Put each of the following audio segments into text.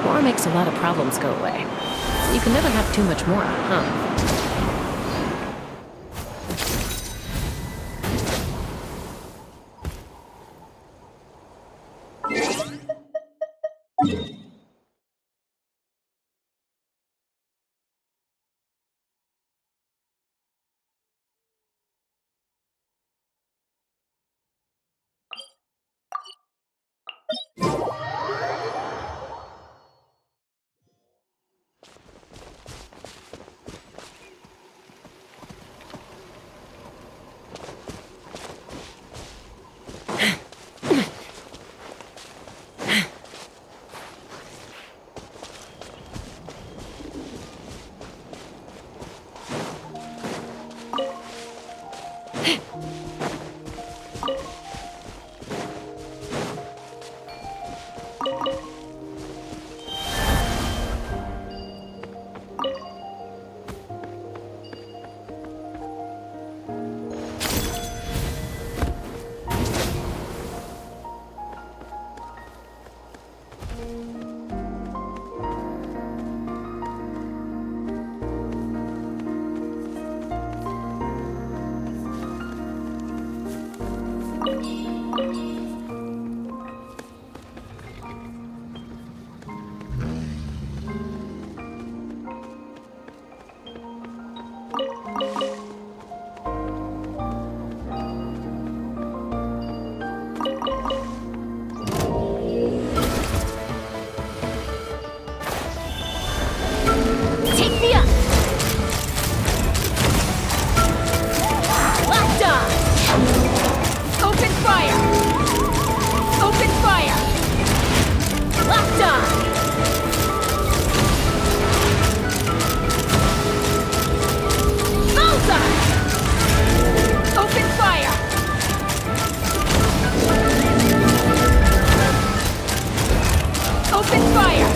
War makes a lot of problems go away. You can never have too much more, huh? Open fire! Open fire!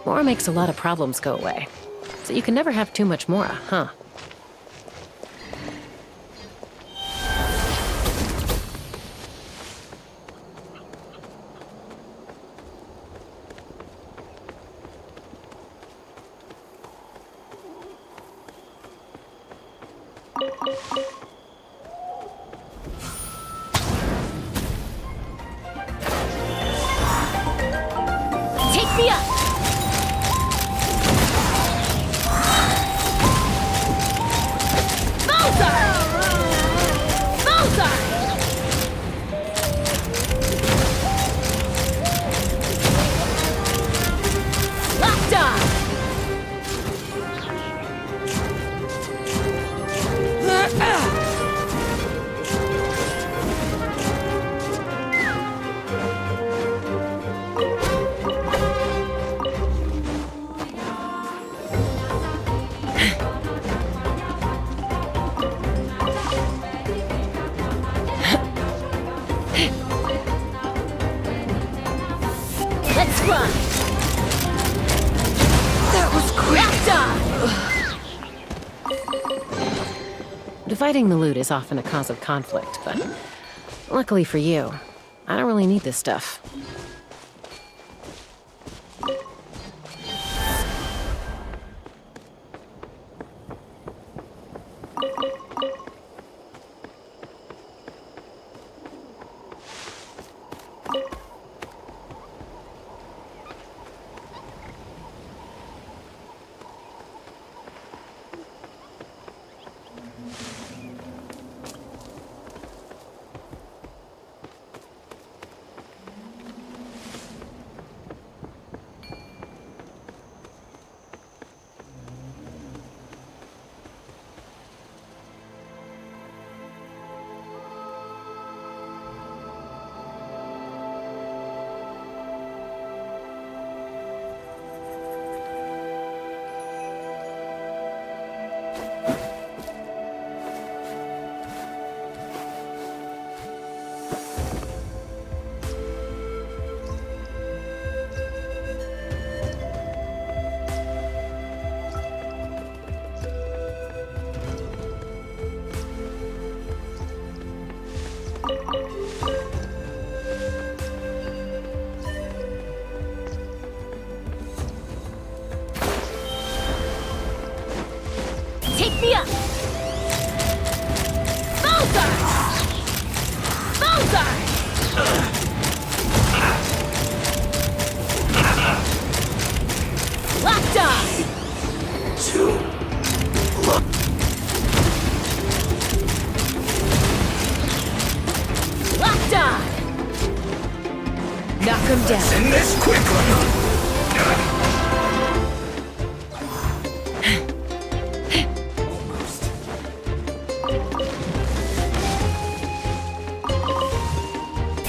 More makes a lot of problems go away. So you can never have too much more, huh? Take me up! Let's run! That was quick! Dividing the loot is often a cause of conflict, but luckily for you, I don't really need this stuff. Take me up! Bullseye! Bullseye! Locked on! Locked on! Knock him down. Send this quickly!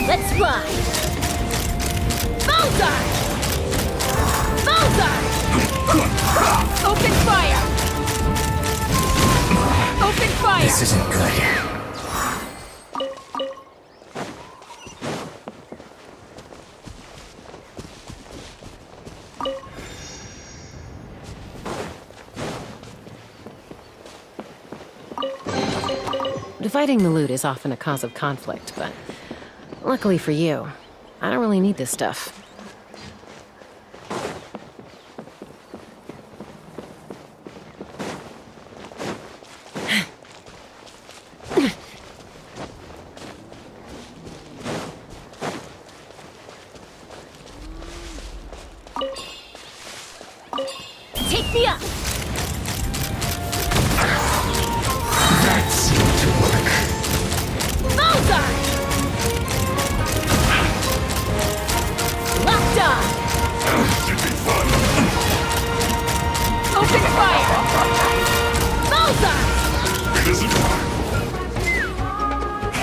Let's ride! Bullseye! Bullseye! Open fire! Open fire! This isn't good. Dividing the loot is often a cause of conflict, but luckily for you, I don't really need this stuff. me up! That seemed to work. Bullseye! Locked on! Should be fun. Open fire! Bullseye! It isn't fun.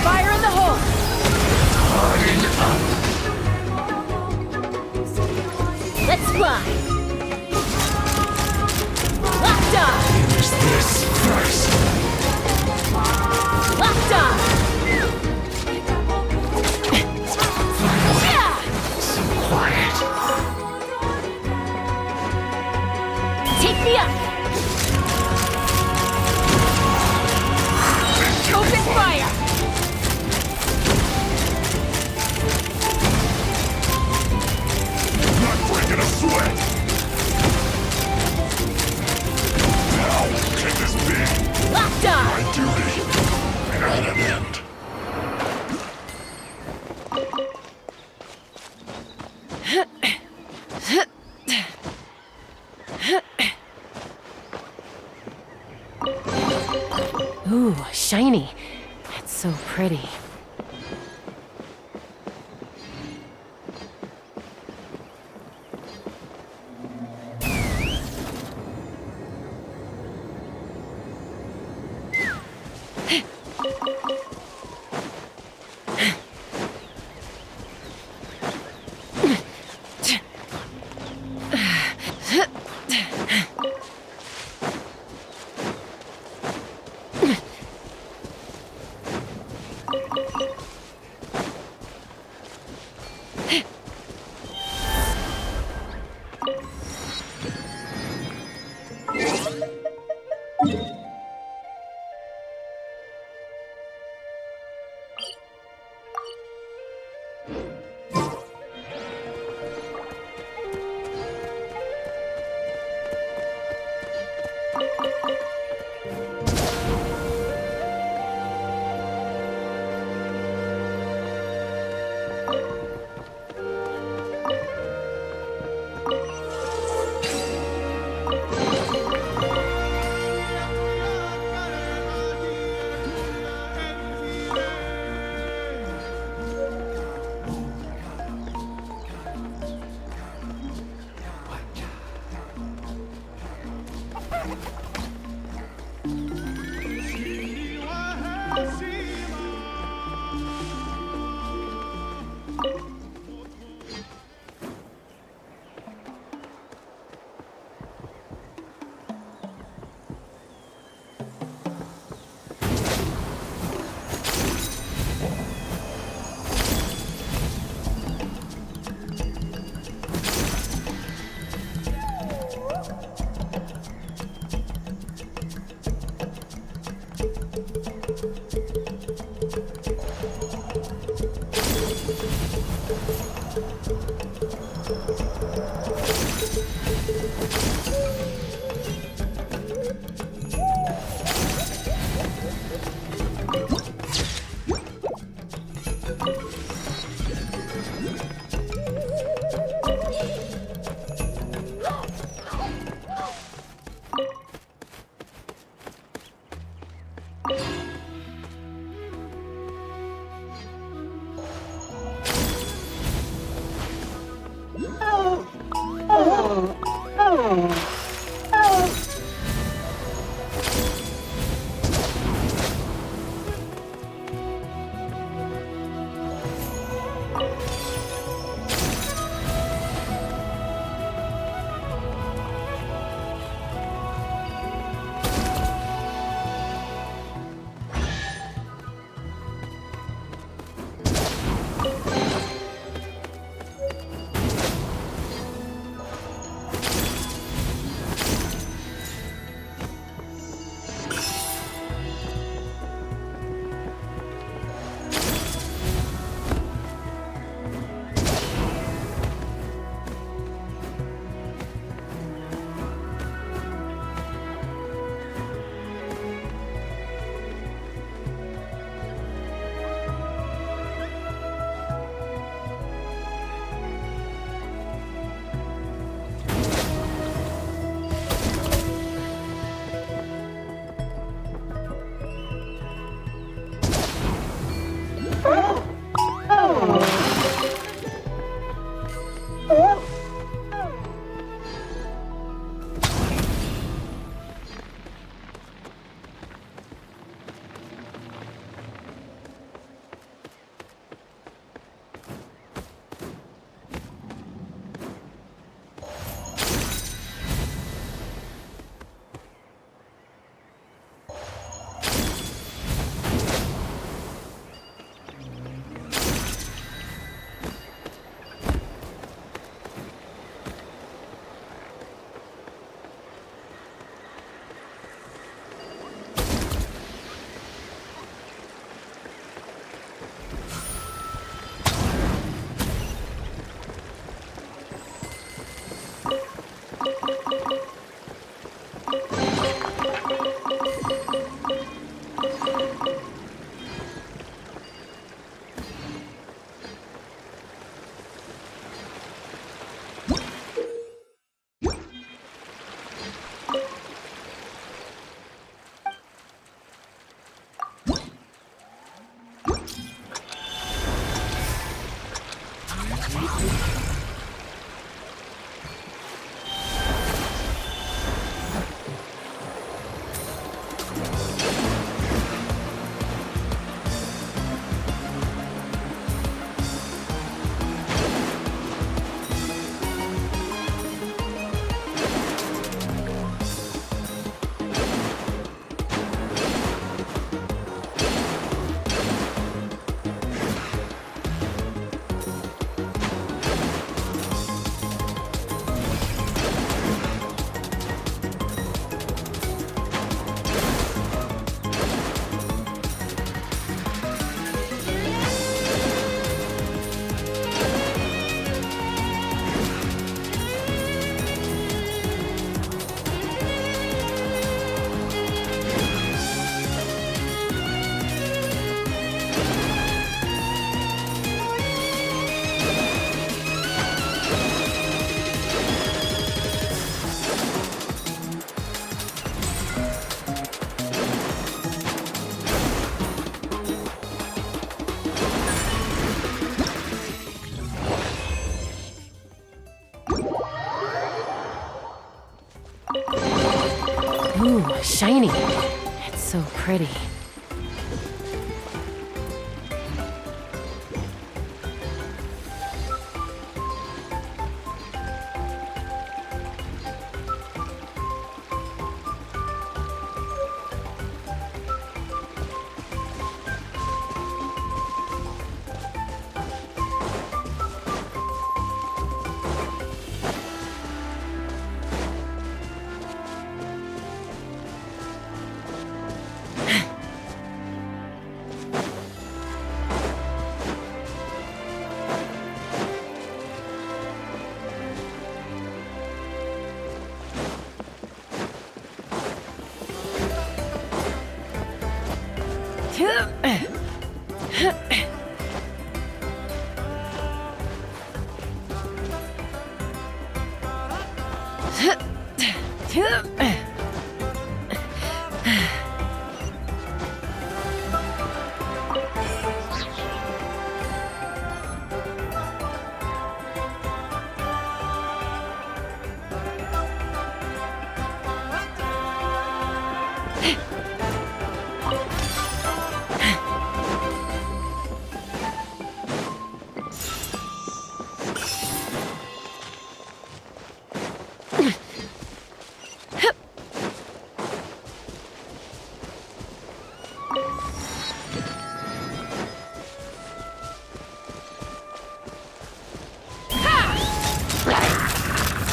Fire in the hole! Harden up. Let's fly! Locked on! Use this first. Locked on! Yeah! So quiet. Take me up! Open fire! Not breaking a sweat. Now, can this be? Locked on! My duty at an end. Ooh, shiny. That's so pretty. Ooh, shiny. It's so pretty.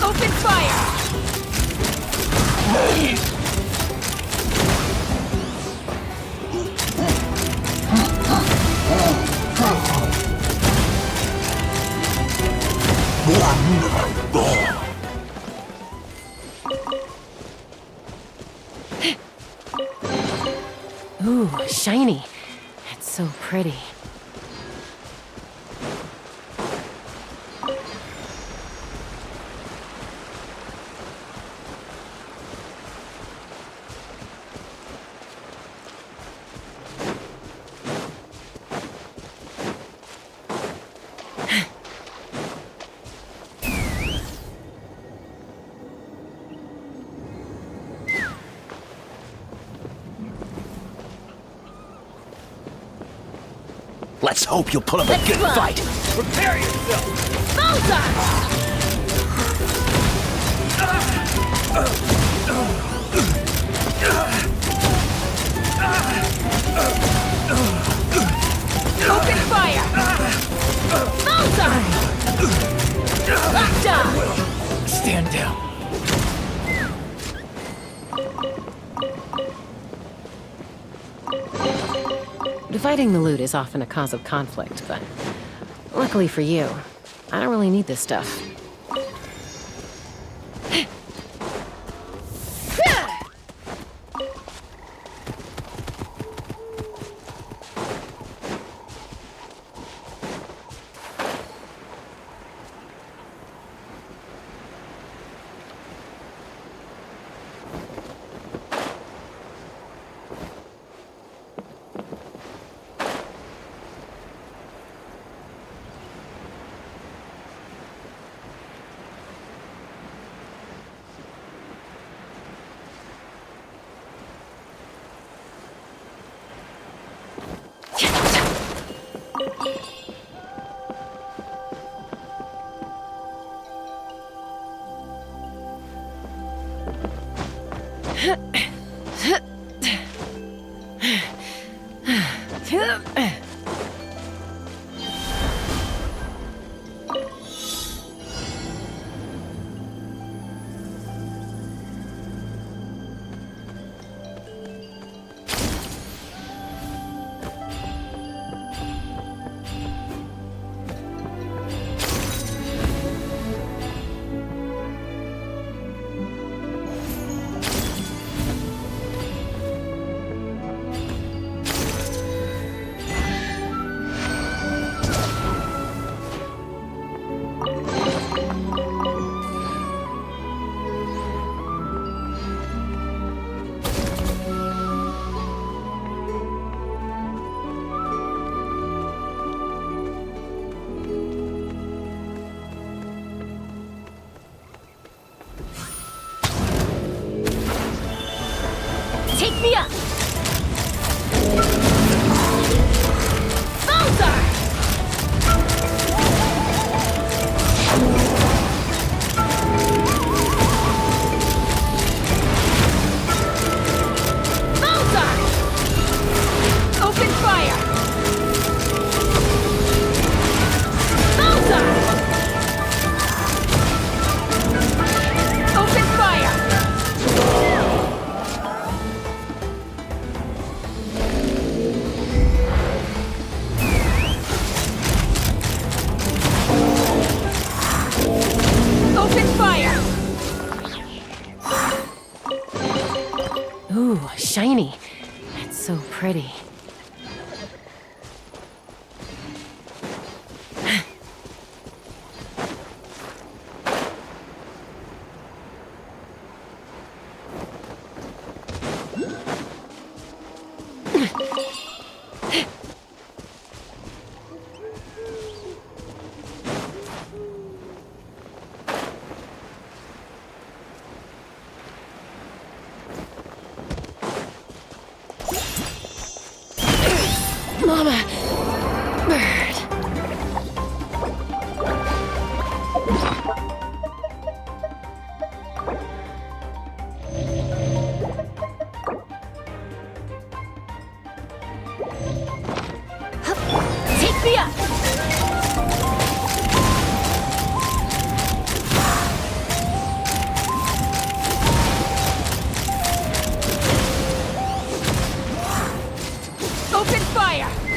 Open fire! Ooh, shiny. It's so pretty. Let's hope you'll put up a good fight. Prepare yourself. Open fire! Bullseye! Locked on! Stand down. Dividing the loot is often a cause of conflict, but luckily for you, I don't really need this stuff. pretty. Mama! Bird. Take me up! Open fire!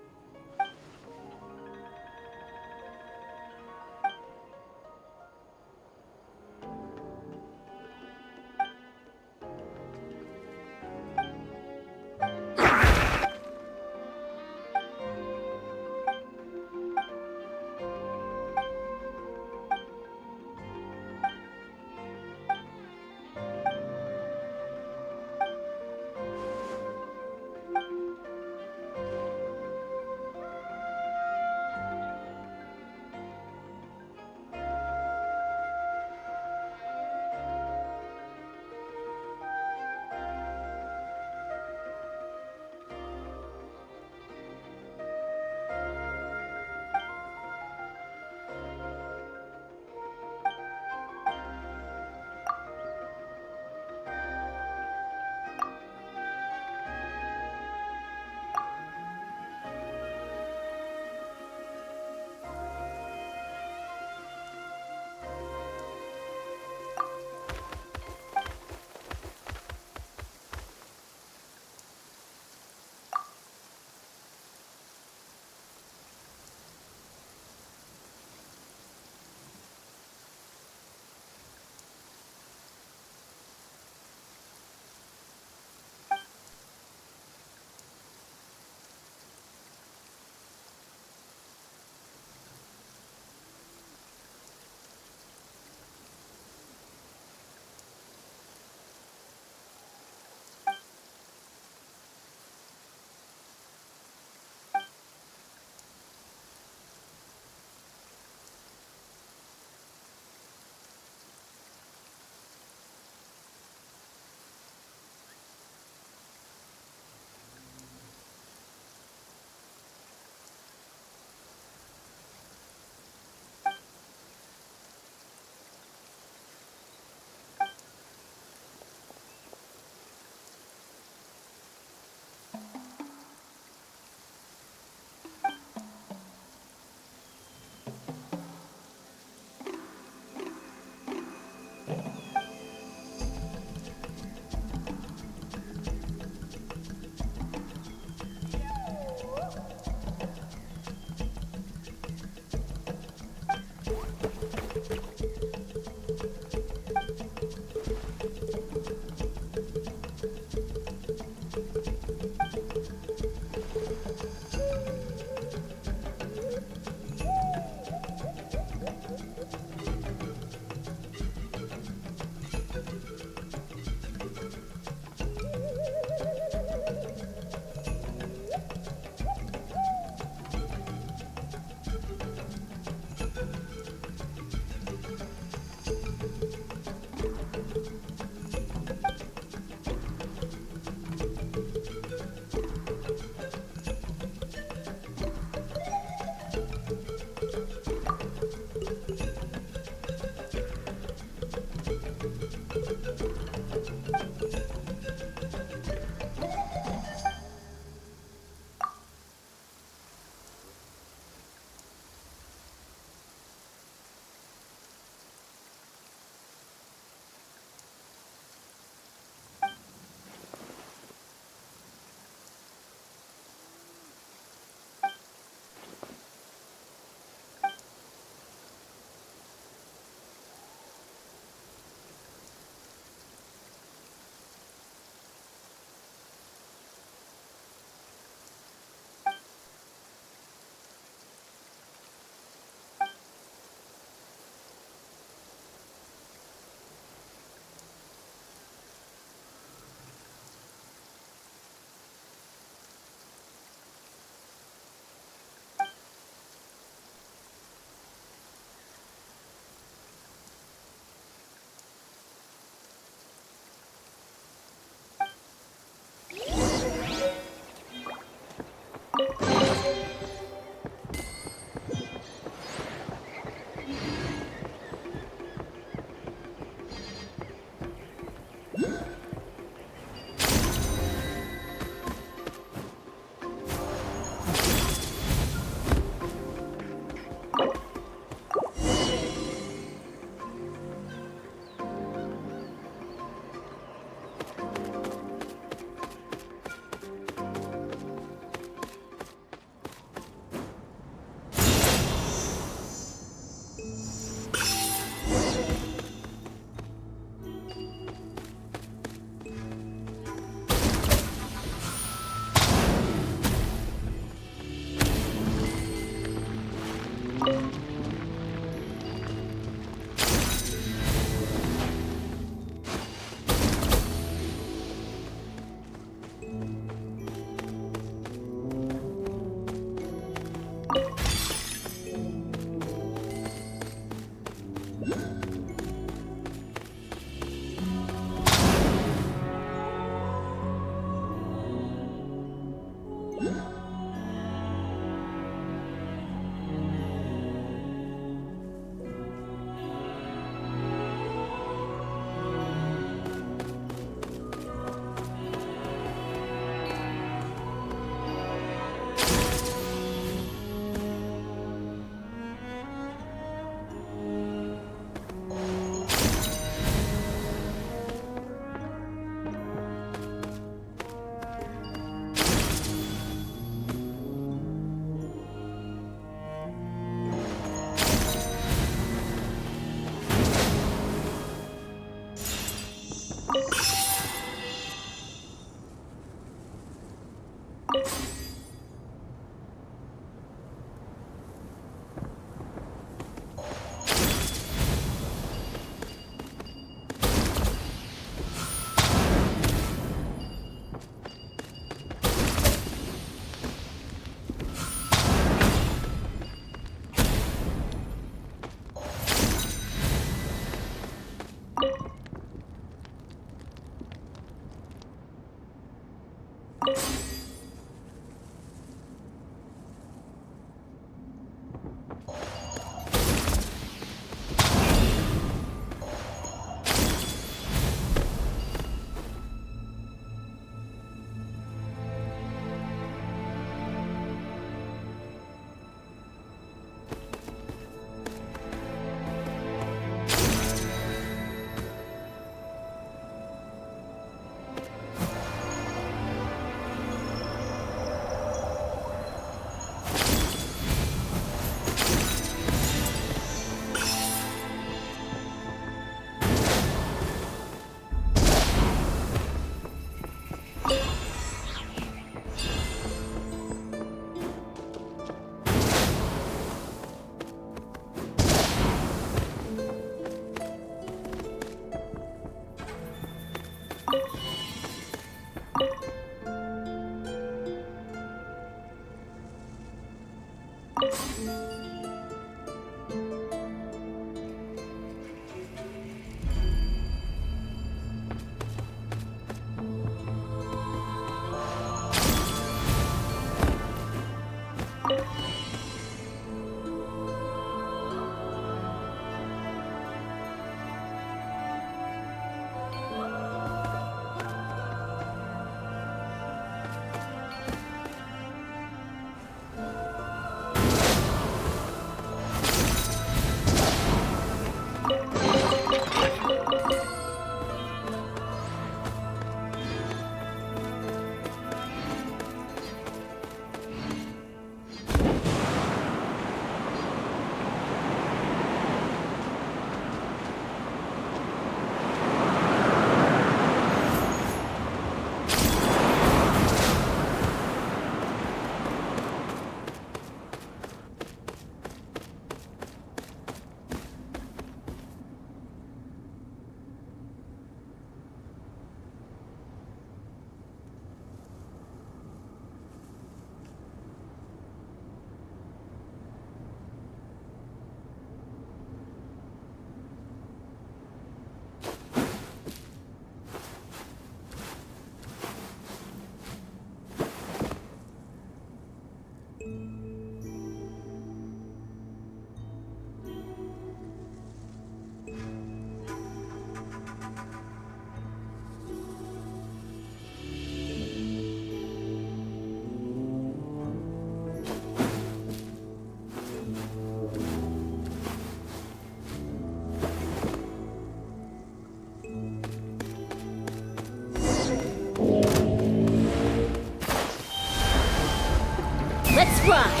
Let's ride!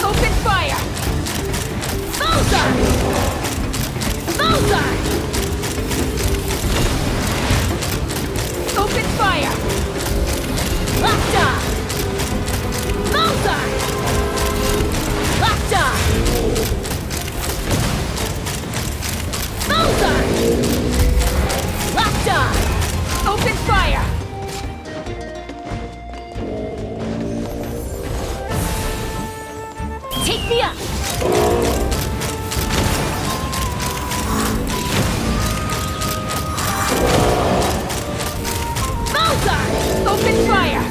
Open fire! Bullseye! Bullseye! Open fire! Locked on! Bullseye! Locked on! Bullseye! Locked on! Open fire! Take me up! Bullseye! Open fire!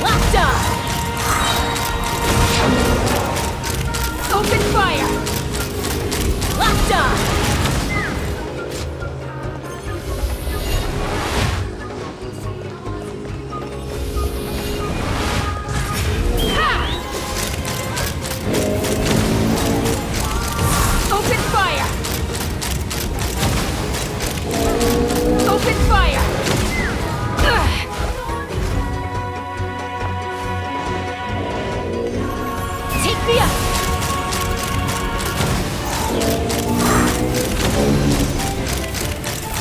Locked on! Open fire! Locked on! Open fire! Open fire! Take me up!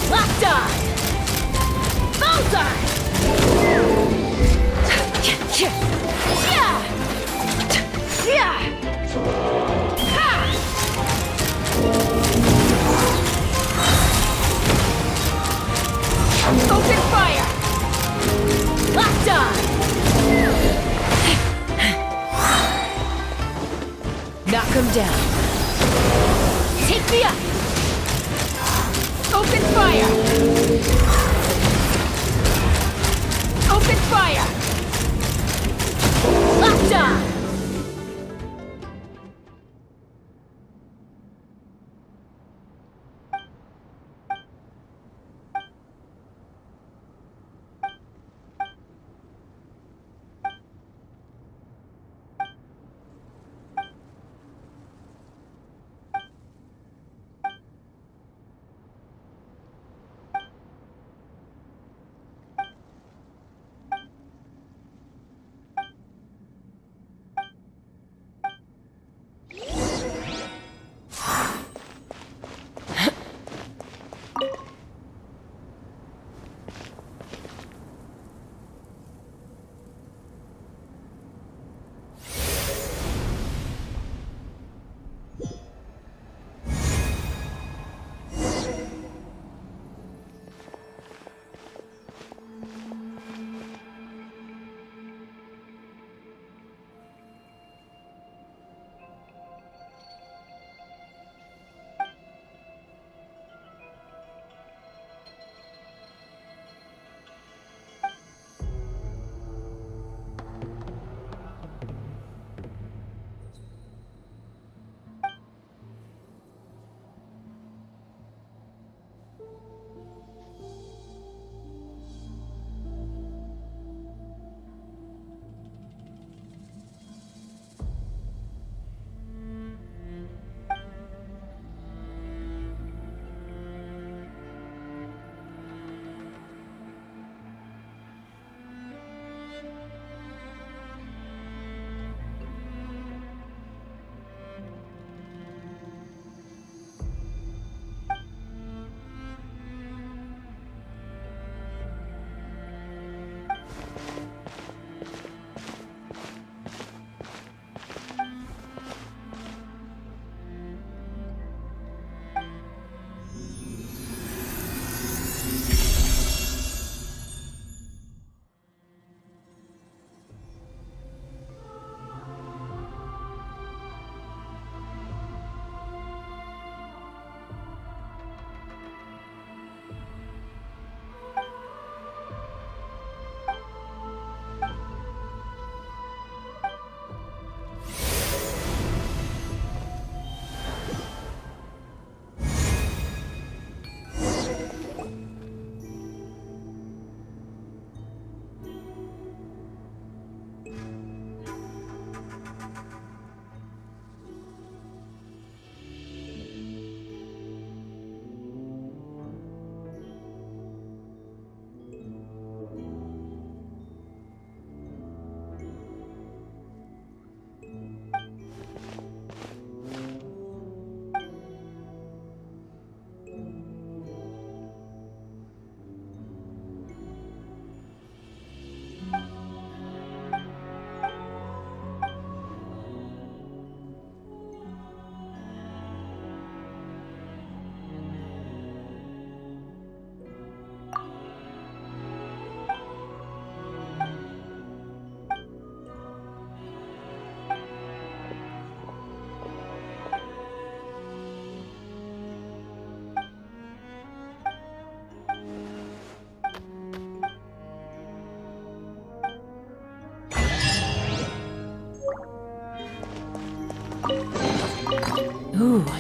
Locked on! Bullseye! Yeah! Ha! Open fire! Locked on! Knock him down. Take me up! Open fire! Open fire! Locked on!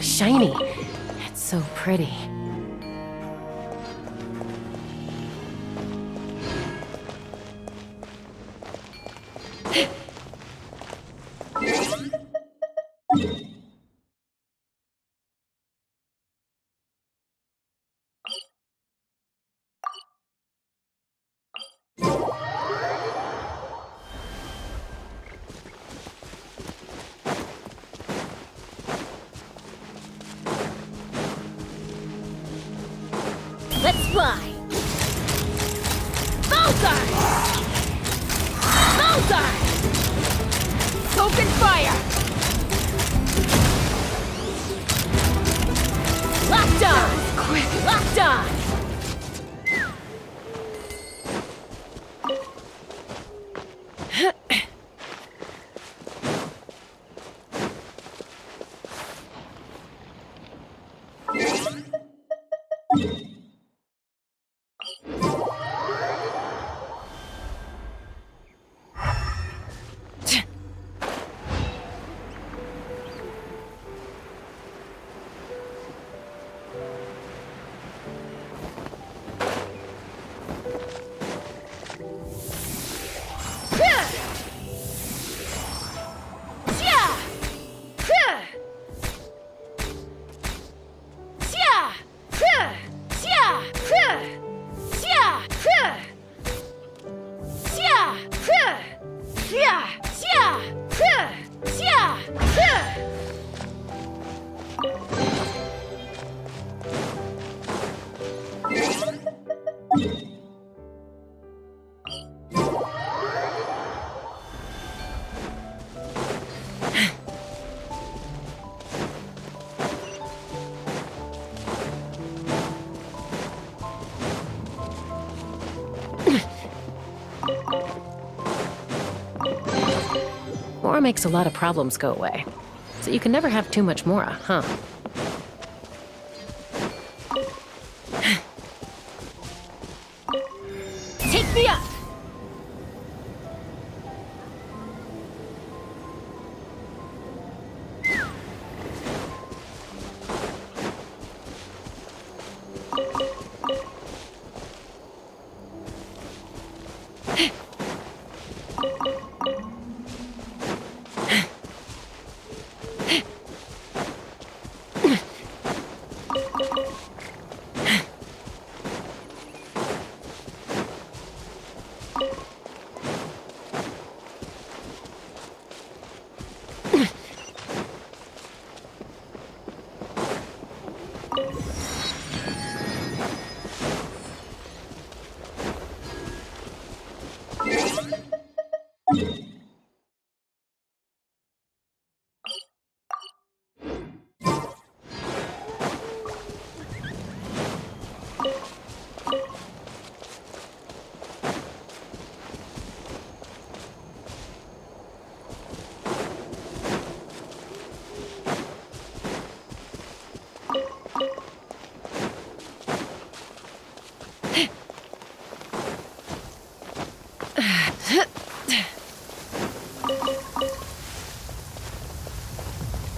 shiny. It's so pretty. Let's fly! Bullseye! Bullseye! Open fire! Locked on! Quick! Locked on! Mora makes a lot of problems go away. So you can never have too much Mora, huh? Take me up!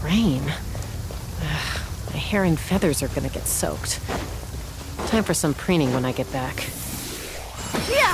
Rain. Ugh, my hair and feathers are gonna get soaked. Time for some preening when I get back. Yeah!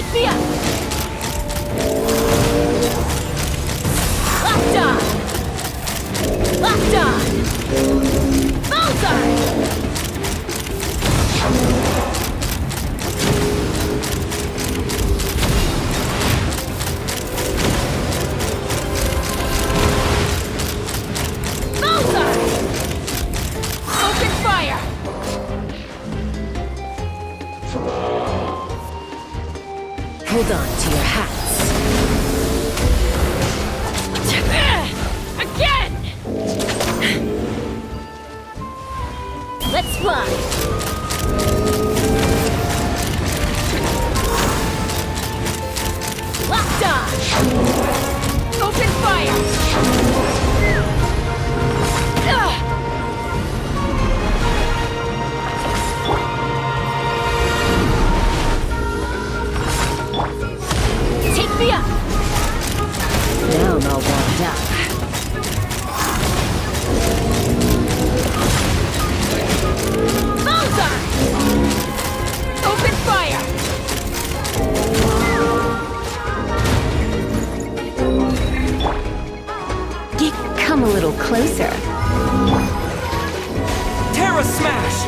Take me up! Locked on! Locked on! Bullseye! Bullseye! Open fire! Hold on to your hats. Again! Let's fly! Locked on! Open fire! Take me up! Now I'm all warmed up. Bullseye! Open fire! Come a little closer. Terra Smash!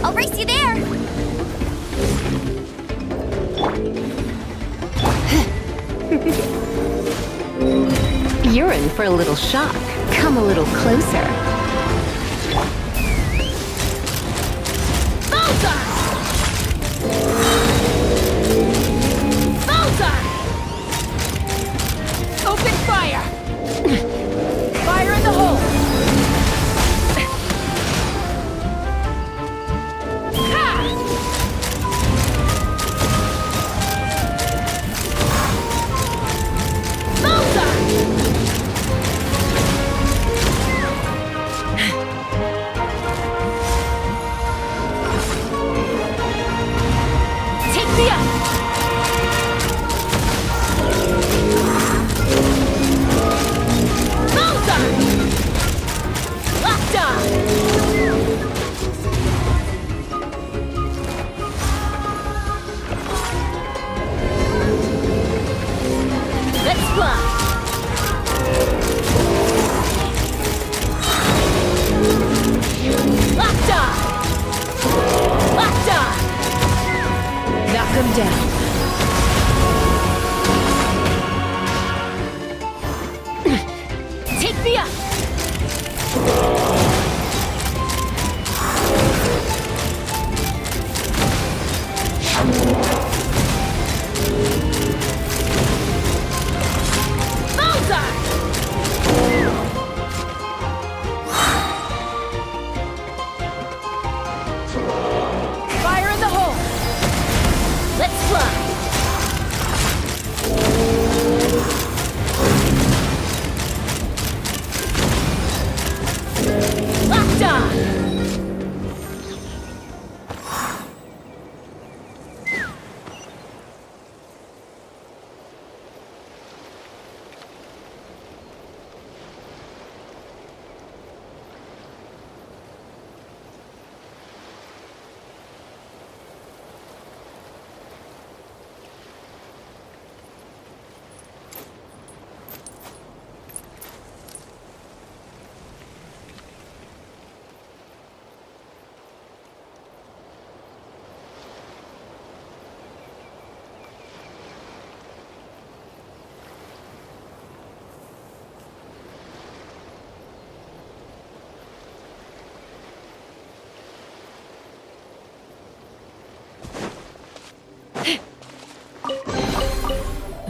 I'll race you there! You're in for a little shock. Come a little closer. Bullseye! Bullseye! Open fire! Fire in the hole! down. Take me up! Fire in the hole! Let's fly! Locked on!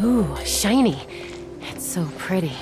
Ooh, shiny. It's so pretty.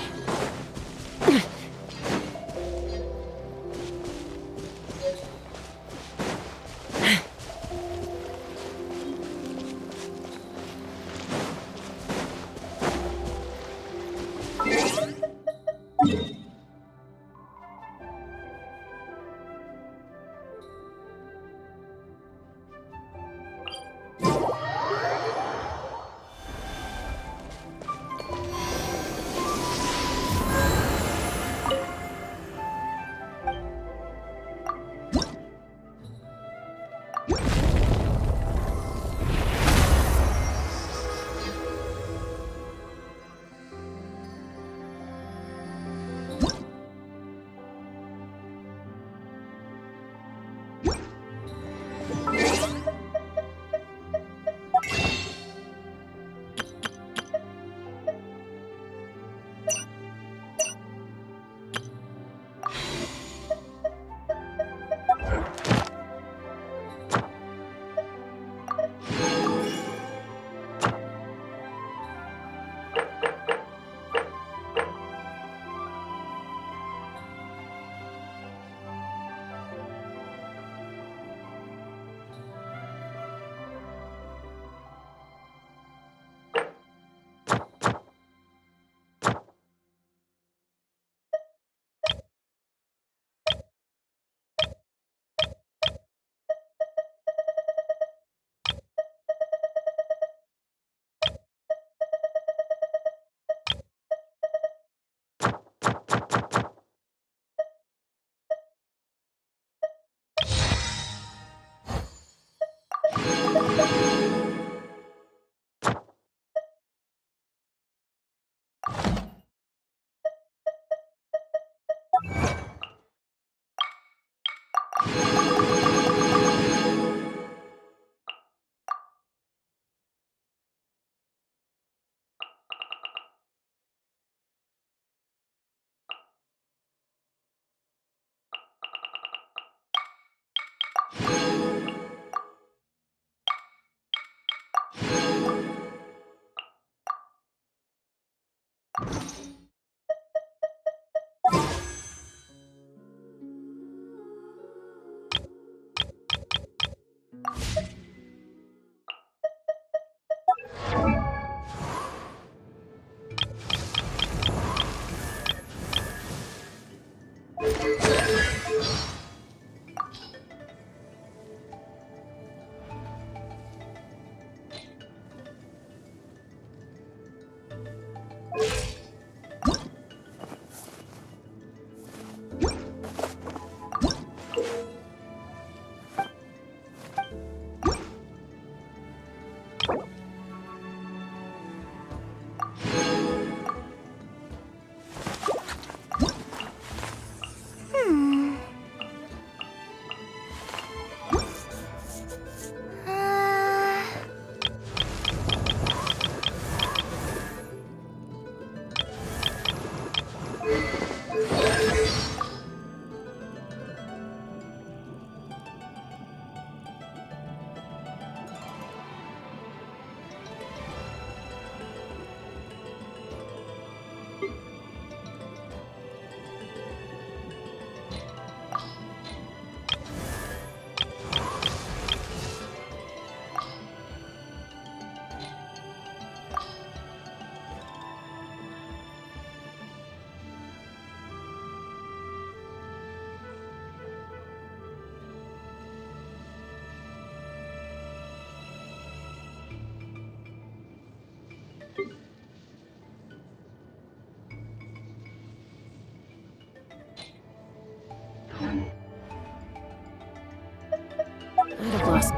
I'd have lost.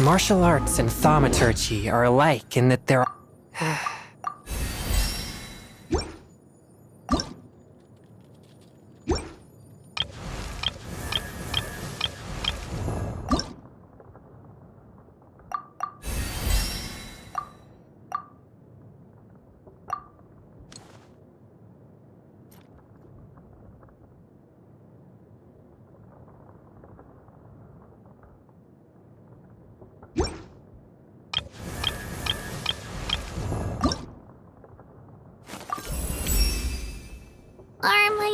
Martial arts and thaumaturgy are alike in that they're... Are my...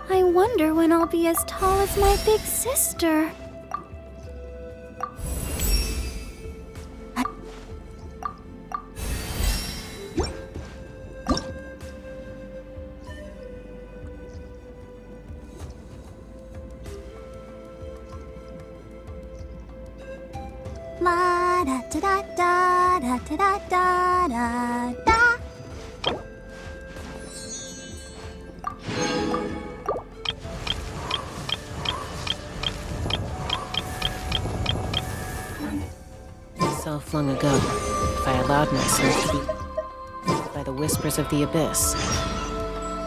I wonder when I'll be as tall as my big sister. La da da da da da da da da. Self long ago, if I allowed myself to be by the whispers of the abyss.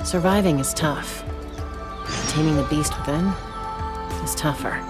Surviving is tough. Taming the beast within is tougher.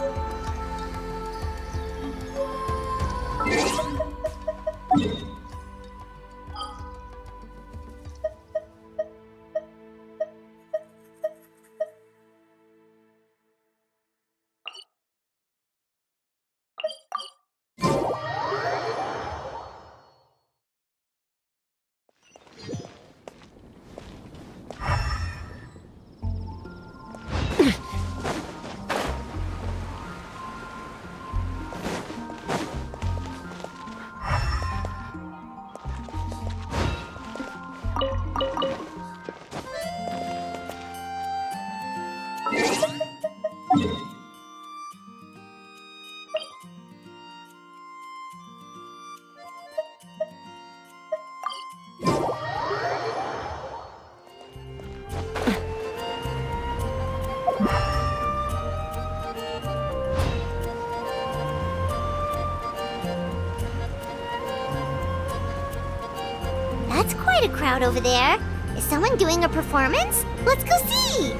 That's quite a crowd over there. Is someone doing a performance? Let's go see!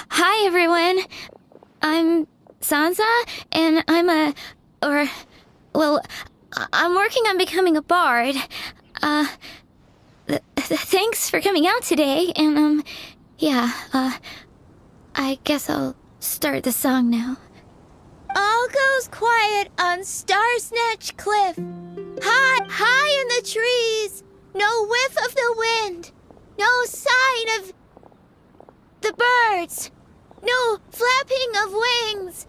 Hi everyone. I'm Sansa, and I'm working on becoming a bard. Thanks for coming out today, and Yeah, I guess I'll start the song now. All goes quiet on Star Snatch Cliff. High, high in the trees. No whiff of the wind. No sign of the birds. No flapping of wings.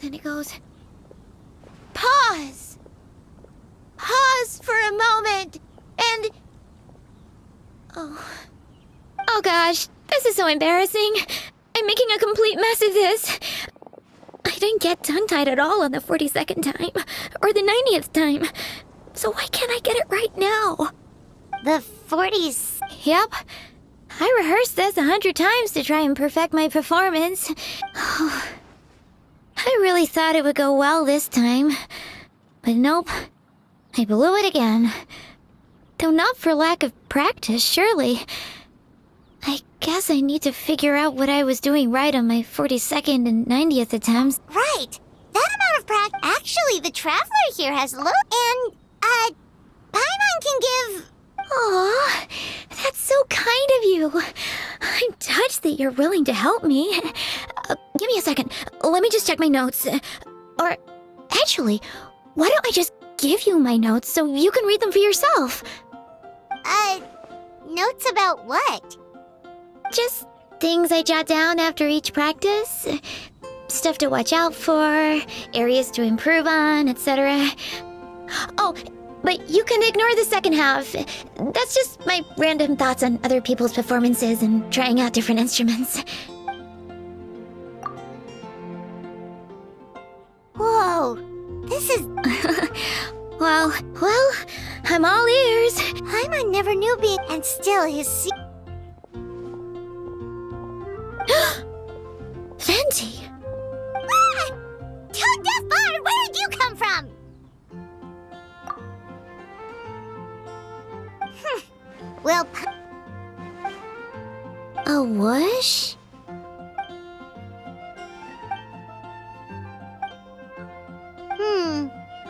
Then it goes. Pause. Pause for a moment, and... Oh gosh, this is so embarrassing. I'm making a complete mess of this. I didn't get tongue-tied at all on the 42nd time, or the 90th time. So why can't I get it right now? The 40s. Yep. I rehearsed this 100 times to try and perfect my performance. I really thought it would go well this time. But nope. I blew it again. Though not for lack of practice, surely. I guess I need to figure out what I was doing right on my 42nd and 90th attempts. Right. That amount of practice. Actually, the Traveler here has and, Paimon can give... Aw, that's so kind of you. I'm touched that you're willing to help me. Give me a second. Let me just check my notes. Or, actually, why don't I just give you my notes so you can read them for yourself? Notes about what? Just things I jot down after each practice. Stuff to watch out for, areas to improve on, etc. Oh, but you can ignore the second half. That's just my random thoughts on other people's performances and trying out different instruments. Whoa, this is... Well, I'm all ears. Paimon never knew being... And still, his... Venti! Ah! Tone Deaf Bard, where did you come from? Well, A whoosh?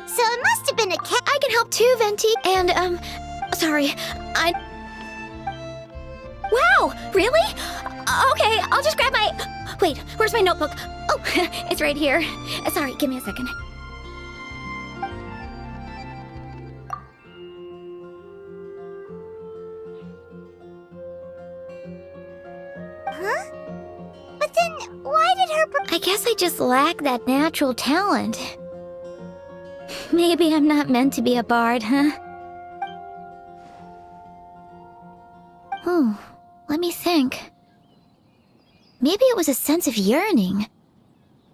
So it must have been a cat. I can help too, Venti. And, sorry, Wow, really? Okay, I'll just grab my... Wait, where's my notebook? Oh, it's right here. Sorry, give me a second. Huh? But then, why did her... I guess I just lack that natural talent. Maybe I'm not meant to be a bard, huh? Let me think. Maybe it was a sense of yearning.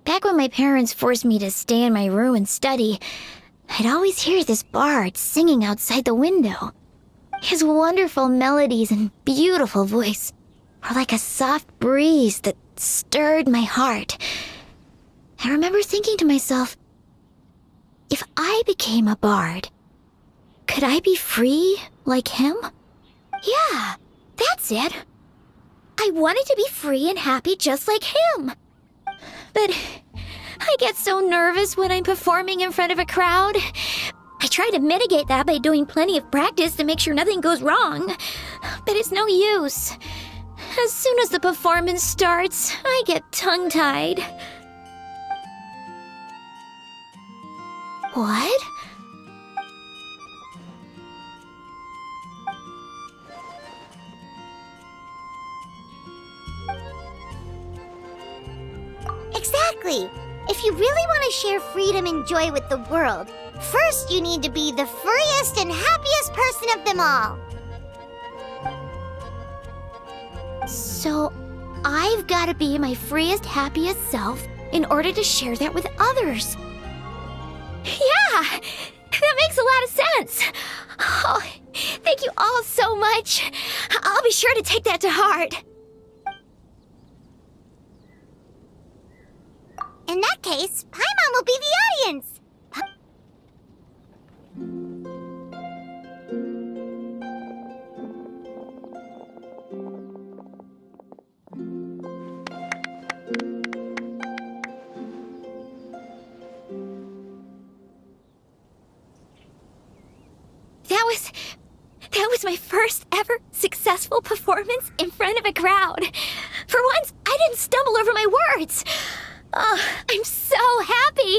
Back when my parents forced me to stay in my room and study, I'd always hear this bard singing outside the window. His wonderful melodies and beautiful voice were like a soft breeze that stirred my heart. I remember thinking to myself, if I became a bard, could I be free like him? Yeah, that's it. I wanted to be free and happy just like him. But I get so nervous when I'm performing in front of a crowd. I try to mitigate that by doing plenty of practice to make sure nothing goes wrong. But it's no use. As soon as the performance starts, I get tongue-tied. What? Exactly. If you really want to share freedom and joy with the world, first you need to be the freest and happiest person of them all. So, I've got to be my freest, happiest self in order to share that with others. Yeah! That makes a lot of sense! Oh, thank you all so much. I'll be sure to take that to heart. In that case, Paimon will be the audience. That was my first ever successful performance in front of a crowd. For once, I didn't stumble over my words. Oh, I'm so happy.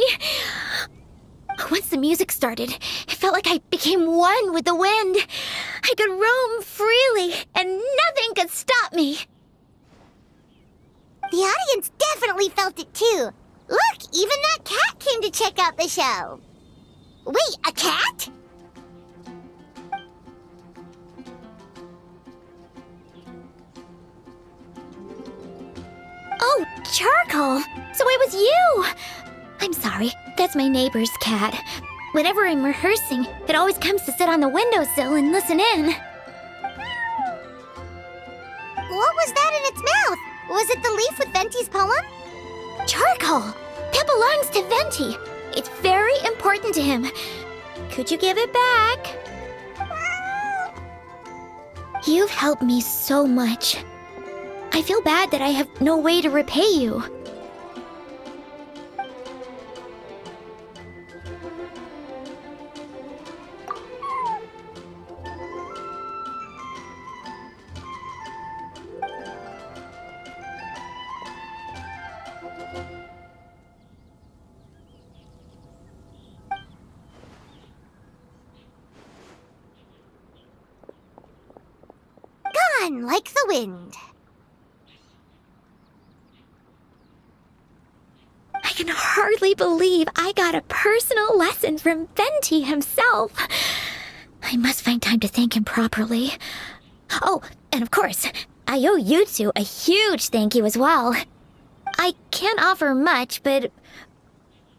Once the music started, it felt like I became one with the wind. I could roam freely, and nothing could stop me. The audience definitely felt it too. Look, even that cat came to check out the show. Wait, a cat? Oh, Charcoal! So it was you! I'm sorry, that's my neighbor's cat. Whenever I'm rehearsing, it always comes to sit on the windowsill and listen in. What was that in its mouth? Was it the leaf with Venti's poem? Charcoal! That belongs to Venti. It's very important to him. Could you give it back? You've helped me so much. I feel bad that I have no way to repay you. Gone like the wind. I can hardly believe I got a personal lesson from Venti himself. I must find time to thank him properly. Oh, and of course, I owe you two a huge thank you as well. I can't offer much, but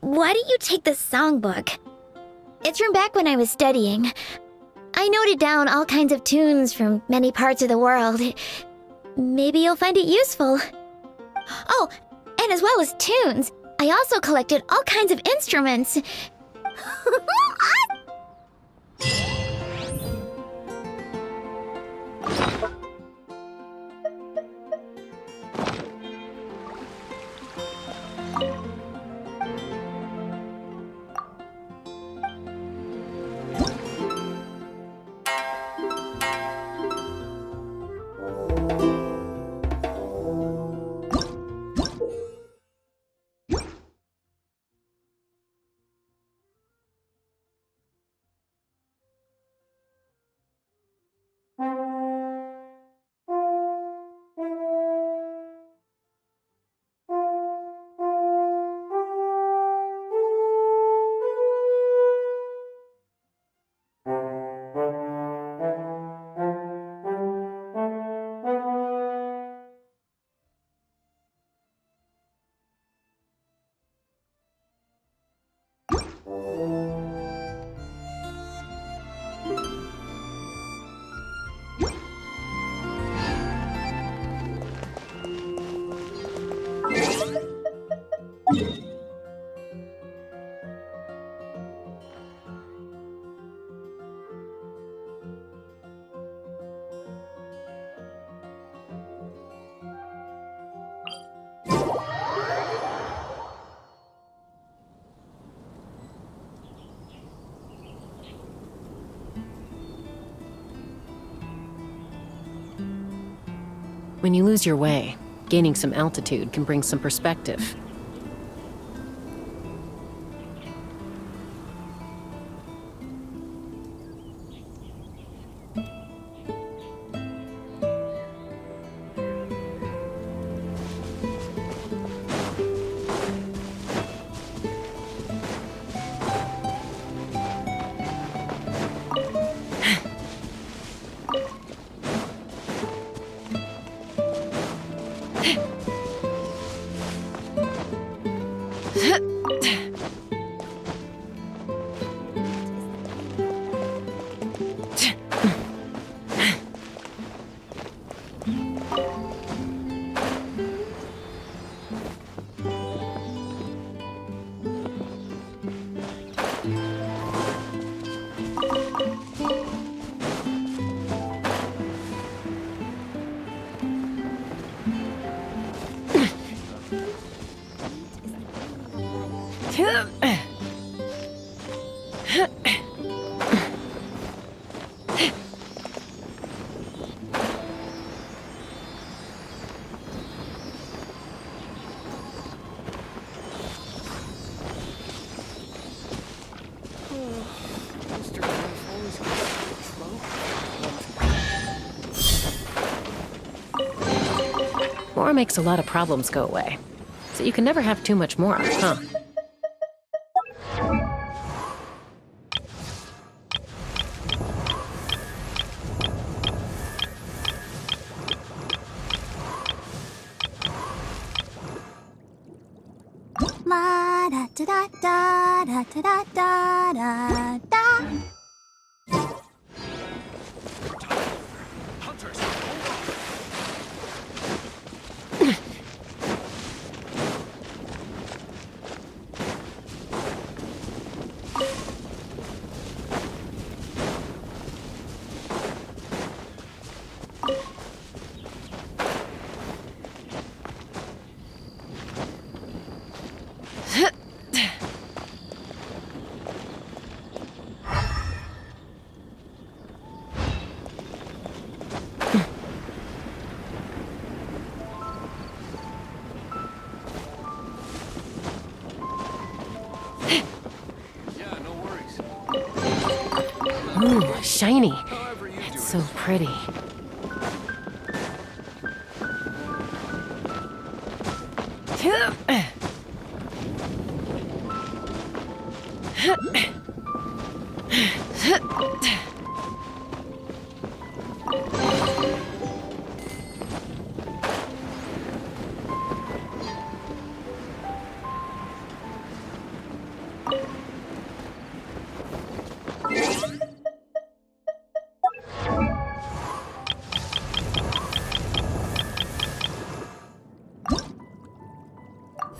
why don't you take the songbook? It's from back when I was studying. I noted down all kinds of tunes from many parts of the world. Maybe you'll find it useful. Oh, and as well as tunes, I also collected all kinds of instruments. When you lose your way, gaining some altitude can bring some perspective. More makes a lot of problems go away. So you can never have too much more, huh? La da da da da da da da da. Hunters! Yeah, no worries. Ooh, shiny. However you do It's it. so pretty.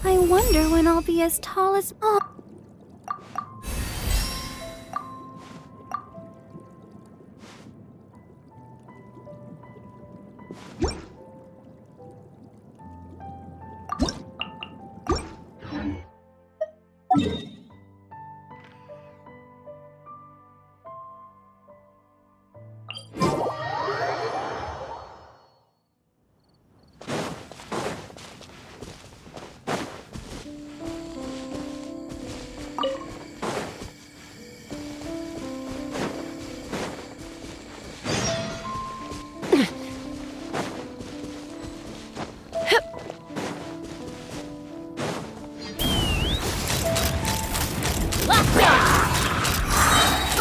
I wonder when I'll be as tall as Mom.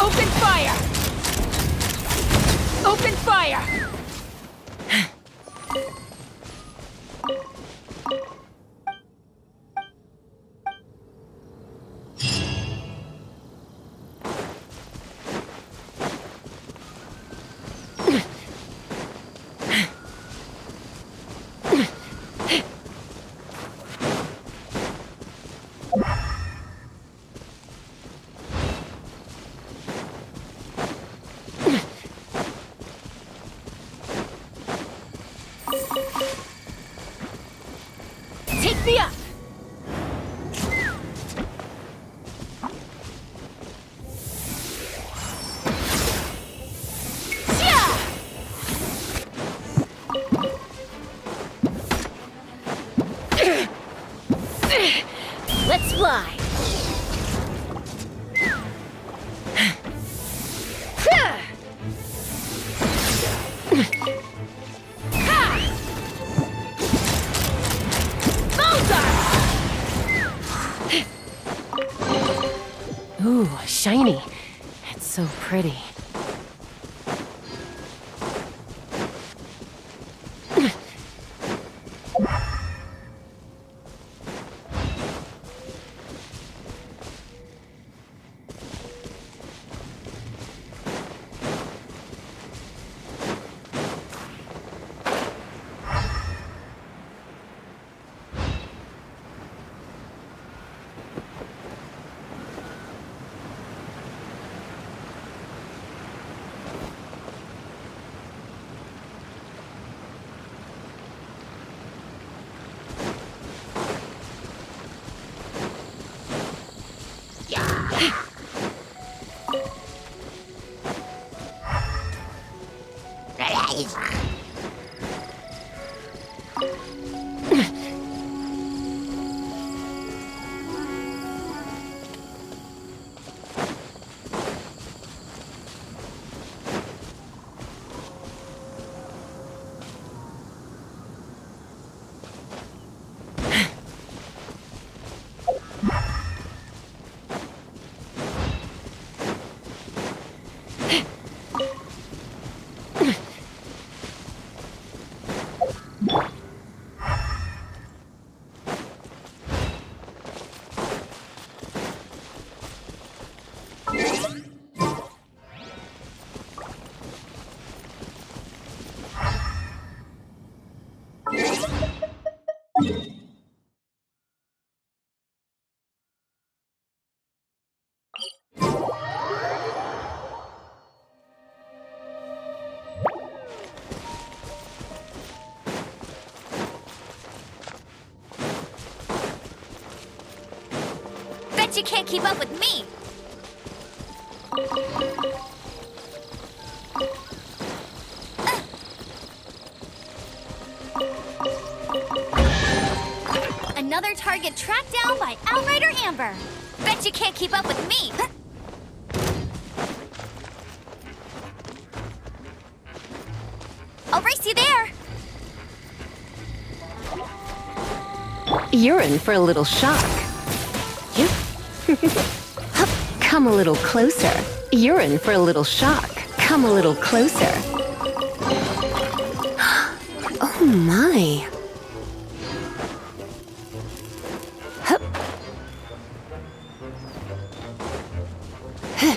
Open fire! Open fire! Take me up! Let's fly! Ooh, shiny. It's so pretty. Bet you can't keep up with me! Another target tracked down by Outrider Amber. Bet you can't keep up with me! I'll race you there! You're in for a little shock. Yep. Come a little closer. You're in for a little shock. Come a little closer. Oh my. Hup. Huh.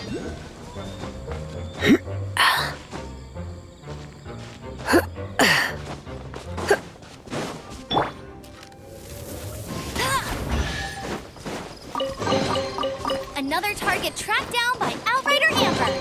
Another target tracked down by Outrider Amber.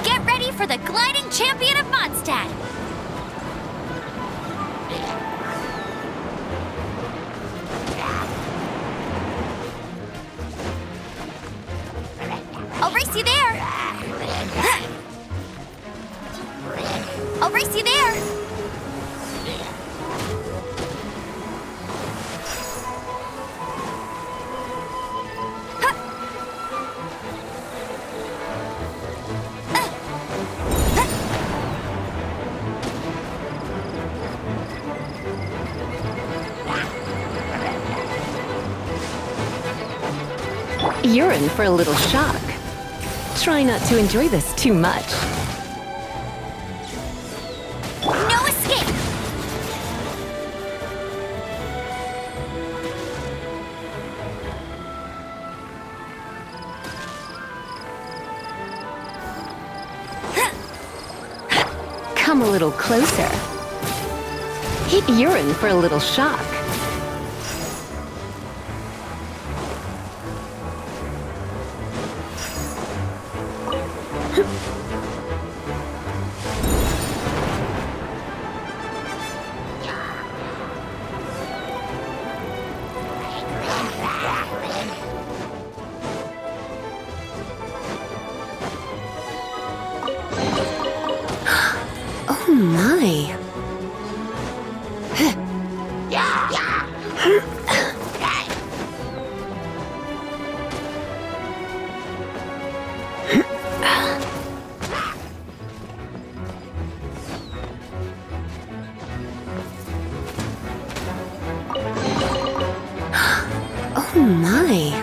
Get ready for the gliding champion of Mondstadt! I'll race you there! I'll race you there! You're in for a little shock. Try not to enjoy this too much. No escape! Come a little closer. You're in for a little shock. Oh my. Oh my.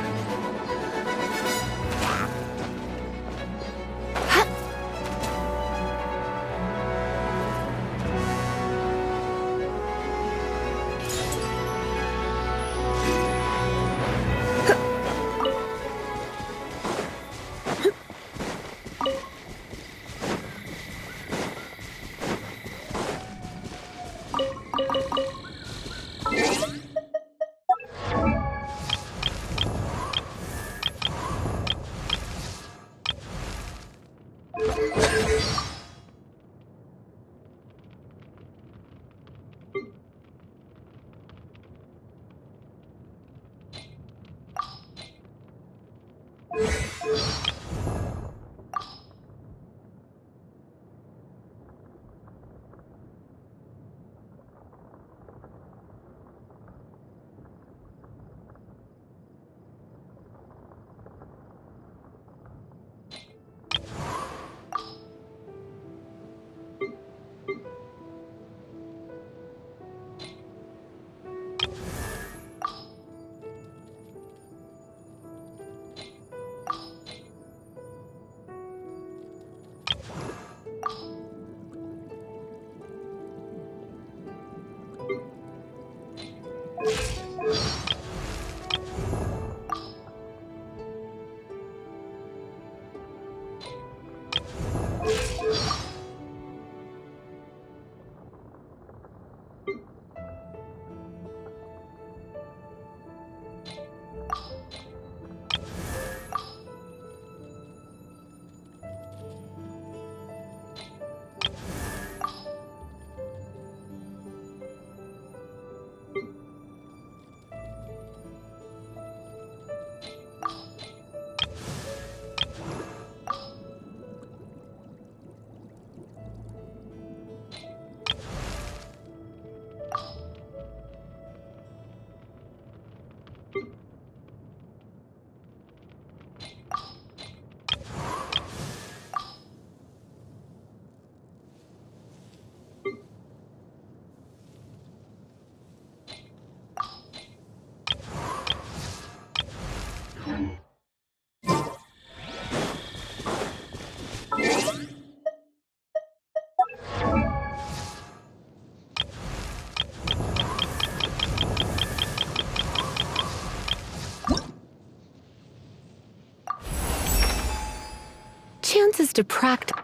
Chances to practice.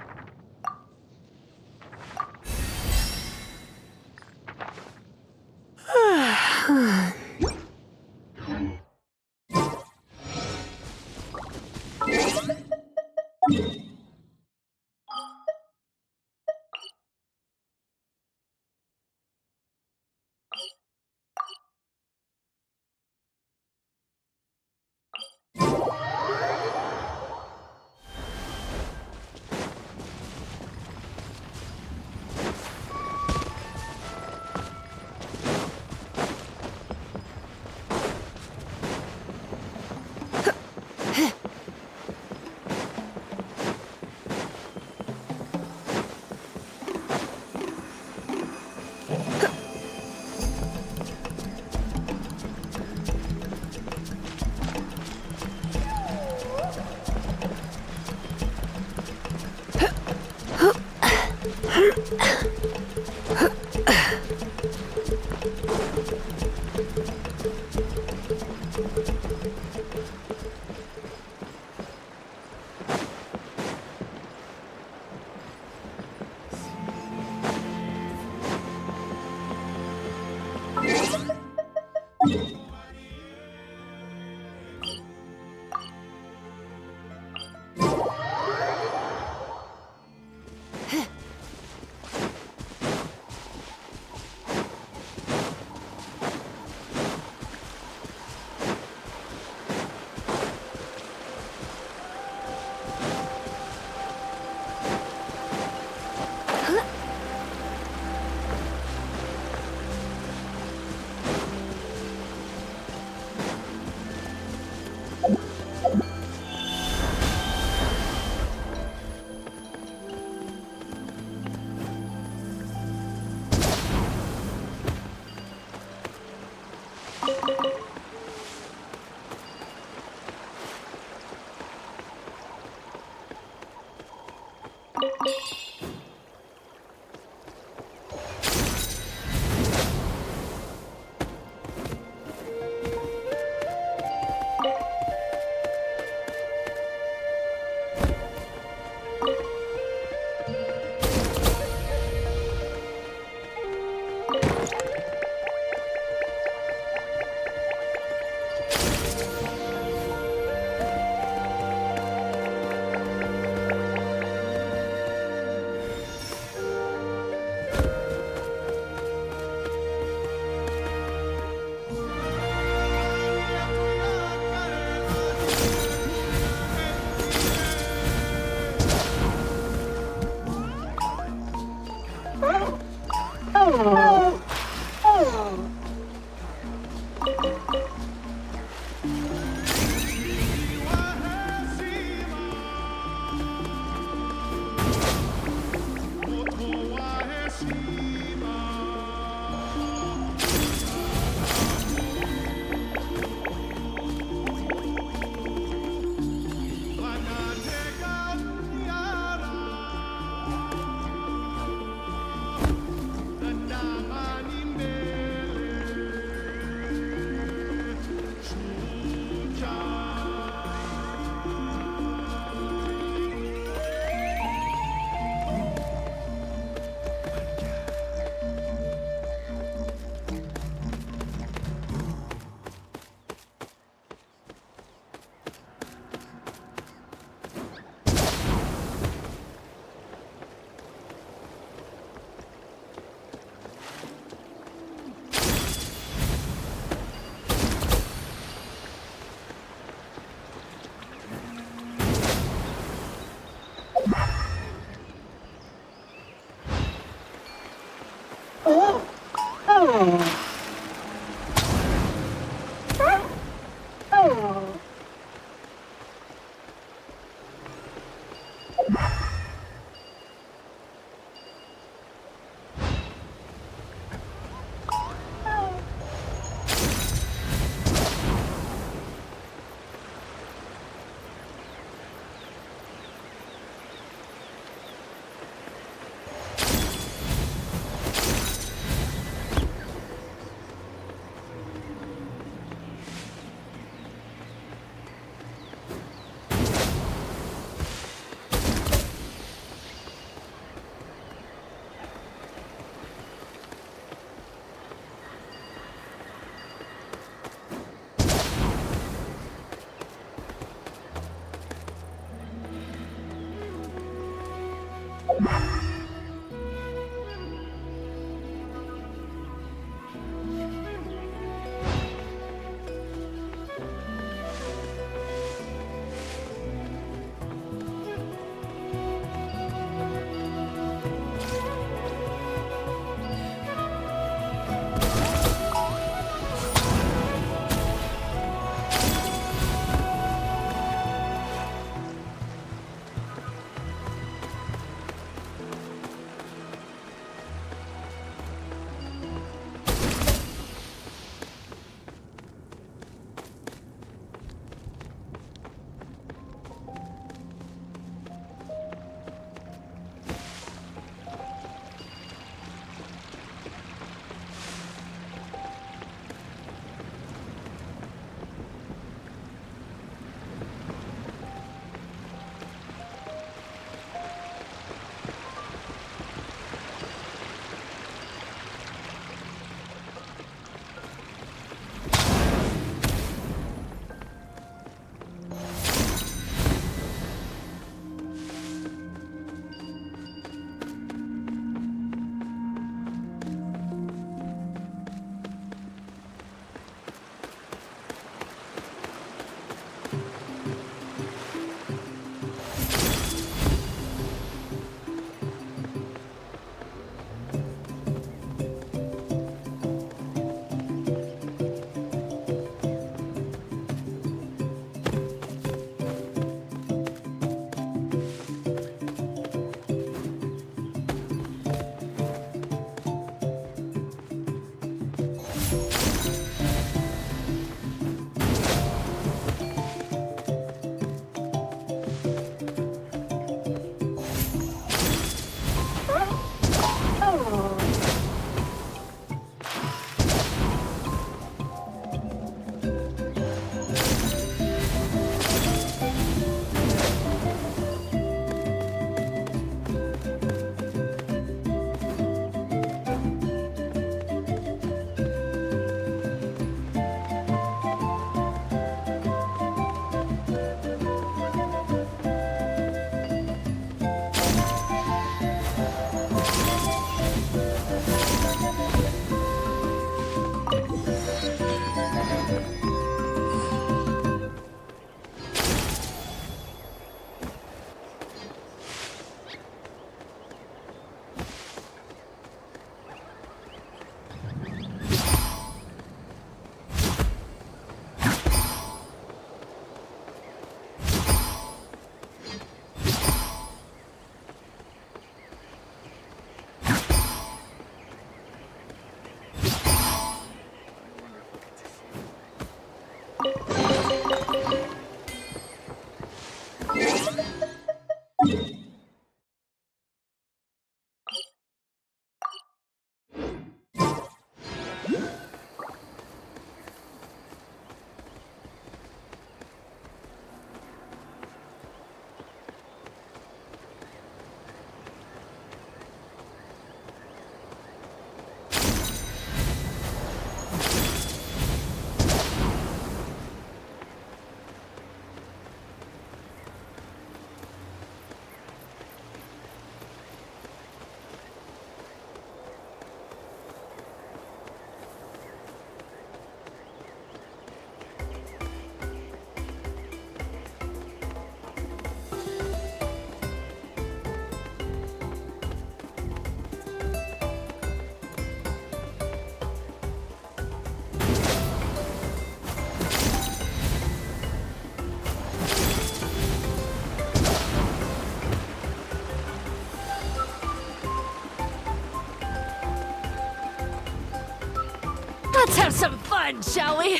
Let's have some fun, shall we?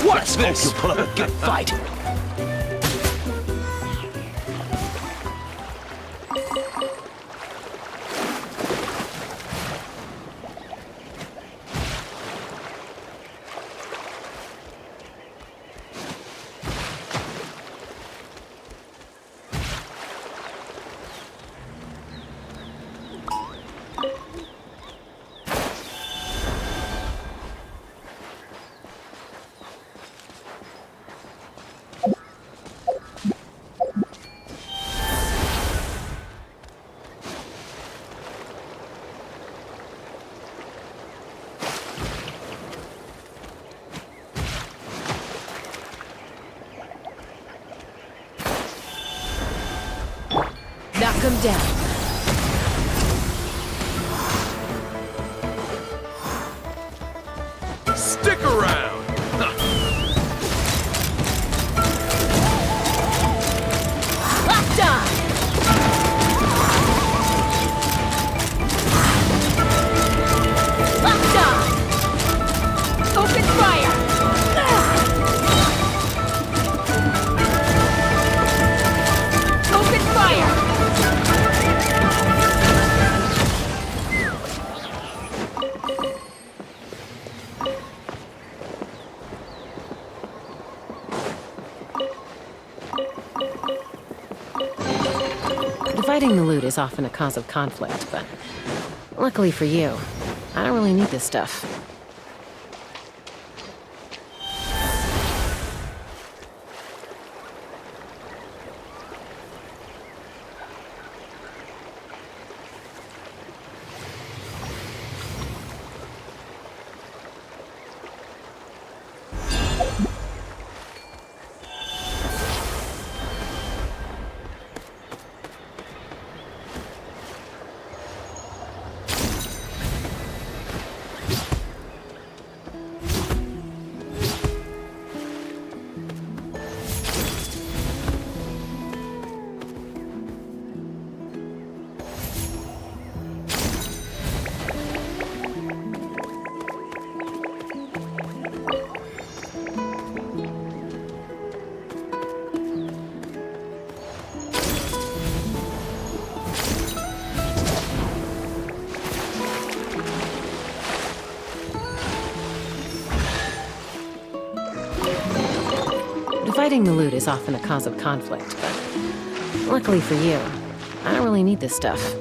What's this? You'll put up a good fight. Knock 'em down. Stick around! Locked on! Locked on! Open fire! Open fire! Dividing the loot is often a cause of conflict, but luckily for you, I don't really need this stuff. Dividing the loot is often a cause of conflict, but luckily for you, I don't really need this stuff.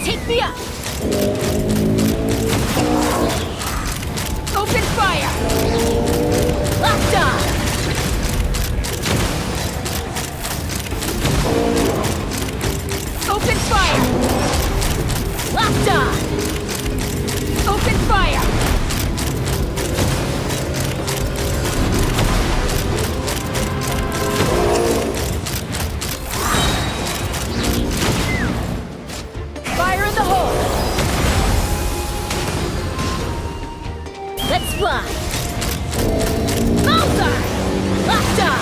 Take me up! Open fire! Locked on! Open fire! Locked on! Open fire! Fire in the hole! Let's fly! Bullseye! Locked on!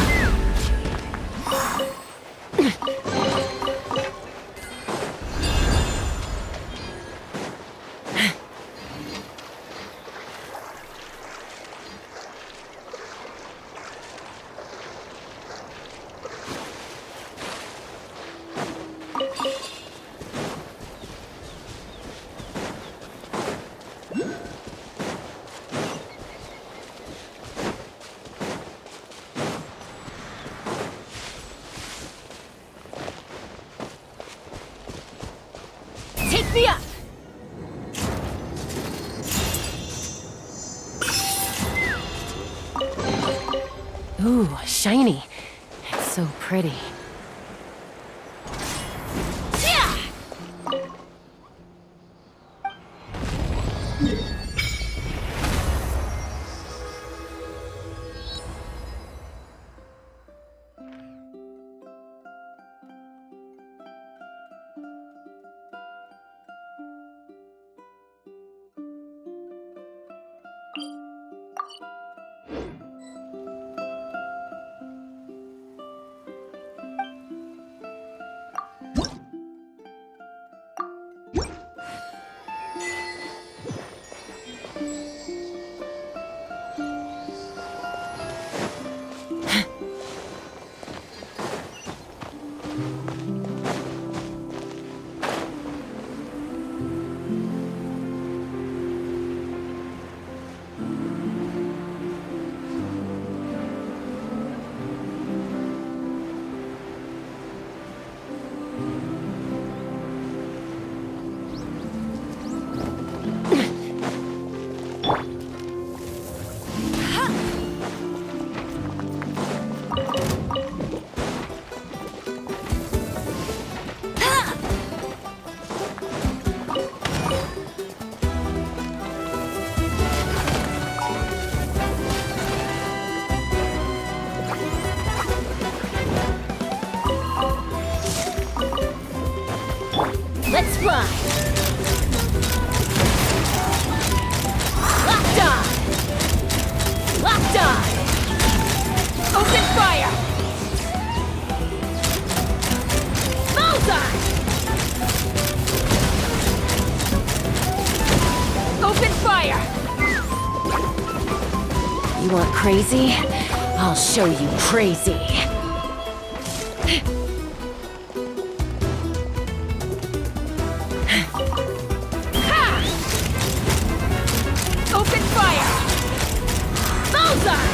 Take me up! Ooh, shiny. It's so pretty. Open fire! You want crazy? I'll show you crazy. Open fire! Bullseye!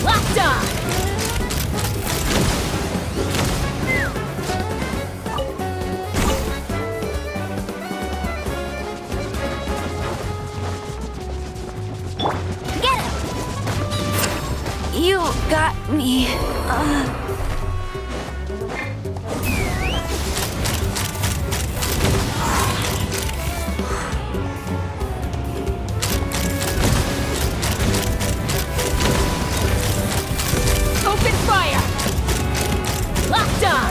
Locked on! Get him! You got me. Open fire! Locked on!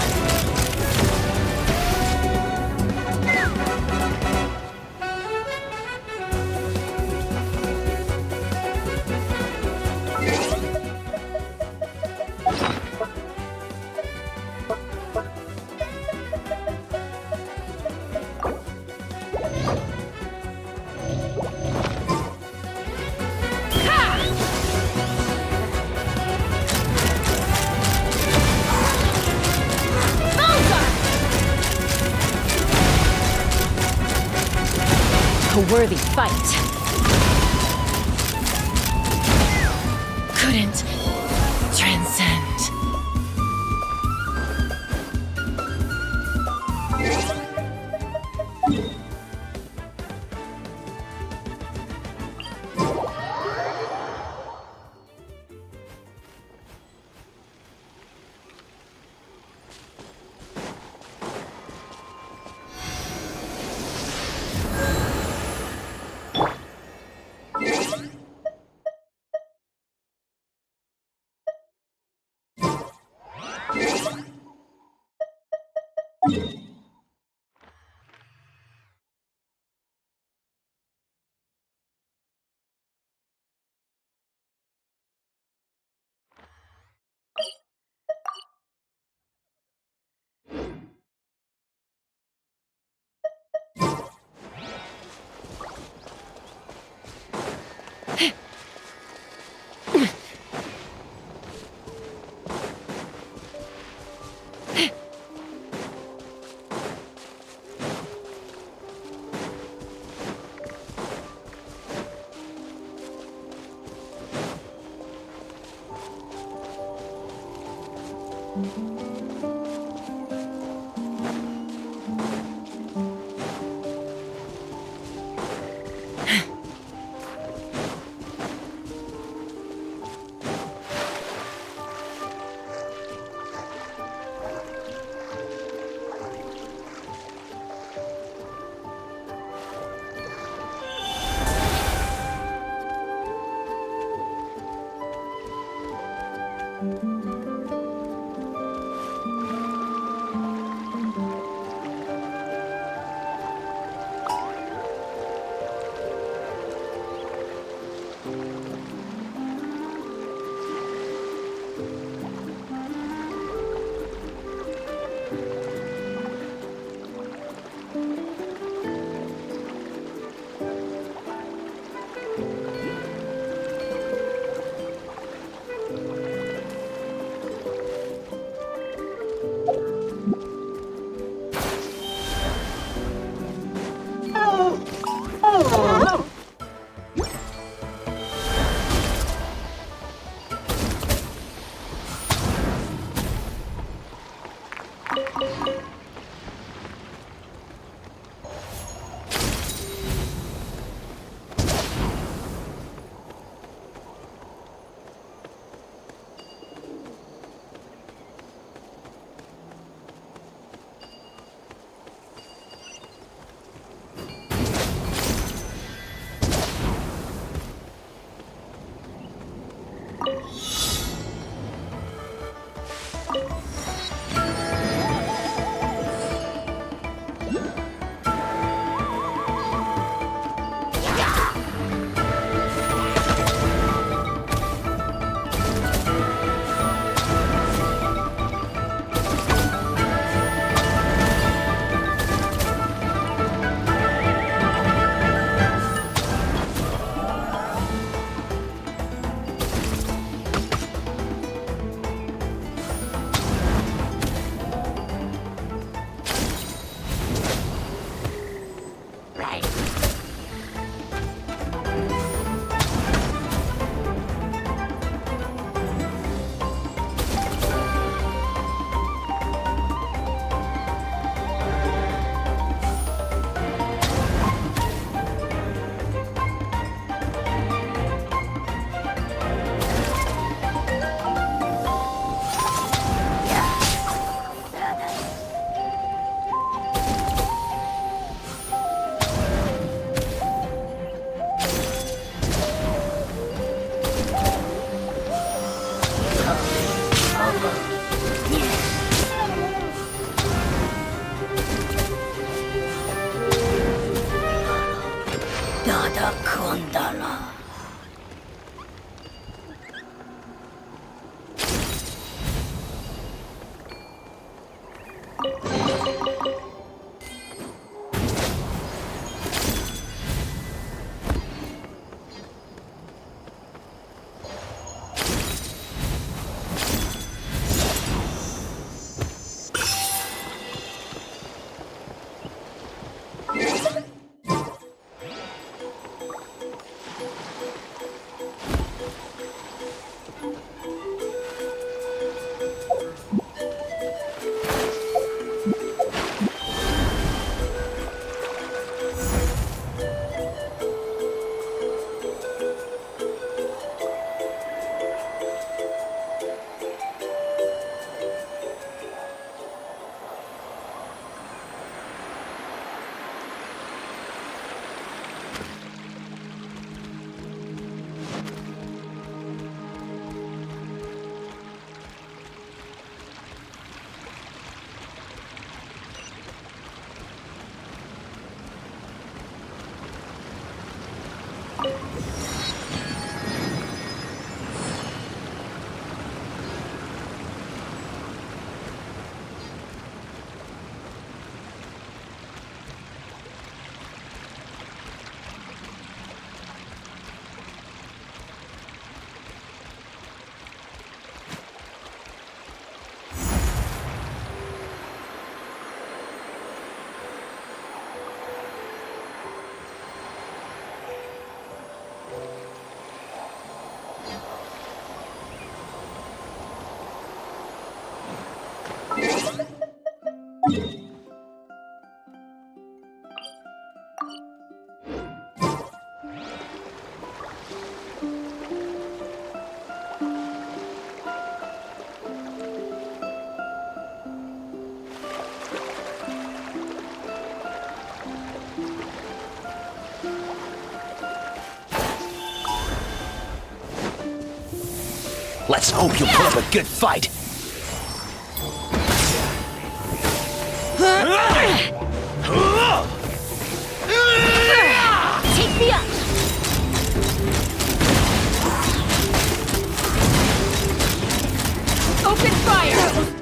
A worthy fight. Couldn't transcend. Let's hope you put up a good fight. Take me up! Open fire!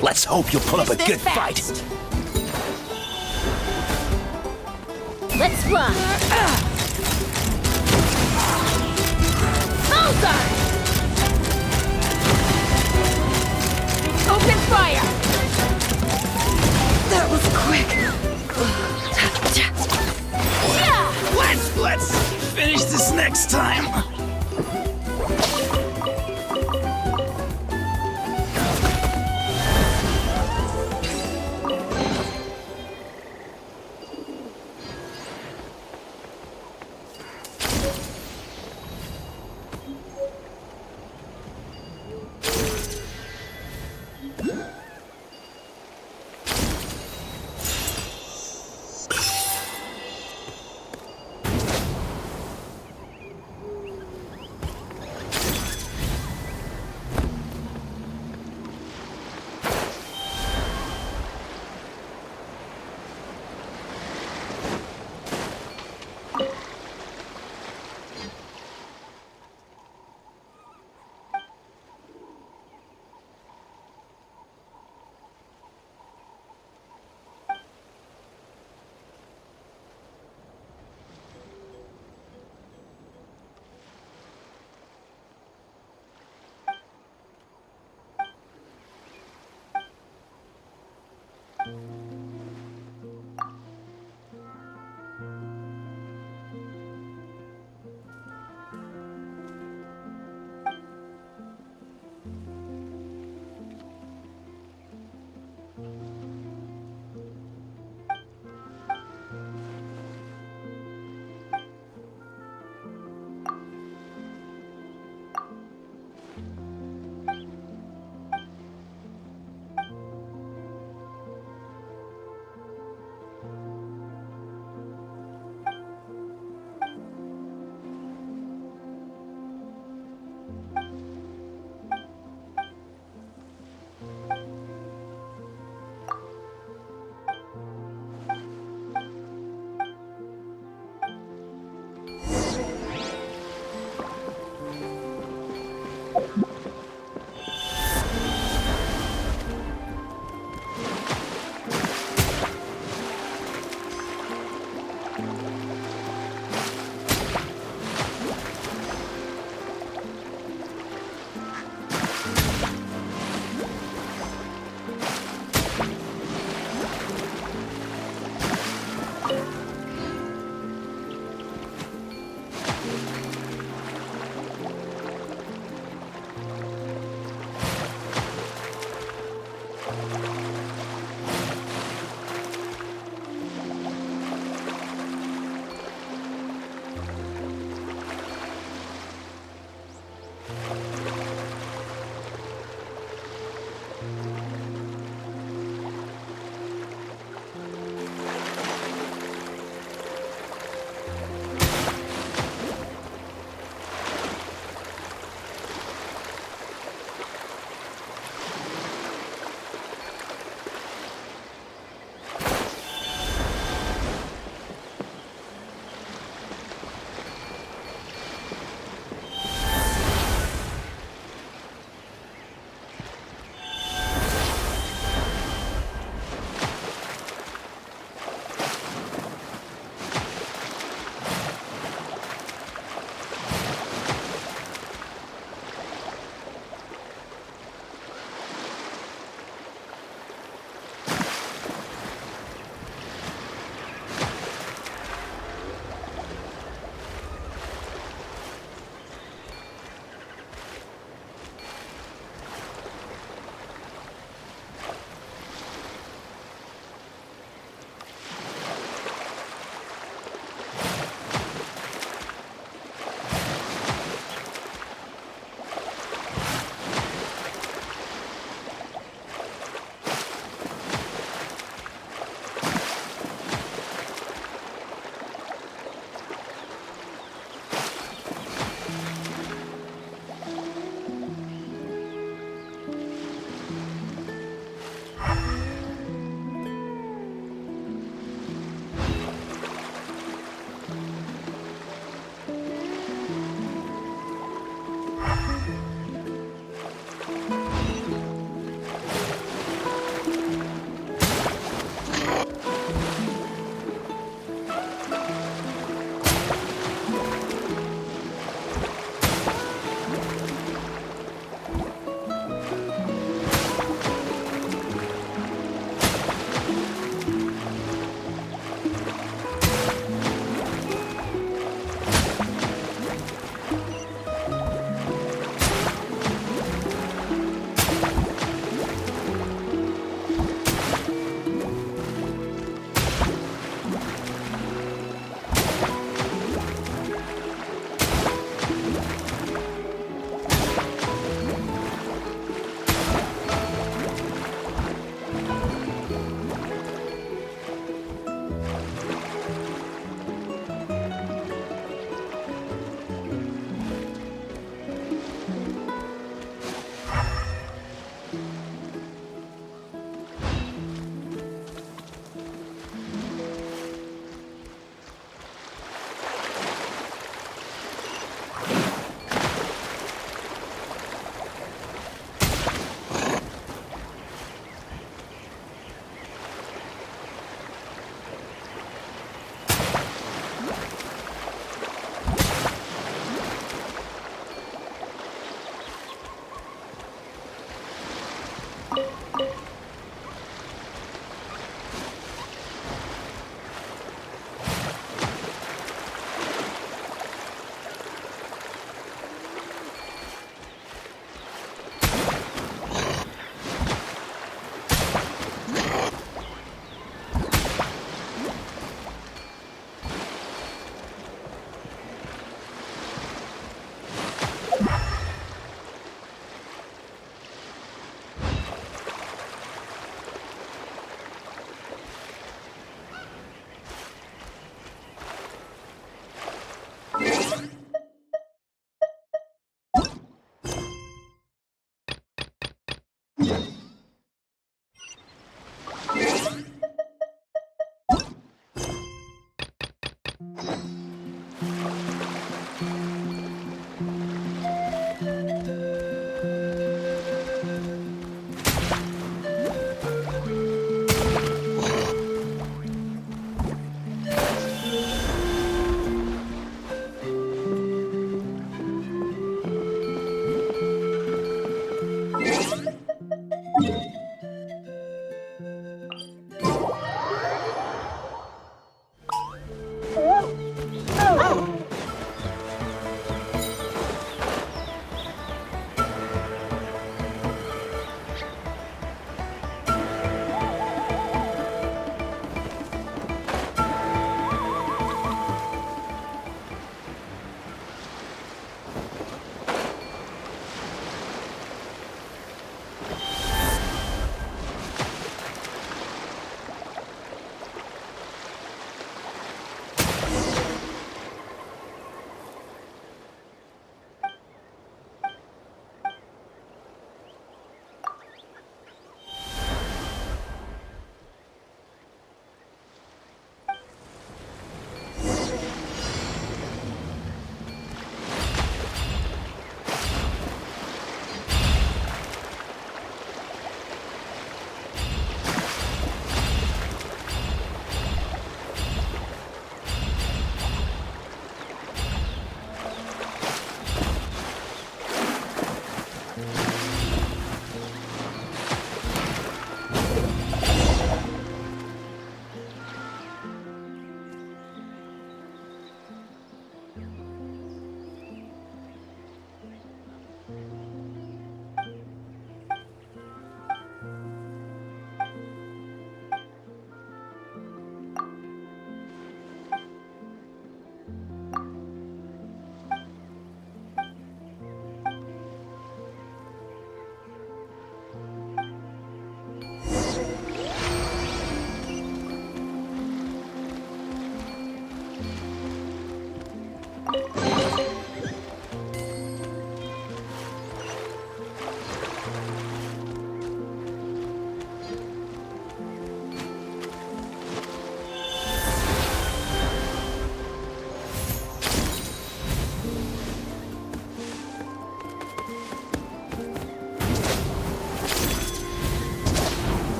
Let's hope you'll put up a good fight. Let's fly! Bullseye! Open fire! That was quick! Yeah! Let's finish this next time.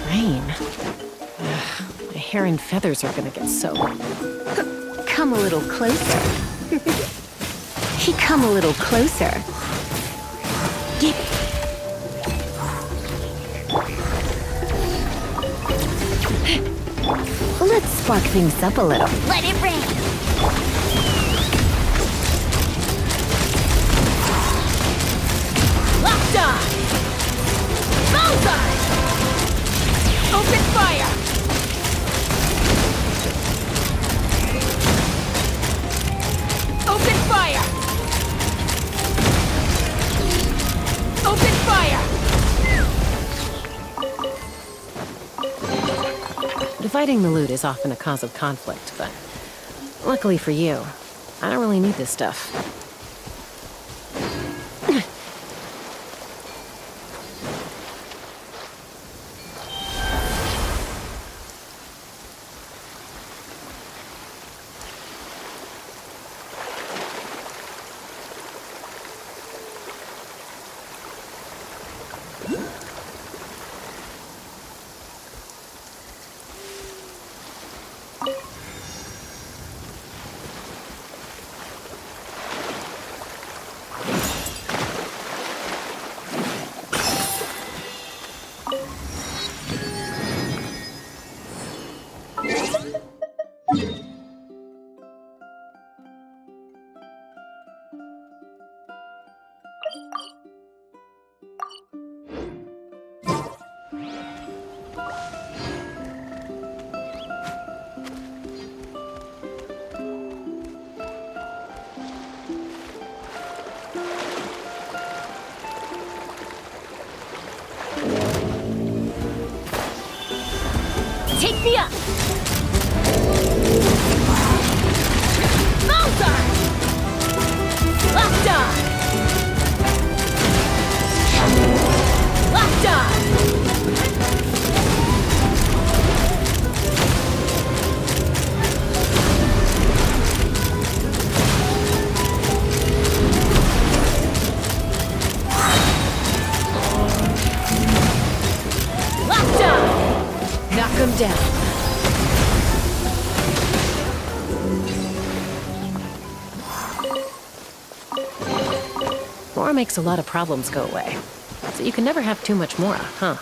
Rain. Ugh, my hair and feathers are gonna get soaked. Come a little closer. Come a little closer. Get... Let's spark things up a little. Let it rain. Locked on! Bullseye! Open fire! Open fire! Open fire! Dividing the loot is often a cause of conflict, but luckily for you, I don't really need this stuff. me up! Malzar! Locked on! Locked on! Locked on! Knock him down. More makes a lot of problems go away. So you can never have too much Mora, huh?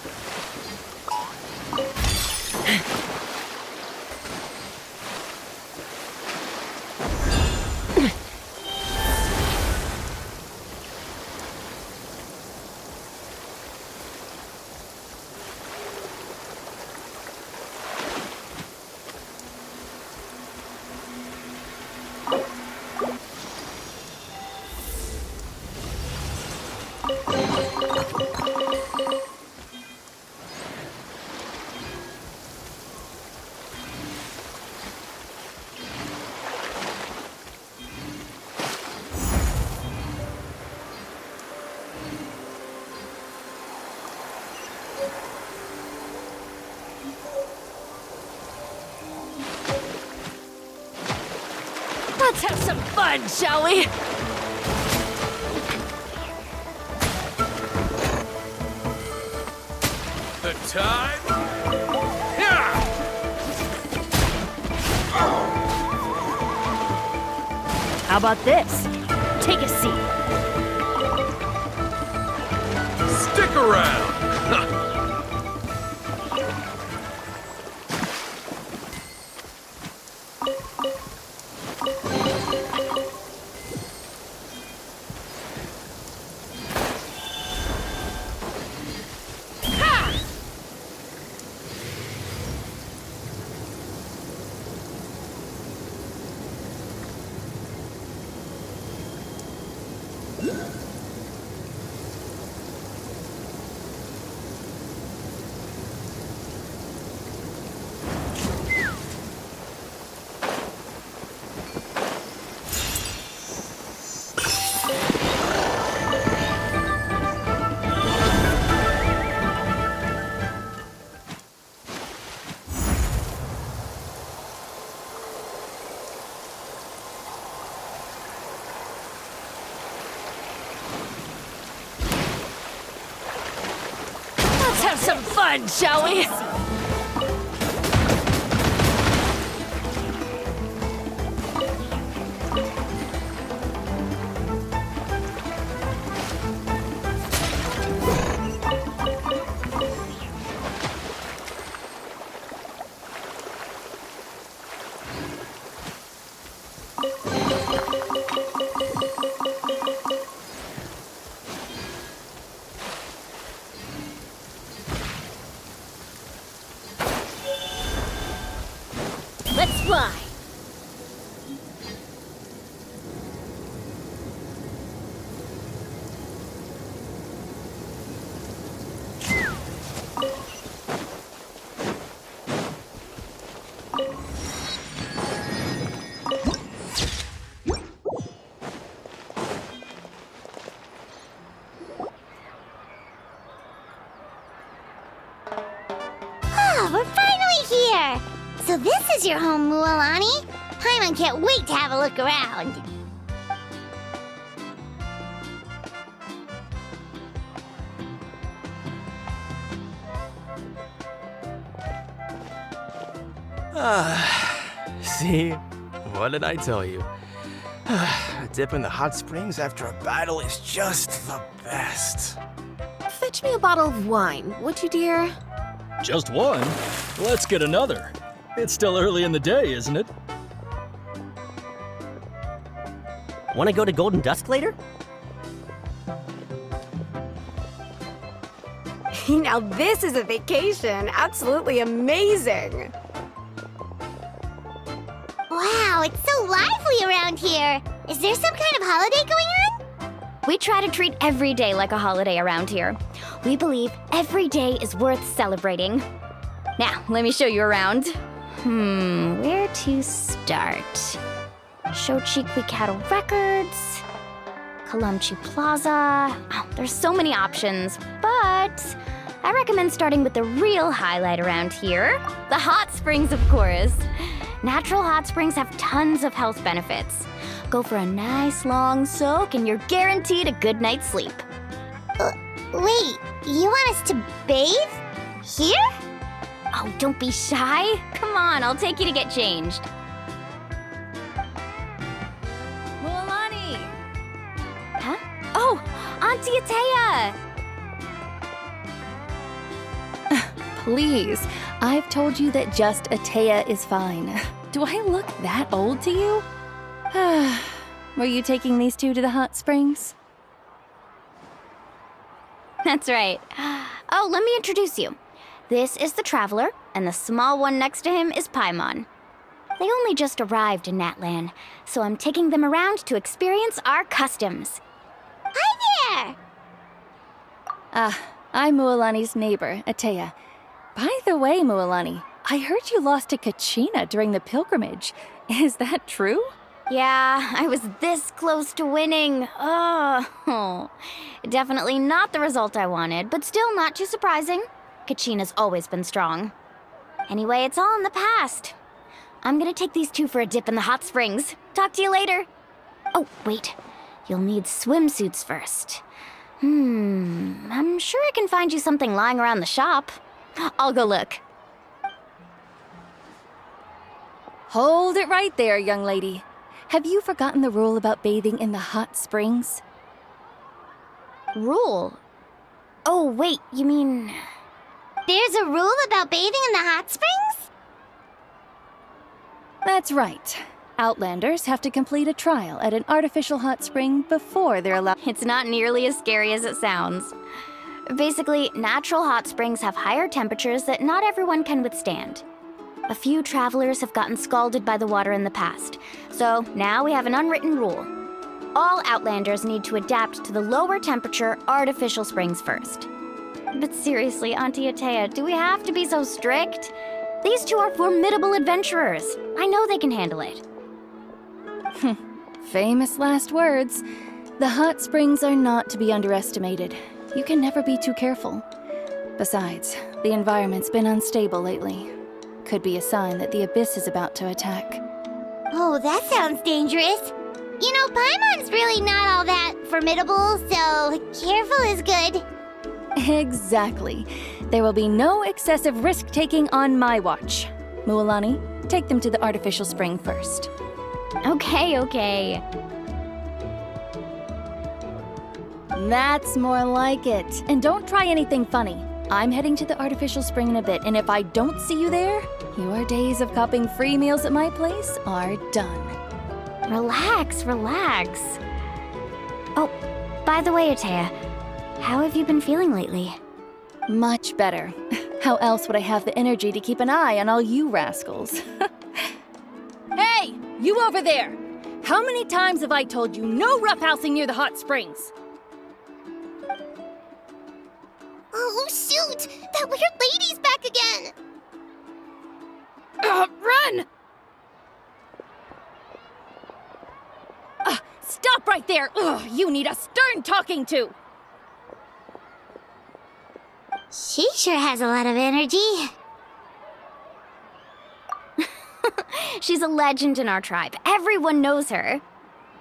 Let's have some fun, shall we? The time? Yeah! How about this? Take a seat. Stick around! Let's have some fun, shall we? Let's fly! Oh, we're finally here! So this is your home, Mualani? Paimon can't wait to have a look around. See? What did I tell you? A dip in the hot springs after a battle is just the best. Fetch me a bottle of wine, would you, dear? Just one? Let's get another. It's still early in the day, isn't it? Want to go to Golden Dusk later? Now this is a vacation. Absolutely amazing. Wow, it's so lively around here. Is there some kind of holiday going on? We try to treat every day like a holiday around here. We believe every day is worth celebrating. Now, let me show you around. Where to start? Shochiqui Cattle Records, Kalumchi Plaza. Oh, there's so many options, but I recommend starting with the real highlight around here, the hot springs, of course. Natural hot springs have tons of health benefits. Go for a nice long soak and you're guaranteed a good night's sleep. Wait, you want us to bathe? Here? Oh, don't be shy. Come on, I'll take you to get changed. Mualani! Huh? Oh, Auntie Atea! Please, I've told you that just Atea is fine. Do I look that old to you? Were you taking these two to the hot springs? That's right. Oh, let me introduce you. This is the Traveler, and the small one next to him is Paimon. They only just arrived in Natlan, so I'm taking them around to experience our customs. Hi there! I'm Mualani's neighbor, Atea. By the way, Mualani, I heard you lost to Kachina during the pilgrimage. Is that true? Yeah, I was this close to winning. Oh, definitely not the result I wanted, but still not too surprising. Kachina's always been strong. Anyway, it's all in the past. I'm gonna take these two for a dip in the hot springs. Talk to you later. Oh, wait. You'll need swimsuits first. I'm sure I can find you something lying around the shop. I'll go look. Hold it right there, young lady. Have you forgotten the rule about bathing in the hot springs? Rule? Oh, wait, you mean... There's a rule about bathing in the hot springs? That's right. Outlanders have to complete a trial at an artificial hot spring before they're allowed. It's not nearly as scary as it sounds. Basically, natural hot springs have higher temperatures that not everyone can withstand. A few travelers have gotten scalded by the water in the past, so now we have an unwritten rule. All Outlanders need to adapt to the lower temperature artificial springs first. But seriously, Auntie Atea, do we have to be so strict? These two are formidable adventurers. I know they can handle it. Famous last words. The hot springs are not to be underestimated. You can never be too careful. Besides, the environment's been unstable lately. Could be a sign that the Abyss is about to attack. Oh, that sounds dangerous. You know, Paimon's really not all that formidable, so careful is good. Exactly. There will be no excessive risk-taking on my watch. Mualani, take them to the artificial spring first. Okay. That's more like it. And don't try anything funny. I'm heading to the artificial spring in a bit, and if I don't see you there, your days of copping free meals at my place are done. Relax. Oh, by the way, Atea, how have you been feeling lately? Much better. How else would I have the energy to keep an eye on all you rascals? Hey, you over there! How many times have I told you no roughhousing near the hot springs? Oh, shoot! That weird lady's back again! Run! Stop right there! Ugh, you need a stern talking to! She sure has a lot of energy. She's a legend in our tribe. Everyone knows her.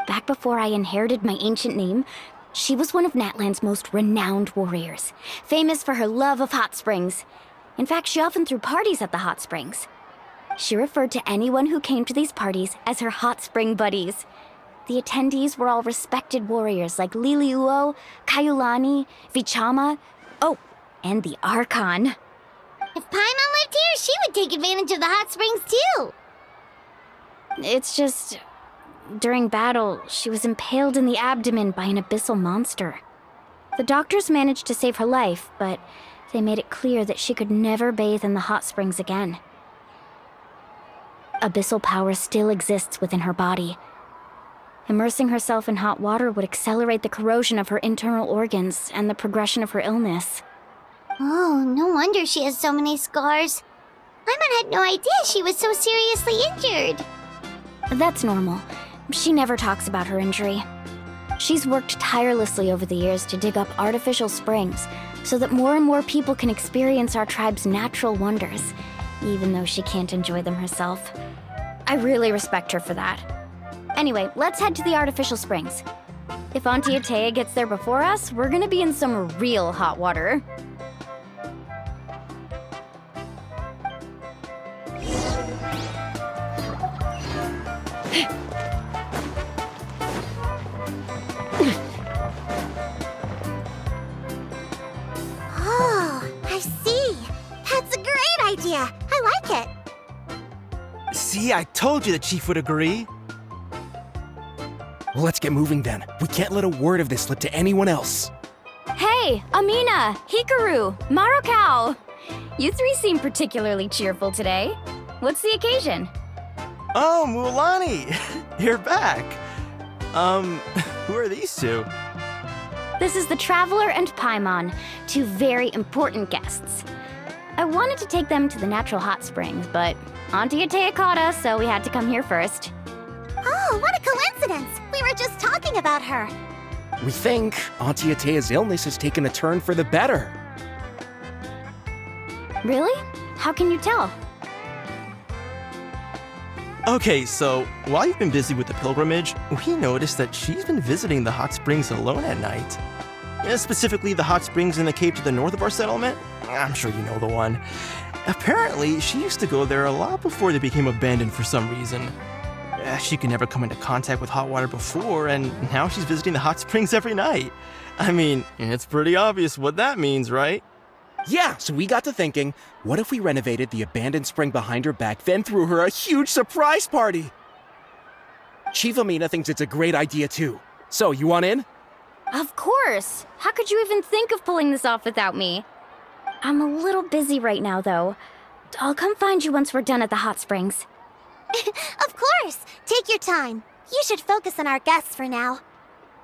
Back before I inherited my ancient name, she was one of Natlan's most renowned warriors, famous for her love of hot springs. In fact, she often threw parties at the hot springs. She referred to anyone who came to these parties as her hot spring buddies. The attendees were all respected warriors like Liliuo, Kaiulani, Vichama, and the Archon. If Paimon lived here, she would take advantage of the hot springs too. It's just... during battle, she was impaled in the abdomen by an abyssal monster. The doctors managed to save her life, but they made it clear that she could never bathe in the hot springs again. Abyssal power still exists within her body. Immersing herself in hot water would accelerate the corrosion of her internal organs and the progression of her illness. Oh, no wonder she has so many scars. Paimon had no idea she was so seriously injured. That's normal. She never talks about her injury. She's worked tirelessly over the years to dig up artificial springs so that more and more people can experience our tribe's natural wonders, even though she can't enjoy them herself. I really respect her for that. Anyway, let's head to the artificial springs. If Auntie Atea gets there before us, we're gonna be in some real hot water. Oh, I see. That's a great idea. I like it. See, I told you the chief would agree. Well, let's get moving then. We can't let a word of this slip to anyone else. Hey, Amina, Hikaru, Marukao! You three seem particularly cheerful today. What's the occasion? Oh, Mulani! You're back. Who are these two? This is the Traveler and Paimon, two very important guests. I wanted to take them to the natural hot springs, but Auntie Atea caught us, so we had to come here first. Oh, what a coincidence! We were just talking about her. We think Auntie Atea's illness has taken a turn for the better. Really? How can you tell? Okay, so while you've been busy with the pilgrimage, we noticed that she's been visiting the hot springs alone at night. Specifically, the hot springs in the cave to the north of our settlement. I'm sure you know the one. Apparently, she used to go there a lot before they became abandoned for some reason. She could never come into contact with hot water before, and now she's visiting the hot springs every night. I mean, it's pretty obvious what that means, right? Yeah, so we got to thinking, what if we renovated the abandoned spring behind her back, then threw her a huge surprise party? Chief Amina thinks it's a great idea too. So, you want in? Of course! How could you even think of pulling this off without me? I'm a little busy right now, though. I'll come find you once we're done at the hot springs. Of course! Take your time. You should focus on our guests for now.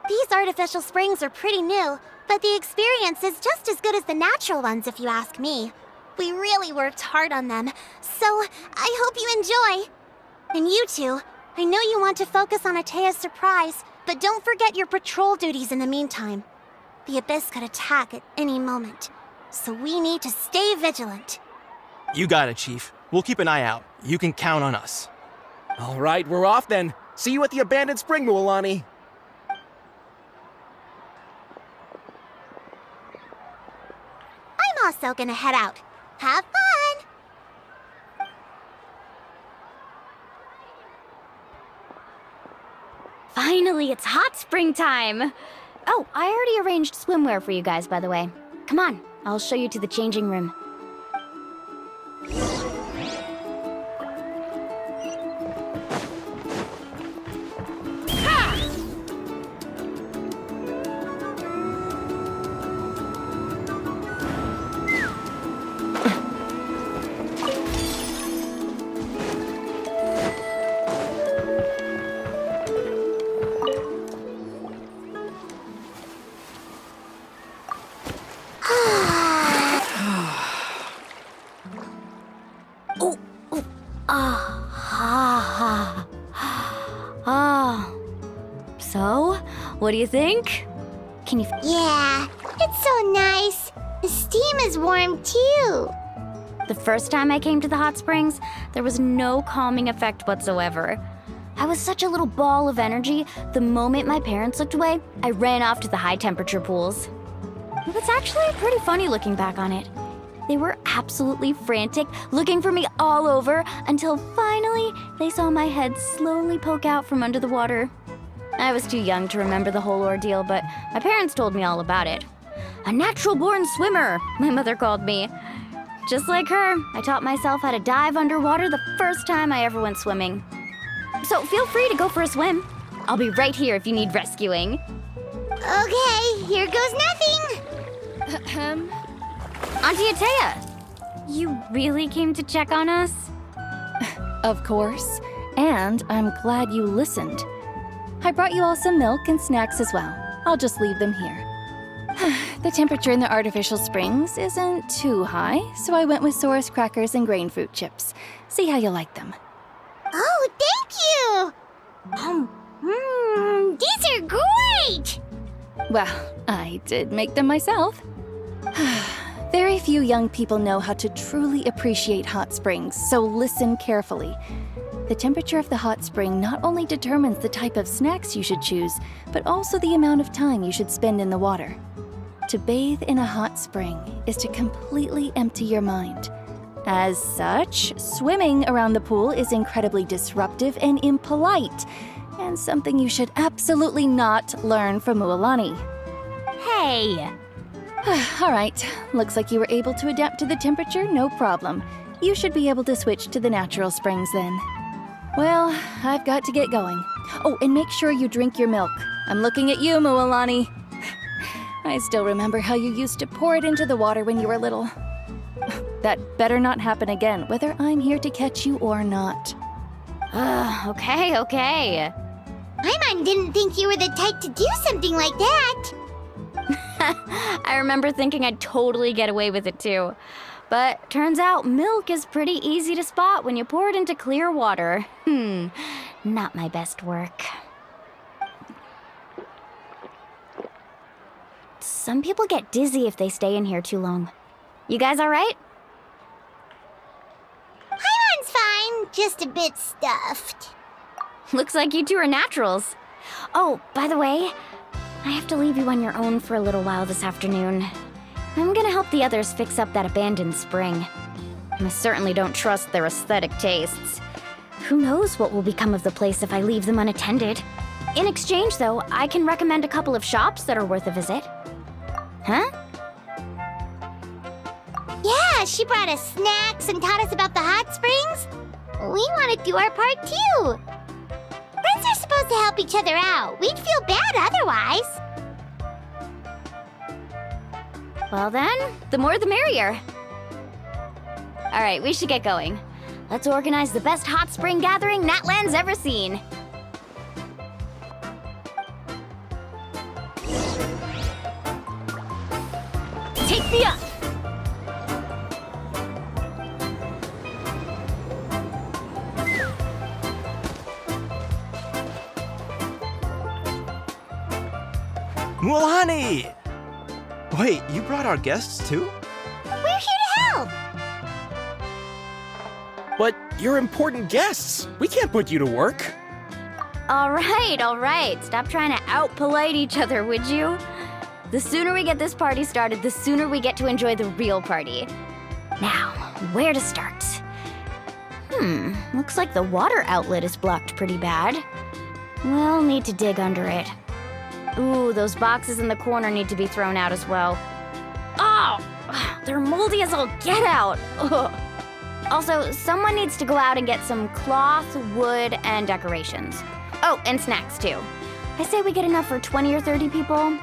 These artificial springs are pretty new, but the experience is just as good as the natural ones if you ask me. We really worked hard on them, so I hope you enjoy. And you two, I know you want to focus on Atea's surprise, but don't forget your patrol duties in the meantime. The Abyss could attack at any moment, so we need to stay vigilant. You got it, Chief. We'll keep an eye out. You can count on us. All right, we're off then. See you at the abandoned spring, Mulani. I'm also gonna head out. Have fun! Finally, it's hot spring time! Oh, I already arranged swimwear for you guys, by the way. Come on, I'll show you to the changing room. So, what do you think? Can you... Yeah, it's so nice. The steam is warm too. The first time I came to the hot springs, there was no calming effect whatsoever. I was such a little ball of energy, the moment my parents looked away, I ran off to the high temperature pools. It was actually pretty funny looking back on it. They were absolutely frantic, looking for me all over, until finally they saw my head slowly poke out from under the water. I was too young to remember the whole ordeal, but my parents told me all about it. A natural-born swimmer, my mother called me. Just like her, I taught myself how to dive underwater the first time I ever went swimming. So feel free to go for a swim. I'll be right here if you need rescuing. Okay, here goes nothing. Auntie Atea, you really came to check on us? Of course. And I'm glad you listened. I brought you all some milk and snacks as well. I'll just leave them here. The temperature in the artificial springs isn't too high, so I went with Saurus crackers and grain fruit chips. See how you like them. Oh, thank you! These are great! Well, I did make them myself. Very few young people know how to truly appreciate hot springs, so listen carefully. The temperature of the hot spring not only determines the type of snacks you should choose, but also the amount of time you should spend in the water. To bathe in a hot spring is to completely empty your mind. As such, swimming around the pool is incredibly disruptive and impolite, and something you should absolutely not learn from Mualani. Hey! All right, looks like you were able to adapt to the temperature, no problem. You should be able to switch to the natural springs then. Well, I've got to get going. Oh, and make sure you drink your milk. I'm looking at you, Mualani. I still remember how you used to pour it into the water when you were little. That better not happen again, whether I'm here to catch you or not. Okay. Paimon didn't think you were the type to do something like that. I remember thinking I'd totally get away with it too. But turns out milk is pretty easy to spot when you pour it into clear water. Not my best work. Some people get dizzy if they stay in here too long. You guys all right? Paimon's fine, just a bit stuffed. Looks like you two are naturals. Oh, by the way, I have to leave you on your own for a little while this afternoon. I'm gonna help the others fix up that abandoned spring. I certainly don't trust their aesthetic tastes. Who knows what will become of the place if I leave them unattended. In exchange, though, I can recommend a couple of shops that are worth a visit. Huh? Yeah, she brought us snacks and taught us about the hot springs. We want to do our part too. Friends are supposed to help each other out. We'd feel bad otherwise. Well then, the more the merrier. All right, we should get going. Let's organize the best hot spring gathering Natland's ever seen. Take me up! Mualani! Wait, you brought our guests too? We're here to help. But you're important guests. We can't put you to work. All right. Stop trying to out-polite each other, would you? The sooner we get this party started, the sooner we get to enjoy the real party. Now, where to start? Looks like the water outlet is blocked pretty bad. We'll need to dig under it. Ooh, those boxes in the corner need to be thrown out as well. Oh, they're moldy as all get out. Ugh. Also, someone needs to go out and get some cloth, wood, and decorations. Oh, and snacks too. I say we get enough for 20 or 30 people.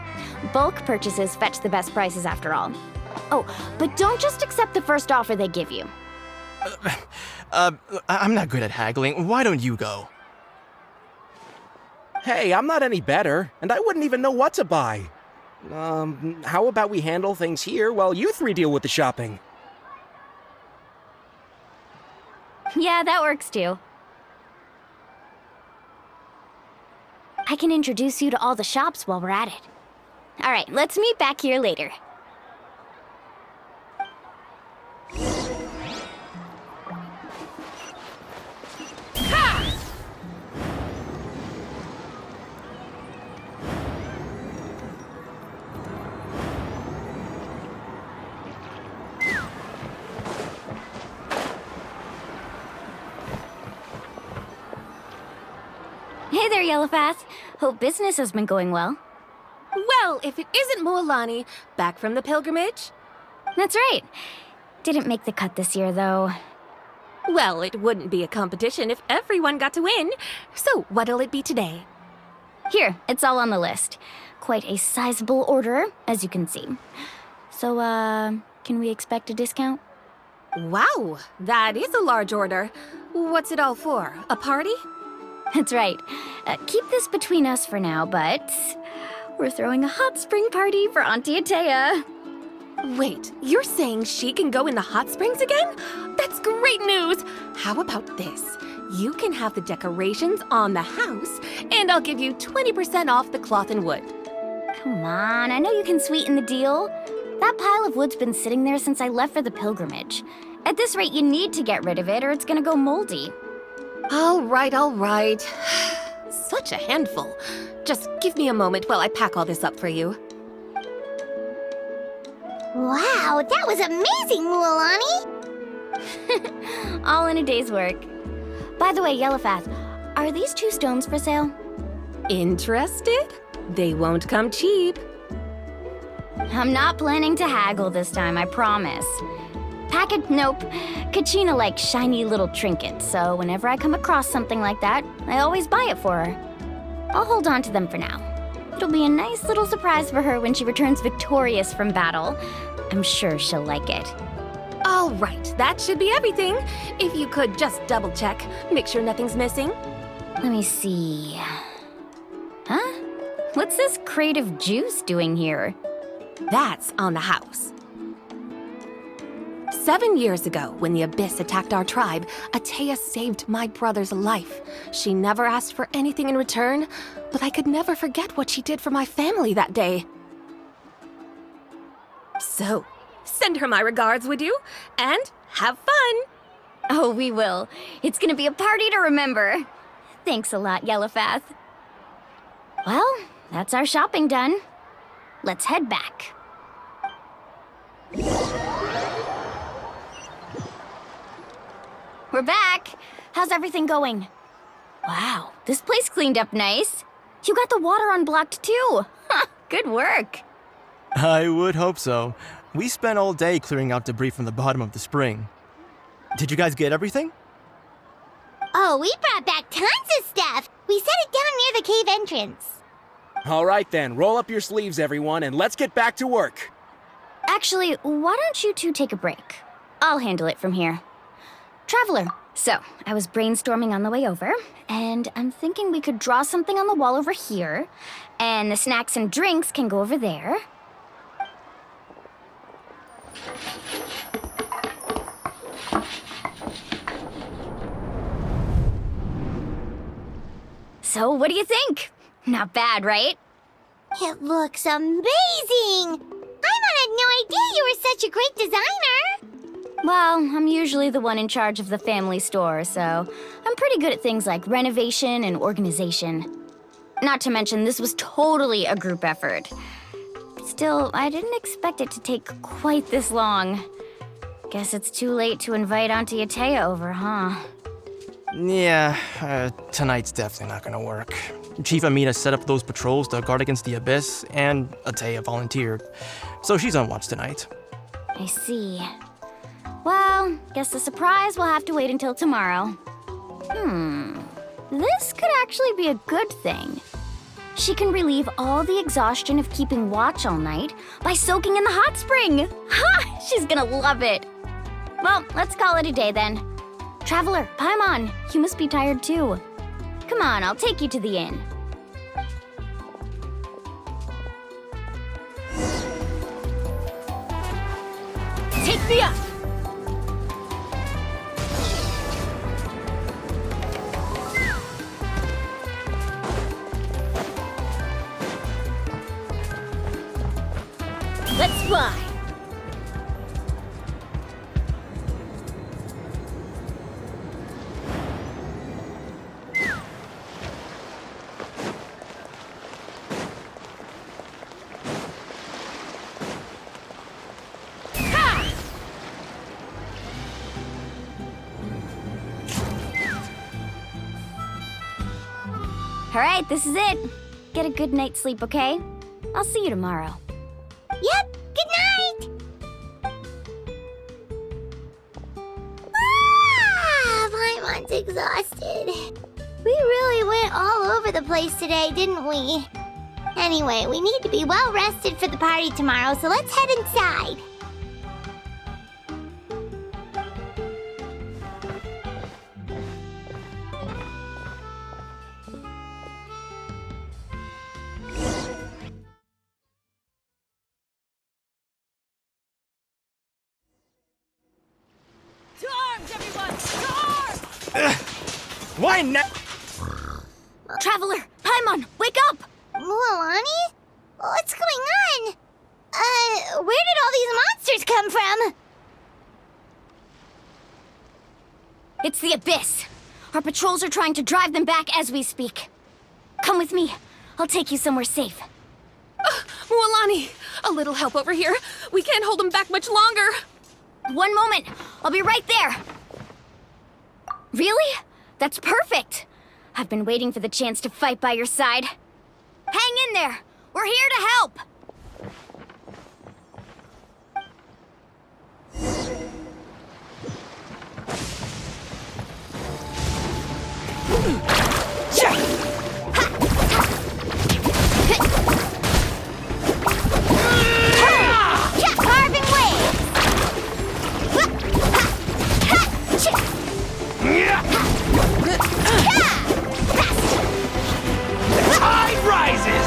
Bulk purchases fetch the best prices after all. Oh, but don't just accept the first offer they give you. I'm not good at haggling. Why don't you go? Hey, I'm not any better, and I wouldn't even know what to buy. How about we handle things here while you three deal with the shopping? Yeah, that works too. I can introduce you to all the shops while we're at it. All right, let's meet back here later. Hey there, Yellowfast. Hope business has been going well. Well, if it isn't Mualani, back from the pilgrimage? That's right. Didn't make the cut this year, though. Well, it wouldn't be a competition if everyone got to win. So, what'll it be today? Here, it's all on the list. Quite a sizable order, as you can see. So, can we expect a discount? Wow, that is a large order. What's it all for? A party? That's right. Keep this between us for now, but We're throwing a hot spring party for Auntie Atea. Wait, you're saying she can go in the hot springs again? That's great news! How about this? You can have the decorations on the house, and I'll give you 20% off the cloth and wood. Come on, I know you can sweeten the deal. That pile of wood's been sitting there since I left for the pilgrimage. At this rate, you need to get rid of it or it's gonna go moldy. All right. Such a handful. Just give me a moment while I pack all this up for you. Wow, that was amazing, Mualani! All in a day's work. By the way, Yellowfath, are these 2 stones for sale? Interested? They won't come cheap. I'm not planning to haggle this time, I promise. Nope. Kachina likes shiny little trinkets, so whenever I come across something like that, I always buy it for her. I'll hold on to them for now. It'll be a nice little surprise for her when she returns victorious from battle. I'm sure she'll like it. All right, that should be everything. If you could just double check, make sure nothing's missing. Let me see. Huh? What's this crate of juice doing here? That's on the house. 7 years ago, when the Abyss attacked our tribe, Atea saved my brother's life. She never asked for anything in return, but I could never forget what she did for my family that day. So, send her my regards, would you? And have fun! Oh, we will. It's gonna be a party to remember. Thanks a lot, Yellowfath. Well, that's our shopping done. Let's head back. We're back! How's everything going? Wow, this place cleaned up nice. You got the water unblocked too. Good work. I would hope so. We spent all day clearing out debris from the bottom of the spring. Did you guys get everything? Oh, we brought back tons of stuff! We set it down near the cave entrance. All right then, roll up your sleeves, everyone, and let's get back to work. Actually, why don't you two take a break? I'll handle it from here. Traveler, so I was brainstorming on the way over, and I'm thinking we could draw something on the wall over here, and the snacks and drinks can go over there. So, what do you think? Not bad, right? It looks amazing! Paimon had no idea you were such a great designer! Well, I'm usually the one in charge of the family store, so I'm pretty good at things like renovation and organization. Not to mention, this was totally a group effort. Still, I didn't expect it to take quite this long. Guess it's too late to invite Auntie Atea over, huh? Yeah, tonight's definitely not gonna work. Chief Amina set up those patrols to guard against the Abyss, and Atea volunteered. So she's on watch tonight. I see. Well, guess the surprise will have to wait until tomorrow. This could actually be a good thing. She can relieve all the exhaustion of keeping watch all night by soaking in the hot spring. Ha! She's gonna love it. Well, let's call it a day then. Traveler, Paimon, you must be tired too. Come on, I'll take you to the inn. Take me up! Let's fly! All right, this is it. Get a good night's sleep, okay? I'll see you tomorrow. Yep, good night! Paimon's exhausted. We really went all over the place today, didn't we? Anyway, we need to be well rested for the party tomorrow, so let's head inside. Why not? Traveler, Paimon, wake up! Mualani? What's going on? Where did all these monsters come from? It's the Abyss. Our patrols are trying to drive them back as we speak. Come with me. I'll take you somewhere safe. Mualani, a little help over here. We can't hold them back much longer. One moment. I'll be right there. Really? That's perfect. I've been waiting for the chance to fight by your side. Hang in there. We're here to help. Tide rises!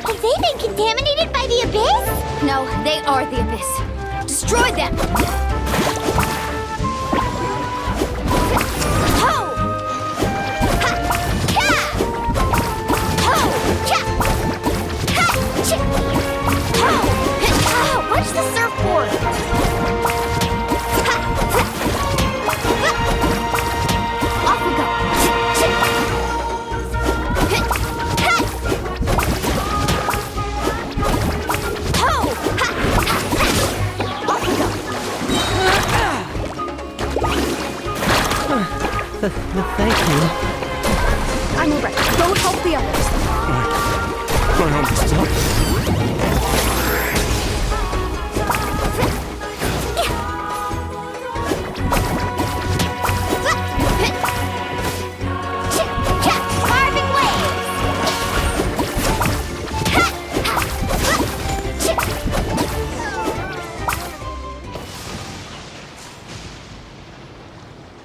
Have they been contaminated by the Abyss? No, they are the Abyss. Destroy them! Watch the surfboard! Off we go! Thank you. I'm alright. Go help the others. My arm is stuck.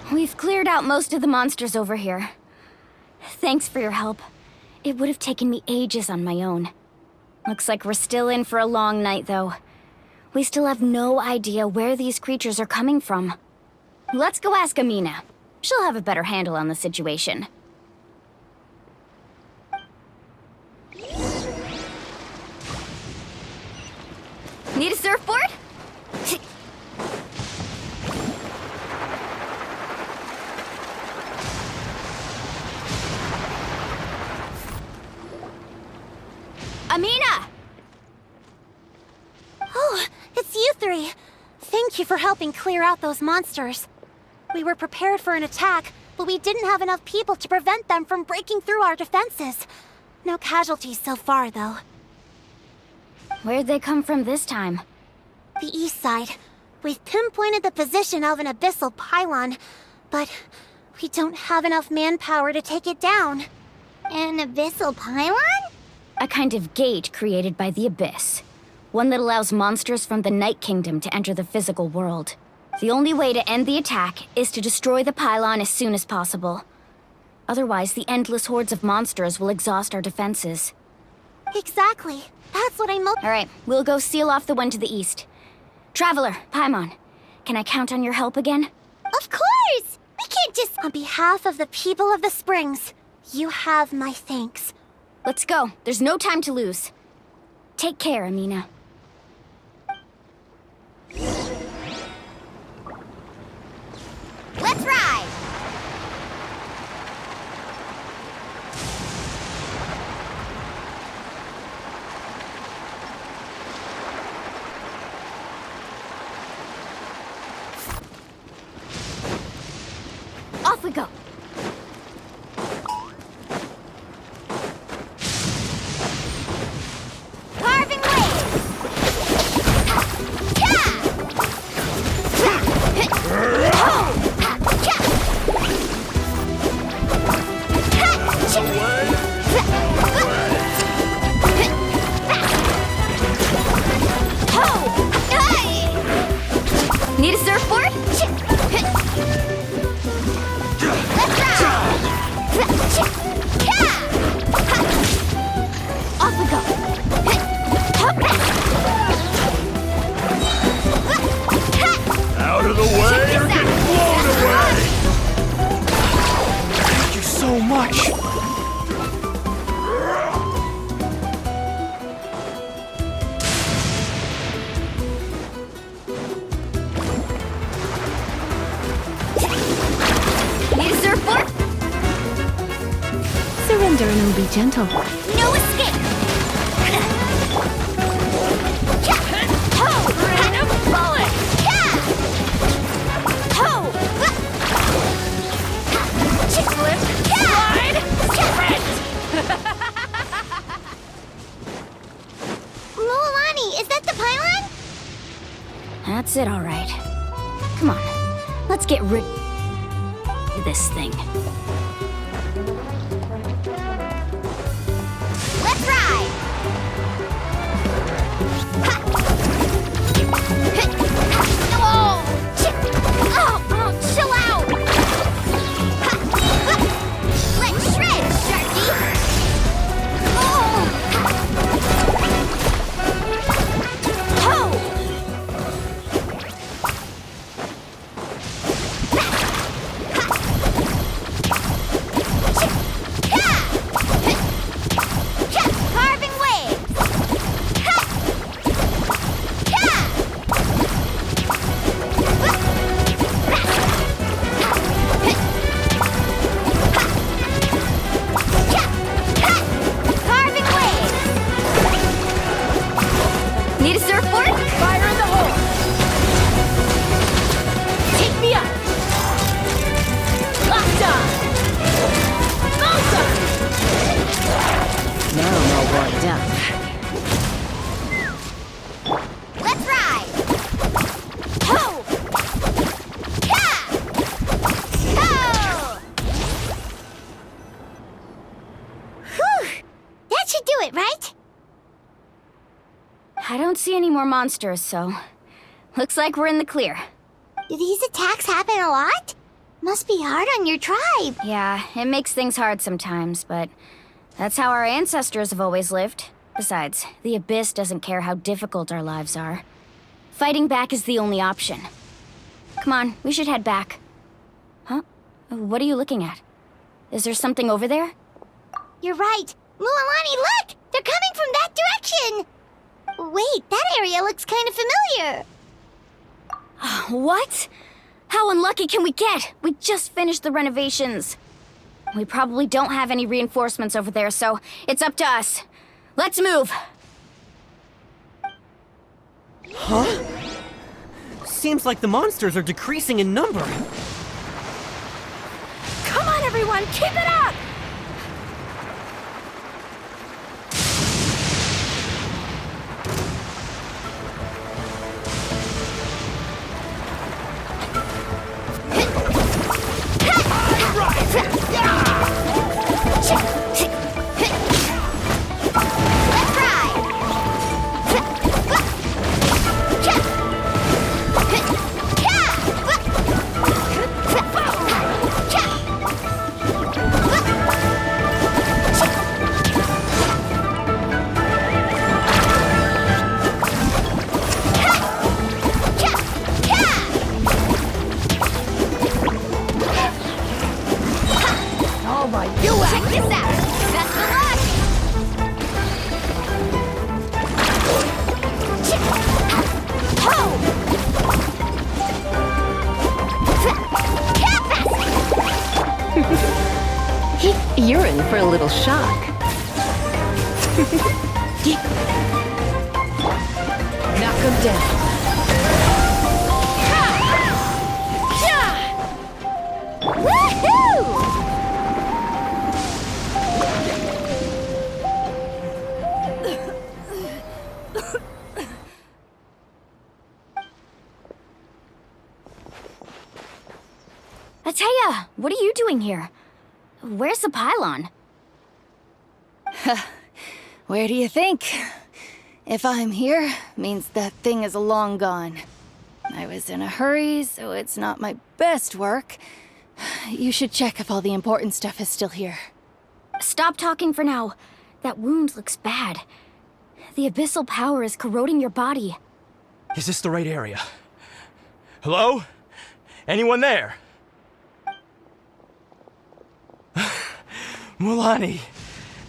We've cleared out most of the monsters over here. Thanks for your help. It would have taken me ages on my own. Looks like we're still in for a long night, though. We still have no idea where these creatures are coming from. Let's go ask Amina. She'll have a better handle on the situation. Need a surfboard? Amina! Oh, it's you three. Thank you for helping clear out those monsters. We were prepared for an attack, but we didn't have enough people to prevent them from breaking through our defenses. No casualties so far, though. Where'd they come from this time? The east side. We've pinpointed the position of an abyssal pylon, but we don't have enough manpower to take it down. An abyssal pylon? A kind of gate created by the Abyss. One that allows monsters from the Night Kingdom to enter the physical world. The only way to end the attack is to destroy the pylon as soon as possible. Otherwise, the endless hordes of monsters will exhaust our defenses. Exactly. That's what I'm... Alright, we'll go seal off the one to the east. Traveler, Paimon, can I count on your help again? Of course! We can't just... On behalf of the people of the Springs, you have my thanks. Let's go. There's no time to lose. Take care, Amina. Let's ride! Off we go. Carving waves! Need a surfboard? and I'll be gentle. No escape! Mualani, is that the pylon? That's it, all right. Come on, let's get rid of this thing. Let's ride! Oh, chill out! Let's shred, Sharky! Carving waves! Carving waves! Need a surfboard? Fire in the hole! Take me up! Locked on! Malta! Now I'm all warmed up. Let's ride! Ho! Yeah! Ho! Whew! That should do it, right? I don't see any more monsters, so looks like we're in the clear. Do these attacks happen a lot? Must be hard on your tribe. Yeah, it makes things hard sometimes, but that's how our ancestors have always lived. Besides, the Abyss doesn't care how difficult our lives are. Fighting back is the only option. Come on, we should head back. Huh? What are you looking at? Is there something over there? You're right. Mualani, look! They're coming from that direction! Wait, that area looks kind of familiar. What? How unlucky can we get? We just finished the renovations. We probably don't have any reinforcements over there, so it's up to us. Let's move! Huh? Seems like the monsters are decreasing in number. Come on, everyone, keep it up! Check this out! Best of luck! You're in for a little shock. Knock him down. Woohoo! Ateya, what are you doing here? Where's the pylon? Where do you think? If I'm here, means that thing is long gone. I was in a hurry, so it's not my best work. You should check if all the important stuff is still here. Stop talking for now. That wound looks bad. The abyssal power is corroding your body. Is this the right area? Hello? Anyone there? Mualani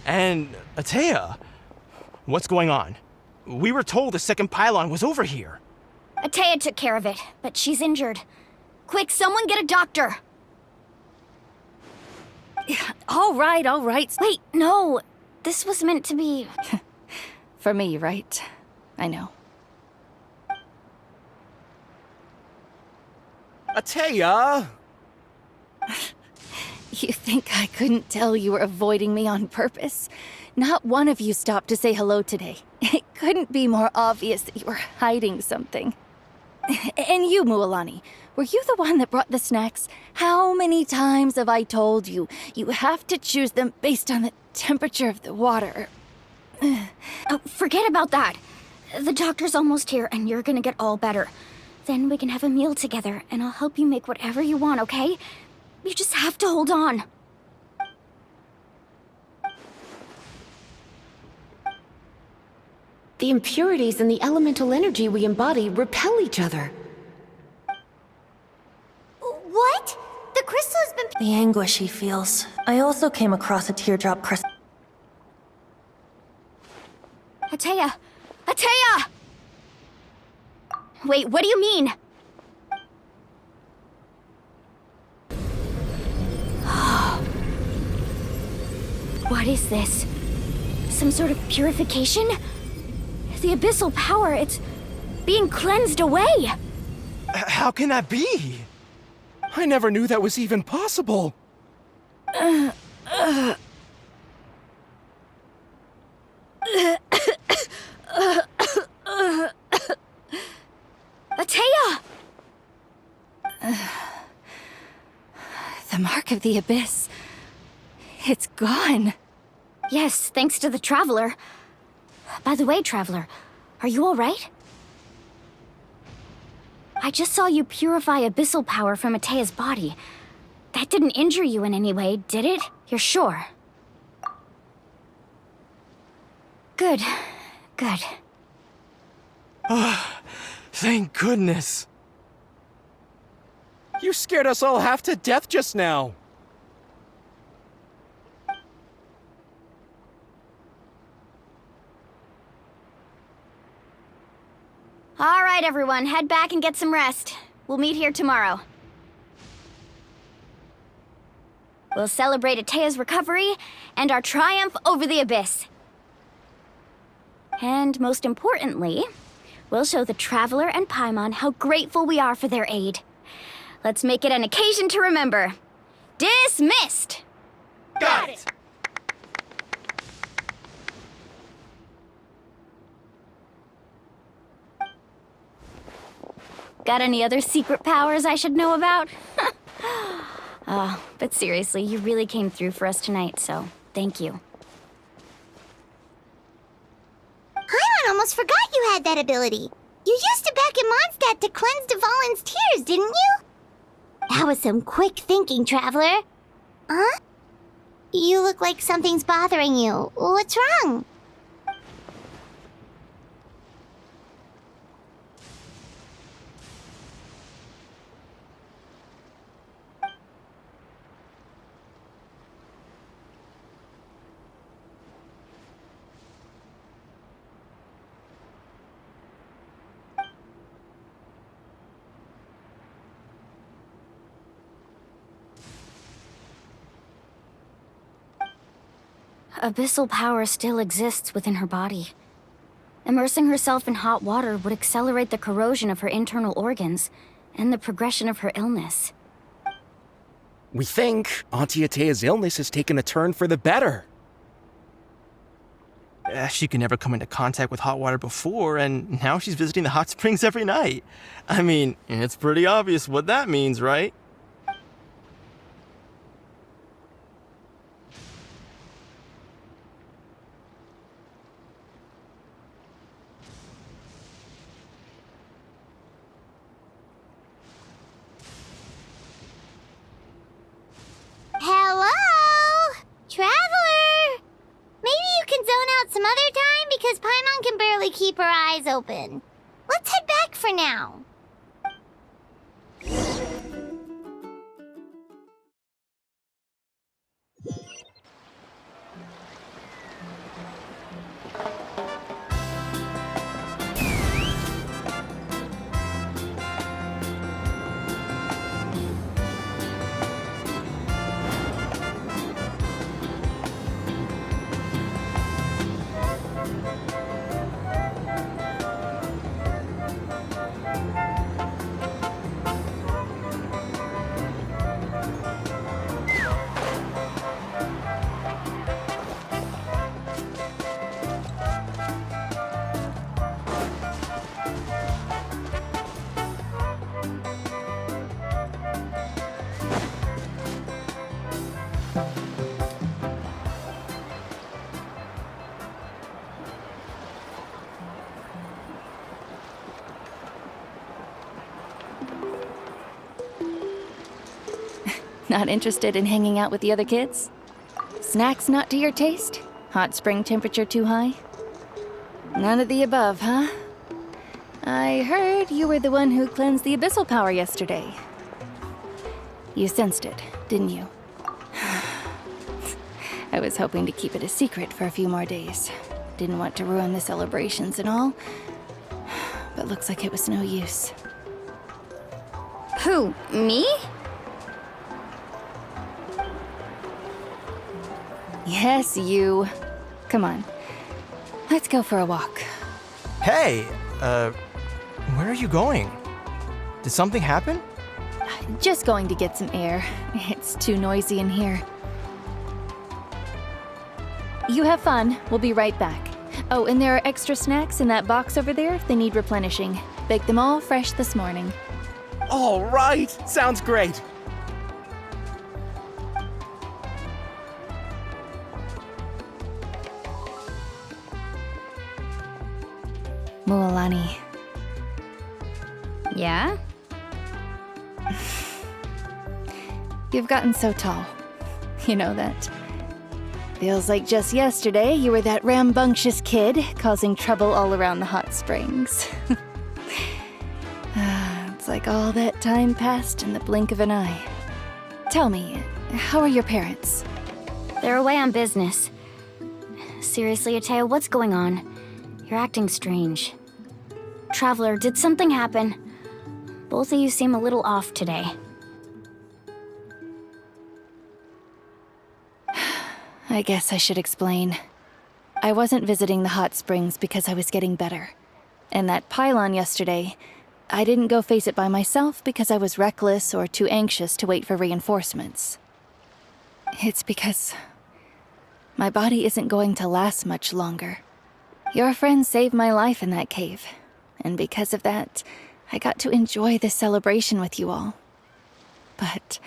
and Ateya. What's going on? We were told the second pylon was over here. Ateya took care of it, but she's injured. Quick, someone get a doctor! All right. Wait, no. This was meant to be... For me, right? I know. Atea! You think I couldn't tell you were avoiding me on purpose? Not one of you stopped to say hello today. It couldn't be more obvious that you were hiding something. And you, Mualani, were you the one that brought the snacks? How many times have I told you, you have to choose them based on the temperature of the water? Oh, forget about that. The doctor's almost here, and you're gonna get all better. Then we can have a meal together, and I'll help you make whatever you want, okay? You just have to hold on. The impurities and the elemental energy we embody repel each other. What? The crystal has been... The anguish he feels. I also came across a teardrop crystal. Atea! Atea! Wait, what do you mean? What is this? Some sort of purification? The abyssal power, it's being cleansed away! How can that be? I never knew that was even possible. Atea! The mark of the abyss. It's gone. Yes, thanks to the Traveler. By the way, Traveler, are you alright? I just saw you purify abyssal power from Atea's body. That didn't injure you in any way, did it? You're sure? Good. Good. Thank goodness. You scared us all half to death just now. All right, everyone, head back and get some rest. We'll meet here tomorrow. We'll celebrate Atea's recovery and our triumph over the Abyss. And most importantly, we'll show the Traveler and Paimon how grateful we are for their aid. Let's make it an occasion to remember. Dismissed! Got it! Got any other secret powers I should know about? But seriously, you really came through for us tonight, so thank you. Paimon almost forgot you had that ability. You used it back in Mondstadt to cleanse Dvalin's tears, didn't you? That was some quick thinking, Traveler. Huh? You look like something's bothering you. What's wrong? Abyssal power still exists within her body. Immersing herself in hot water would accelerate the corrosion of her internal organs and the progression of her illness. We think Auntie Atea's illness has taken a turn for the better. She could never come into contact with hot water before, and now she's visiting the hot springs every night. I mean, it's pretty obvious what that means, right? Hello? Traveler? Maybe you can zone out some other time because Paimon can barely keep her eyes open. Let's head back for now. Not interested in hanging out with the other kids? Snacks not to your taste? Hot spring temperature too high? None of the above, huh? I heard you were the one who cleansed the abyssal power yesterday. You sensed it, didn't you? I was hoping to keep it a secret for a few more days. Didn't want to ruin the celebrations and all. But looks like it was no use. Who, me? Yes, you. Come on. Let's go for a walk. Hey, where are you going? Did something happen? Just going to get some air. It's too noisy in here. You have fun. We'll be right back. Oh, and there are extra snacks in that box over there if they need replenishing. Baked them all fresh this morning. All right! Sounds great! Mualani. Yeah? You've gotten so tall. You know that. Feels like just yesterday you were that rambunctious kid causing trouble all around the hot springs. It's like all that time passed in the blink of an eye. Tell me, how are your parents? They're away on business. Seriously, Ateo, what's going on? You're acting strange. Traveler, did something happen? Both of you seem a little off today. I guess I should explain. I wasn't visiting the hot springs because I was getting better. And that pylon yesterday, I didn't go face it by myself because I was reckless or too anxious to wait for reinforcements. It's because my body isn't going to last much longer. Your friend saved my life in that cave, and because of that, I got to enjoy this celebration with you all. But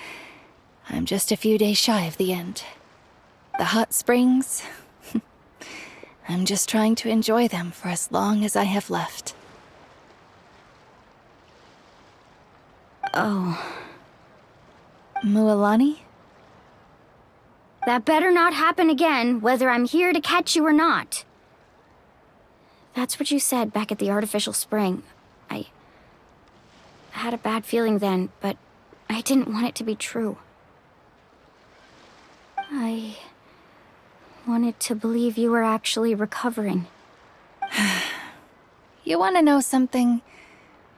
I'm just a few days shy of the end. The hot springs, I'm just trying to enjoy them for as long as I have left. Oh. Mualani? That better not happen again, whether I'm here to catch you or not. That's what you said back at the artificial spring. I had a bad feeling then, but I didn't want it to be true. I wanted to believe you were actually recovering. You want to know something?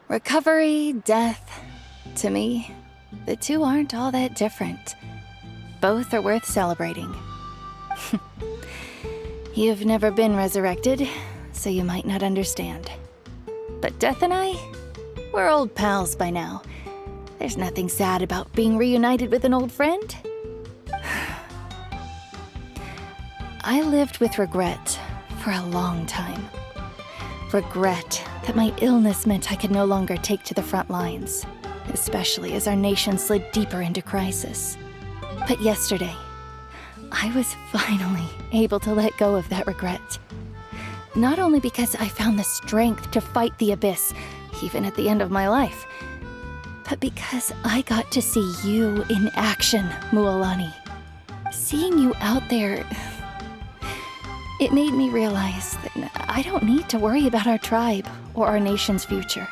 Recovery, death, to me, the two aren't all that different. Both are worth celebrating. You've never been resurrected, so you might not understand. But Death and I, we're old pals by now. There's nothing sad about being reunited with an old friend. I lived with regret for a long time. Regret that my illness meant I could no longer take to the front lines, especially as our nation slid deeper into crisis. But yesterday, I was finally able to let go of that regret. Not only because I found the strength to fight the abyss, even at the end of my life, but because I got to see you in action, Mualani. Seeing you out there, it made me realize that I don't need to worry about our tribe or our nation's future.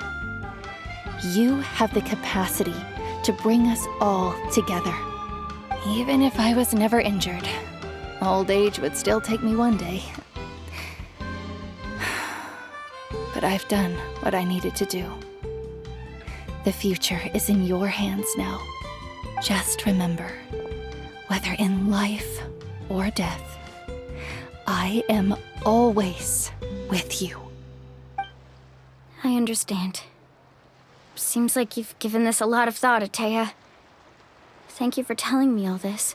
You have the capacity to bring us all together. Even if I was never injured, old age would still take me one day. But I've done what I needed to do. The future is in your hands now. Just remember, whether in life or death, I am always with you. I understand. Seems like you've given this a lot of thought, Atea. Thank you for telling me all this.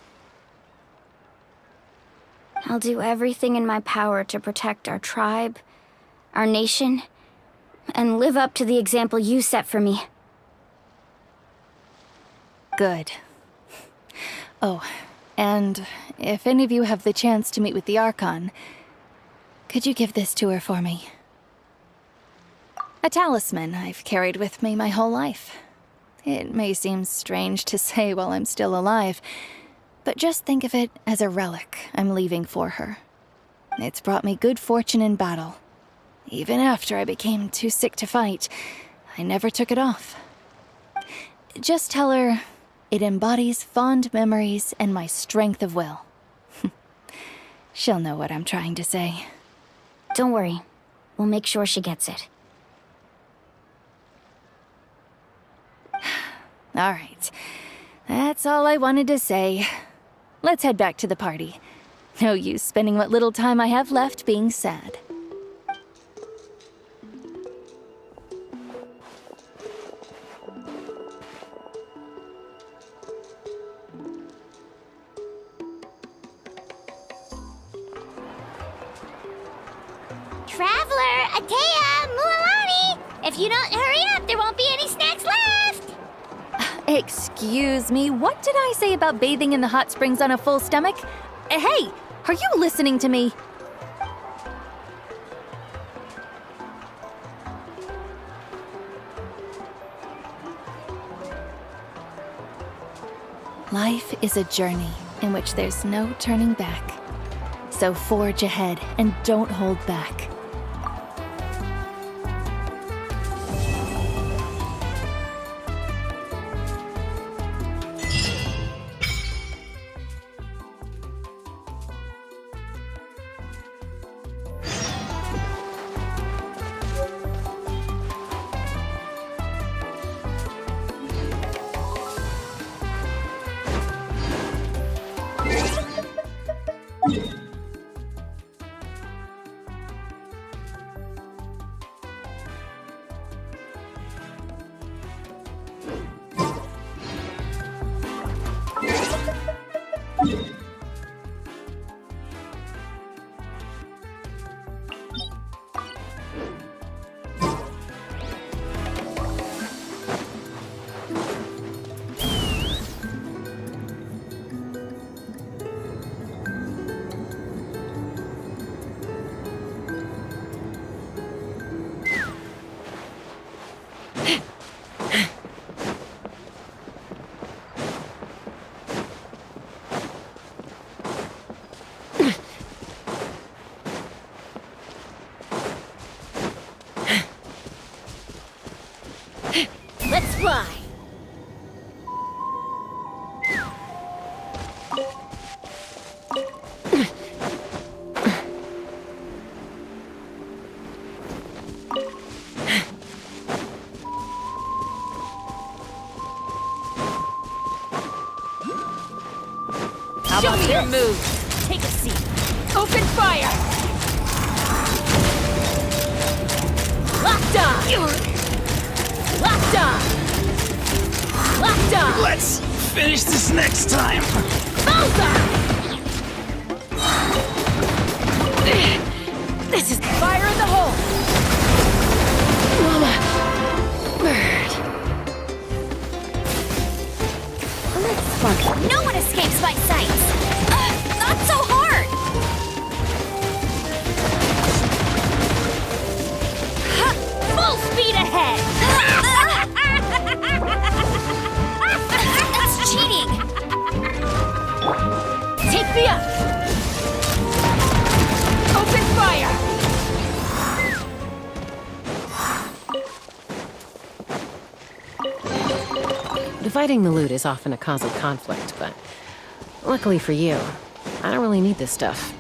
I'll do everything in my power to protect our tribe, our nation, and live up to the example you set for me. Good. Oh, and if any of you have the chance to meet with the Archon, could you give this to her for me? A talisman I've carried with me my whole life. It may seem strange to say while I'm still alive, but just think of it as a relic I'm leaving for her. It's brought me good fortune in battle. Even after I became too sick to fight, I never took it off. Just tell her it embodies fond memories and my strength of will. She'll know what I'm trying to say. Don't worry. We'll make sure she gets it. All right. That's all I wanted to say. Let's head back to the party. No use spending what little time I have left being sad. Traveler, Atea, Mualani! If you don't hurry up, there won't be any snacks left! Excuse me, what did I say about bathing in the hot springs on a full stomach? Hey, are you listening to me? Life is a journey in which there's no turning back. So forge ahead and don't hold back. Let's fly! How about your move? Take a seat. Open fire! Locked on! Locked on! Locked on! Let's finish this next time! Bullseye! This is fire in the hole! Mama! Bird! Let's fuck. No one escapes my sights! Not so hard! Full speed ahead! That's cheating! Take me up! Open fire! Dividing the loot is often a cause of conflict, but luckily for you, I don't really need this stuff.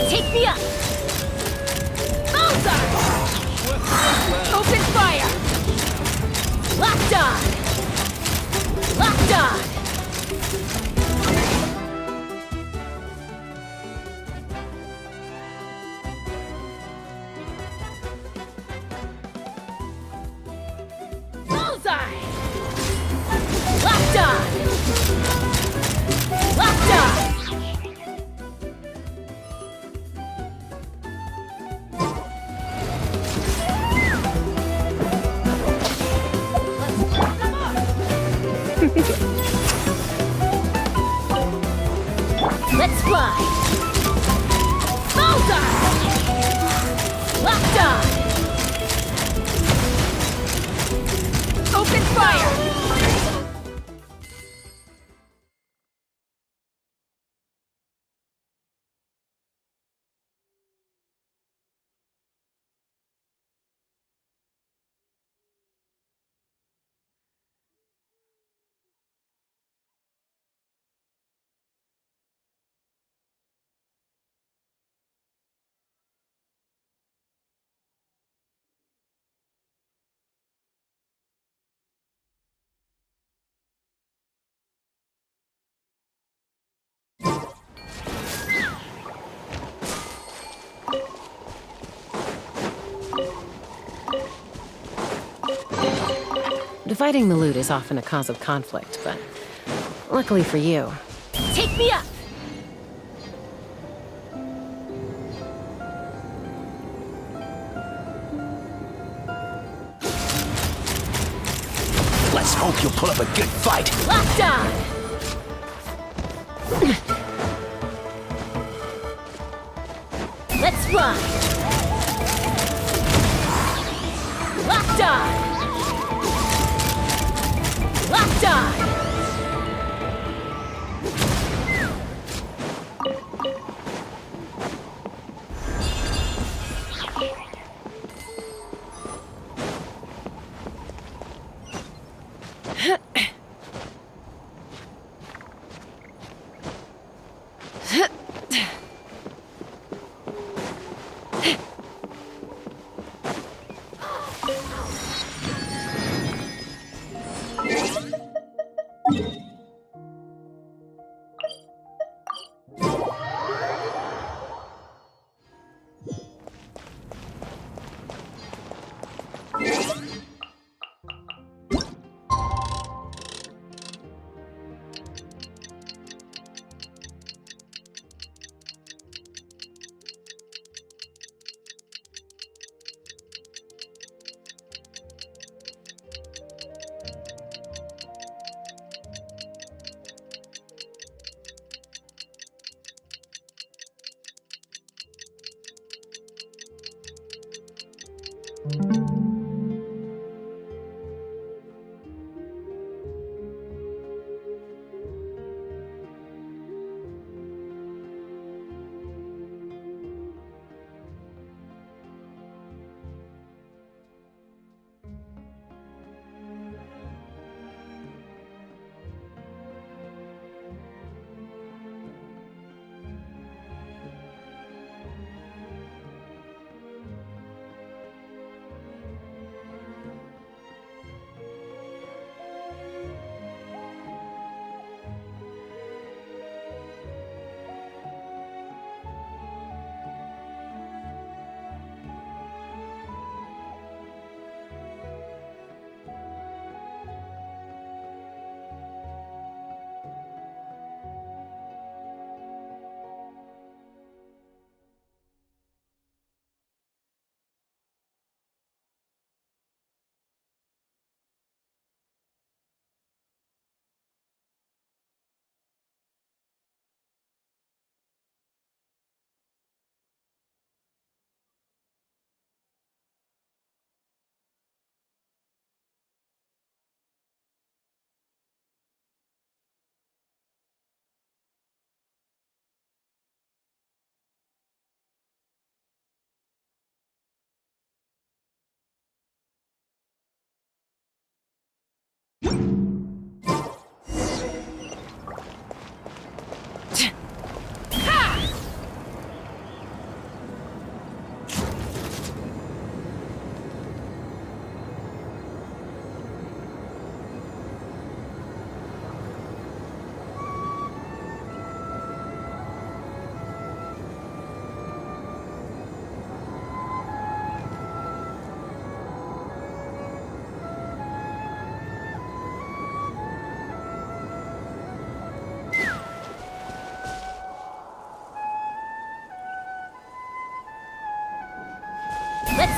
Take me up! Bullseye! Open fire! Locked on! Locked on! Bullseye! Locked on! Locked on! Let's fly! Bullseye! Locked on! Open fire! Dividing the loot is often a cause of conflict, but luckily for you, Take me up! Let's hope you'll put up a good fight. Locked on! Let's fly! Locked on! Locked on!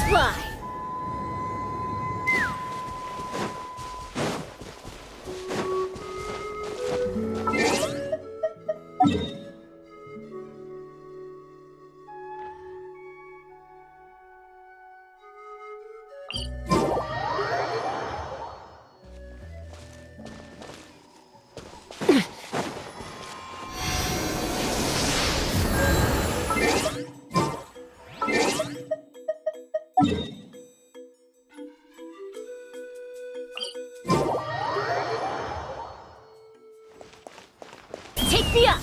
fly! Take me up!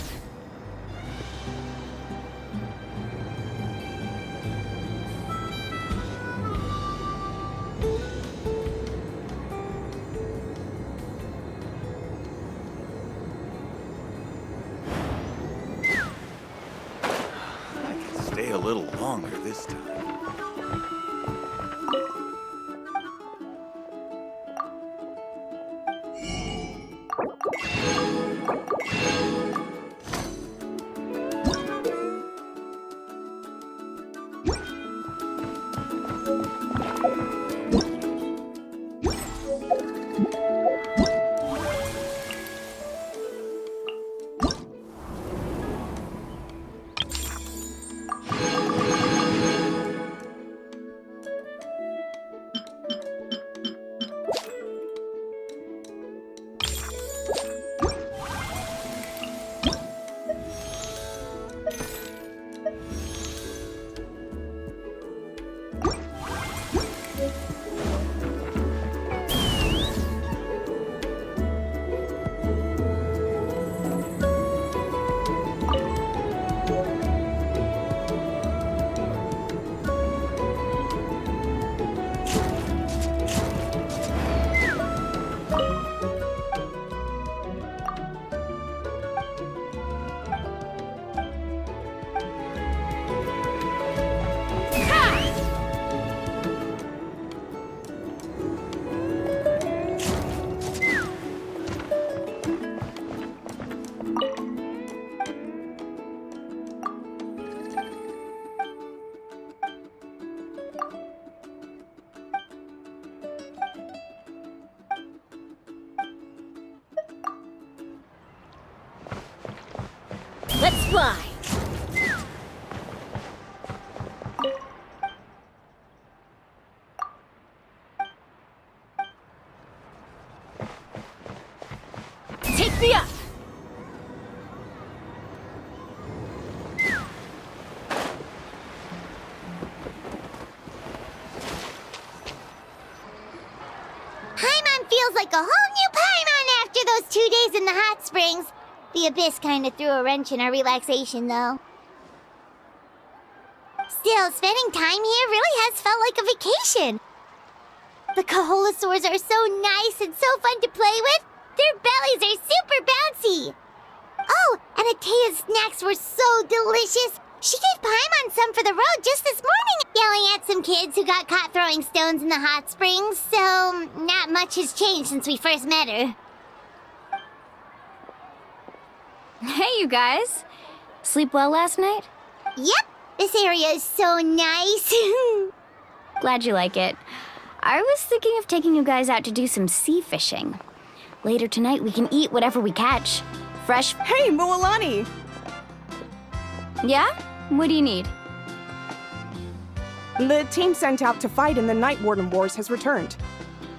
I can stay a little longer this time. Let's fly! Take me up! Paimon feels like a whole new Paimon after those 2 days in the hot springs. The Abyss kinda threw a wrench in our relaxation, though. Still, spending time here really has felt like a vacation. The Kaholosaurs are so nice and so fun to play with. Their bellies are super bouncy. Oh, and Atea's snacks were so delicious. She gave Paimon some for the road just this morning, yelling at some kids who got caught throwing stones in the hot springs, so not much has changed since we first met her. Hey, you guys. Sleep well last night? Yep, this area is so nice. Glad you like it. I was thinking of taking you guys out to do some sea fishing. Later tonight, we can eat whatever we catch. Fresh. Hey, Moalani! Yeah? What do you need? The team sent out to fight in the Night Warden Wars has returned.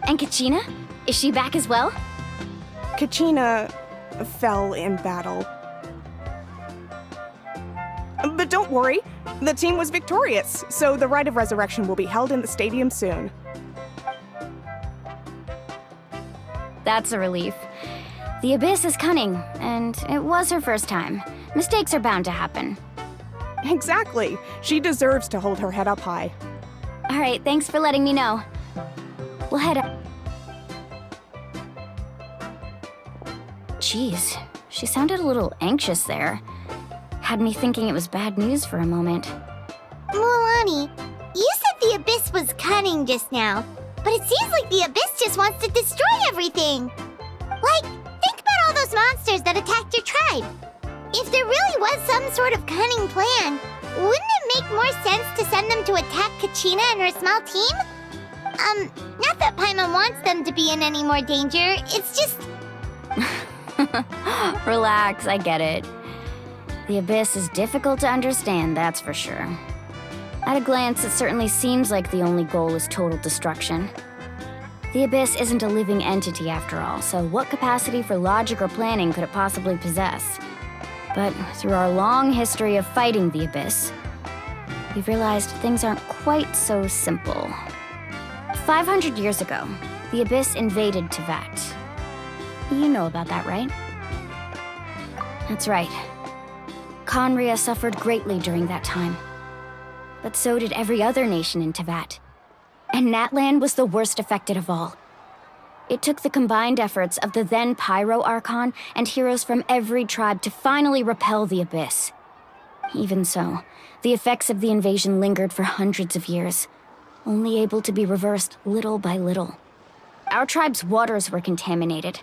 And Kachina? Is she back as well? Kachina fell in battle. But don't worry, the team was victorious, so the Rite of Resurrection will be held in the stadium soon. That's a relief. The Abyss is cunning, and it was her first time. Mistakes are bound to happen. Exactly. She deserves to hold her head up high. All right, thanks for letting me know. We'll head up. Jeez, she sounded a little anxious there. Had me thinking it was bad news for a moment. Moalani, you said the Abyss was cunning just now, but it seems like the Abyss just wants to destroy everything. Like, think about all those monsters that attacked your tribe. If there really was some sort of cunning plan, wouldn't it make more sense to send them to attack Kachina and her small team? Not that Paimon wants them to be in any more danger, it's just... Relax, I get it. The Abyss is difficult to understand, that's for sure. At a glance, it certainly seems like the only goal is total destruction. The Abyss isn't a living entity after all, so what capacity for logic or planning could it possibly possess? But through our long history of fighting the Abyss, we've realized things aren't quite so simple. 500 years ago, the Abyss invaded Teyvat. You know about that, right? That's right. Conria suffered greatly during that time. But so did every other nation in Teyvat. And Natlan was the worst affected of all. It took the combined efforts of the then Pyro Archon and heroes from every tribe to finally repel the Abyss. Even so, the effects of the invasion lingered for hundreds of years, only able to be reversed little by little. Our tribe's waters were contaminated.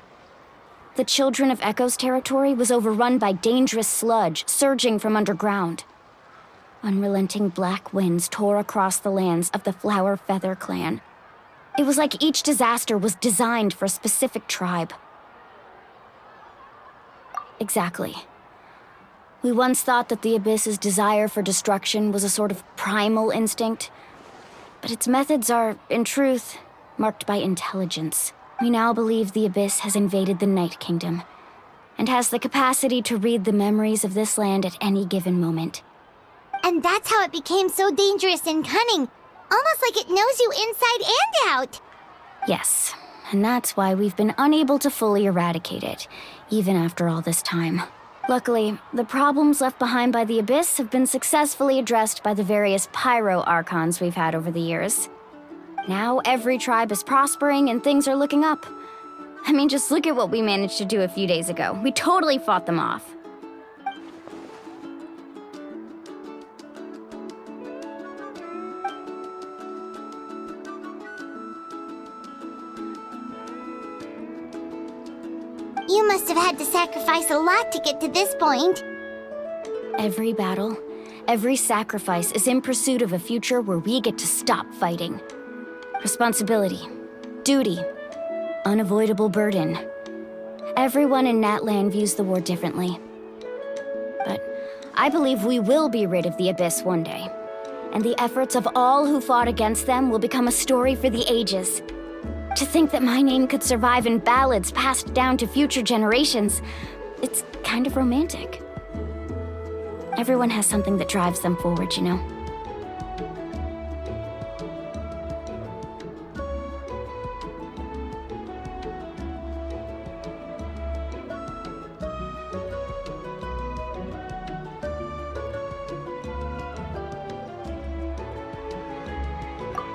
The Children of Echo's territory was overrun by dangerous sludge surging from underground. Unrelenting black winds tore across the lands of the Flower Feather clan. It was like each disaster was designed for a specific tribe. Exactly. We once thought that the Abyss's desire for destruction was a sort of primal instinct, but its methods are, in truth, marked by intelligence. We now believe the Abyss has invaded the Night Kingdom, and has the capacity to read the memories of this land at any given moment. And that's how it became so dangerous and cunning. Almost like it knows you inside and out. Yes, and that's why we've been unable to fully eradicate it, even after all this time. Luckily, the problems left behind by the Abyss have been successfully addressed by the various Pyro Archons we've had over the years. Now every tribe is prospering and things are looking up. I mean, just look at what we managed to do a few days ago. We totally fought them off. You must have had to sacrifice a lot to get to this point. Every battle, every sacrifice is in pursuit of a future where we get to stop fighting. Responsibility, duty, unavoidable burden. Everyone in Natlan views the war differently. But I believe we will be rid of the Abyss one day, and the efforts of all who fought against them will become a story for the ages. To think that my name could survive in ballads passed down to future generations, it's kind of romantic. Everyone has something that drives them forward, you know?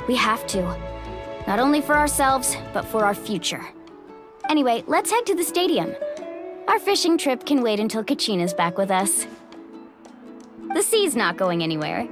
We have to. Not only for ourselves, but for our future. Anyway, let's head to the stadium. Our fishing trip can wait until Kachina's back with us. The sea's not going anywhere.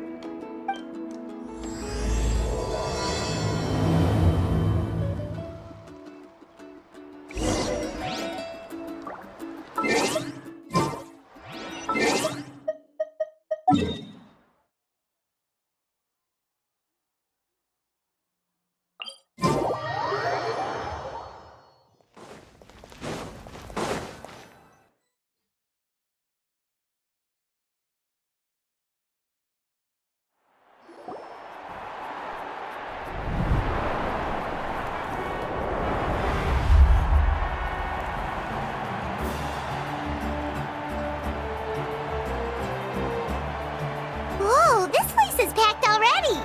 Whoa, this place is packed already!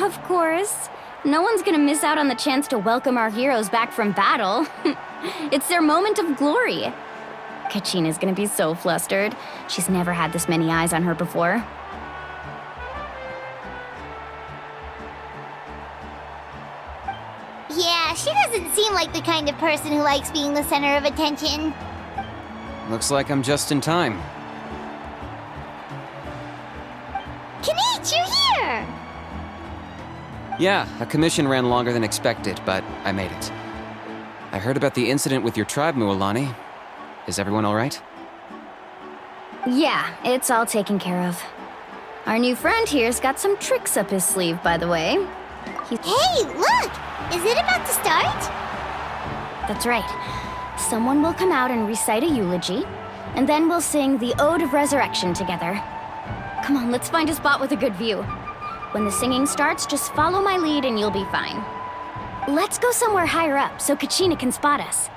Of course. No one's gonna miss out on the chance to welcome our heroes back from battle. It's their moment of glory. Kachina's gonna be so flustered. She's never had this many eyes on her before. Yeah, she doesn't seem like the kind of person who likes being the center of attention. Looks like I'm just in time. Kinich, you're here! Yeah, a commission ran longer than expected, but I made it. I heard about the incident with your tribe, Mualani. Is everyone all right? Yeah, it's all taken care of. Our new friend here's got some tricks up his sleeve, by the way. Hey, look! Is it about to start? That's right. Someone will come out and recite a eulogy, and then we'll sing the Ode of Resurrection together. Come on, let's find a spot with a good view. When the singing starts, just follow my lead and you'll be fine. Let's go somewhere higher up so Kachina can spot us.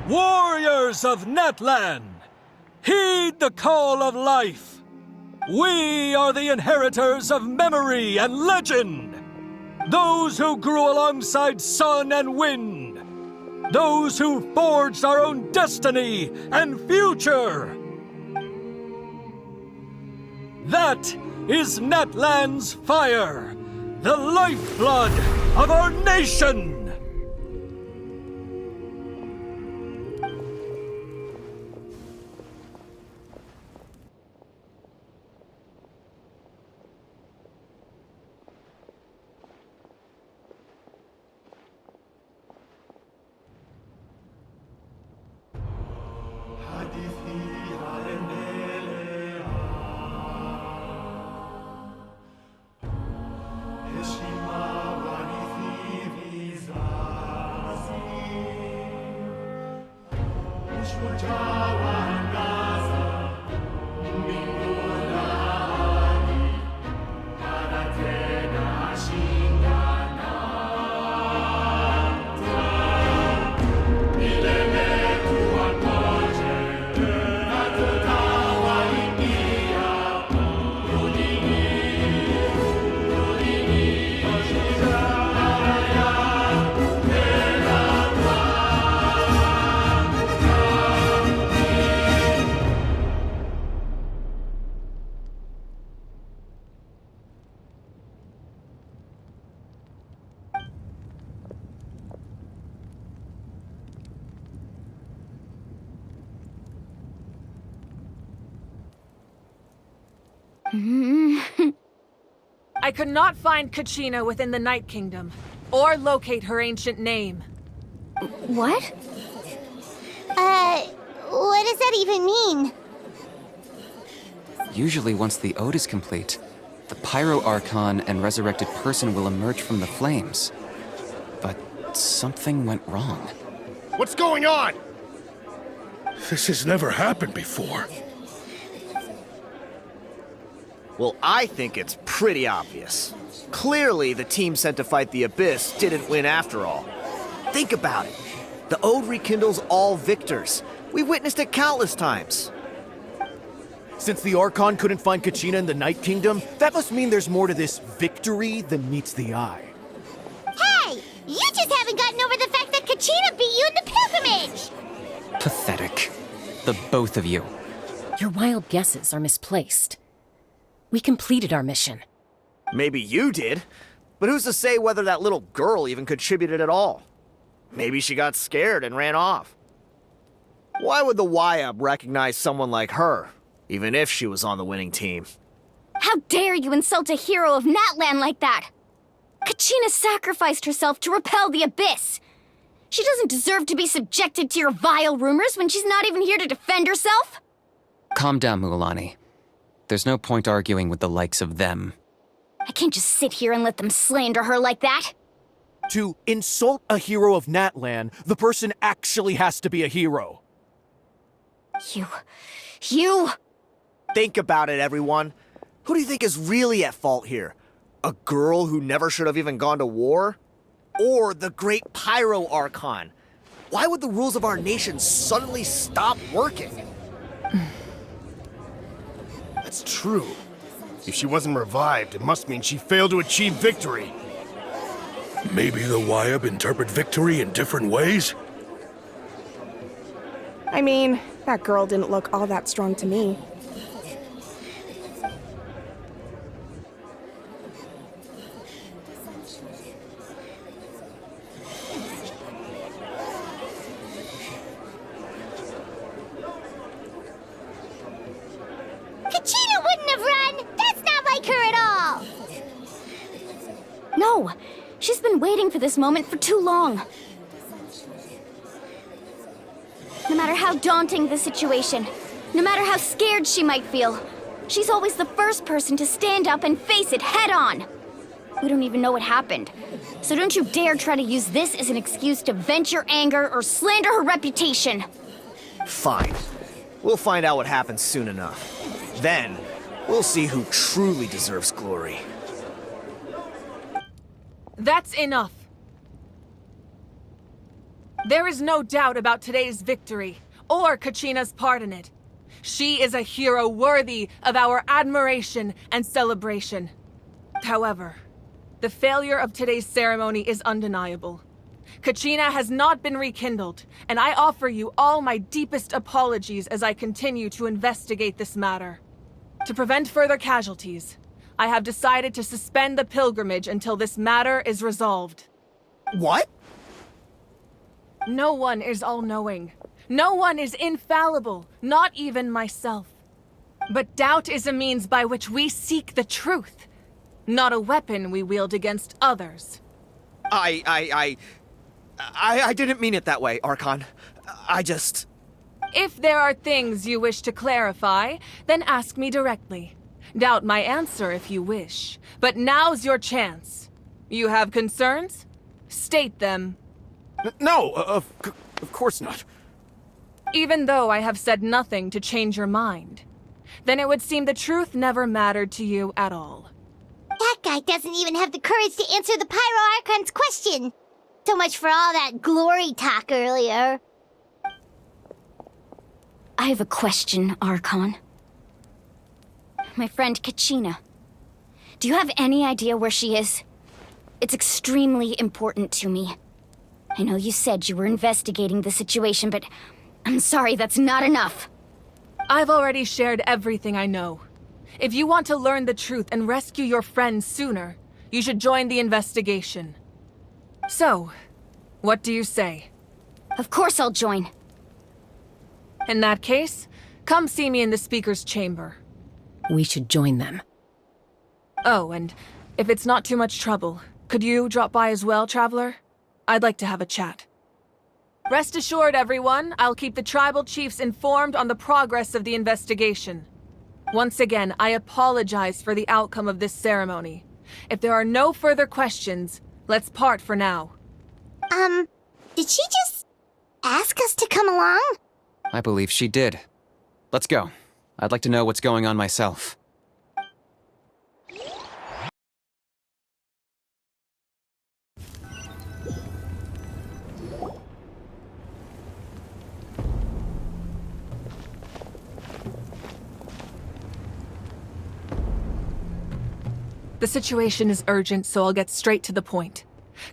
Warriors of Natlan, heed the call of life. We are the inheritors of memory and legend. Those who grew alongside sun and wind. Those who forged our own destiny and future. That is Natlan's fire, the lifeblood of our nation. I could not find Kachina within the Night Kingdom, or locate her ancient name. What? What does that even mean? Usually once the ode is complete, the Pyro Archon and resurrected person will emerge from the flames. But something went wrong. What's going on? This has never happened before. Well, I think it's pretty obvious. Clearly, the team sent to fight the Abyss didn't win after all. Think about it. The Ode rekindles all victors. We witnessed it countless times. Since the Archon couldn't find Kachina in the Night Kingdom, that must mean there's more to this victory than meets the eye. Hey! You just haven't gotten over the fact that Kachina beat you in the pilgrimage! Pathetic. The both of you. Your wild guesses are misplaced. We completed our mission. Maybe you did, but who's to say whether that little girl even contributed at all? Maybe she got scared and ran off. Why would the YUB recognize someone like her, even if she was on the winning team? How dare you insult a hero of Natlan like that? Kachina sacrificed herself to repel the Abyss. She doesn't deserve to be subjected to your vile rumors when she's not even here to defend herself. Calm down, Mualani. There's no point arguing with the likes of them. I can't just sit here and let them slander her like that. To insult a hero of Natlan, the person actually has to be a hero. You... Think about it, everyone. Who do you think is really at fault here? A girl who never should have even gone to war? Or the great Pyro Archon? Why would the rules of our nation suddenly stop working? That's true. If she wasn't revived, it must mean she failed to achieve victory. Maybe the YUB interpret victory in different ways? I mean, that girl didn't look all that strong to me. She's been waiting for this moment for too long. No matter how daunting the situation, no matter how scared she might feel, she's always the first person to stand up and face it head on. We don't even know what happened, so don't you dare try to use this as an excuse to vent your anger or slander her reputation. Fine. We'll find out what happens soon enough. Then, we'll see who truly deserves glory. That's enough. There is no doubt about today's victory, or Kachina's part in it. She is a hero worthy of our admiration and celebration. However, the failure of today's ceremony is undeniable. Kachina has not been rekindled, and I offer you all my deepest apologies as I continue to investigate this matter. To prevent further casualties, I have decided to suspend the pilgrimage until this matter is resolved. What? No one is all-knowing. No one is infallible, not even myself. But doubt is a means by which we seek the truth, not a weapon we wield against others. I didn't mean it that way, Archon. I just... If there are things you wish to clarify, then ask me directly. Doubt my answer if you wish, but now's your chance. You have concerns? State them. No, of course not. Even though I have said nothing to change your mind, then it would seem the truth never mattered to you at all. That guy doesn't even have the courage to answer the Pyro Archon's question. So much for all that glory talk earlier. I have a question, Archon. My friend Kachina. Do you have any idea where she is? It's extremely important to me. I know you said you were investigating the situation, but I'm sorry, that's not enough. I've already shared everything I know. If you want to learn the truth and rescue your friends sooner, you should join the investigation. So, what do you say? Of course I'll join. In that case, come see me in the speaker's chamber. We should join them. Oh, and if it's not too much trouble, could you drop by as well, Traveler? I'd like to have a chat. Rest assured, everyone, I'll keep the tribal chiefs informed on the progress of the investigation. Once again, I apologize for the outcome of this ceremony. If there are no further questions, let's part for now. Did she just ask us to come along? I believe she did. Let's go. I'd like to know what's going on myself. The situation is urgent, so I'll get straight to the point.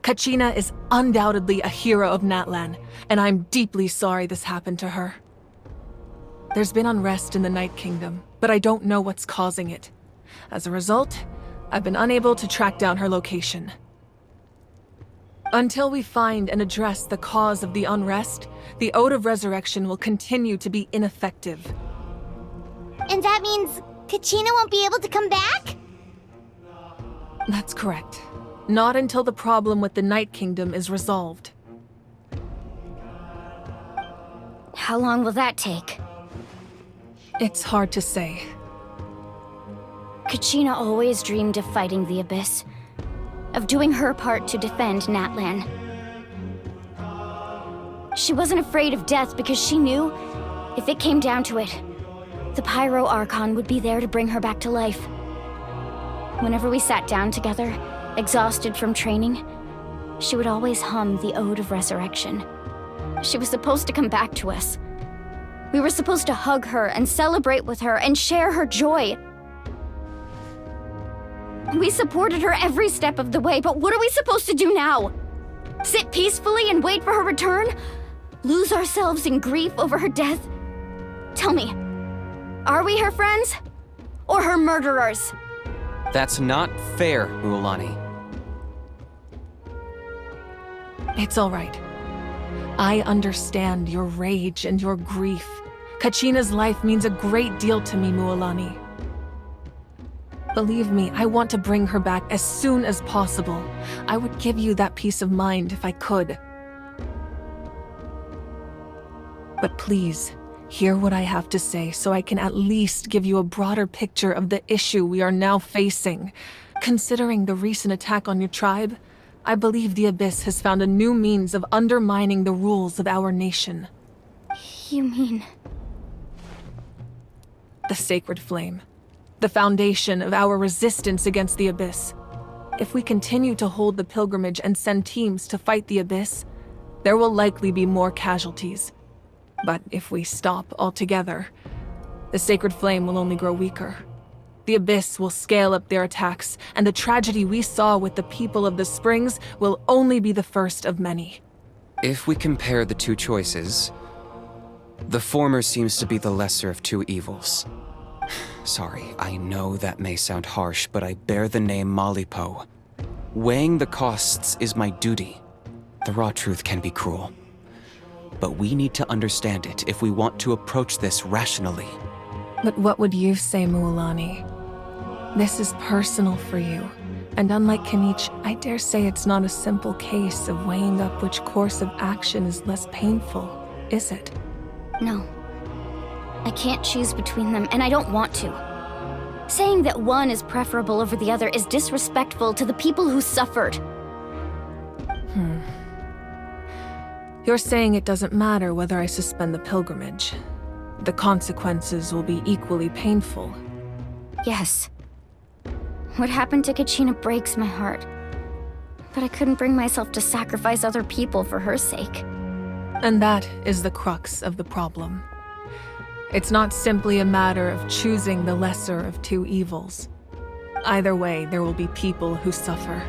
Kachina is undoubtedly a hero of Natlan, and I'm deeply sorry this happened to her. There's been unrest in the Night Kingdom, but I don't know what's causing it. As a result, I've been unable to track down her location. Until we find and address the cause of the unrest, the Ode of Resurrection will continue to be ineffective. And that means Kachina won't be able to come back? That's correct. Not until the problem with the Night Kingdom is resolved. How long will that take? It's hard to say. Kachina always dreamed of fighting the Abyss, of doing her part to defend Natlan. She wasn't afraid of death because she knew, if it came down to it, the Pyro Archon would be there to bring her back to life. Whenever we sat down together, exhausted from training, she would always hum the Ode of Resurrection. She was supposed to come back to us. We were supposed to hug her and celebrate with her and share her joy. We supported her every step of the way, but what are we supposed to do now? Sit peacefully and wait for her return? Lose ourselves in grief over her death? Tell me, are we her friends? Or her murderers? That's not fair, Mualani. It's all right. I understand your rage and your grief. Kachina's life means a great deal to me, Mualani. Believe me, I want to bring her back as soon as possible. I would give you that peace of mind if I could. But please, hear what I have to say so I can at least give you a broader picture of the issue we are now facing. Considering the recent attack on your tribe, I believe the Abyss has found a new means of undermining the rules of our nation. You mean... The Sacred Flame. The foundation of our resistance against the Abyss. If we continue to hold the pilgrimage and send teams to fight the Abyss, there will likely be more casualties. But if we stop altogether, the Sacred Flame will only grow weaker. The Abyss will scale up their attacks, and the tragedy we saw with the people of the Springs will only be the first of many. If we compare the two choices, the former seems to be the lesser of two evils. Sorry, I know that may sound harsh, but I bear the name Malipo. Weighing the costs is my duty. The raw truth can be cruel. But we need to understand it if we want to approach this rationally. But what would you say, Mualani? This is personal for you. And unlike Kenichi, I dare say it's not a simple case of weighing up which course of action is less painful, is it? No. I can't choose between them, and I don't want to. Saying that one is preferable over the other is disrespectful to the people who suffered. You're saying it doesn't matter whether I suspend the pilgrimage. The consequences will be equally painful. Yes. What happened to Kachina breaks my heart. But I couldn't bring myself to sacrifice other people for her sake. And that is the crux of the problem. It's not simply a matter of choosing the lesser of two evils. Either way, there will be people who suffer.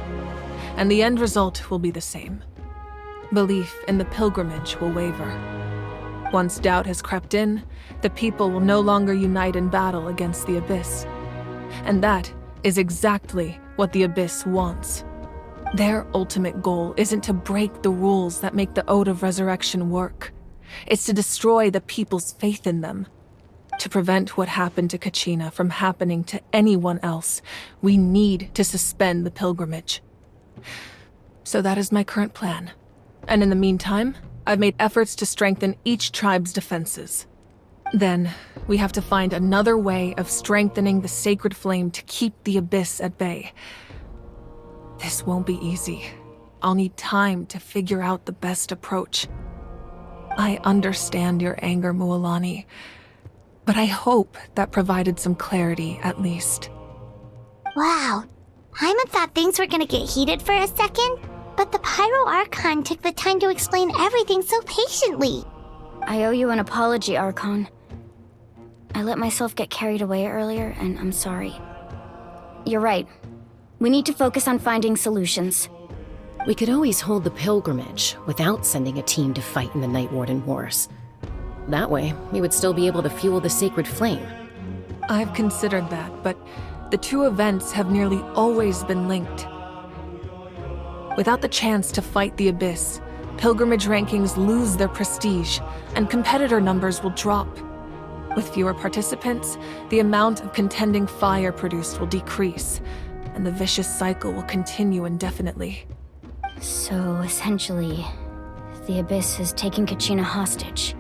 And the end result will be the same. Belief in the pilgrimage will waver. Once doubt has crept in, the people will no longer unite in battle against the Abyss. And that is exactly what the Abyss wants. Their ultimate goal isn't to break the rules that make the Ode of Resurrection work. It's to destroy the people's faith in them. To prevent what happened to Kachina from happening to anyone else, we need to suspend the pilgrimage. So that is my current plan. And in the meantime, I've made efforts to strengthen each tribe's defenses. Then, we have to find another way of strengthening the Sacred Flame to keep the Abyss at bay. This won't be easy. I'll need time to figure out the best approach. I understand your anger, Mualani, but I hope that provided some clarity at least. Wow. Paimon thought things were gonna get heated for a second, but the Pyro Archon took the time to explain everything so patiently. I owe you an apology, Archon. I let myself get carried away earlier, and I'm sorry. You're right. We need to focus on finding solutions. We could always hold the pilgrimage without sending a team to fight in the Night Warden Wars. That way, we would still be able to fuel the Sacred Flame. I've considered that, but the two events have nearly always been linked. Without the chance to fight the Abyss, pilgrimage rankings lose their prestige, and competitor numbers will drop. With fewer participants, the amount of contending fire produced will decrease, and the vicious cycle will continue indefinitely. So, essentially, the Abyss is taking Kachina hostage.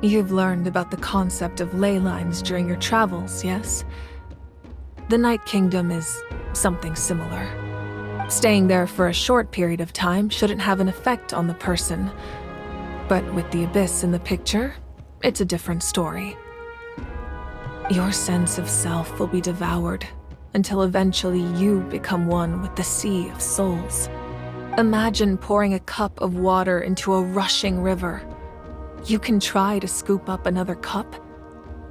You've learned about the concept of ley lines during your travels, yes? The Night Kingdom is something similar. Staying there for a short period of time shouldn't have an effect on the person. But with the Abyss in the picture, it's a different story. Your sense of self will be devoured until eventually you become one with the Sea of Souls. Imagine pouring a cup of water into a rushing river. You can try to scoop up another cup,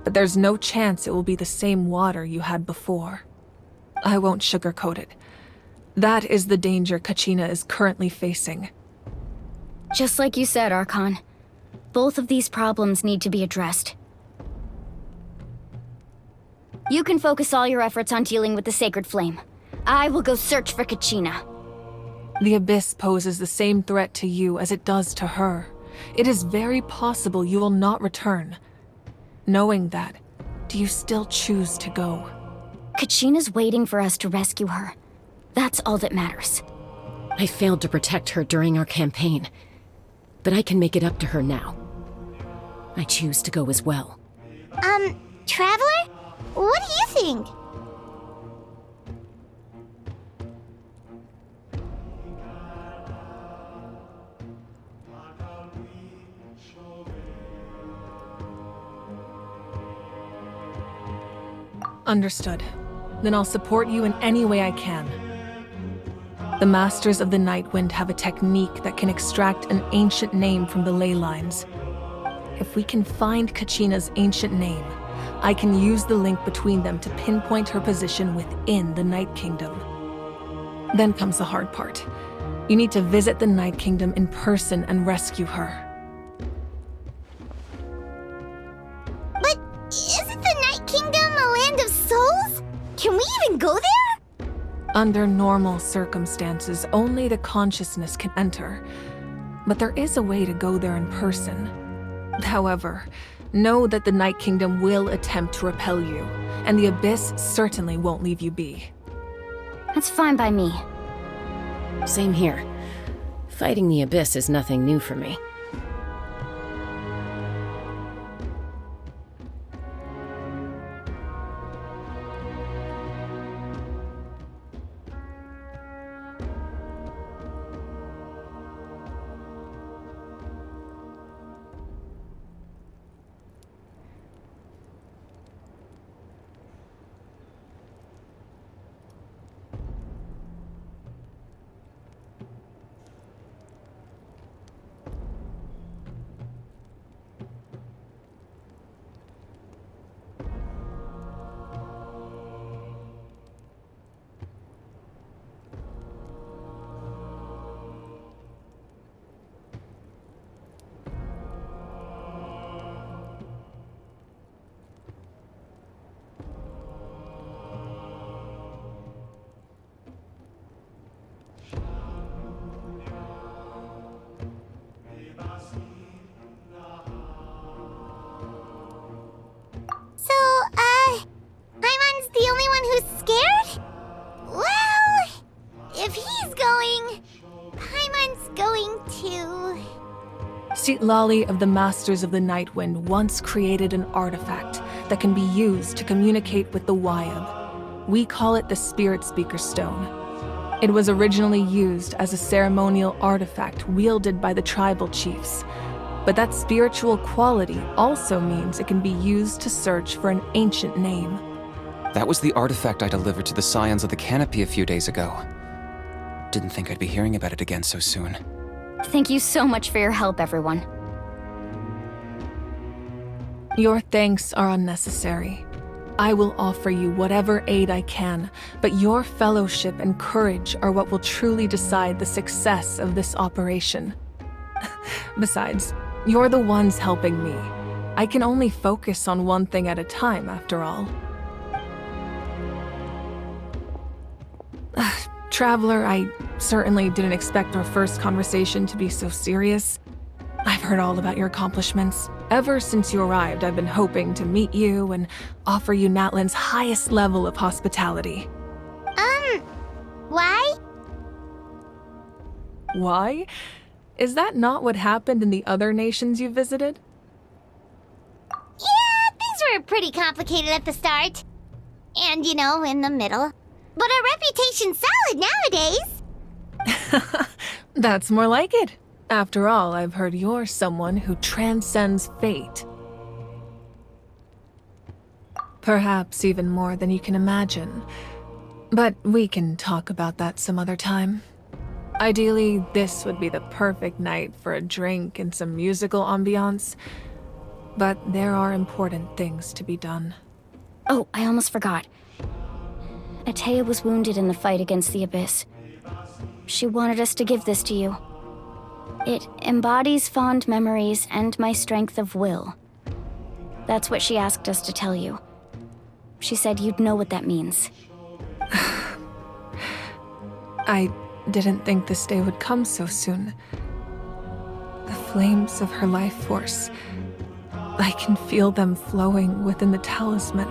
but there's no chance it will be the same water you had before. I won't sugarcoat it. That is the danger Kachina is currently facing. Just like you said, Archon. Both of these problems need to be addressed. You can focus all your efforts on dealing with the Sacred Flame. I will go search for Kachina. The Abyss poses the same threat to you as it does to her, it is very possible you will not return. Knowing that, do you still choose to go? Kachina's waiting for us to rescue her. That's all that matters. I failed to protect her during our campaign, but I can make it up to her now. I choose to go as well. Traveler? What do you think? Understood. Then I'll support you in any way I can. The Masters of the Nightwind have a technique that can extract an ancient name from the ley lines. If we can find Kachina's ancient name, I can use the link between them to pinpoint her position within the Night Kingdom. Then comes the hard part. You need to visit the Night Kingdom in person and rescue her. But isn't the Night Kingdom a land of souls? Can we even go there? Under normal circumstances, only the consciousness can enter. But there is a way to go there in person. However, know that the Night Kingdom will attempt to repel you, and the Abyss certainly won't leave you be. That's fine by me. Same here. Fighting the Abyss is nothing new for me. Paimon's the only one who's scared? Well, if he's going, Paimon's going too. Citlali of the Masters of the Nightwind once created an artifact that can be used to communicate with the Wyab. We call it the Spirit Speaker Stone. It was originally used as a ceremonial artifact wielded by the tribal chiefs. But that spiritual quality also means it can be used to search for an ancient name. That was the artifact I delivered to the Scions of the Canopy a few days ago. Didn't think I'd be hearing about it again so soon. Thank you so much for your help, everyone. Your thanks are unnecessary. I will offer you whatever aid I can, but your fellowship and courage are what will truly decide the success of this operation. Besides, you're the ones helping me. I can only focus on one thing at a time, after all. Traveler, I certainly didn't expect our first conversation to be so serious. I've heard all about your accomplishments. Ever since you arrived, I've been hoping to meet you and offer you Natlan's highest level of hospitality. Why? Why? Is that not what happened in the other nations you visited? Yeah, things were pretty complicated at the start. And, in the middle. But our reputation's solid nowadays. That's more like it. After all, I've heard you're someone who transcends fate. Perhaps even more than you can imagine. But we can talk about that some other time. Ideally, this would be the perfect night for a drink and some musical ambiance. But there are important things to be done. Oh, I almost forgot. Atea was wounded in the fight against the Abyss. She wanted us to give this to you. It embodies fond memories and my strength of will. That's what she asked us to tell you. She said you'd know what that means. I didn't think this day would come so soon. The flames of her life force. I can feel them flowing within the talisman.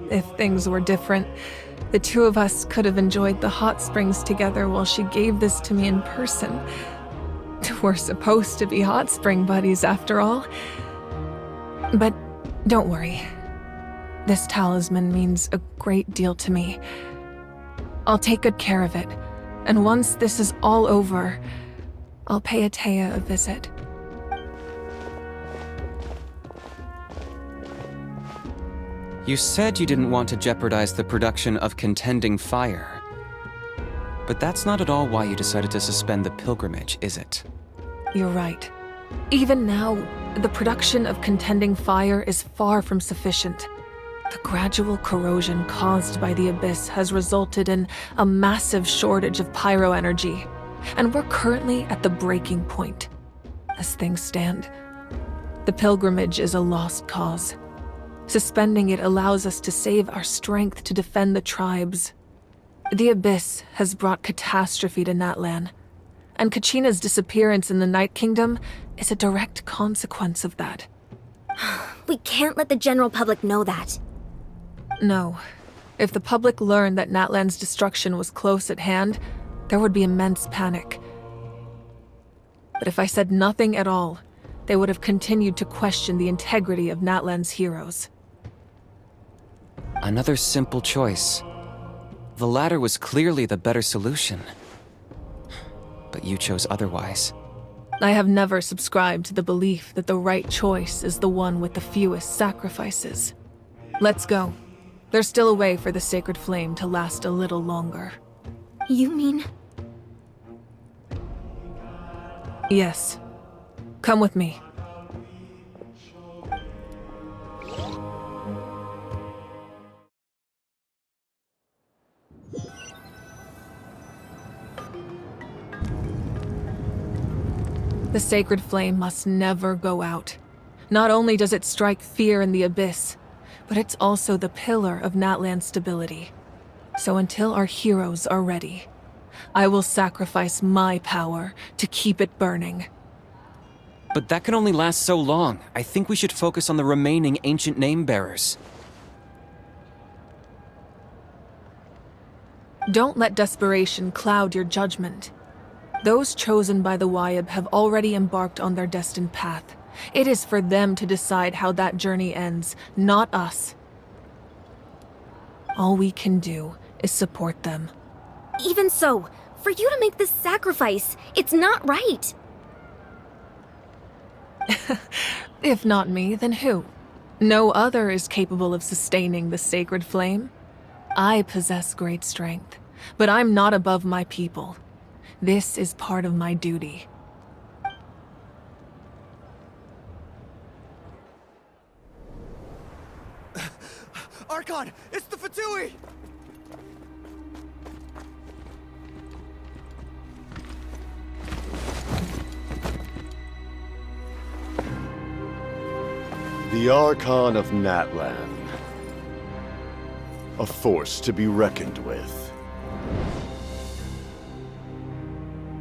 If things were different, the two of us could have enjoyed the hot springs together while she gave this to me in person. We're supposed to be hot spring buddies after all. But don't worry. This talisman means a great deal to me. I'll take good care of it, and once this is all over, I'll pay Atea a visit. You said you didn't want to jeopardize the production of Contending Fire. But that's not at all why you decided to suspend the pilgrimage, is it? You're right. Even now, the production of Contending Fire is far from sufficient. The gradual corrosion caused by the Abyss has resulted in a massive shortage of pyro energy, and we're currently at the breaking point. As things stand, the pilgrimage is a lost cause. Suspending it allows us to save our strength to defend the tribes. The Abyss has brought catastrophe to Natlan, and Kachina's disappearance in the Night Kingdom is a direct consequence of that. We can't let the general public know that. No. If the public learned that Natlan's destruction was close at hand, there would be immense panic. But if I said nothing at all, they would have continued to question the integrity of Natlan's heroes. Another simple choice. The latter was clearly the better solution. But you chose otherwise. I have never subscribed to the belief that the right choice is the one with the fewest sacrifices. Let's go. There's still a way for the sacred flame to last a little longer. You mean? Yes. Come with me. The sacred flame must never go out. Not only does it strike fear in the Abyss, but it's also the pillar of Natlan's stability. So until our heroes are ready, I will sacrifice my power to keep it burning. But that can only last so long. I think we should focus on the remaining ancient name-bearers. Don't let desperation cloud your judgment. Those chosen by the Wayab have already embarked on their destined path. It is for them to decide how that journey ends, not us. All we can do is support them. Even so, for you to make this sacrifice, it's not right. If not me, then who? No other is capable of sustaining the sacred flame. I possess great strength, but I'm not above my people. This is part of my duty. Archon, it's the Fatui! The Archon of Natlan. A force to be reckoned with.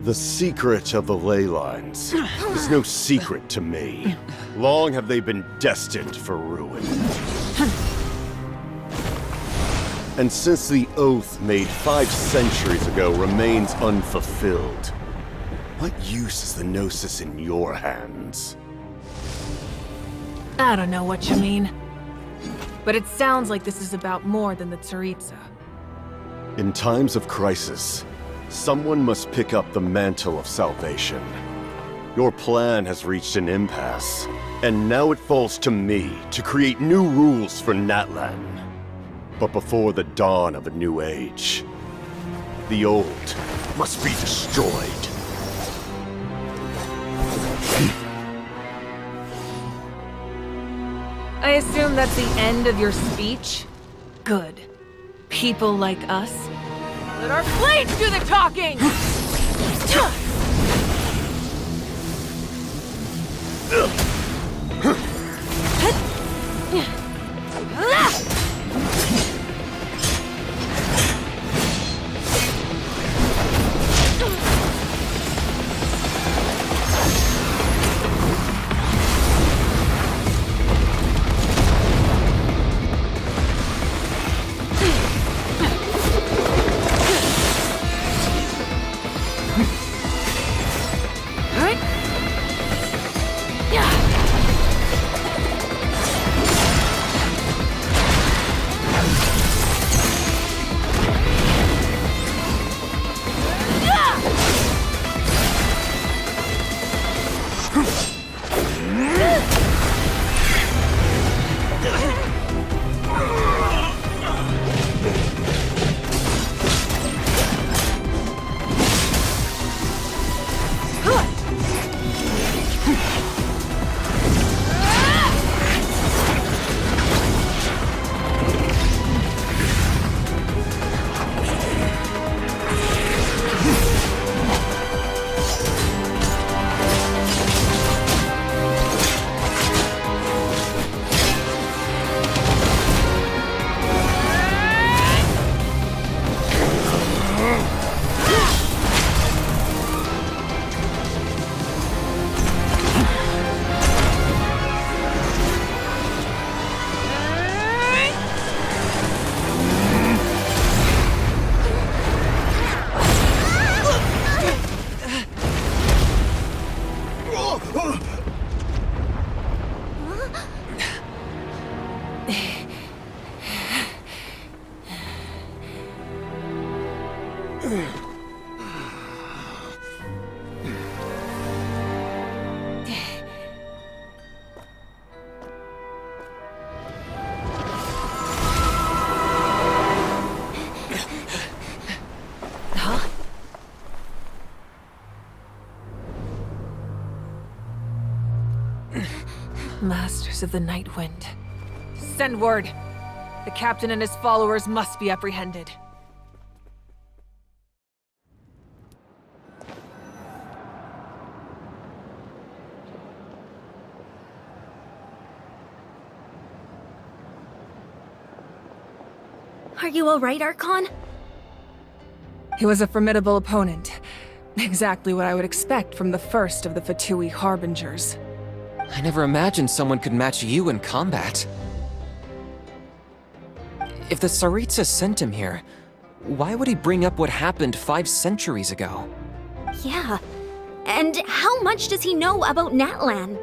The secret of the ley lines is no secret to me. Long have they been destined for ruin. And since the oath made 5 centuries ago remains unfulfilled, what use is the Gnosis in your hands? I don't know what you mean. But it sounds like this is about more than the Tsaritsa. In times of crisis, someone must pick up the mantle of salvation. Your plan has reached an impasse, and now it falls to me to create new rules for Natlan. But before the dawn of a new age, the old must be destroyed. I assume that's the end of your speech? Good. People like us. Let our blades do the talking! Masters of the Night Wind. Send word. The captain and his followers must be apprehended. Are you alright, Archon? He was a formidable opponent. Exactly what I would expect from the first of the Fatui Harbingers. I never imagined someone could match you in combat. If the Tsaritsa sent him here, why would he bring up what happened 5 centuries ago? Yeah. And how much does he know about Natlan?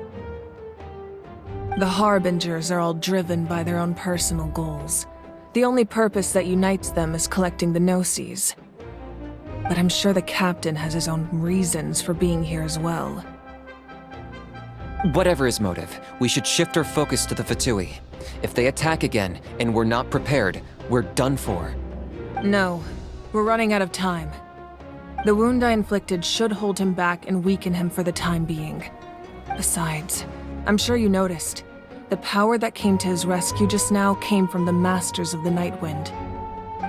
The Harbingers are all driven by their own personal goals. The only purpose that unites them is collecting the Gnosis. But I'm sure the captain has his own reasons for being here as well. Whatever his motive, we should shift our focus to the Fatui. If they attack again, and we're not prepared, we're done for. No, we're running out of time. The wound I inflicted should hold him back and weaken him for the time being. Besides, I'm sure you noticed, the power that came to his rescue just now came from the Masters of the Night Wind.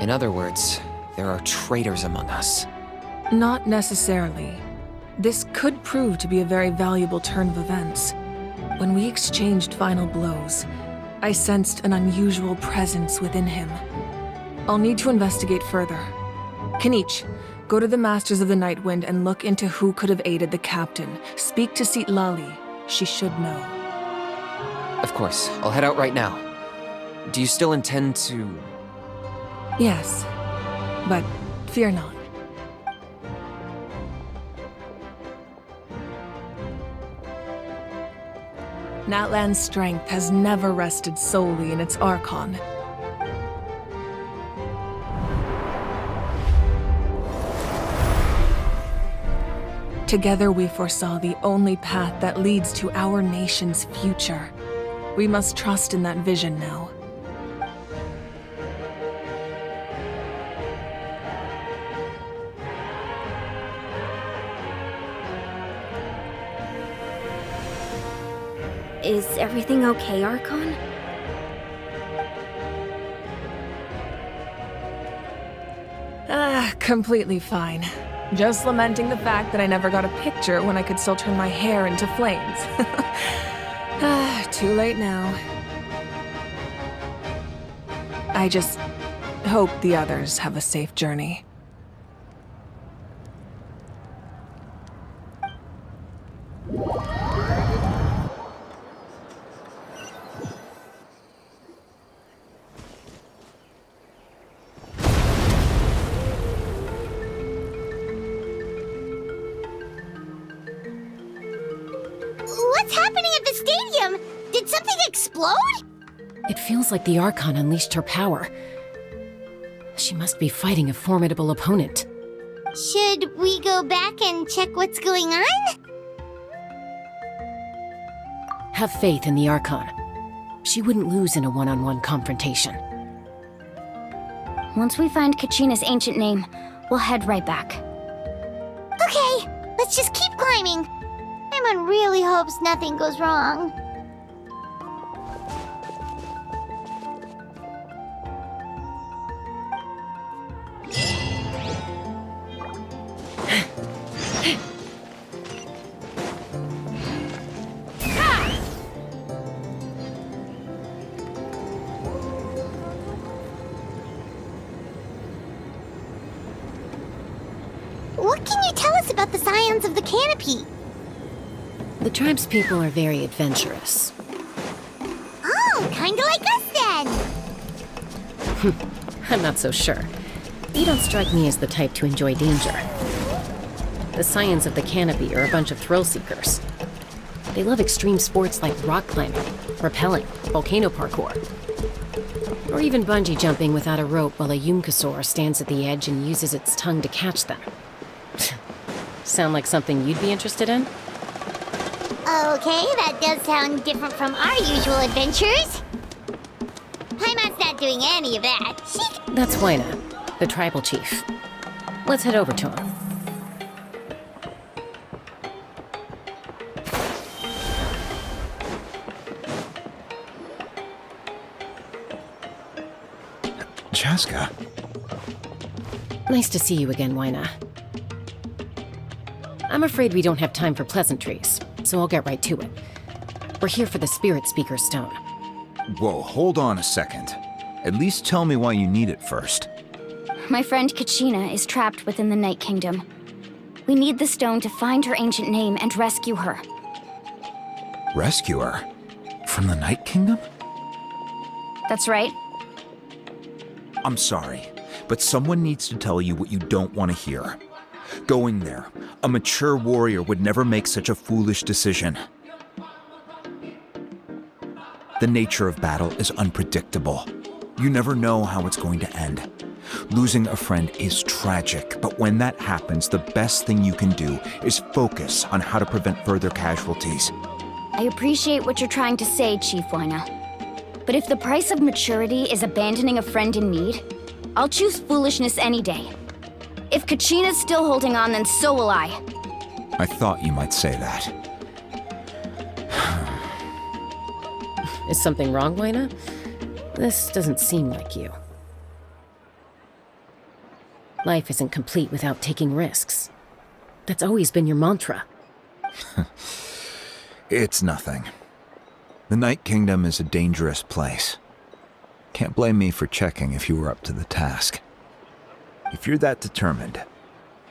In other words, there are traitors among us. Not necessarily. This could prove to be a very valuable turn of events. When we exchanged final blows, I sensed an unusual presence within him. I'll need to investigate further. Kanich, go to the Masters of the Night Wind and look into who could have aided the captain. Speak to Sitlali. She should know. Of course, I'll head out right now. Do you still intend to... Yes, but fear not. Natlan's strength has never rested solely in its Archon. Together we foresaw the only path that leads to our nation's future. We must trust in that vision now. Is everything okay, Archon? Completely fine. Just lamenting the fact that I never got a picture when I could still turn my hair into flames. Too late now. I just hope the others have a safe journey. What's happening at the stadium? Did something explode? It feels like the Archon unleashed her power. She must be fighting a formidable opponent. Should we go back and check what's going on? Have faith in the Archon. She wouldn't lose in a one-on-one confrontation. Once we find Kachina's ancient name, we'll head right back. Okay, let's just keep climbing. Paimon really hopes nothing goes wrong. What can you tell us about the Scions of the Canopy? The tribe's people are very adventurous. Oh, kinda like us then! I'm not so sure. You don't strike me as the type to enjoy danger. The Scions of the Canopy are a bunch of thrill seekers. They love extreme sports like rock climbing, rappelling, volcano parkour, or even bungee jumping without a rope while a Yumkasaur stands at the edge and uses its tongue to catch them. Sound like something you'd be interested in? Okay, that does sound different from our usual adventures. Paimon's not doing any of that. That's Huayna, the tribal chief. Let's head over to him. Chaska. Nice to see you again, Wyna. I'm afraid we don't have time for pleasantries, so I'll get right to it. We're here for the Spirit Speaker Stone. Whoa, hold on a second. At least tell me why you need it first. My friend Kachina is trapped within the Night Kingdom. We need the stone to find her ancient name and rescue her. Rescue her? From the Night Kingdom? That's right. I'm sorry, but someone needs to tell you what you don't want to hear. Going there, a mature warrior would never make such a foolish decision. The nature of battle is unpredictable. You never know how it's going to end. Losing a friend is tragic, but when that happens, the best thing you can do is focus on how to prevent further casualties. I appreciate what you're trying to say, Chief Wyna. But if the price of maturity is abandoning a friend in need, I'll choose foolishness any day. If Kachina's still holding on, then so will I. I thought you might say that. Is something wrong, Wyna? This doesn't seem like you. Life isn't complete without taking risks. That's always been your mantra. It's nothing. The Night Kingdom is a dangerous place. Can't blame me for checking if you were up to the task. If you're that determined,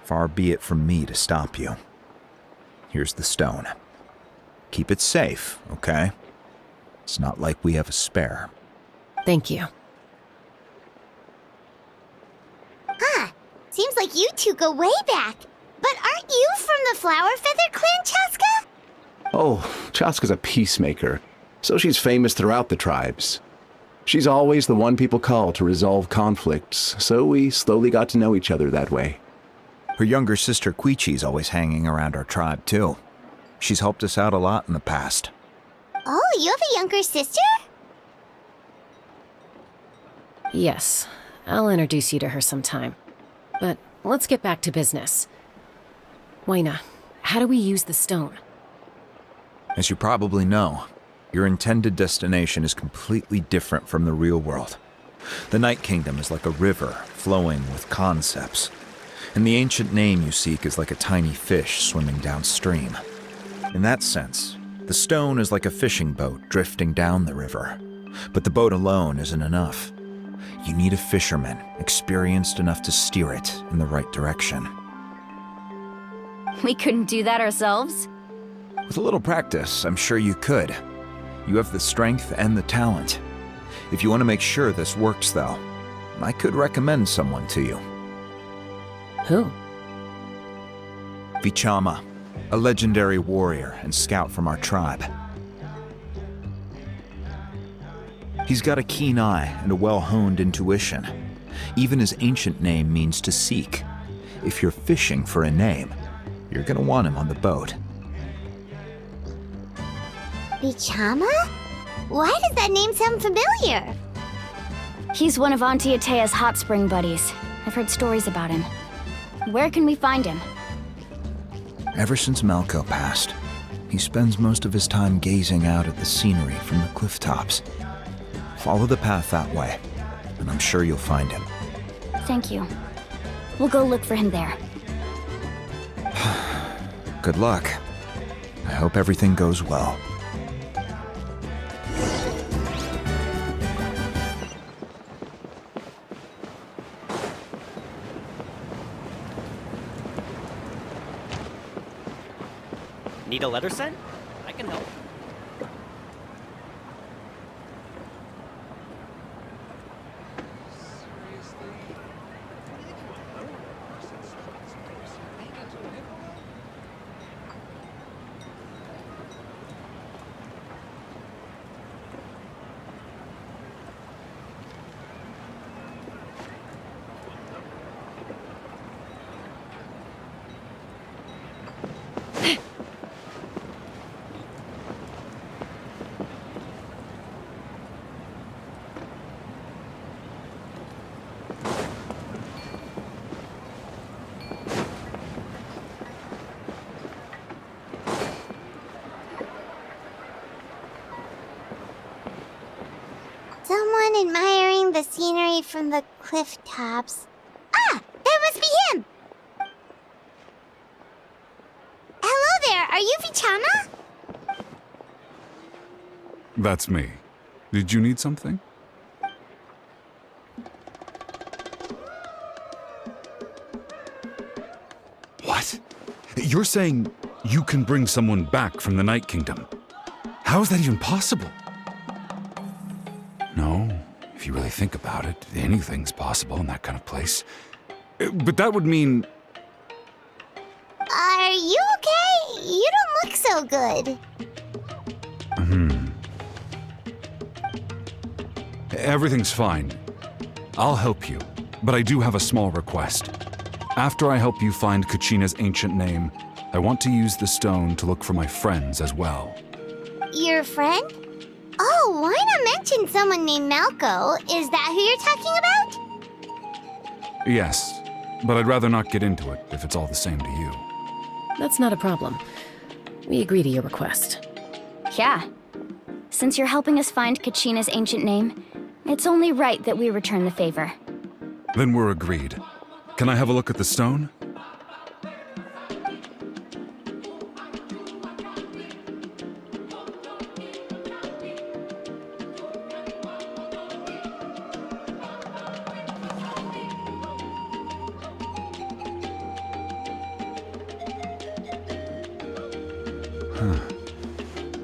far be it from me to stop you. Here's the stone. Keep it safe, okay? It's not like we have a spare. Thank you. Huh. Seems like you two go way back. But aren't you from the Flower Feather Clan, Chaska? Oh, Chaska's a peacemaker, so she's famous throughout the tribes. She's always the one people call to resolve conflicts, so we slowly got to know each other that way. Her younger sister Quichi's always hanging around our tribe, too. She's helped us out a lot in the past. Oh, you have a younger sister? Yes, I'll introduce you to her sometime. But let's get back to business. Wyna, how do we use the stone? As you probably know, your intended destination is completely different from the real world. The Night Kingdom is like a river flowing with concepts, and the ancient name you seek is like a tiny fish swimming downstream. In that sense, the stone is like a fishing boat drifting down the river, but the boat alone isn't enough. You need a fisherman experienced enough to steer it in the right direction. We couldn't do that ourselves? With a little practice, I'm sure you could. You have the strength and the talent. If you want to make sure this works, though, I could recommend someone to you. Who? Vichama, a legendary warrior and scout from our tribe. He's got a keen eye and a well-honed intuition. Even his ancient name means to seek. If you're fishing for a name, you're gonna want him on the boat. Vichama? Why does that name sound familiar? He's one of Auntie Atea's hot spring buddies. I've heard stories about him. Where can we find him? Ever since Malco passed, he spends most of his time gazing out at the scenery from the cliff tops. Follow the path that way, and I'm sure you'll find him. Thank you. We'll go look for him there. Good luck. I hope everything goes well. Need a letter sent? I can help. Someone admiring the scenery from the cliff tops. Ah! That must be him! Hello there, are you Vichana? That's me. Did you need something? What? You're saying you can bring someone back from the Night Kingdom? How is that even possible? No, if you really think about it, anything's possible in that kind of place. But that would mean... Are you okay? You don't look so good. Everything's fine. I'll help you, but I do have a small request. After I help you find Kachina's ancient name, I want to use the stone to look for my friends as well. Your friend? Oh, why not mention someone named Malco? Is that who you're talking about? Yes, but I'd rather not get into it if it's all the same to you. That's not a problem. We agree to your request. Yeah. Since you're helping us find Kachina's ancient name, it's only right that we return the favor. Then we're agreed. Can I have a look at the stone?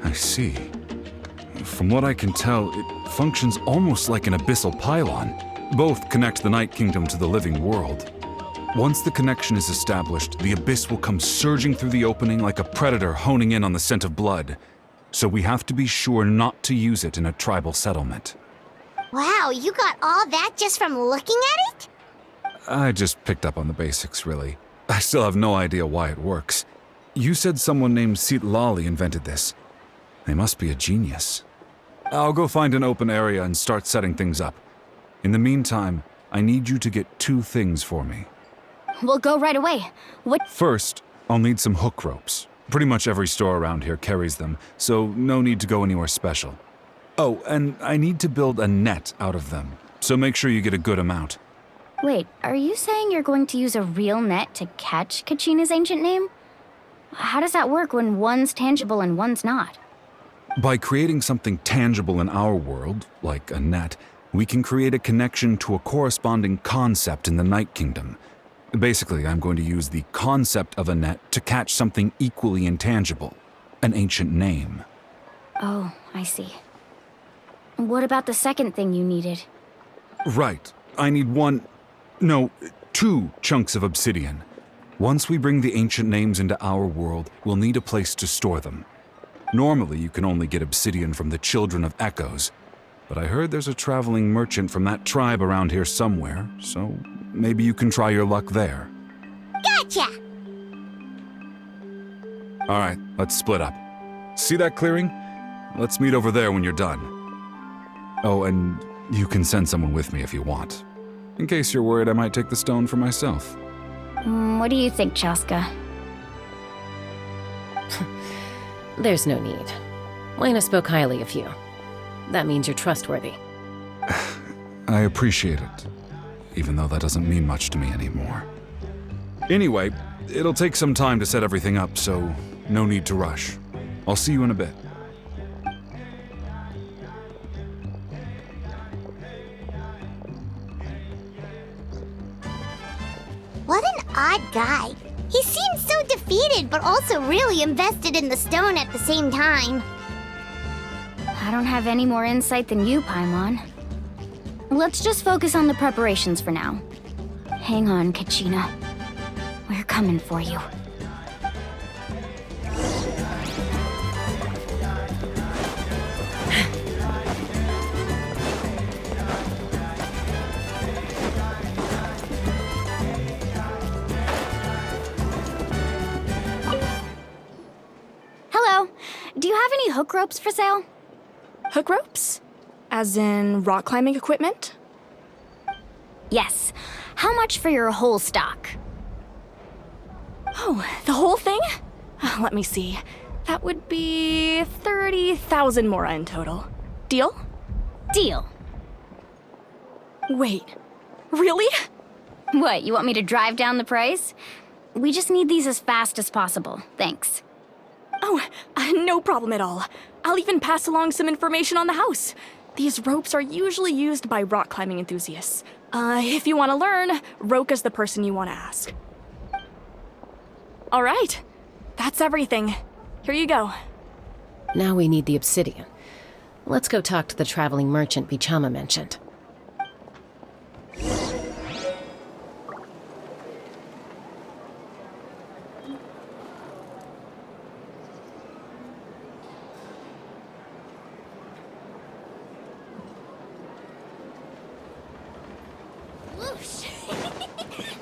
I see. From what I can tell, it functions almost like an abyssal pylon. Both connect the Night Kingdom to the living world. Once the connection is established, the abyss will come surging through the opening like a predator honing in on the scent of blood. So we have to be sure not to use it in a tribal settlement. Wow, you got all that just from looking at it? I just picked up on the basics, really. I still have no idea why it works. You said someone named Lali invented this. They must be a genius. I'll go find an open area and start setting things up. In the meantime, I need you to get 2 things for me. We'll go right away. What? First, I'll need some hook ropes. Pretty much every store around here carries them, so no need to go anywhere special. Oh, and I need to build a net out of them, so make sure you get a good amount. Wait, are you saying you're going to use a real net to catch Kachina's ancient name? How does that work when one's tangible and one's not? By creating something tangible in our world, like a net, we can create a connection to a corresponding concept in the Night Kingdom. Basically, I'm going to use the concept of a net to catch something equally intangible, an ancient name. Oh, I see. What about the second thing you needed? Right. I need 2 chunks of obsidian. Once we bring the ancient names into our world, we'll need a place to store them. Normally, you can only get obsidian from the Children of Echoes, but I heard there's a traveling merchant from that tribe around here somewhere, so maybe you can try your luck there. Gotcha! All right, let's split up. See that clearing? Let's meet over there when you're done. Oh, and you can send someone with me if you want. In case you're worried I might take the stone for myself. What do you think, Chaska? There's no need. Lena spoke highly of you. That means you're trustworthy. I appreciate it, even though that doesn't mean much to me anymore. Anyway, it'll take some time to set everything up, so no need to rush. I'll see you in a bit. What an odd guy. He seems so defeated, but also really invested in the stone at the same time. I don't have any more insight than you, Paimon. Let's just focus on the preparations for now. Hang on, Kachina. We're coming for you. Hello. Do you have any hook ropes for sale? Hook ropes? As in rock climbing equipment? Yes. How much for your whole stock? Oh, the whole thing? Let me see. That would be 30,000 mora in total. Deal? Deal. Wait, really? What, you want me to drive down the price? We just need these as fast as possible, thanks. Oh, no problem at all. I'll even pass along some information on the house. These ropes are usually used by rock climbing enthusiasts. If you want to learn, Roka's the person you want to ask. All right, that's everything. Here you go. Now we need the obsidian. Let's go talk to the traveling merchant Bichama mentioned. Whoosh!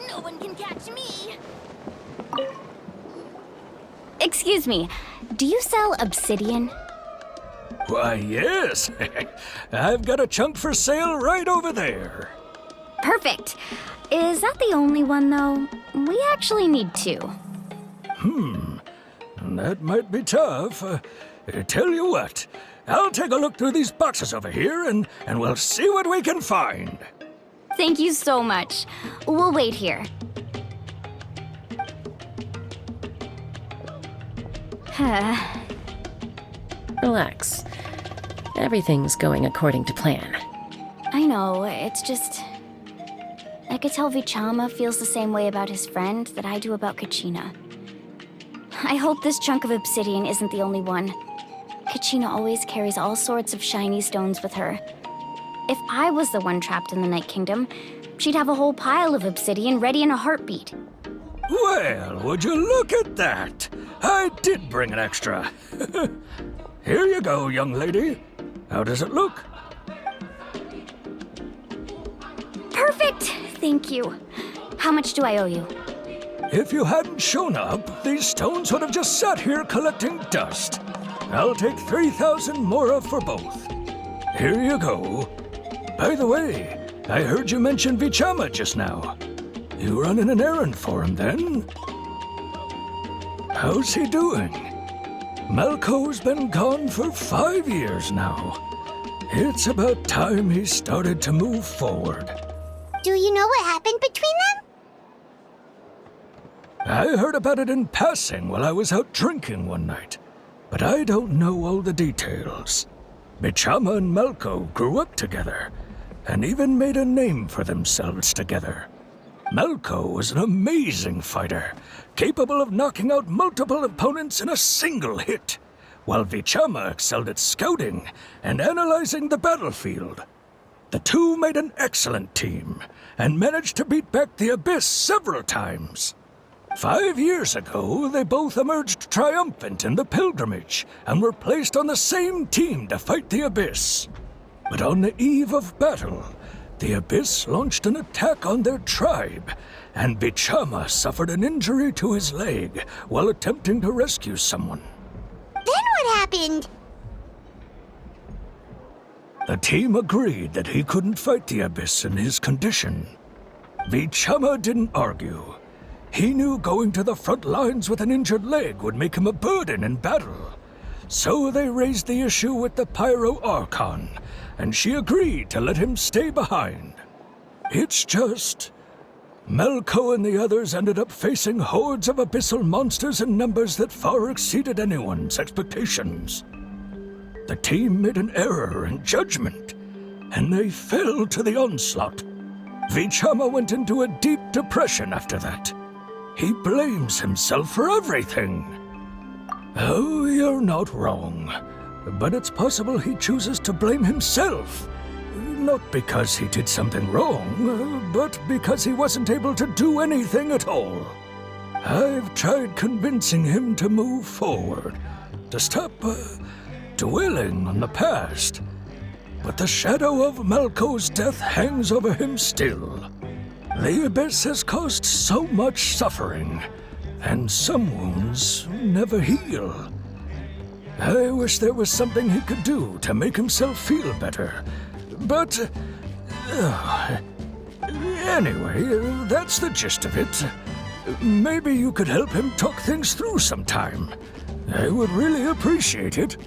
No one can catch me! Excuse me, do you sell obsidian? Why, yes. I've got a chunk for sale right over there. Perfect. Is that the only one, though? We actually need two. That might be tough. Tell you what, I'll take a look through these boxes over here and we'll see what we can find. Thank you so much. We'll wait here. Relax. Everything's going according to plan. I know, it's just... I could tell Vichama feels the same way about his friend that I do about Kachina. I hope this chunk of obsidian isn't the only one. Kachina always carries all sorts of shiny stones with her. If I was the one trapped in the Night Kingdom, she'd have a whole pile of obsidian ready in a heartbeat. Well, would you look at that? I did bring an extra. Here you go, young lady. How does it look? Perfect! Thank you. How much do I owe you? If you hadn't shown up, these stones would have just sat here collecting dust. I'll take 3,000 mora for both. Here you go. By the way, I heard you mention Vichama just now. You running an errand for him, then? How's he doing? Malco's been gone for 5 years now. It's about time he started to move forward. Do you know what happened between them? I heard about it in passing while I was out drinking one night, but I don't know all the details. Bichama and Malco grew up together, and even made a name for themselves together. Malco was an amazing fighter, capable of knocking out multiple opponents in a single hit, while Vichama excelled at scouting and analyzing the battlefield. The two made an excellent team, and managed to beat back the Abyss several times. 5 years ago, they both emerged triumphant in the pilgrimage, and were placed on the same team to fight the Abyss. But on the eve of battle, the Abyss launched an attack on their tribe, and Bichama suffered an injury to his leg while attempting to rescue someone. Then what happened? The team agreed that he couldn't fight the Abyss in his condition. Vichama didn't argue. He knew going to the front lines with an injured leg would make him a burden in battle. So they raised the issue with the Pyro Archon, and she agreed to let him stay behind. It's just... Malco and the others ended up facing hordes of abyssal monsters in numbers that far exceeded anyone's expectations. The team made an error in judgment, and they fell to the onslaught. Vichama went into a deep depression after that. He blames himself for everything. Oh, you're not wrong. But it's possible he chooses to blame himself. Not because he did something wrong, but because he wasn't able to do anything at all. I've tried convincing him to move forward, to stop dwelling on the past. But the shadow of Malco's death hangs over him still. The Abyss has caused so much suffering, and some wounds never heal. I wish there was something he could do to make himself feel better. But... anyway, that's the gist of it. Maybe you could help him talk things through sometime. I would really appreciate it.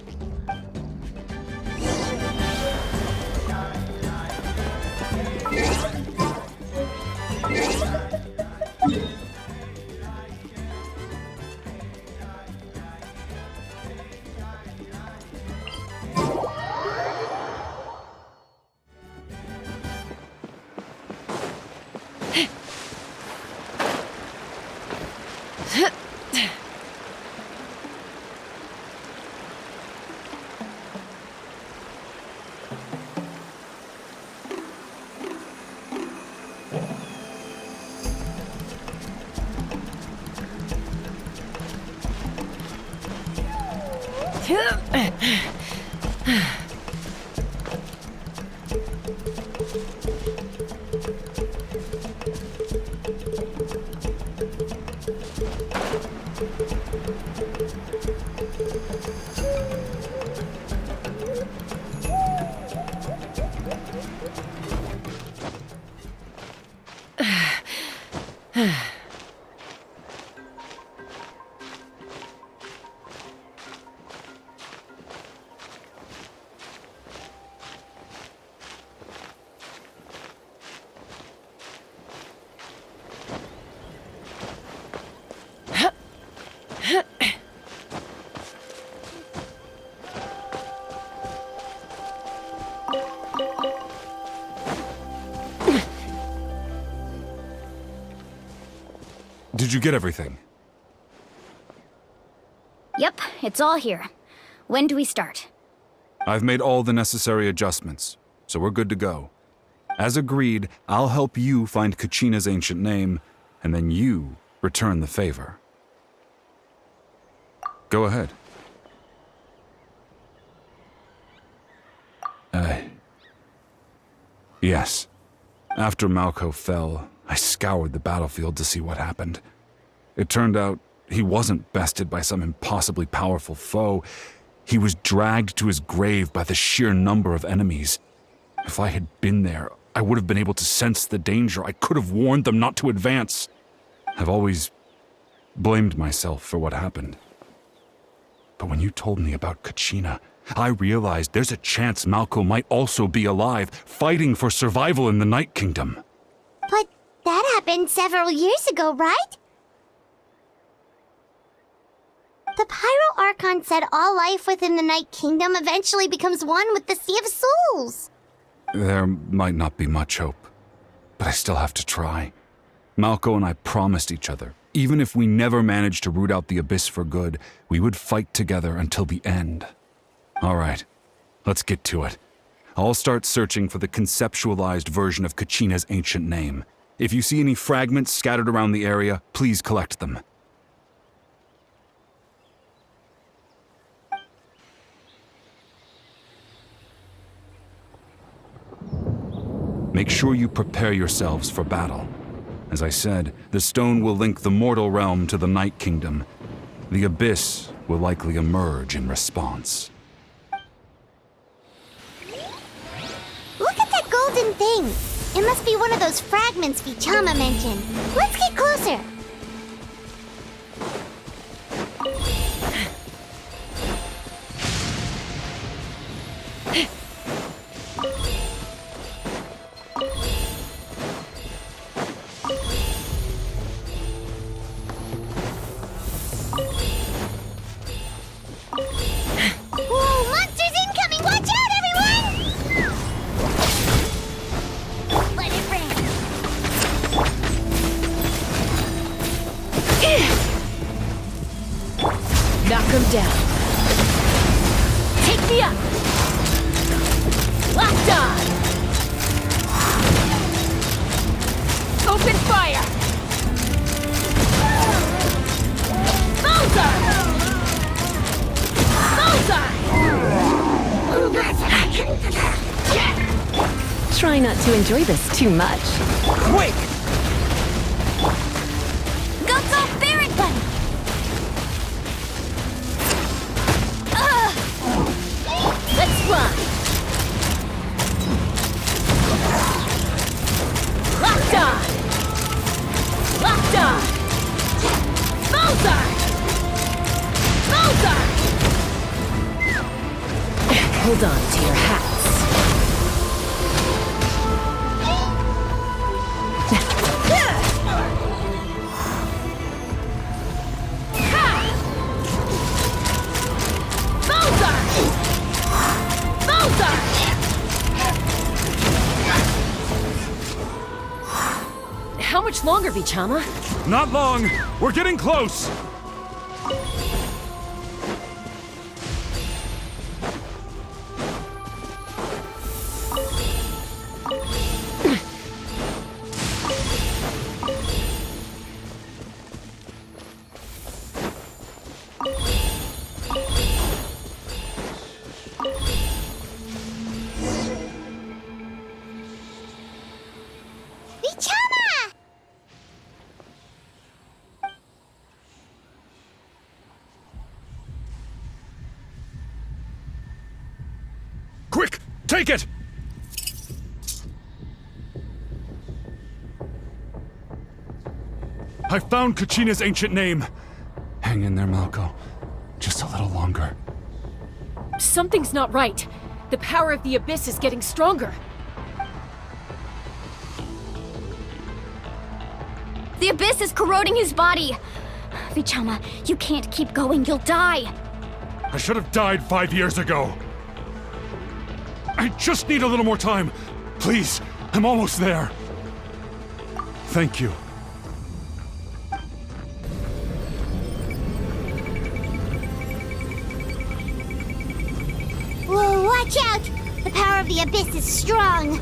Did you get everything? Yep, it's all here. When do we start? I've made all the necessary adjustments, so we're good to go. As agreed, I'll help you find Kachina's ancient name, and then you return the favor. Go ahead. Yes. After Malko fell, I scoured the battlefield to see what happened. It turned out he wasn't bested by some impossibly powerful foe. He was dragged to his grave by the sheer number of enemies. If I had been there, I would have been able to sense the danger. I could have warned them not to advance. I've always blamed myself for what happened. But when you told me about Kachina, I realized there's a chance Malko might also be alive, fighting for survival in the Night Kingdom. But that happened several years ago, right? The Pyro Archon said all life within the Night Kingdom eventually becomes one with the Sea of Souls. There might not be much hope, but I still have to try. Malko and I promised each other, even if we never managed to root out the Abyss for good, we would fight together until the end. All right, let's get to it. I'll start searching for the conceptualized version of Kachina's ancient name. If you see any fragments scattered around the area, please collect them. Make sure you prepare yourselves for battle. As I said, the stone will link the mortal realm to the Night Kingdom. The Abyss will likely emerge in response. Look at that golden thing! It must be one of those fragments Vichama mentioned. Let's get closer! Whoa, monsters incoming! Watch out, everyone! Let it rain. Knock him down. Take me up. Locked on. Open fire. Bullseye. Try not to enjoy this too much. Quick! Go, Barret Bunny! Let's run. Locked on. Locked on. Bullseye. Bullseye. Hold on to your hats. How much longer, Vichama? Not long! We're getting close! Quick! Take it! I found Kachina's ancient name. Hang in there, Malko. Just a little longer. Something's not right. The power of the Abyss is getting stronger. The Abyss is corroding his body. Vichama, you can't keep going. You'll die. I should have died 5 years ago. I just need a little more time. Please, I'm almost there. Thank you. Whoa, watch out! The power of the Abyss is strong.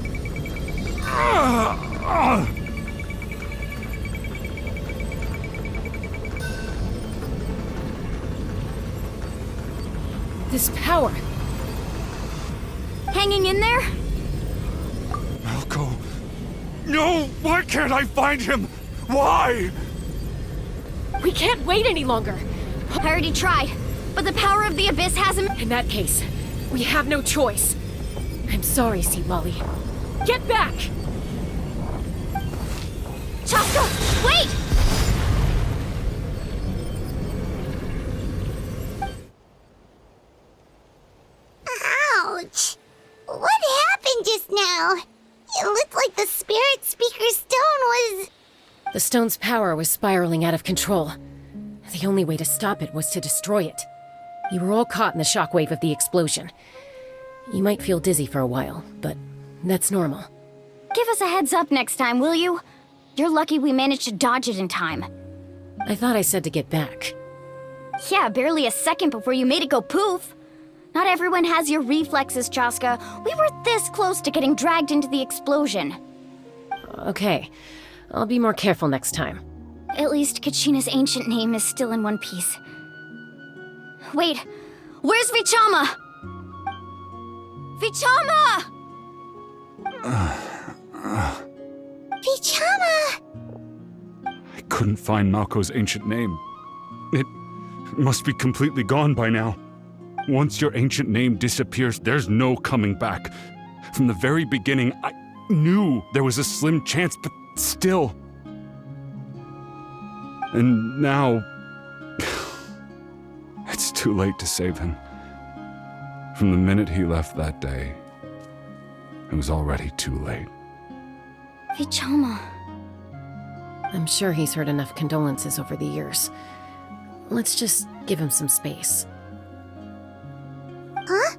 This power. Hanging in there? Malko. No! Why can't I find him? Why? We can't wait any longer. I already tried, but the power of the Abyss has him. In that case, we have no choice. I'm sorry, Sea Lolly. Get back! Chaska, wait! Ouch! What happened just now? It looked like the Spirit Speaker's stone was... The stone's power was spiraling out of control. The only way to stop it was to destroy it. You were all caught in the shockwave of the explosion. You might feel dizzy for a while, but that's normal. Give us a heads up next time, will you? You're lucky we managed to dodge it in time. I thought I said to get back. Yeah, barely a second before you made it go poof. Not everyone has your reflexes, Chaska. We were this close to getting dragged into the explosion. Okay, I'll be more careful next time. At least Kachina's ancient name is still in one piece. Wait, where's Vichama? Vichama! Vichama! I couldn't find Malko's ancient name. It must be completely gone by now. Once your ancient name disappears, there's no coming back. From the very beginning, I knew there was a slim chance, but still. And now... it's too late to save him. From the minute he left that day, it was already too late. Vichama. I'm sure he's heard enough condolences over the years. Let's just give him some space. Huh?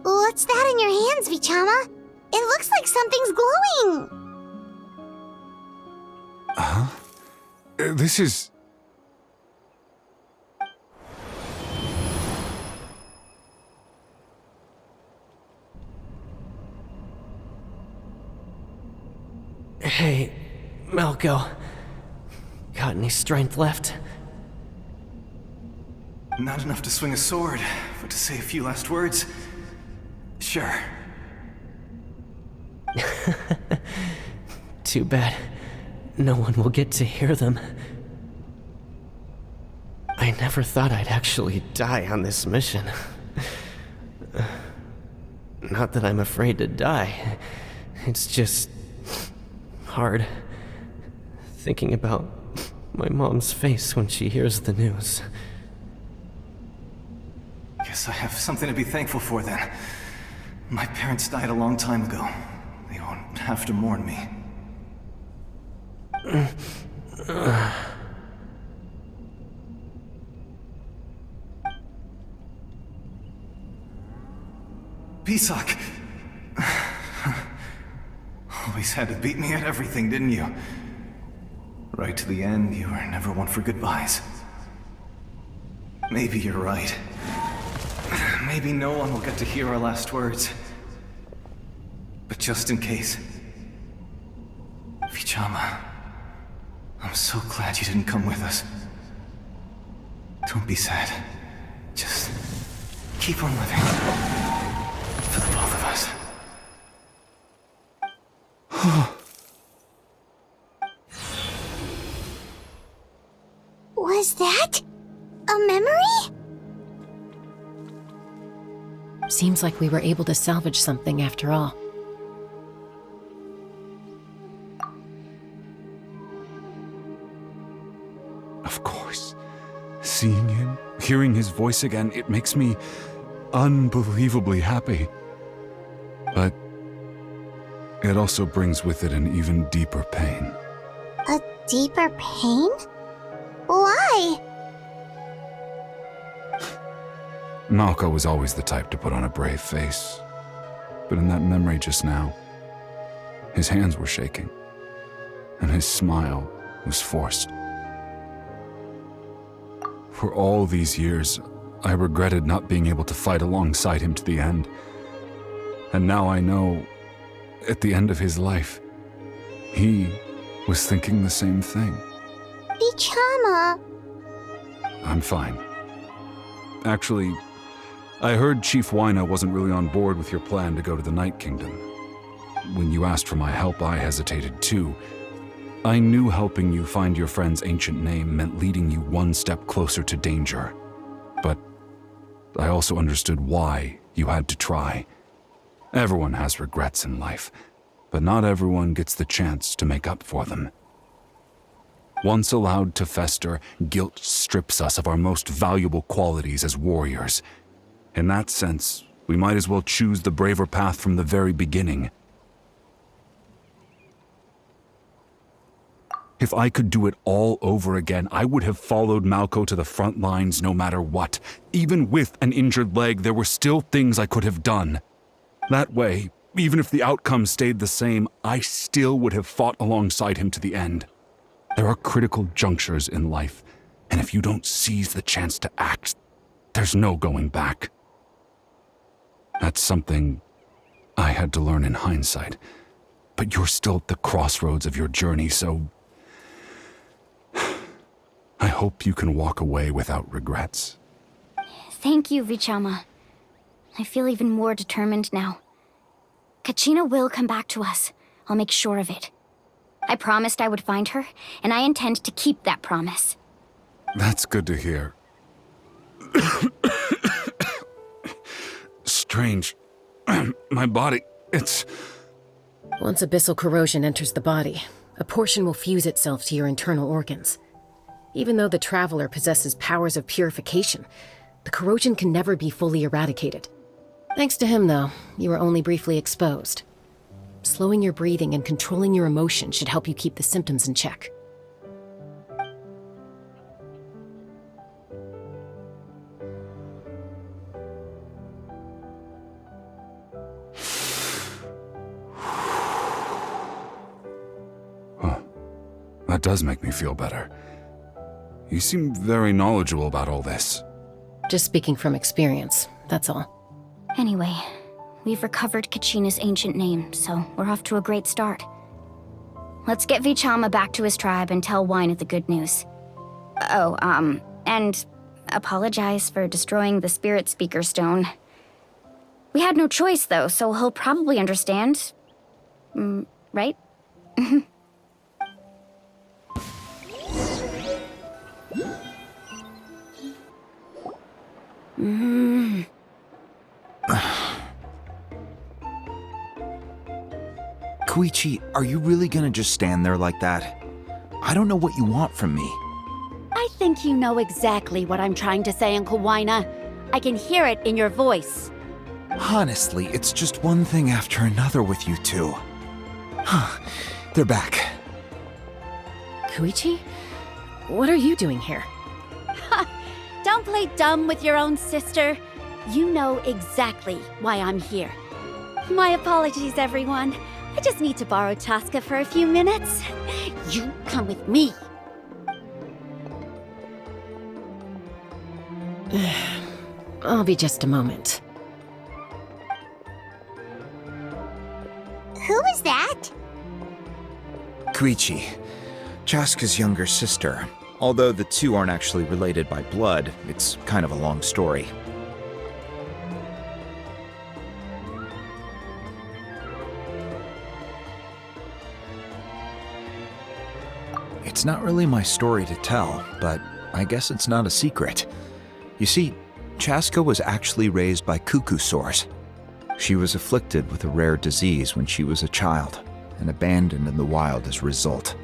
What's that in your hands, Vichama? It looks like something's glowing! Huh? This is... Hey, Malko. Got any strength left? Not enough to swing a sword, but to say a few last words. Sure. Too bad. No one will get to hear them. I never thought I'd actually die on this mission. Not that I'm afraid to die. It's just... hard. Thinking about my mom's face when she hears the news. Guess I have something to be thankful for then. My parents died a long time ago. They won't have to mourn me. Pisak! Always had to beat me at everything, didn't you? Right to the end, you were never one for goodbyes. Maybe you're right. Maybe no one will get to hear our last words. But just in case... Vichama, I'm so glad you didn't come with us. Don't be sad. Just keep on living. For the both of us. Was that a memory? Seems like we were able to salvage something after all. Of course. Seeing him, hearing his voice again, it makes me unbelievably happy. But it also brings with it an even deeper pain. A deeper pain? Why? Malco was always the type to put on a brave face. But in that memory just now, his hands were shaking, and his smile was forced. For all these years, I regretted not being able to fight alongside him to the end. And now I know, at the end of his life, he was thinking the same thing. Vichama! I'm fine. Actually, I heard Chief Wyna wasn't really on board with your plan to go to the Night Kingdom. When you asked for my help, I hesitated too. I knew helping you find your friend's ancient name meant leading you one step closer to danger. But I also understood why you had to try. Everyone has regrets in life, but not everyone gets the chance to make up for them. Once allowed to fester, guilt strips us of our most valuable qualities as warriors. In that sense, we might as well choose the braver path from the very beginning. If I could do it all over again, I would have followed Malco to the front lines no matter what. Even with an injured leg, there were still things I could have done. That way, even if the outcome stayed the same, I still would have fought alongside him to the end. There are critical junctures in life, and if you don't seize the chance to act, there's no going back. That's something I had to learn in hindsight. But you're still at the crossroads of your journey, so I hope you can walk away without regrets. Thank you, Vichama. I feel even more determined now. Kachina will come back to us. I'll make sure of it. I promised I would find her, and I intend to keep that promise. That's good to hear. Strange. My body, it's... Once abyssal corrosion enters the body, a portion will fuse itself to your internal organs. Even though the Traveler possesses powers of purification, the corrosion can never be fully eradicated. Thanks to him, though, you were only briefly exposed. Slowing your breathing and controlling your emotions should help you keep the symptoms in check. Huh. That does make me feel better. You seem very knowledgeable about all this. Just speaking from experience, that's all. Anyway, we've recovered Kachina's ancient name, so we're off to a great start. Let's get Vichama back to his tribe and tell Wyna the good news. Oh, and apologize for destroying the Spirit Speaker Stone. We had no choice, though, so he'll probably understand. Right? Koichi, are you really gonna just stand there like that? I don't know what you want from me. I think you know exactly what I'm trying to say, Uncle Wyna. I can hear it in your voice. Honestly, it's just one thing after another with you two. They're back. Koichi? What are you doing here? Don't play dumb with your own sister. You know exactly why I'm here. My apologies, everyone. I just need to borrow Tosca for a few minutes. You come with me. I'll be just a moment. Who is that? Koichi, Chaska's younger sister. Although the two aren't actually related by blood, it's kind of a long story. It's not really my story to tell, but I guess it's not a secret. You see, Chaska was actually raised by cuckoo sores. She was afflicted with a rare disease when she was a child and abandoned in the wild as a result.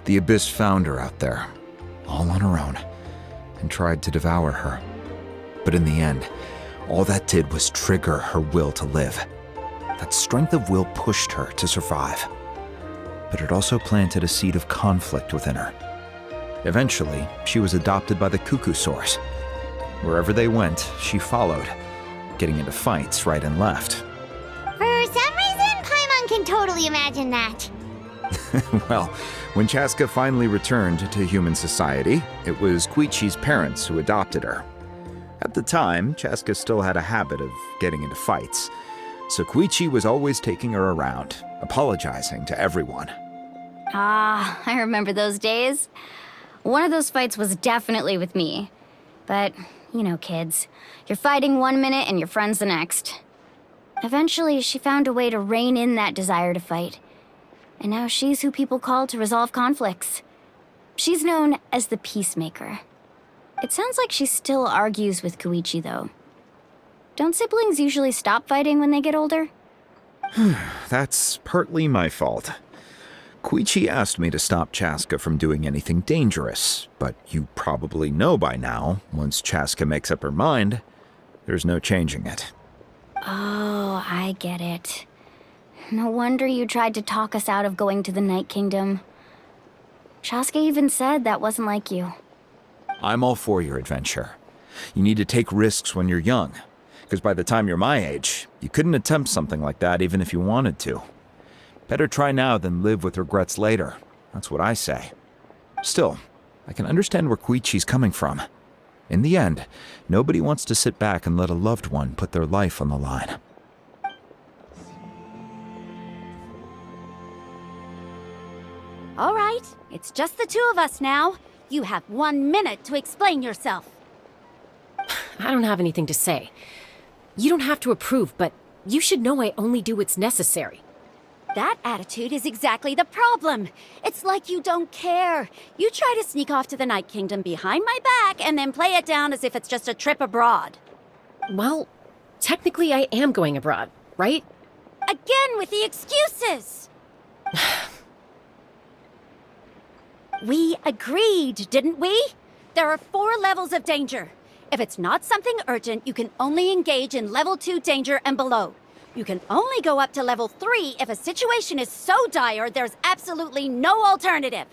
The Abyss found her out there, all on her own, and tried to devour her. But in the end, all that did was trigger her will to live. That strength of will pushed her to survive. But it also planted a seed of conflict within her. Eventually, she was adopted by the cuckoo sores. Wherever they went, she followed, getting into fights right and left. For some reason, Paimon can totally imagine that. Well, when Chaska finally returned to human society, it was Koichi's parents who adopted her. At the time, Chaska still had a habit of getting into fights, so Koichi was always taking her around, apologizing to everyone. Ah, I remember those days. One of those fights was definitely with me. But, you know, kids. You're fighting one minute and your friend's the next. Eventually, she found a way to rein in that desire to fight. And now she's who people call to resolve conflicts. She's known as the Peacemaker. It sounds like she still argues with Koichi, though. Don't siblings usually stop fighting when they get older? That's partly my fault. Koichi asked me to stop Chaska from doing anything dangerous, but you probably know by now, once Chaska makes up her mind, there's no changing it. Oh, I get it. No wonder you tried to talk us out of going to the Night Kingdom. Chaska even said that wasn't like you. I'm all for your adventure. You need to take risks when you're young, because by the time you're my age, you couldn't attempt something like that even if you wanted to. Better try now than live with regrets later. That's what I say. Still, I can understand where Koichi's coming from. In the end, nobody wants to sit back and let a loved one put their life on the line. All right, it's just the two of us now. You have 1 minute to explain yourself. I don't have anything to say. You don't have to approve, but you should know I only do what's necessary. That attitude is exactly the problem. It's like you don't care. You try to sneak off to the Night Kingdom behind my back and then play it down as if it's just a trip abroad. Well, technically I am going abroad, right? Again with the excuses! We agreed, didn't we? There are 4 levels of danger. If it's not something urgent, you can only engage in level 2 danger and below. You can only go up to level 3 if a situation is so dire there's absolutely no alternative.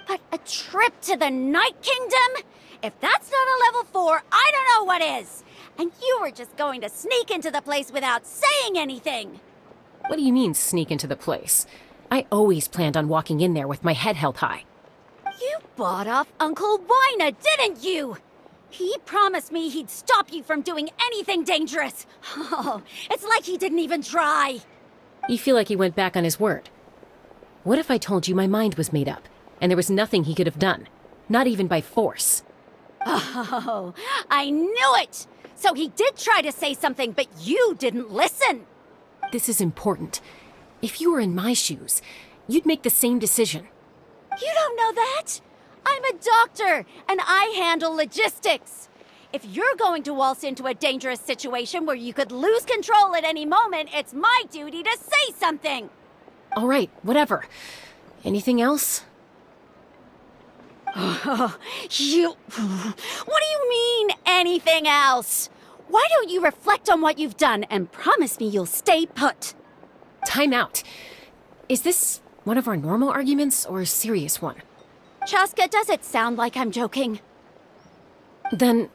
But a trip to the Night Kingdom? If that's not a level 4, I don't know what is. And you were just going to sneak into the place without saying anything. What do you mean, sneak into the place? I always planned on walking in there with my head held high. You bought off Uncle Wina, didn't you? He promised me he'd stop you from doing anything dangerous. Oh, it's like he didn't even try. You feel like he went back on his word. What if I told you my mind was made up, and there was nothing he could have done? Not even by force. Oh, I knew it! So he did try to say something, but you didn't listen. This is important. If you were in my shoes, you'd make the same decision. You don't know that? I'm a doctor, and I handle logistics. If you're going to waltz into a dangerous situation where you could lose control at any moment, it's my duty to say something. All right, whatever. Anything else? What do you mean, anything else? Why don't you reflect on what you've done and promise me you'll stay put? Time out. Is this one of our normal arguments or a serious one? Chaska, does it sound like I'm joking? Then,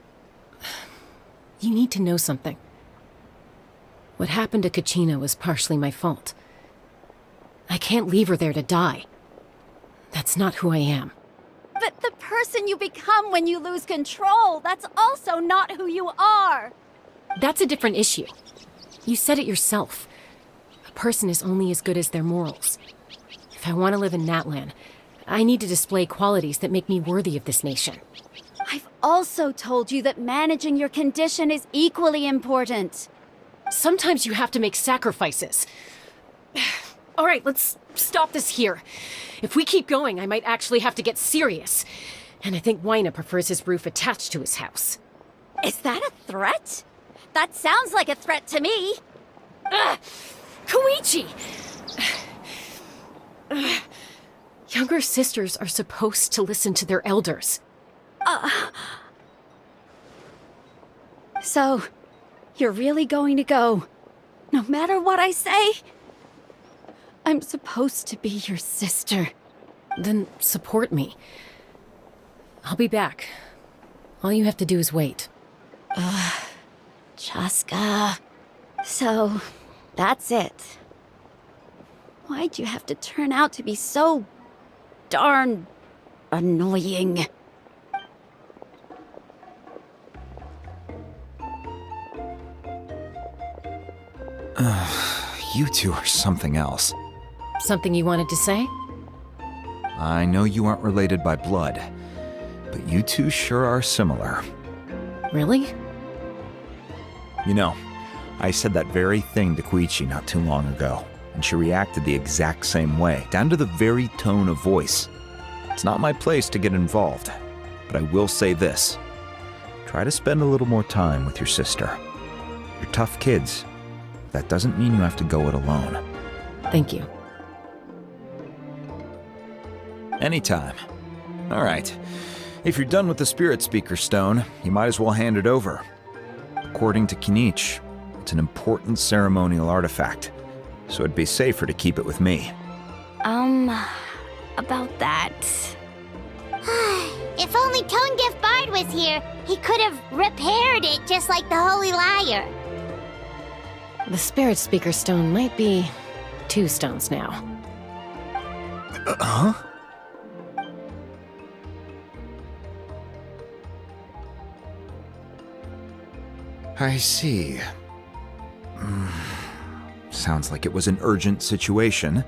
you need to know something. What happened to Kachina was partially my fault. I can't leave her there to die. That's not who I am. But the person you become when you lose control, that's also not who you are. That's a different issue. You said it yourself. A person is only as good as their morals. If I want to live in Natlan, I need to display qualities that make me worthy of this nation. I've also told you that managing your condition is equally important. Sometimes you have to make sacrifices. All right, let's stop this here. If we keep going, I might actually have to get serious. And I think Wina prefers his roof attached to his house. Is that a threat? That sounds like a threat to me. Koichi! Younger sisters are supposed to listen to their elders. So, you're really going to go, no matter what I say? I'm supposed to be your sister. Then support me. I'll be back. All you have to do is wait. Chaska. So, that's it. Why'd you have to turn out to be so darn annoying? You two are something else. Something you wanted to say? I know you aren't related by blood, but you two sure are similar. Really? You know, I said that very thing to Koichi not too long ago, and she reacted the exact same way, down to the very tone of voice. It's not my place to get involved, but I will say this. Try to spend a little more time with your sister. You're tough kids. That doesn't mean you have to go it alone. Thank you. Anytime. All right. If you're done with the Spirit Speaker Stone, you might as well hand it over. According to Kinich, it's an important ceremonial artifact, so it'd be safer to keep it with me. About that. If only Tone Gift Bard was here, he could have repaired it just like the Holy Liar. The Spirit Speaker Stone might be 2 stones now. Huh? I see. Sounds like it was an urgent situation.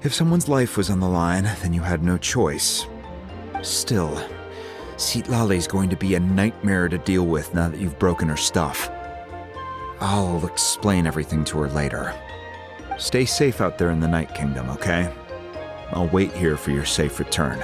If someone's life was on the line, then you had no choice. Still, Citlali's going to be a nightmare to deal with now that you've broken her stuff. I'll explain everything to her later. Stay safe out there in the Night Kingdom, okay? I'll wait here for your safe return.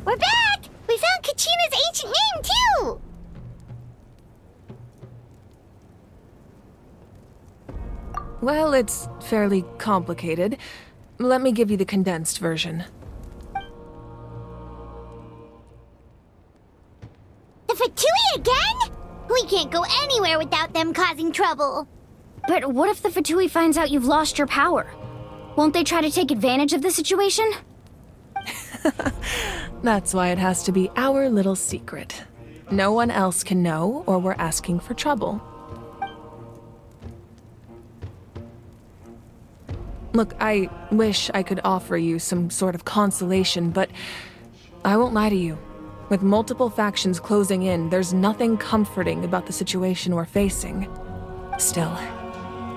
We're back! We found Kachina's ancient name, too! Well, it's fairly complicated. Let me give you the condensed version. The Fatui again? We can't go anywhere without them causing trouble. But what if the Fatui finds out you've lost your power? Won't they try to take advantage of the situation? That's why it has to be our little secret. No one else can know, or we're asking for trouble. Look, I wish I could offer you some sort of consolation, but I won't lie to you. With multiple factions closing in, there's nothing comforting about the situation we're facing. Still,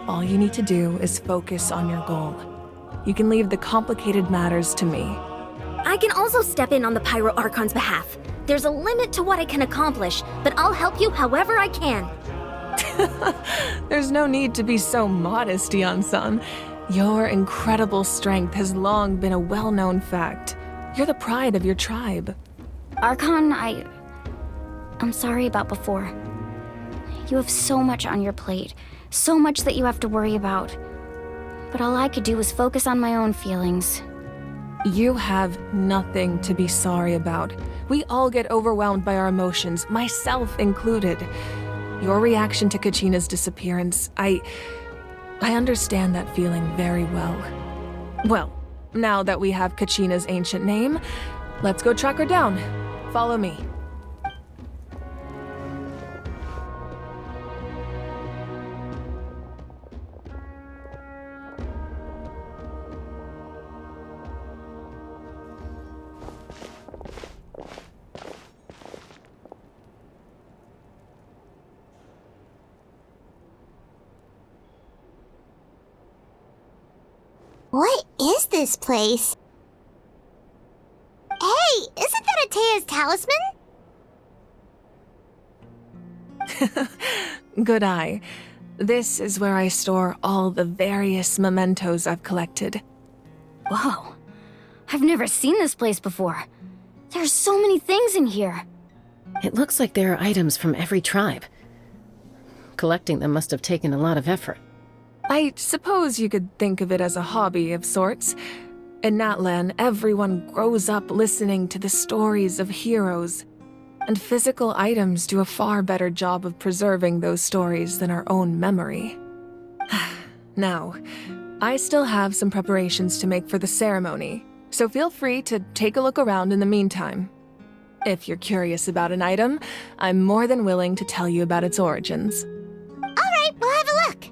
all you need to do is focus on your goal. You can leave the complicated matters to me. I can also step in on the Pyro Archon's behalf. There's a limit to what I can accomplish, but I'll help you however I can. There's no need to be so modest, Yan-san. Your incredible strength has long been a well-known fact. You're the pride of your tribe. Archon, I'm sorry about before. You have so much on your plate, so much that you have to worry about. But all I could do was focus on my own feelings. You have nothing to be sorry about. We all get overwhelmed by our emotions, myself included. Your reaction to Kachina's disappearance, I understand that feeling very well. Well, now that we have Kachina's ancient name, let's go track her down. Follow me. What is this place? Hey, isn't that Atea's talisman? Good eye. This is where I store all the various mementos I've collected. Whoa. I've never seen this place before. There's so many things in here. It looks like there are items from every tribe. Collecting them must have taken a lot of effort. I suppose you could think of it as a hobby of sorts. In Natlan, everyone grows up listening to the stories of heroes, and physical items do a far better job of preserving those stories than our own memory. Now, I still have some preparations to make for the ceremony, so feel free to take a look around in the meantime. If you're curious about an item, I'm more than willing to tell you about its origins. All right, we'll have a look.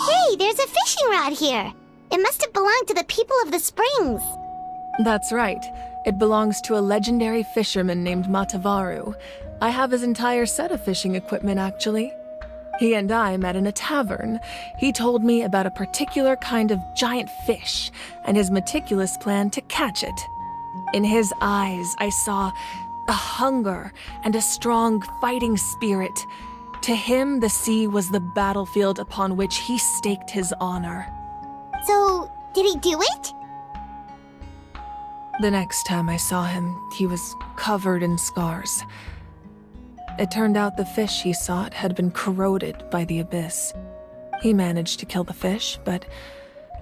Hey, there's a fishing rod here. It must have belonged to the people of the springs. That's right. It belongs to a legendary fisherman named Matavaru. I have his entire set of fishing equipment, actually. He and I met in a tavern. He told me about a particular kind of giant fish and his meticulous plan to catch it. In his eyes, I saw a hunger and a strong fighting spirit. To him, the sea was the battlefield upon which he staked his honor. So, did he do it? The next time I saw him, he was covered in scars. It turned out the fish he sought had been corroded by the abyss. He managed to kill the fish, but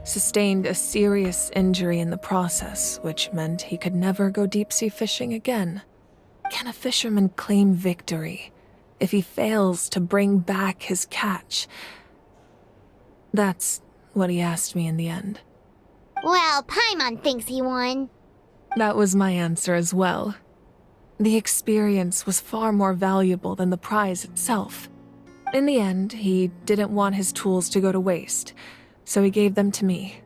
sustained a serious injury in the process, which meant he could never go deep-sea fishing again. Can a fisherman claim victory if he fails to bring back his catch? That's what he asked me in the end. Well, Paimon thinks he won. That was my answer as well. The experience was far more valuable than the prize itself. In the end, he didn't want his tools to go to waste, so he gave them to me.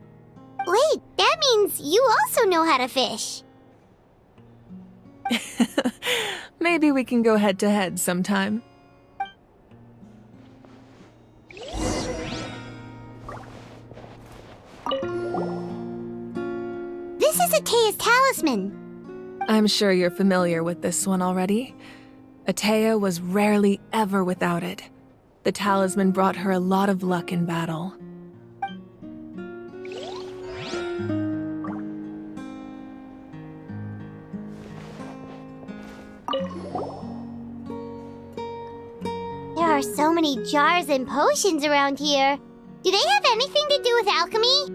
Wait, that means you also know how to fish. Maybe we can go head-to-head sometime. This is Atea's talisman. I'm sure you're familiar with this one already. Atea was rarely ever without it. The talisman brought her a lot of luck in battle. There are so many jars and potions around here. Do they have anything to do with alchemy?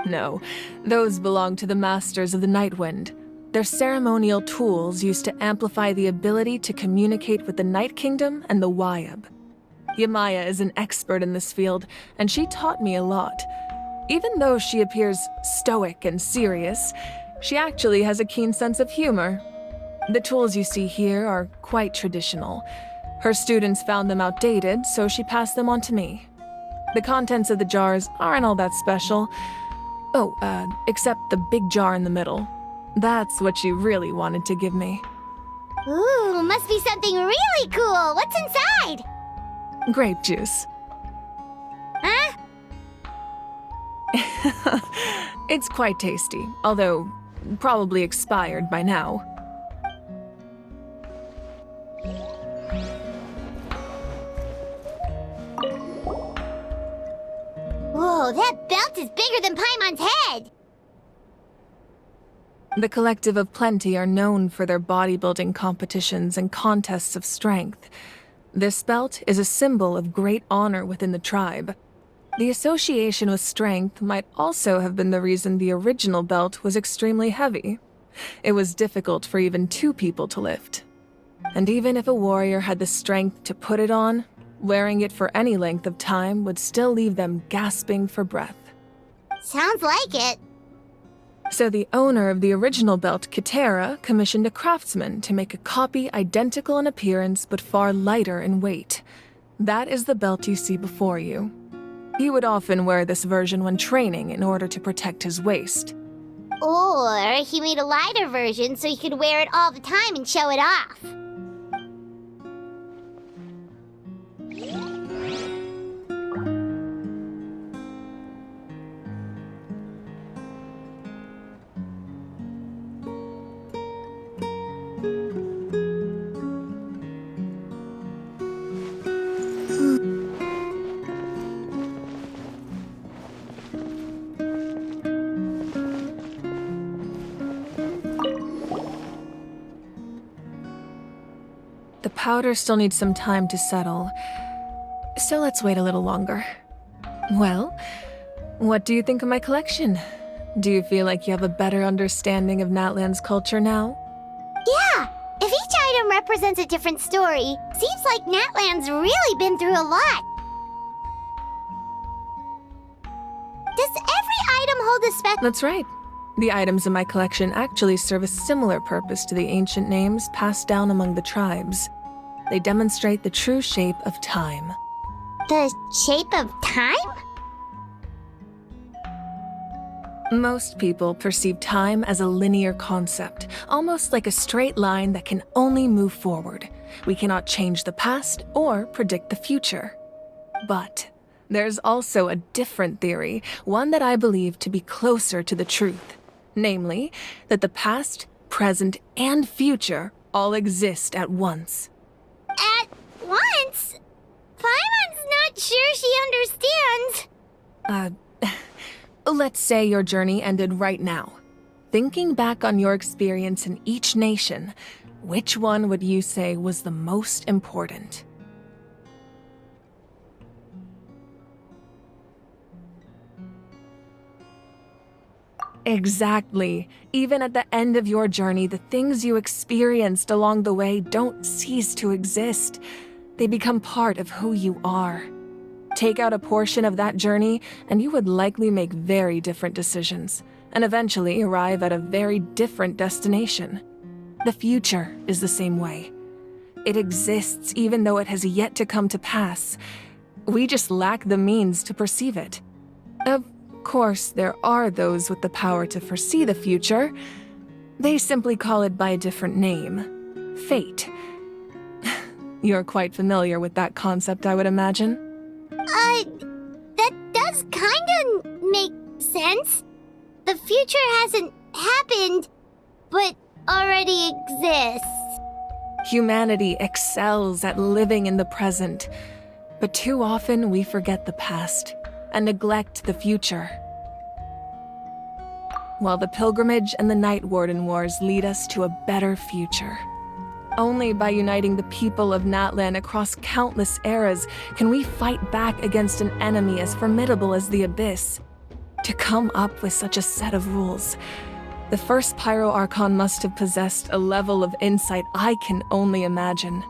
No, those belong to the Masters of the Nightwind. They're ceremonial tools used to amplify the ability to communicate with the Night Kingdom and the Wyab. Yamaya is an expert in this field, and she taught me a lot. Even though she appears stoic and serious, she actually has a keen sense of humor. The tools you see here are quite traditional. Her students found them outdated, so she passed them on to me. The contents of the jars aren't all that special. Oh, except the big jar in the middle. That's what she really wanted to give me. Ooh, must be something really cool. What's inside? Grape juice. Huh? It's quite tasty, although probably expired by now. Whoa, that belt is bigger than Paimon's head. The Collective of Plenty are known for their bodybuilding competitions and contests of strength. This belt is a symbol of great honor within the tribe. The association with strength might also have been the reason the original belt was extremely heavy. It was difficult for even 2 people to lift. And even if a warrior had the strength to put it on, wearing it for any length of time would still leave them gasping for breath. Sounds like it. So the owner of the original belt, Kitera, commissioned a craftsman to make a copy identical in appearance but far lighter in weight. That is the belt you see before you. He would often wear this version when training in order to protect his waist. Or he made a lighter version so he could wear it all the time and show it off. The powder still needs some time to settle, so let's wait a little longer. Well, what do you think of my collection? Do you feel like you have a better understanding of Natlan's culture now? Yeah! If each item represents a different story, seems like Natlan's really been through a lot. Does every item hold a special... That's right. The items in my collection actually serve a similar purpose to the ancient names passed down among the tribes. They demonstrate the true shape of time. The shape of time? Most people perceive time as a linear concept, almost like a straight line that can only move forward. We cannot change the past or predict the future. But there's also a different theory, one that I believe to be closer to the truth. Namely, that the past, present, and future all exist at once. At once? Paimon's not sure she understands. Let's say your journey ended right now. Thinking back on your experience in each nation, which one would you say was the most important? Exactly. Even at the end of your journey, the things you experienced along the way don't cease to exist. They become part of who you are. Take out a portion of that journey, and you would likely make very different decisions, and eventually arrive at a very different destination. The future is the same way. It exists even though it has yet to come to pass. We just lack the means to perceive it. Of course, there are those with the power to foresee the future. They simply call it by a different name. Fate. You're quite familiar with that concept, I would imagine. That does kinda make sense. The future hasn't happened, but already exists. Humanity excels at living in the present, but too often we forget the past and neglect the future. While the pilgrimage and the Night Warden Wars lead us to a better future. Only by uniting the people of Natlan across countless eras can we fight back against an enemy as formidable as the Abyss. To come up with such a set of rules, the first Pyro Archon must have possessed a level of insight I can only imagine.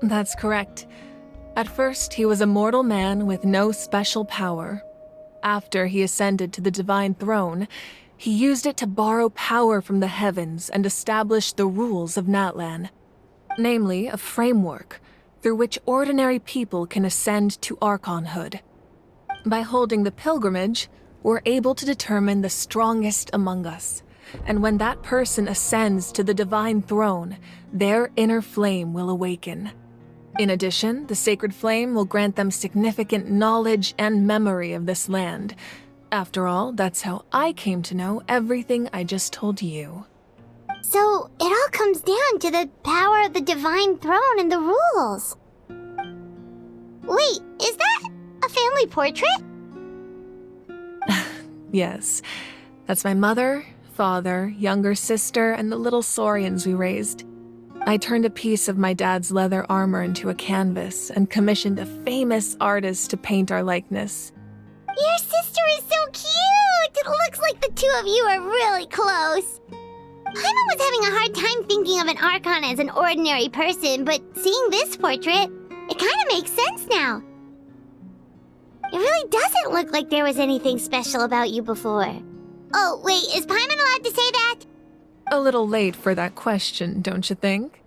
That's correct. At first, he was a mortal man with no special power. After he ascended to the divine throne, he used it to borrow power from the heavens and establish the rules of Natlan. Namely, a framework through which ordinary people can ascend to Archonhood. By holding the pilgrimage, we're able to determine the strongest among us. And when that person ascends to the divine throne, their inner flame will awaken. In addition, the sacred flame will grant them significant knowledge and memory of this land. After all, that's how I came to know everything I just told you. So, it all comes down to the power of the divine throne and the rules. Wait, is that a family portrait? Yes. That's my mother, father, younger sister, and the little saurians we raised. I turned a piece of my dad's leather armor into a canvas and commissioned a famous artist to paint our likeness. Your sister is so cute! It looks like the two of you are really close. Paimon was having a hard time thinking of an Archon as an ordinary person, but seeing this portrait, it kind of makes sense now. It really doesn't look like there was anything special about you before. Oh, wait, is Paimon allowed to say that? A little late for that question, don't you think?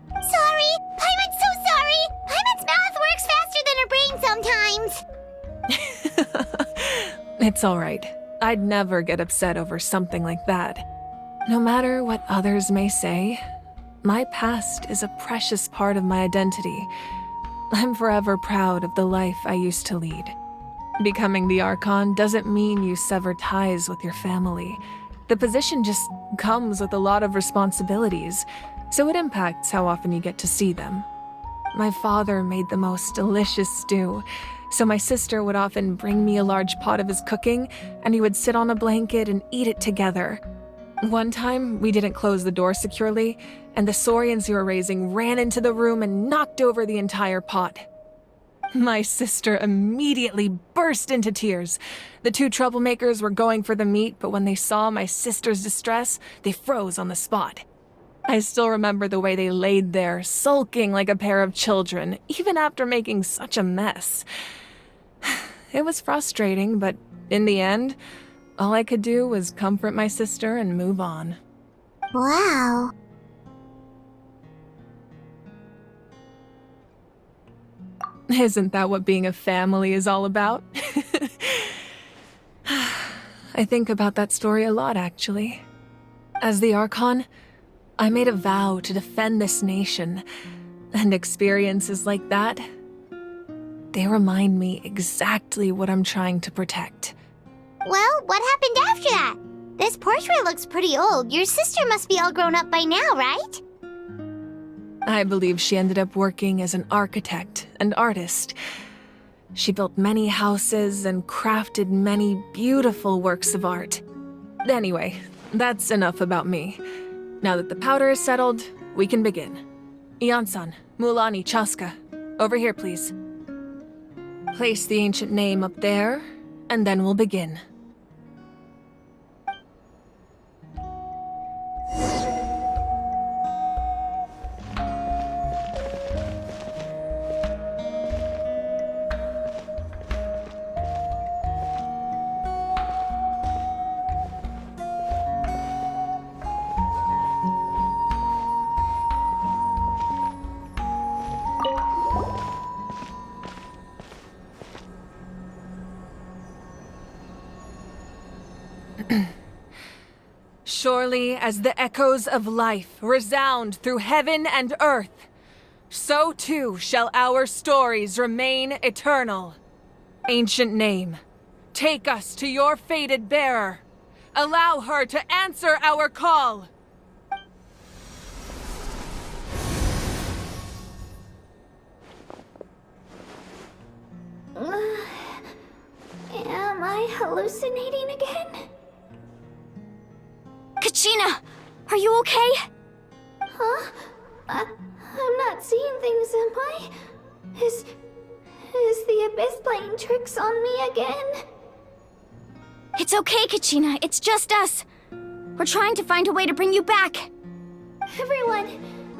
Sorry! Paimon's so sorry! Paimon's mouth works faster than her brain sometimes! It's all right. I'd never get upset over something like that. No matter what others may say, my past is a precious part of my identity. I'm forever proud of the life I used to lead. Becoming the Archon doesn't mean you sever ties with your family. The position just comes with a lot of responsibilities, so it impacts how often you get to see them. My father made the most delicious stew, so my sister would often bring me a large pot of his cooking, and we would sit on a blanket and eat it together. One time, we didn't close the door securely, and the saurians we were raising ran into the room and knocked over the entire pot. My sister immediately burst into tears. The two troublemakers were going for the meat, but when they saw my sister's distress, they froze on the spot. I still remember the way they laid there, sulking like a pair of children, even after making such a mess. It was frustrating, but in the end, all I could do was comfort my sister and move on. Wow. Isn't that what being a family is all about? I think about that story a lot, actually. As the Archon, I made a vow to defend this nation, and experiences like that, they remind me exactly what I'm trying to protect. Well, what happened after that? This portrait looks pretty old. Your sister must be all grown up by now, right? I believe she ended up working as an architect and artist. She built many houses and crafted many beautiful works of art. Anyway, that's enough about me. Now that the powder is settled, we can begin. Ian-san, Mulani, Chaska, over here, please. Place the ancient name up there, and then we'll begin. Surely as the echoes of life resound through heaven and earth, so too shall our stories remain eternal. Ancient name, take us to your fated bearer. Allow her to answer our call. Am I hallucinating again? Kachina! Are you okay? Huh? I'm not seeing things, am I? Is the Abyss playing tricks on me again? It's okay, Kachina. It's just us. We're trying to find a way to bring you back. Everyone,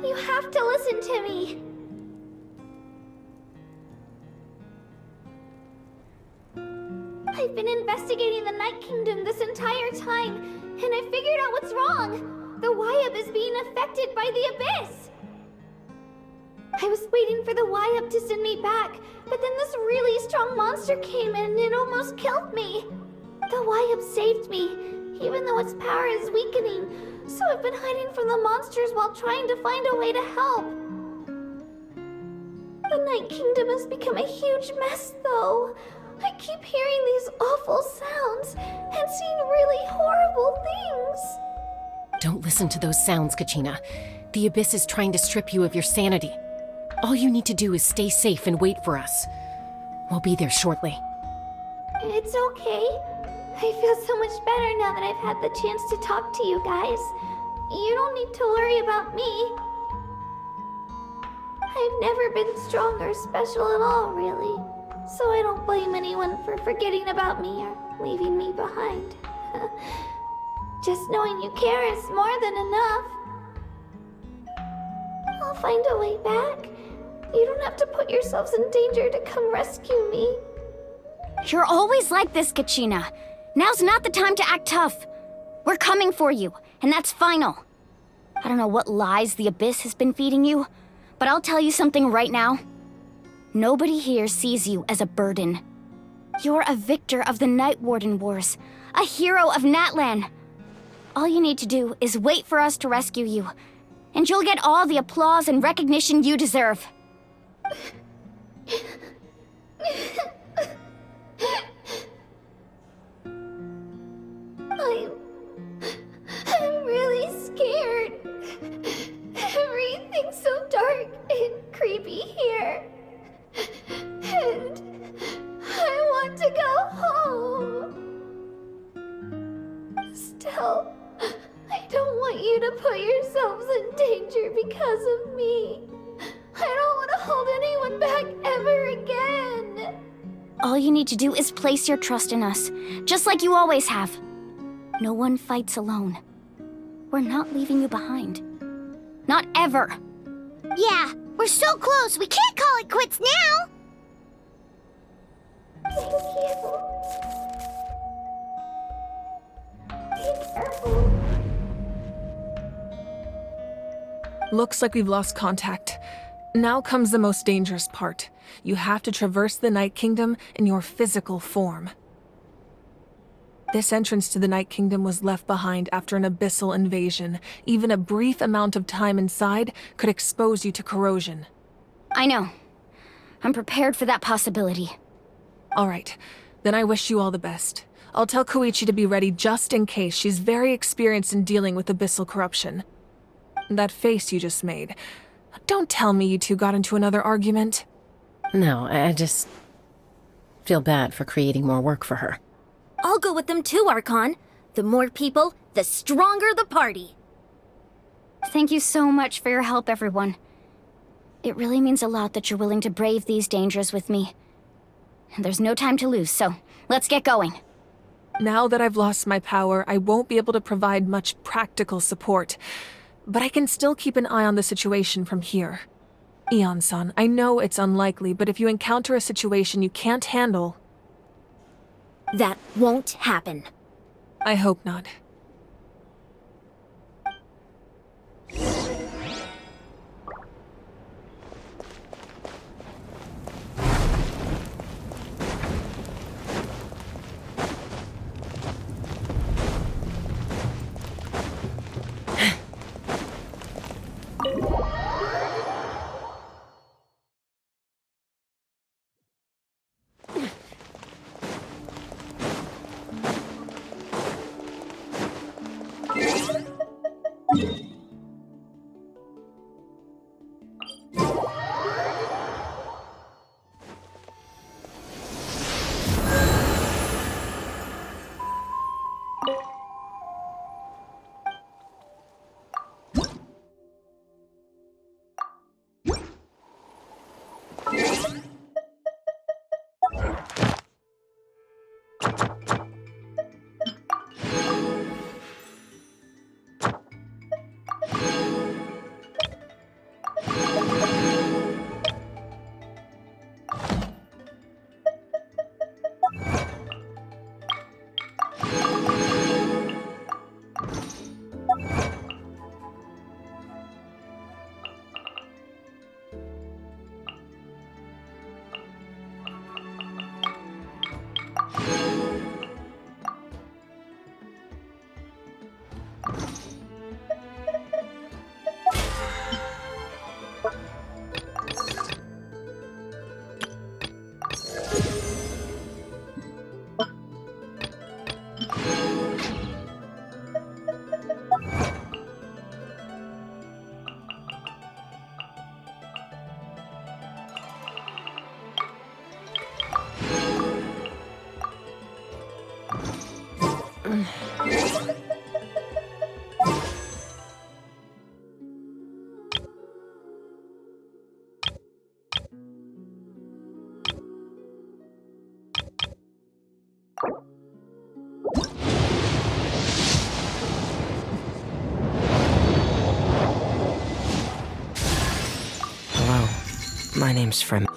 you have to listen to me. I've been investigating the Night Kingdom this entire time, and I figured out what's wrong. The Wyub is being affected by the Abyss. I was waiting for the Wyub to send me back, but then this really strong monster came in and it almost killed me. The Wyub saved me, even though its power is weakening, so I've been hiding from the monsters while trying to find a way to help. The Night Kingdom has become a huge mess, though. I keep hearing these awful sounds and seeing really horrible things. Don't listen to those sounds, Kachina. The Abyss is trying to strip you of your sanity. All you need to do is stay safe and wait for us. We'll be there shortly. It's okay. I feel so much better now that I've had the chance to talk to you guys. You don't need to worry about me. I've never been strong or special at all, really. So I don't blame anyone for forgetting about me or leaving me behind. Just knowing you care is more than enough. I'll find a way back. You don't have to put yourselves in danger to come rescue me. You're always like this, Kachina. Now's not the time to act tough. We're coming for you, and that's final. I don't know what lies the Abyss has been feeding you, but I'll tell you something right now. Nobody here sees you as a burden. You're a victor of the Night Warden Wars, a hero of Natlan. All you need to do is wait for us to rescue you, and you'll get all the applause and recognition you deserve. I'm really scared. Everything's so dark and creepy here. And I want to go home. Still, I don't want you to put yourselves in danger because of me. I don't want to hold anyone back ever again. All you need to do is place your trust in us, just like you always have. No one fights alone. We're not leaving you behind. Not ever. Yeah, we're so close, we can't call it quits now! Thank you. Be careful. Looks like we've lost contact. Now comes the most dangerous part. You have to traverse the Night Kingdom in your physical form. This entrance to the Night Kingdom was left behind after an abyssal invasion. Even a brief amount of time inside could expose you to corrosion. I know. I'm prepared for that possibility. All right, then I wish you all the best. I'll tell Koichi to be ready just in case. She's very experienced in dealing with abyssal corruption. That face you just made. Don't tell me you two got into another argument. No, I just feel bad for creating more work for her. I'll go with them too, Archon. The more people, the stronger the party. Thank you so much for your help, everyone. It really means a lot that you're willing to brave these dangers with me. And there's no time to lose, so let's get going. Now that I've lost my power, I won't be able to provide much practical support. But I can still keep an eye on the situation from here. Eon-san, I know it's unlikely, but if you encounter a situation you can't handle... That won't happen. I hope not. My name's Frem.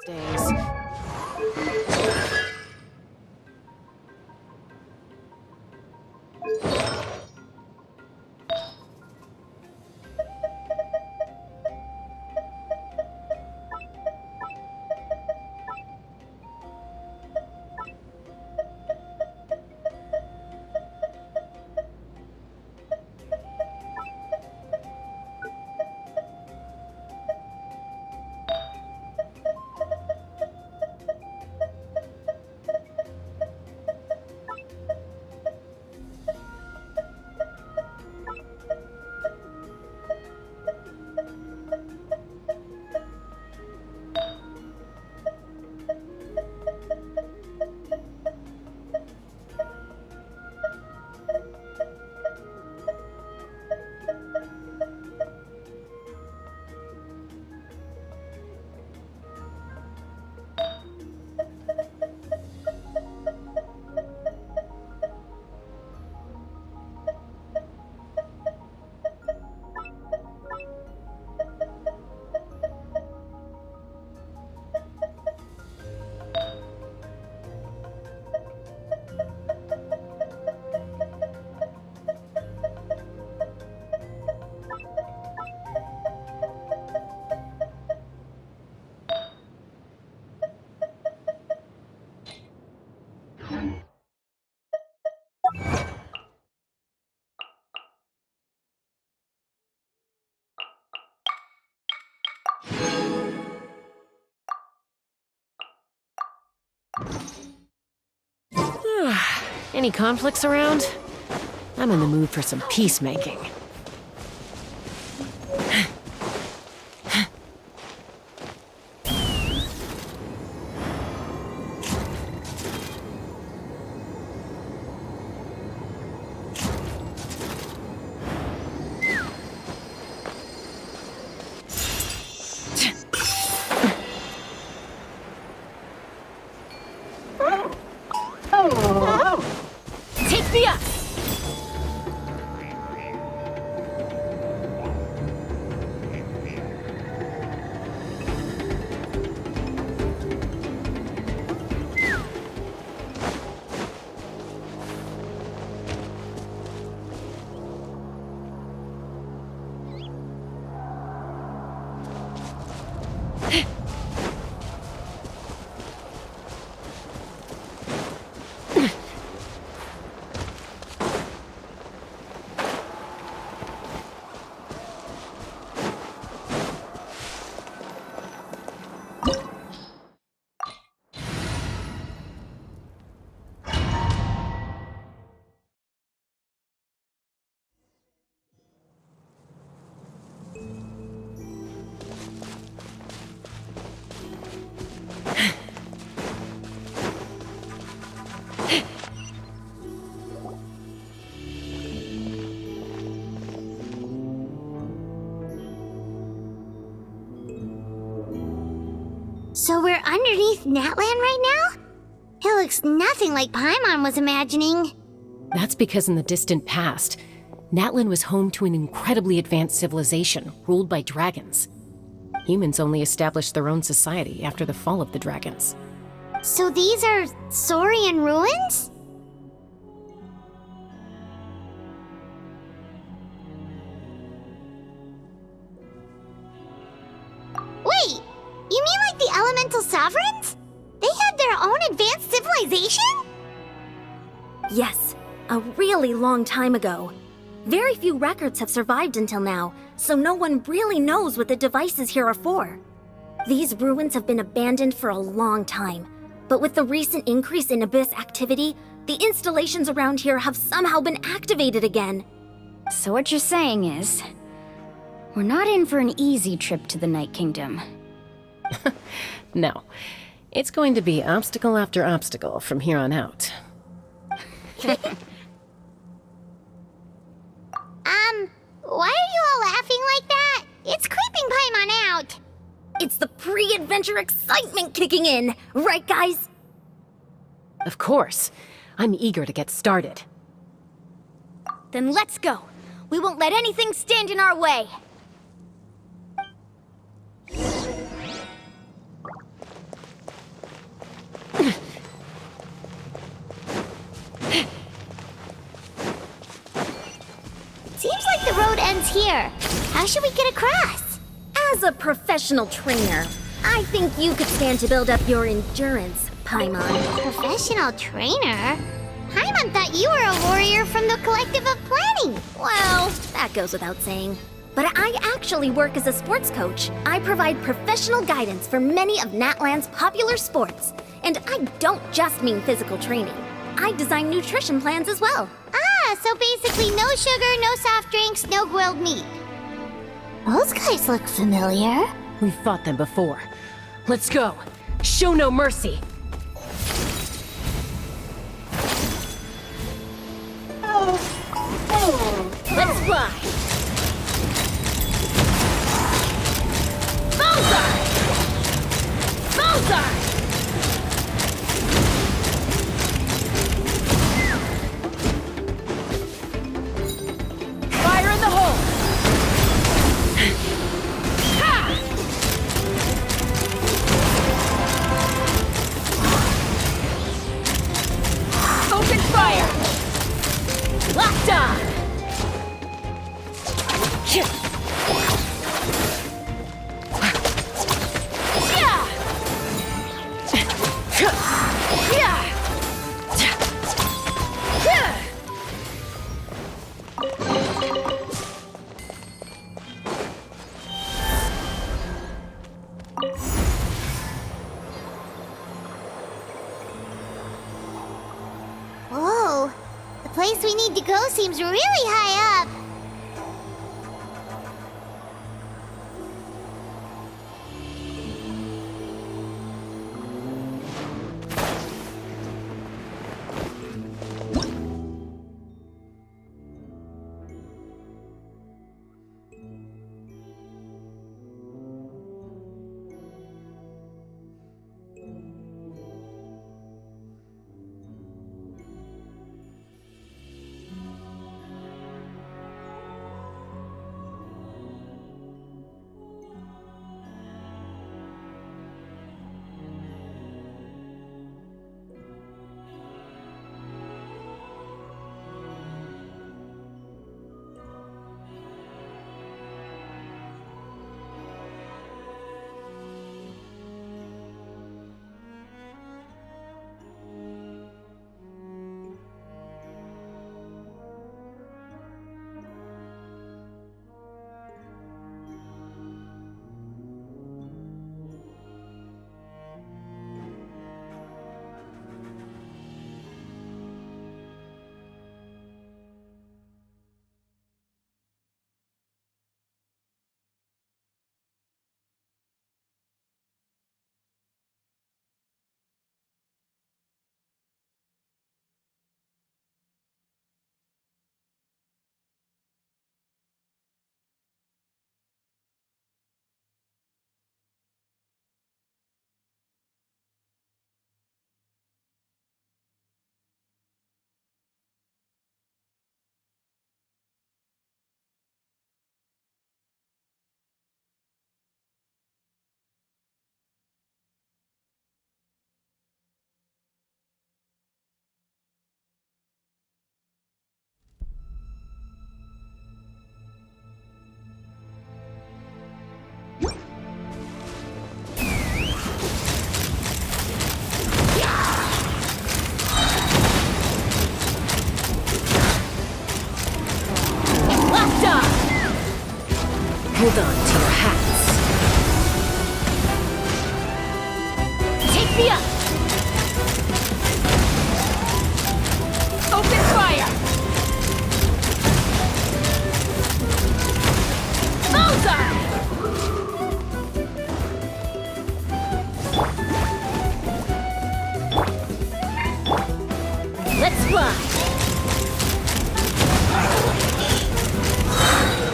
days. Any conflicts around? I'm in the mood for some peacemaking. Take me up! So we're underneath Natlan right now? It looks nothing like Paimon was imagining. That's because in the distant past, Natlan was home to an incredibly advanced civilization ruled by dragons. Humans only established their own society after the fall of the dragons. So these are Saurian ruins? Wait, you mean like the elemental sovereigns? They had their own advanced civilization? Yes, a really long time ago. Very few records have survived until now, so no one really knows what the devices here are for. These ruins have been abandoned for a long time, but with the recent increase in Abyss activity, the installations around here have somehow been activated again. So what you're saying is, we're not in for an easy trip to the Night Kingdom. No. It's going to be obstacle after obstacle from here on out. Why are you all laughing like that? It's creeping Paimon out. It's the pre-adventure excitement kicking in, right guys? Of course. I'm eager to get started. Then let's go. We won't let anything stand in our way. here. How should we get across? As a professional trainer, I think you could stand to build up your endurance, Paimon. Professional trainer? Paimon thought you were a warrior from the Collective of Planning. Well, that goes without saying. But I actually work as a sports coach. I provide professional guidance for many of Natlan's popular sports. And I don't just mean physical training. I design nutrition plans as well. Ah, so basically no sugar, no soft drinks, no grilled meat. Those guys look familiar. We've fought them before. Let's go. Show no mercy. Let's fly. Bullseye! Bullseye! Fire in the hole! Ha! Open fire! Locked on! Whoa, the place we need to go seems really high up. Hold on to your hats. Take me up! Open fire! Bullseye! Let's fly!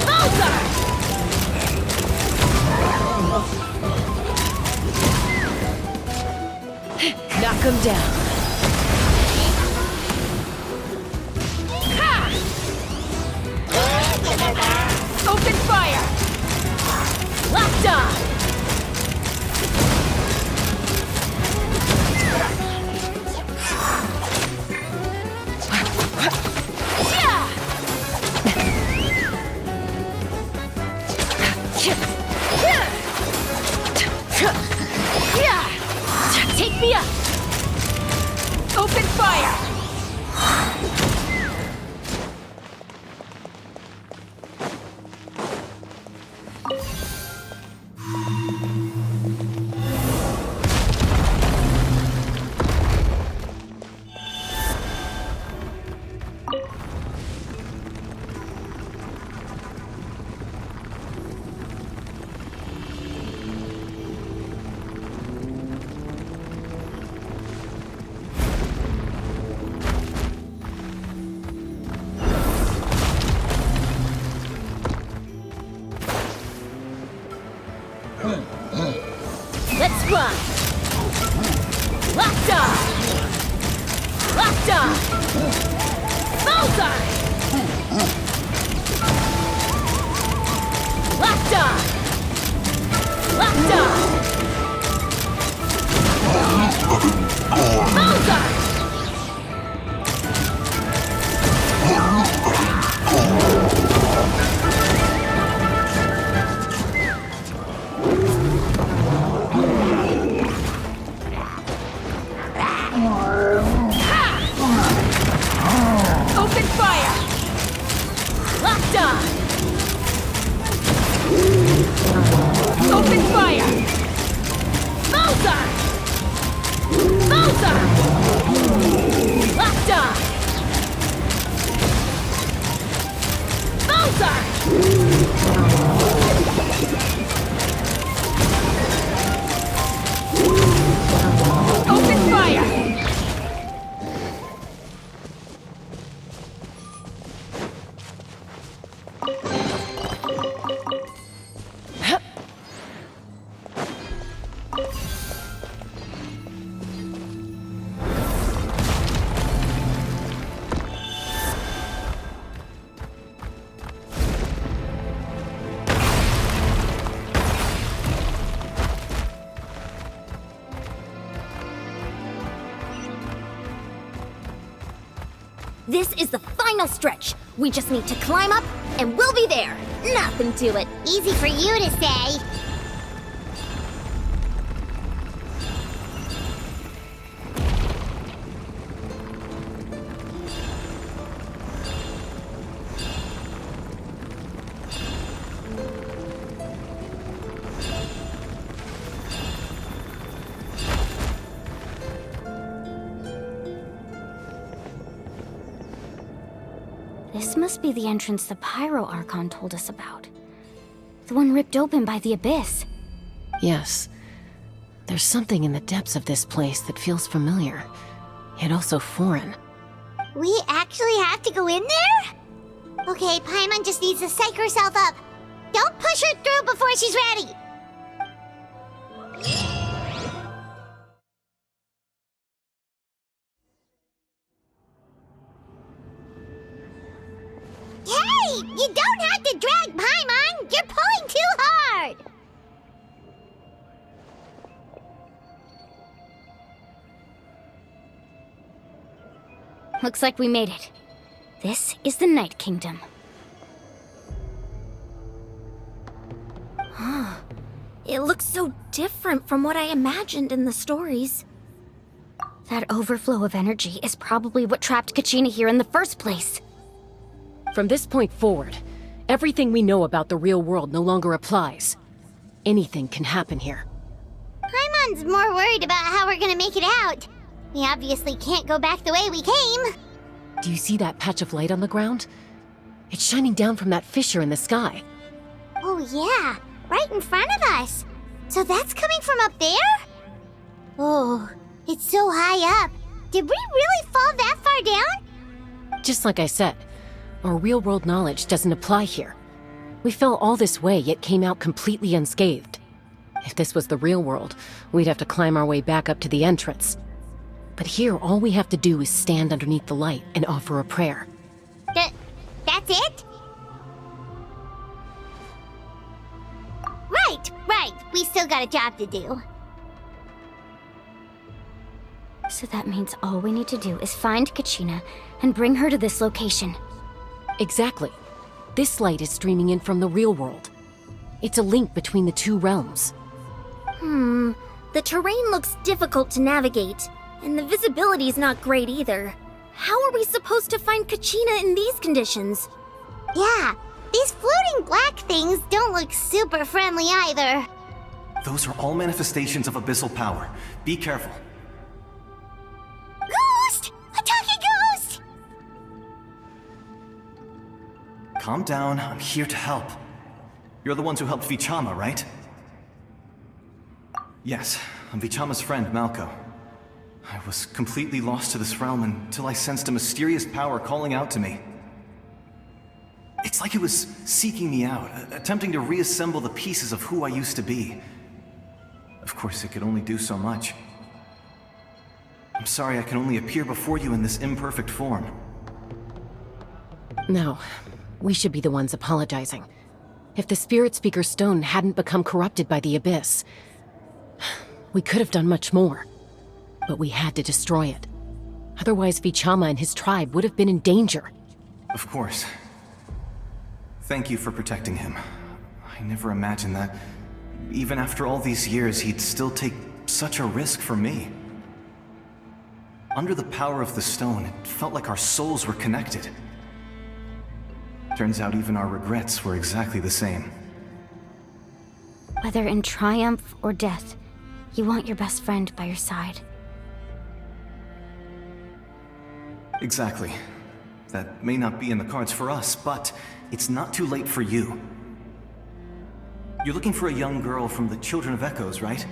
Bullseye! Knock him down. Ha! Open fire! Locked on! Yeah! me up! Open fire! Let's run! Locked on! Locked on! Bullseye! Locked on! Locked on! Bullseye! Open fire! Locked on! Open fire! Bullseye! Bullseye! Locked on! Bullseye! Open fire! This is the final stretch. We just need to climb up, and we'll be there. Nothing to it. Easy for you to say. This must be the entrance the Pyro Archon told us about. The one ripped open by the Abyss. Yes. There's something in the depths of this place that feels familiar, yet also foreign. We actually have to go in there? Okay, Paimon just needs to psych herself up. Don't push her through before she's ready. Hey! You don't have to drag Paimon! You're pulling too hard! Looks like we made it. This is the Night Kingdom. It looks so different from what I imagined in the stories. That overflow of energy is probably what trapped Kachina here in the first place. From this point forward, everything we know about the real world no longer applies. Anything can happen here. Paimon's more worried about how we're gonna make it out. We obviously can't go back the way we came. Do you see that patch of light on the ground? It's shining down from that fissure in the sky. Oh yeah, right in front of us. So that's coming from up there? Oh, it's so high up. Did we really fall that far down? Just like I said, our real-world knowledge doesn't apply here. We fell all this way, yet came out completely unscathed. If this was the real world, we'd have to climb our way back up to the entrance. But here, all we have to do is stand underneath the light and offer a prayer. That's it? Right. We still got a job to do. So that means all we need to do is find Kachina and bring her to this location. Exactly. This light is streaming in from the real world. It's a link between the two realms. The terrain looks difficult to navigate, and the visibility's not great either. How are we supposed to find Kachina in these conditions? Yeah, these floating black things don't look super friendly either. Those are all manifestations of abyssal power. Be careful. Ghost! A talking ghost! Calm down, I'm here to help. You're the ones who helped Vichama, right? Yes, I'm Vichama's friend, Malko. I was completely lost to this realm until I sensed a mysterious power calling out to me. It's like it was seeking me out, attempting to reassemble the pieces of who I used to be. Of course, it could only do so much. I'm sorry I can only appear before you in this imperfect form. No, we should be the ones apologizing. If the Spirit Speaker Stone hadn't become corrupted by the Abyss, we could have done much more. But we had to destroy it. Otherwise, Vichama and his tribe would have been in danger. Of course. Thank you for protecting him. I never imagined that, even after all these years, he'd still take such a risk for me. Under the power of the stone, it felt like our souls were connected. Turns out even our regrets were exactly the same. Whether in triumph or death, you want your best friend by your side. Exactly. That may not be in the cards for us, but it's not too late for you. You're looking for a young girl from the Children of Echoes, right?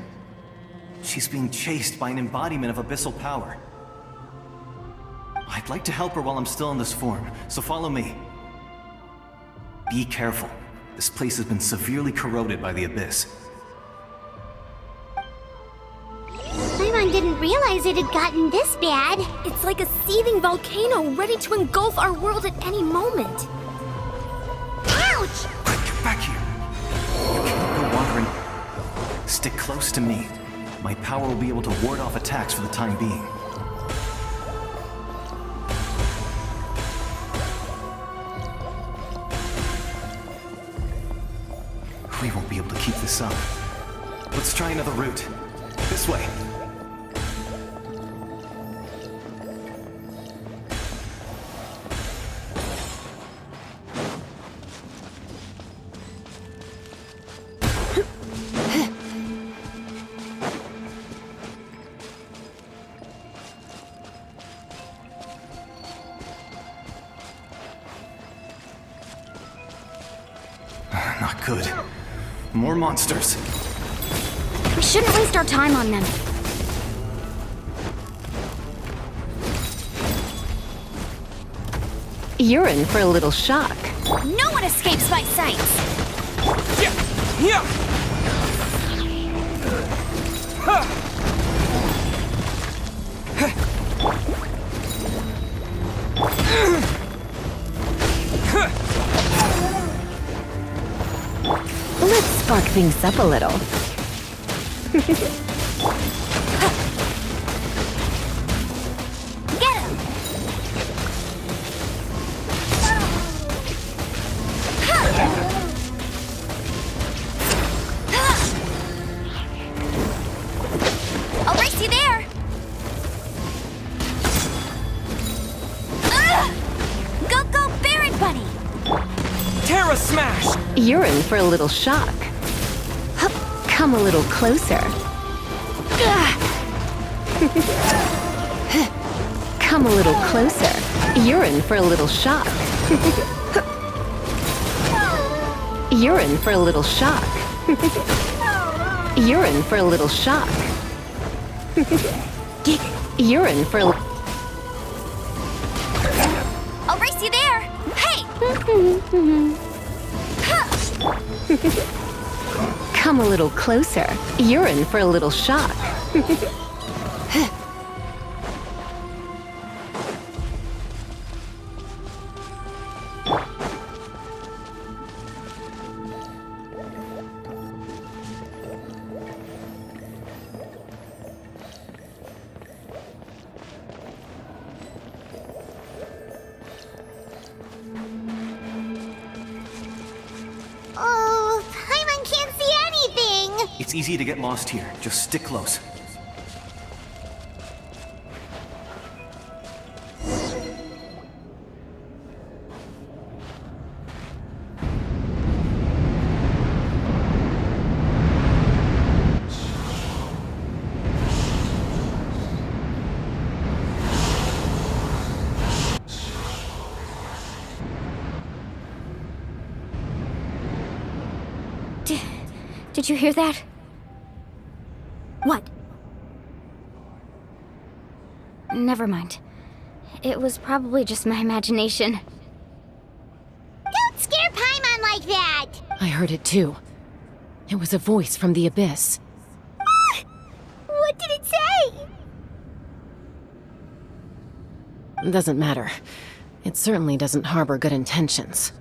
She's being chased by an embodiment of abyssal power. I'd like to help her while I'm still in this form, so follow me. Be careful. This place has been severely corroded by the Abyss. Paimon didn't realize it had gotten this bad. It's like a seething volcano ready to engulf our world at any moment. Ouch! Get back here! You can't go wandering. Stick close to me. My power will be able to ward off attacks for the time being. We won't be able to keep this up. Let's try another route. This way. Not good. More monsters. We shouldn't waste our time on them. You're in for a little shock. No one escapes my sight! Let's spark things up a little. Get him! I'll race you there! Go, go, Baron Bunny! Terra Smash! You're in for a little shock. Hup, come a little closer. Come a little closer. You're in for a little shock. You're in for a little shock. You're in for a little shock. You're in for a I'll race you there! Hey! Come a little closer. You're in for a little shock. It's easy to get lost here. Just stick close. Did you hear that? What? Never mind. It was probably just my imagination. Don't scare Paimon like that! I heard it too. It was a voice from the abyss. What did it say? Doesn't matter. It certainly doesn't harbor good intentions.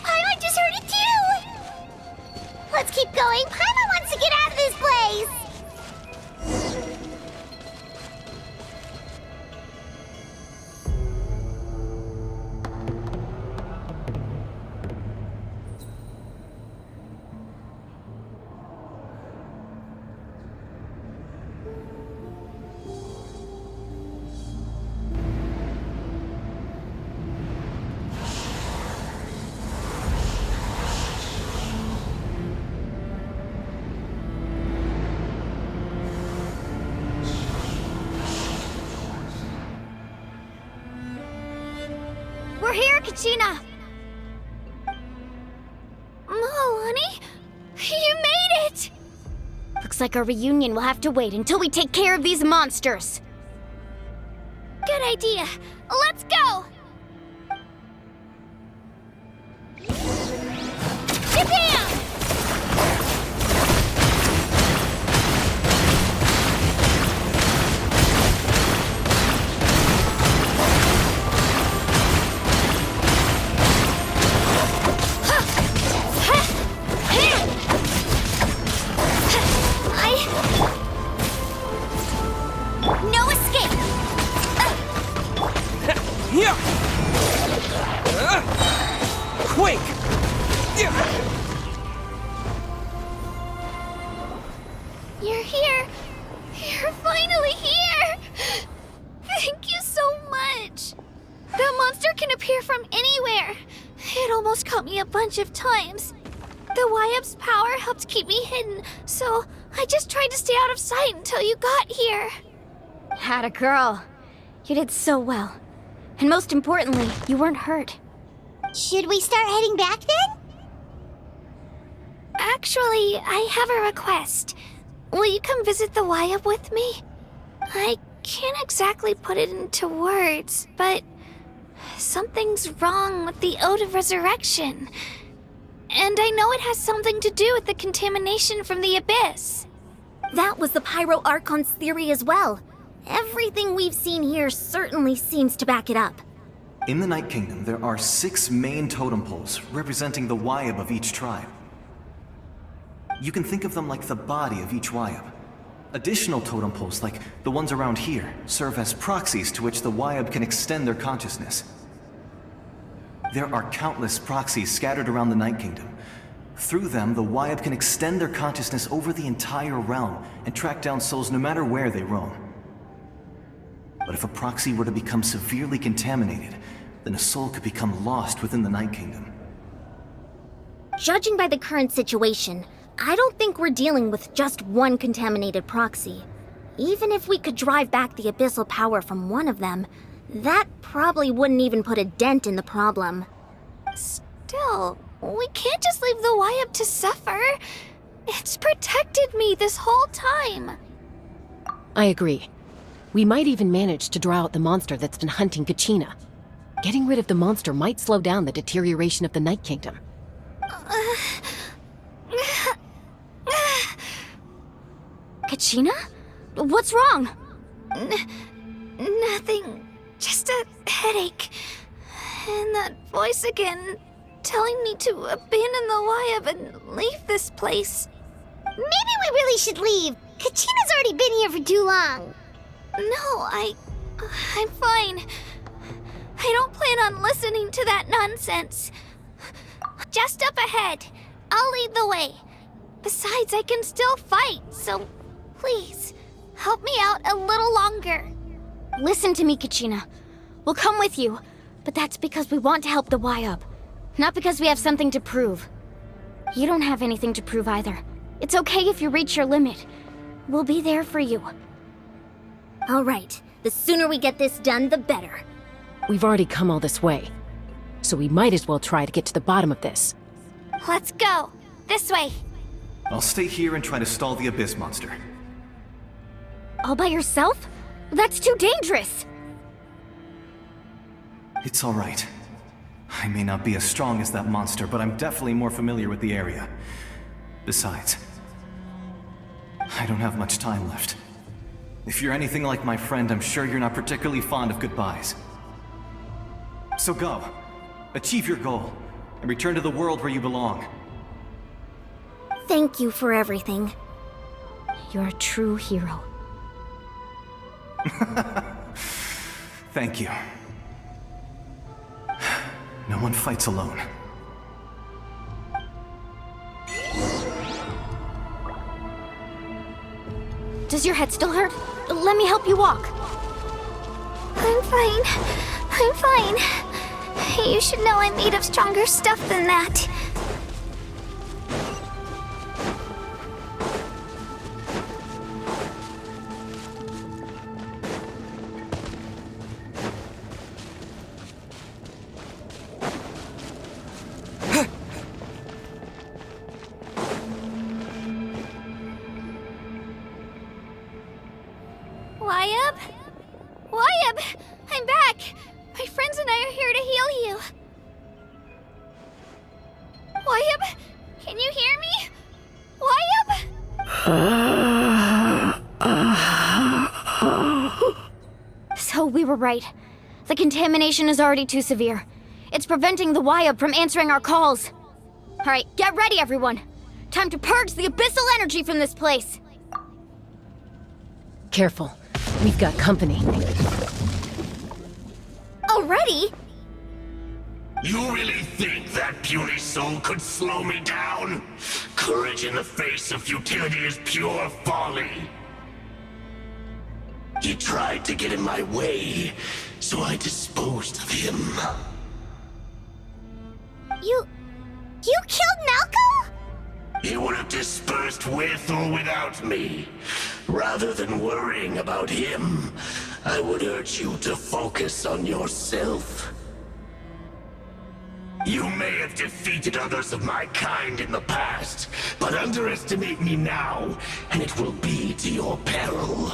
Paimon just heard it too! Let's keep going. Paimon wants to get out of this place! We're here, Kachina! Honey, you made it! Looks like our reunion will have to wait until we take care of these monsters. Good idea. Let's go! Japan! No escape! Here! Quake! You're here. You're finally here. Thank you so much. That monster can appear from anywhere. It almost caught me a bunch of times. The Wyab's power helped keep me hidden, so I just tried to stay out of sight until you got here. Had a girl. You did so well. And most importantly, you weren't hurt. Should we start heading back then? Actually, I have a request. Will you come visit the Wyab with me? I can't exactly put it into words, but something's wrong with the Ode of Resurrection. And I know it has something to do with the contamination from the Abyss. That was the Pyro Archon's theory as well. Everything we've seen here certainly seems to back it up. In the Night Kingdom, there are 6 main totem poles representing the Wyab of each tribe. You can think of them like the body of each Wyab. Additional totem poles, like the ones around here, serve as proxies to which the Wyab can extend their consciousness. There are countless proxies scattered around the Night Kingdom. Through them, the Wyab can extend their consciousness over the entire realm and track down souls no matter where they roam. But if a proxy were to become severely contaminated, then a soul could become lost within the Night Kingdom. Judging by the current situation, I don't think we're dealing with just one contaminated proxy. Even if we could drive back the abyssal power from one of them, that probably wouldn't even put a dent in the problem. Still, we can't just leave the Wyab to suffer. It's protected me this whole time. I agree. We might even manage to draw out the monster that's been hunting Kachina. Getting rid of the monster might slow down the deterioration of the Night Kingdom. Kachina? What's wrong? Nothing. Just a headache. And that voice again, telling me to abandon the Wyab and leave this place. Maybe we really should leave. Kachina's already been here for too long. No, I'm fine. I don't plan on listening to that nonsense. Just up ahead. I'll lead the way. Besides, I can still fight, so please, help me out a little longer. Listen to me, Kachina. We'll come with you, but that's because we want to help the Y-Up, not because we have something to prove. You don't have anything to prove either. It's okay if you reach your limit. We'll be there for you. All right. The sooner we get this done, the better. We've already come all this way, so we might as well try to get to the bottom of this. Let's go. This way. I'll stay here and try to stall the Abyss monster. All by yourself? That's too dangerous! It's all right. I may not be as strong as that monster, but I'm definitely more familiar with the area. Besides, I don't have much time left. If you're anything like my friend, I'm sure you're not particularly fond of goodbyes. So go. Achieve your goal, and return to the world where you belong. Thank you for everything. You're a true hero. Thank you. No one fights alone. Does your head still hurt? Let me help you walk. I'm fine. I'm fine. You should know I'm made of stronger stuff than that. Y-Up? Y-Up! I'm back! My friends and I are here to heal you. Y-Up? Can you hear me? Y-Up? So we were right. The contamination is already too severe. It's preventing the Y-Up from answering our calls. Alright, get ready everyone. Time to purge the abyssal energy from this place. Careful. We've got company. Already? You really think that puny soul could slow me down? Courage in the face of futility is pure folly. He tried to get in my way, so I disposed of him. You killed Malco? He would have dispersed with or without me. Rather than worrying about him, I would urge you to focus on yourself. You may have defeated others of my kind in the past, but underestimate me now, and it will be to your peril.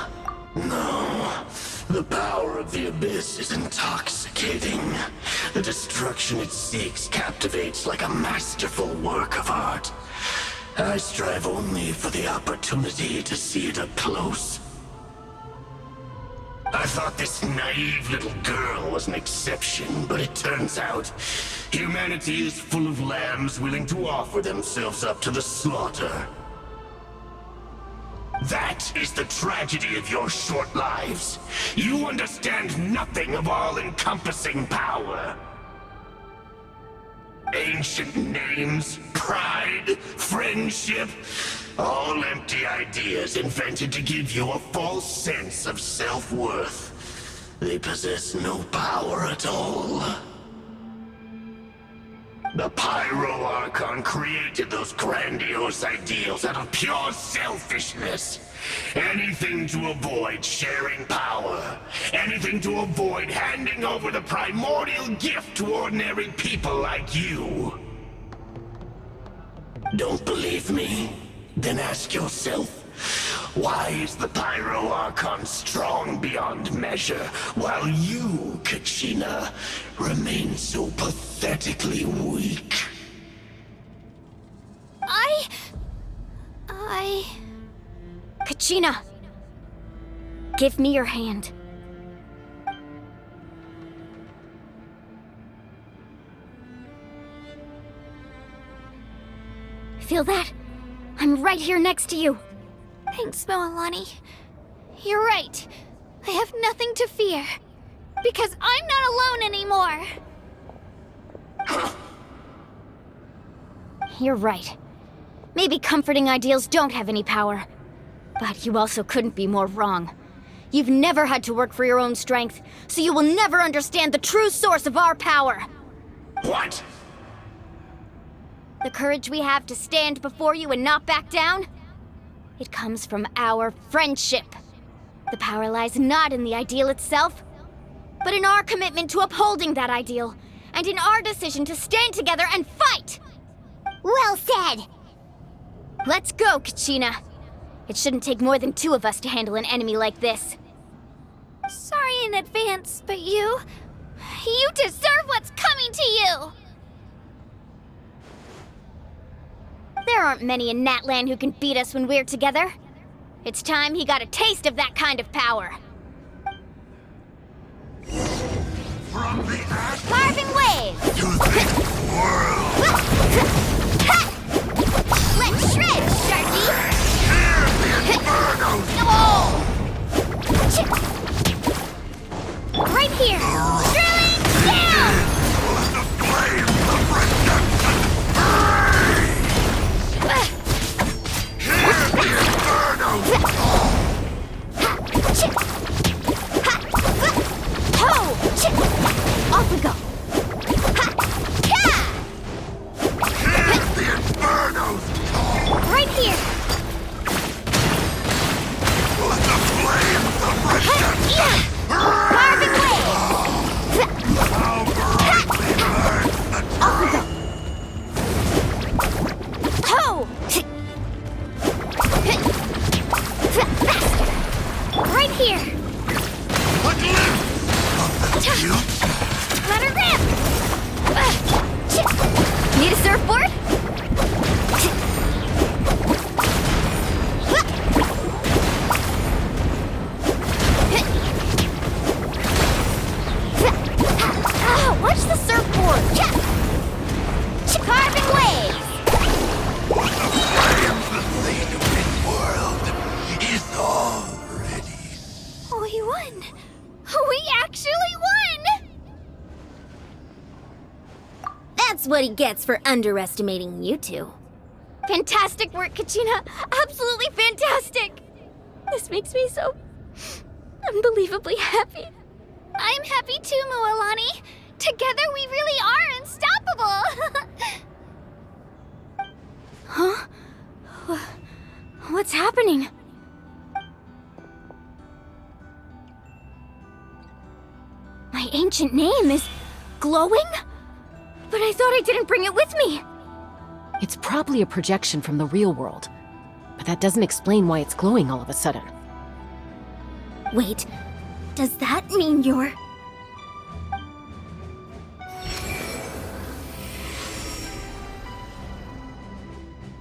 No, the power of the Abyss is intoxicating. The destruction it seeks captivates like a masterful work of art. I strive only for the opportunity to see it up close. I thought this naive little girl was an exception, but it turns out humanity is full of lambs willing to offer themselves up to the slaughter. That is the tragedy of your short lives. You understand nothing of all-encompassing power. Ancient names, pride, friendship, all empty ideas invented to give you a false sense of self-worth. They possess no power at all. The Pyro Archon created those grandiose ideals out of pure selfishness. Anything to avoid sharing power. Anything to avoid handing over the primordial gift to ordinary people like you. Don't believe me? Then ask yourself, why is the Pyro Archon strong beyond measure, while you, Kachina, remain so pathetically weak? Kachina! Give me your hand. Feel that? I'm right here next to you. Thanks, Moalani. You're right. I have nothing to fear. Because I'm not alone anymore. You're right. Maybe comforting ideals don't have any power. But you also couldn't be more wrong. You've never had to work for your own strength, so you will never understand the true source of our power. What? The courage we have to stand before you and not back down? It comes from our friendship. The power lies not in the ideal itself, but in our commitment to upholding that ideal, and in our decision to stand together and fight! Well said! Let's go, Kachina. It shouldn't take more than 2 of us to handle an enemy like this. Sorry in advance, but you deserve what's coming to you! There aren't many in Natlan who can beat us when we're together. It's time he got a taste of that kind of power. From the ash Carving waves! to this world! Let's shred, Sharky! Hear the inferno! Right here! Drilling down! The flames of redemption! Hear the inferno! Off we go! Hear the infernos! Right here! Let the flames of redemption! Carving waves! How brightly burns the truth! Right here! A glimpse of the future! Let her rip! Need a surfboard? Oh, watch the surfboard! Carving waves! What the flames that say to this world is already. We won! We actually won! That's what he gets for underestimating you two. Fantastic work, Kachina! Absolutely fantastic! This makes me so unbelievably happy. I'm happy too, Moalani. Together we really are unstoppable! Huh? What's happening? My ancient name is glowing? But I thought I didn't bring it with me! It's probably a projection from the real world, but that doesn't explain why it's glowing all of a sudden. Wait, does that mean you're...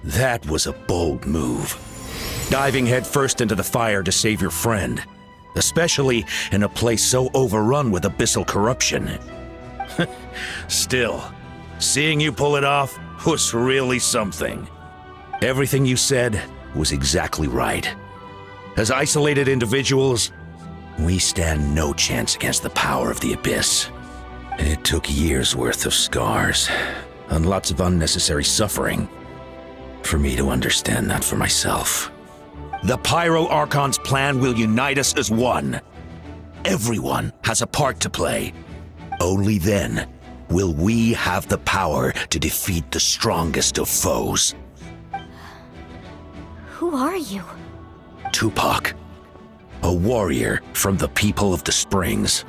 That was a bold move. Diving headfirst into the fire to save your friend. Especially in a place so overrun with abyssal corruption. Still, seeing you pull it off was really something. Everything you said was exactly right. As isolated individuals, we stand no chance against the power of the Abyss. It took years' worth of scars, and lots of unnecessary suffering, for me to understand that for myself. The Pyro Archon's plan will unite us as one. Everyone has a part to play. Only then will we have the power to defeat the strongest of foes. Who are you? Tupac, a warrior from the people of the Springs.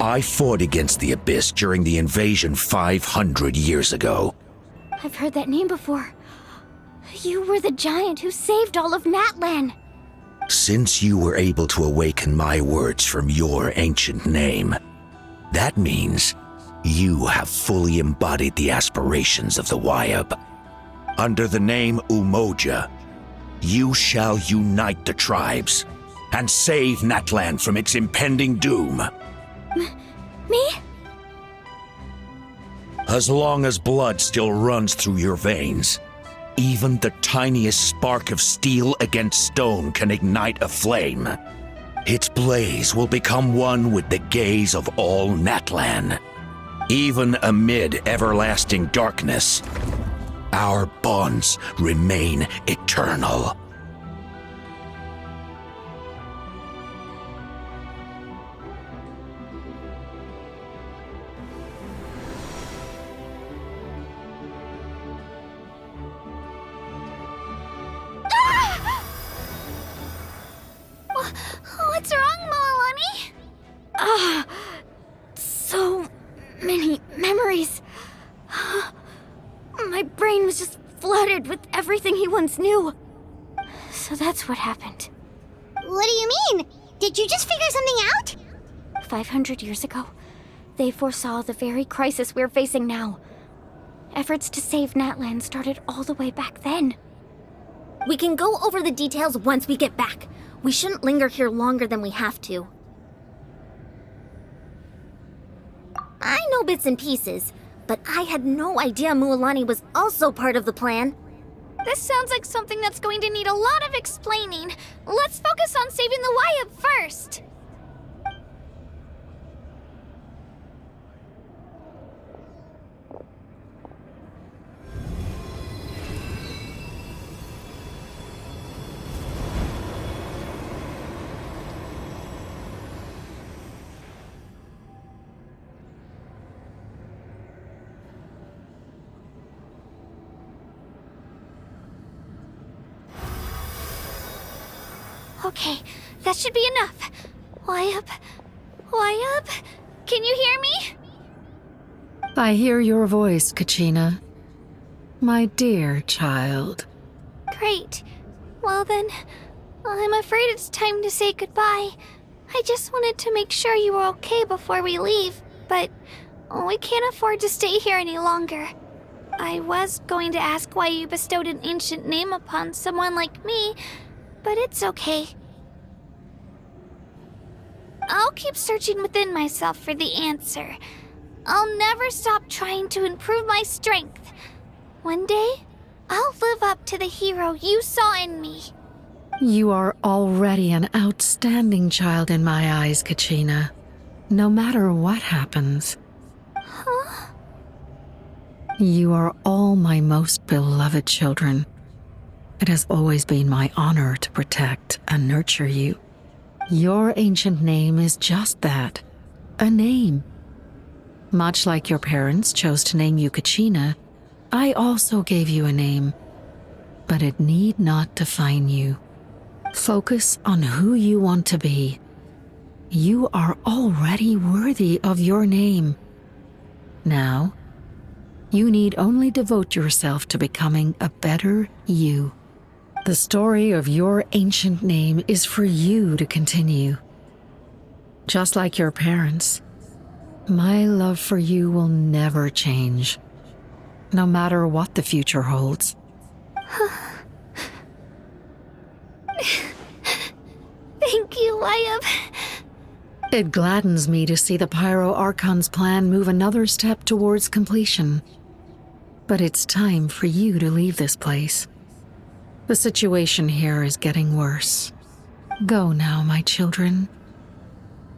I fought against the Abyss during the invasion 500 years ago. I've heard that name before. You were the giant who saved all of Natlan. Since you were able to awaken my words from your ancient name, that means you have fully embodied the aspirations of the Wyab. Under the name Umoja, you shall unite the tribes and save Natlan from its impending doom. Me? As long as blood still runs through your veins, even the tiniest spark of steel against stone can ignite a flame. Its blaze will become one with the gaze of all Natlan. Even amid everlasting darkness, our bonds remain eternal. What's wrong, Moalani? So many memories. My brain was just flooded with everything he once knew. So that's what happened. What do you mean? Did you just figure something out? 500 years ago, they foresaw the very crisis we're facing now. Efforts to save Natlan started all the way back then. We can go over the details once we get back. We shouldn't linger here longer than we have to. I know bits and pieces, but I had no idea Mualani was also part of the plan. This sounds like something that's going to need a lot of explaining. Let's focus on saving the Wyatt first. Okay, that should be enough. Wyatt? Can you hear me? I hear your voice, Kachina. My dear child. Great. Well then, I'm afraid it's time to say goodbye. I just wanted to make sure you were okay before we leave, but we can't afford to stay here any longer. I was going to ask why you bestowed an ancient name upon someone like me, but it's okay. I'll keep searching within myself for the answer. I'll never stop trying to improve my strength. One day, I'll live up to the hero you saw in me. You are already an outstanding child in my eyes, Kachina. No matter what happens. Huh? You are all my most beloved children. It has always been my honor to protect and nurture you. Your ancient name is just that, a name. Much like your parents chose to name you Kachina, I also gave you a name, but it need not define you. Focus on who you want to be. You are already worthy of your name. Now, you need only devote yourself to becoming a better you. The story of your ancient name is for you to continue. Just like your parents, my love for you will never change, no matter what the future holds. Thank you, Wyatt. It gladdens me to see the Pyro Archon's plan move another step towards completion. But it's time for you to leave this place. The situation here is getting worse. Go now, my children.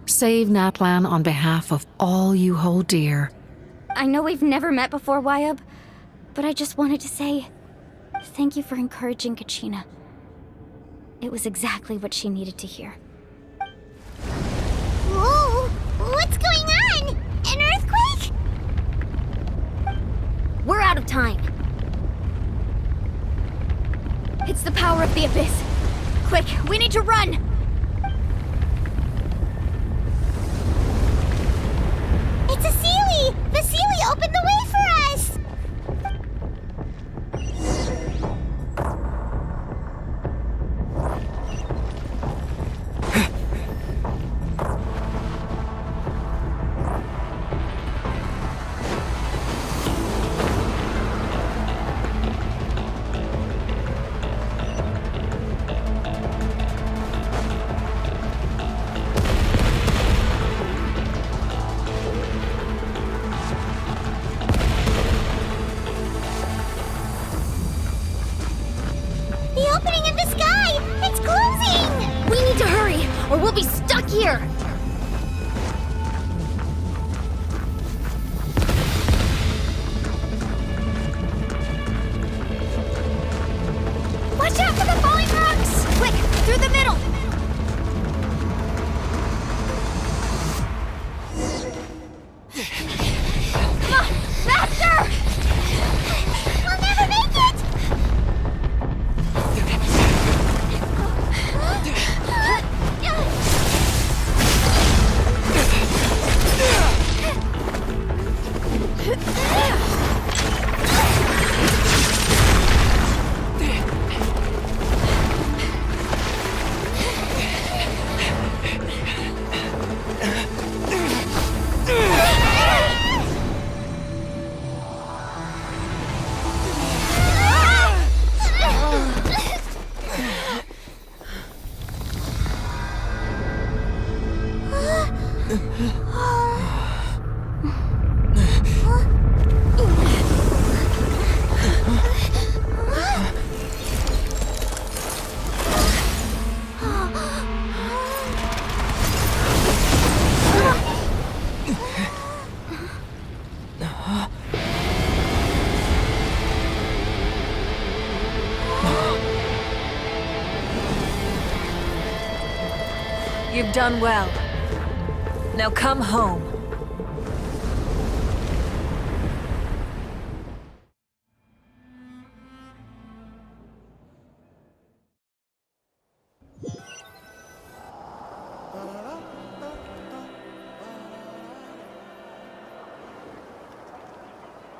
Save Natlan on behalf of all you hold dear. I know we've never met before, Wyatt, but I just wanted to say thank you for encouraging Kachina. It was exactly what she needed to hear. Whoa! What's going on? An earthquake? We're out of time. It's the power of the Abyss. Quick, we need to run! It's a Seelie! The Seelie opened the way for us! or we'll be stuck here! Watch out for the falling rocks! Quick, through the middle! Come on, faster! We'll never make it! You've done well. Now come home.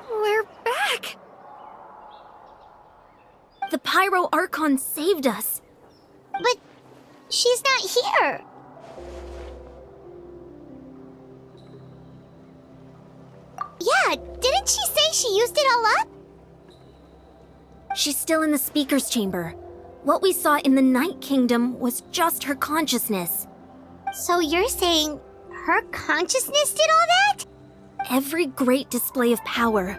We're back! The Pyro Archon saved us. But she's not here. Yeah, didn't she say she used it all up? She's still in the Speaker's Chamber. What we saw in the Night Kingdom was just her consciousness. So you're saying her consciousness did all that? Every great display of power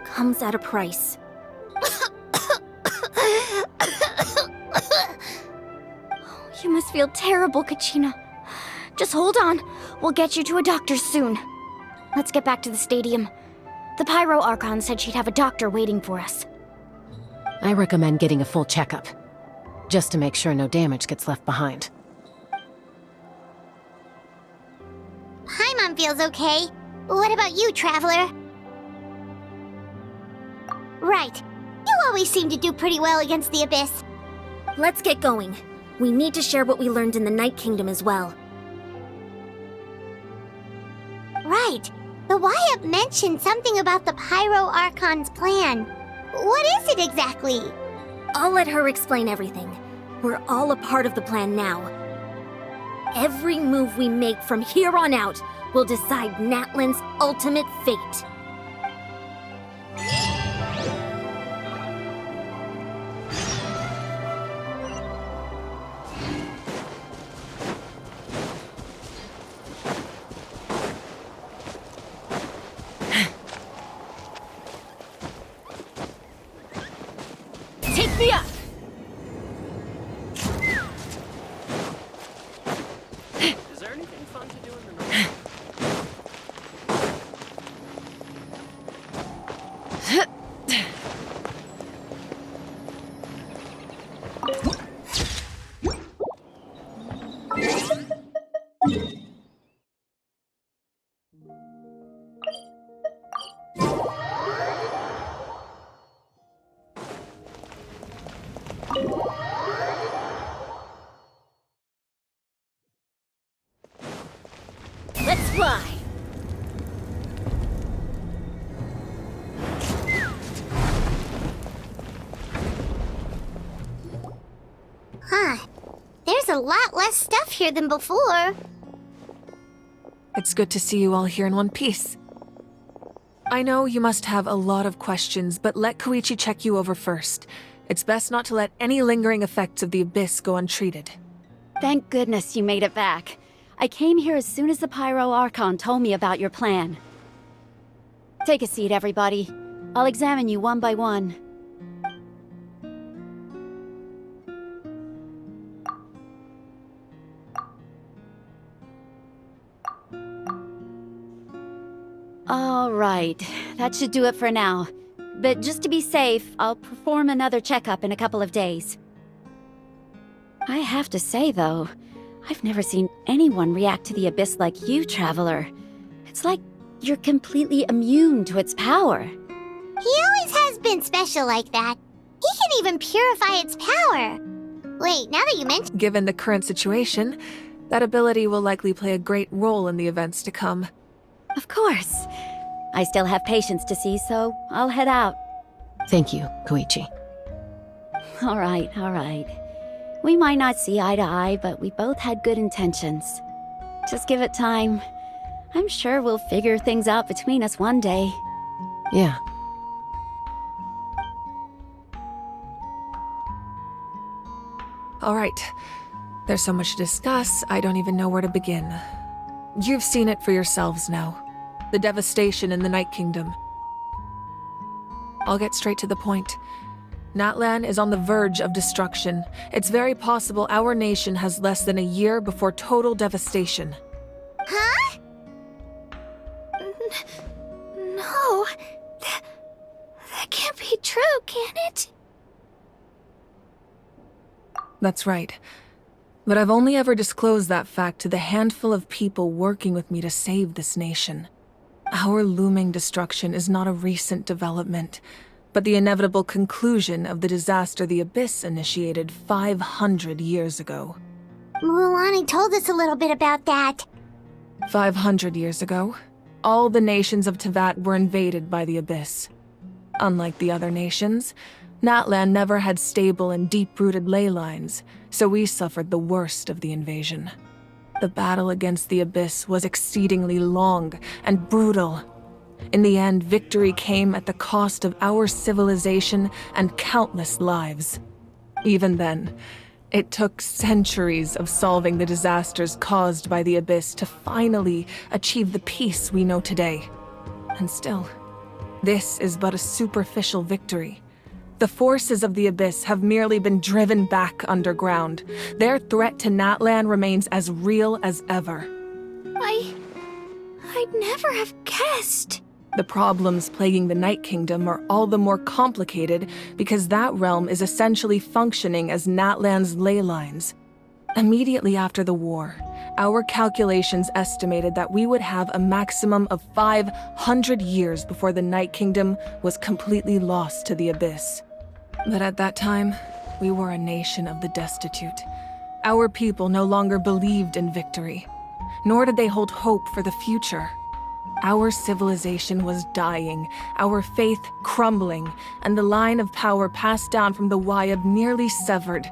comes at a price. You must feel terrible, Kachina. Just hold on. We'll get you to a doctor soon. Let's get back to the stadium. The Pyro Archon said she'd have a doctor waiting for us. I recommend getting a full checkup, just to make sure no damage gets left behind. Paimon feels okay. What about you, Traveler? Right. You always seem to do pretty well against the Abyss. Let's get going. We need to share what we learned in the Night Kingdom as well. Right. The Wyatt mentioned something about the Pyro Archon's plan. What is it exactly? I'll let her explain everything. We're all a part of the plan now. Every move we make from here on out will decide Natlan's ultimate fate. Take me up! Is there anything fun to do in the north? Let's fly! Huh. There's a lot less stuff here than before. It's good to see you all here in one piece. I know you must have a lot of questions, but let Koichi check you over first. It's best not to let any lingering effects of the Abyss go untreated. Thank goodness you made it back. I came here as soon as the Pyro Archon told me about your plan. Take a seat, everybody. I'll examine you one by one. All right, that should do it for now. But just to be safe, I'll perform another checkup in a couple of days. I have to say, though, I've never seen anyone react to the Abyss like you, Traveler. It's like you're completely immune to its power. He always has been special like that. He can even purify its power. Wait, now that you mention... Given the current situation, that ability will likely play a great role in the events to come. Of course. I still have patients to see, so I'll head out. Thank you, Koichi. All right, all right. We might not see eye to eye, but we both had good intentions. Just give it time. I'm sure we'll figure things out between us one day. Yeah. All right. There's so much to discuss, I don't even know where to begin. You've seen it for yourselves now. The devastation in the Night Kingdom. I'll get straight to the point. Natlan is on the verge of destruction. It's very possible our nation has less than a year before total devastation. Huh? No. That can't be true, can it? That's right. But I've only ever disclosed that fact to the handful of people working with me to save this nation. Our looming destruction is not a recent development, but the inevitable conclusion of the disaster the Abyss initiated 500 years ago. Mualani told us a little bit about that. 500 years ago, all the nations of Tevat were invaded by the Abyss. Unlike the other nations, Natlan never had stable and deep-rooted ley lines, so we suffered the worst of the invasion. The battle against the Abyss was exceedingly long and brutal. In the end, victory came at the cost of our civilization and countless lives. Even then, it took centuries of solving the disasters caused by the Abyss to finally achieve the peace we know today. And still, this is but a superficial victory. The forces of the Abyss have merely been driven back underground. Their threat to Natlan remains as real as ever. I'd never have guessed. The problems plaguing the Night Kingdom are all the more complicated because that realm is essentially functioning as Natlan's ley lines. Immediately after the war, our calculations estimated that we would have a maximum of 500 years before the Night Kingdom was completely lost to the Abyss. But at that time, we were a nation of the destitute. Our people no longer believed in victory, nor did they hold hope for the future. Our civilization was dying, our faith crumbling, and the line of power passed down from the Wayab nearly severed.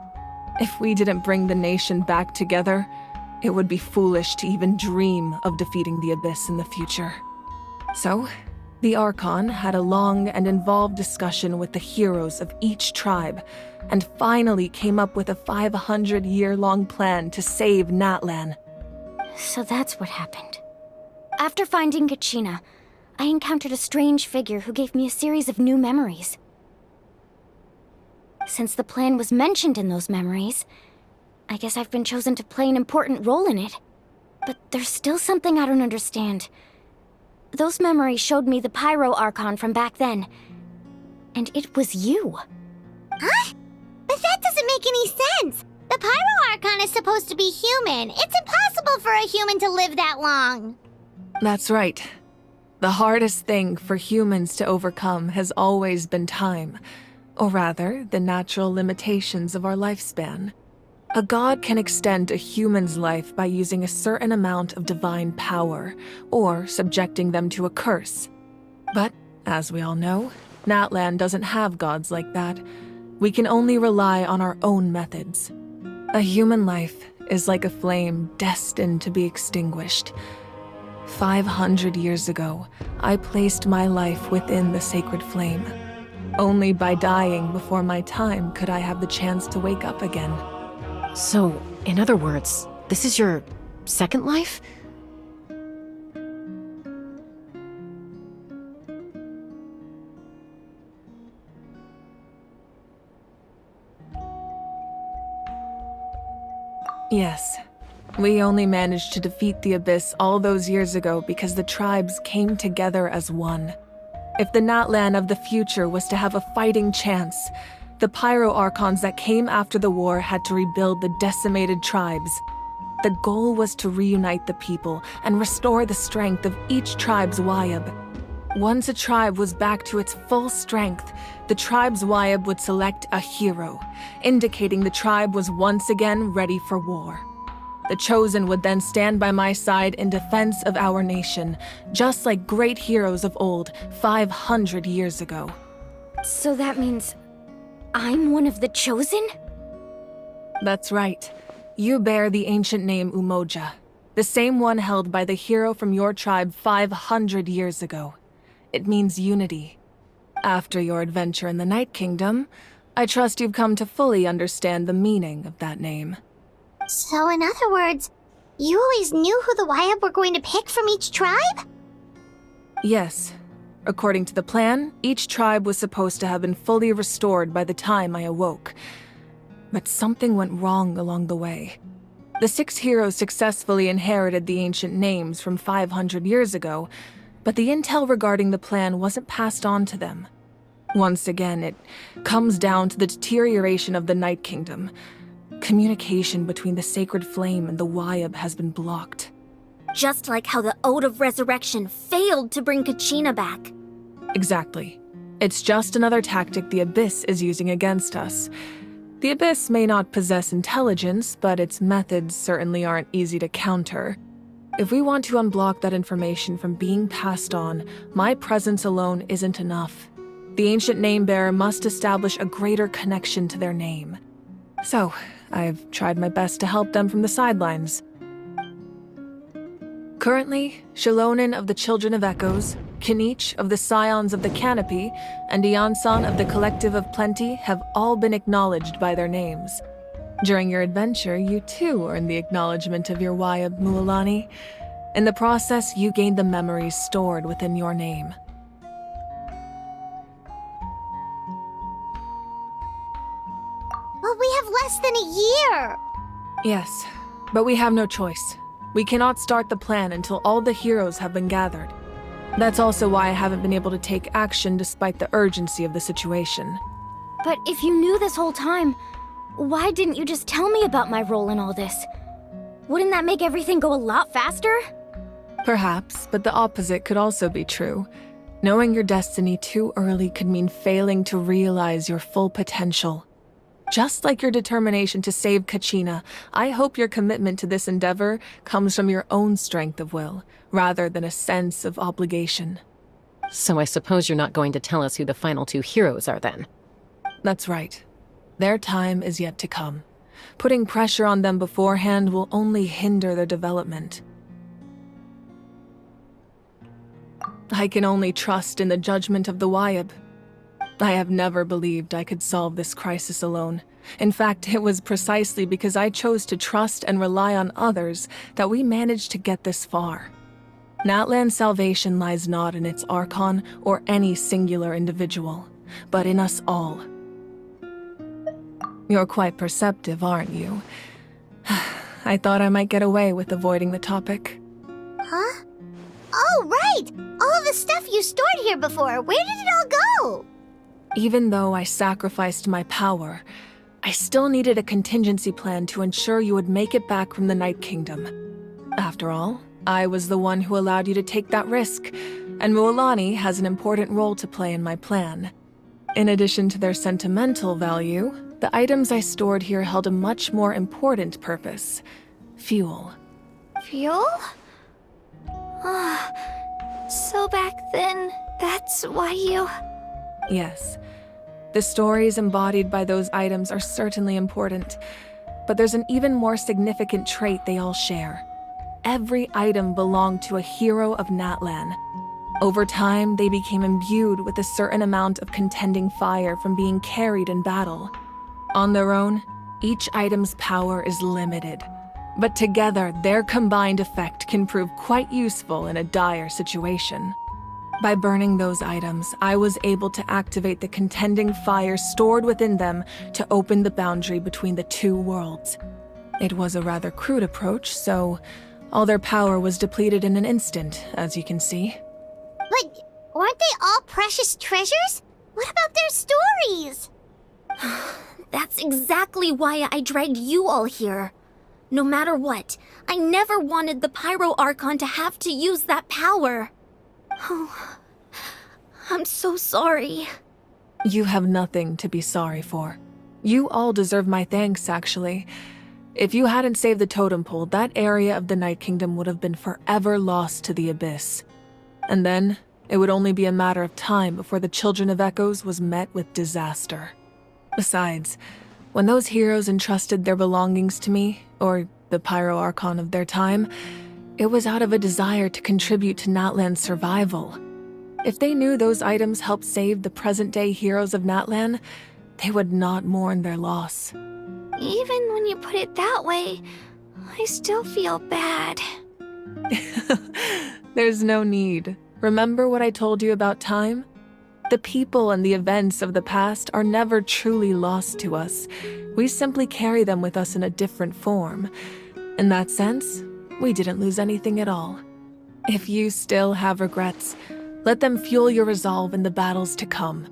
If we didn't bring the nation back together, it would be foolish to even dream of defeating the Abyss in the future. So, the Archon had a long and involved discussion with the heroes of each tribe, and finally came up with a 500-year-long plan to save Natlan. So that's what happened. After finding Kachina, I encountered a strange figure who gave me a series of new memories. Since the plan was mentioned in those memories, I guess I've been chosen to play an important role in it. But there's still something I don't understand. Those memories showed me the Pyro Archon from back then. And it was you. Huh? But that doesn't make any sense. The Pyro Archon is supposed to be human. It's impossible for a human to live that long. That's right. The hardest thing for humans to overcome has always been time. Or rather, the natural limitations of our lifespan. A god can extend a human's life by using a certain amount of divine power, or subjecting them to a curse. But, as we all know, Natlan doesn't have gods like that. We can only rely on our own methods. A human life is like a flame destined to be extinguished. 500 years ago, I placed my life within the sacred flame. Only by dying before my time could I have the chance to wake up again. So, in other words, this is your second life? Yes. We only managed to defeat the Abyss all those years ago because the tribes came together as one. If the Natlan of the future was to have a fighting chance, the Pyro Archons that came after the war had to rebuild the decimated tribes. The goal was to reunite the people and restore the strength of each tribe's Wyab. Once a tribe was back to its full strength, the tribe's Wyab would select a hero, indicating the tribe was once again ready for war. The Chosen would then stand by my side in defense of our nation, just like great heroes of old, 500 years ago. So that means I'm one of the Chosen? That's right. You bear the ancient name Umoja, the same one held by the hero from your tribe 500 years ago. It means unity. After your adventure in the Night Kingdom, I trust you've come to fully understand the meaning of that name. So in other words, you always knew who the Wyab were going to pick from each tribe? Yes. According to the plan, each tribe was supposed to have been fully restored by the time I awoke. But something went wrong along the way. The 6 heroes successfully inherited the ancient names from 500 years ago, but the intel regarding the plan wasn't passed on to them. Once again, it comes down to the deterioration of the Night Kingdom. Communication between the Sacred Flame and the Wyab has been blocked. Just like how the Ode of Resurrection failed to bring Kachina back. Exactly. It's just another tactic the Abyss is using against us. The Abyss may not possess intelligence, but its methods certainly aren't easy to counter. If we want to unblock that information from being passed on, my presence alone isn't enough. The ancient name-bearer must establish a greater connection to their name. So, I've tried my best to help them from the sidelines. Currently, Shalonin of the Children of Echoes, Kinich of the Scions of the Canopy, and Iansan of the Collective of Plenty have all been acknowledged by their names. During your adventure, you too earned the acknowledgement of your Wyab, Mualani. In the process, you gained the memories stored within your name. But we have less than a year! Yes, but we have no choice. We cannot start the plan until all the heroes have been gathered. That's also why I haven't been able to take action despite the urgency of the situation. But if you knew this whole time, why didn't you just tell me about my role in all this? Wouldn't that make everything go a lot faster? Perhaps, but the opposite could also be true. Knowing your destiny too early could mean failing to realize your full potential. Just like your determination to save Kachina, I hope your commitment to this endeavor comes from your own strength of will, rather than a sense of obligation. So I suppose you're not going to tell us who the final 2 heroes are then? That's right. Their time is yet to come. Putting pressure on them beforehand will only hinder their development. I can only trust in the judgment of the Wyab. I have never believed I could solve this crisis alone. In fact, it was precisely because I chose to trust and rely on others that we managed to get this far. Natlan's salvation lies not in its Archon or any singular individual, but in us all. You're quite perceptive, aren't you? I thought I might get away with avoiding the topic. Huh? Oh, right! All of the stuff you stored here before, where did it all go? Even though I sacrificed my power, I still needed a contingency plan to ensure you would make it back from the Night Kingdom. After all, I was the one who allowed you to take that risk, and Mualani has an important role to play in my plan. In addition to their sentimental value, the items I stored here held a much more important purpose: fuel. Fuel? So back then, that's why you... Yes. The stories embodied by those items are certainly important, but there's an even more significant trait they all share. Every item belonged to a hero of Natlan. Over time, they became imbued with a certain amount of contending fire from being carried in battle. On their own, each item's power is limited, but together their combined effect can prove quite useful in a dire situation. By burning those items, I was able to activate the contending fire stored within them to open the boundary between the 2 worlds. It was a rather crude approach, so all their power was depleted in an instant, as you can see. But aren't they all precious treasures? What about their stories? That's exactly why I dragged you all here. No matter what, I never wanted the Pyro Archon to have to use that power. Oh, I'm so sorry. You have nothing to be sorry for. You all deserve my thanks, actually. If you hadn't saved the totem pole, that area of the Night Kingdom would have been forever lost to the Abyss. And then, it would only be a matter of time before the Children of Echoes was met with disaster. Besides, when those heroes entrusted their belongings to me, or the Pyro Archon of their time, it was out of a desire to contribute to Natlan's survival. If they knew those items helped save the present-day heroes of Natlan, they would not mourn their loss. Even when you put it that way, I still feel bad. There's no need. Remember what I told you about time? The people and the events of the past are never truly lost to us. We simply carry them with us in a different form. In that sense, we didn't lose anything at all. If you still have regrets, let them fuel your resolve in the battles to come.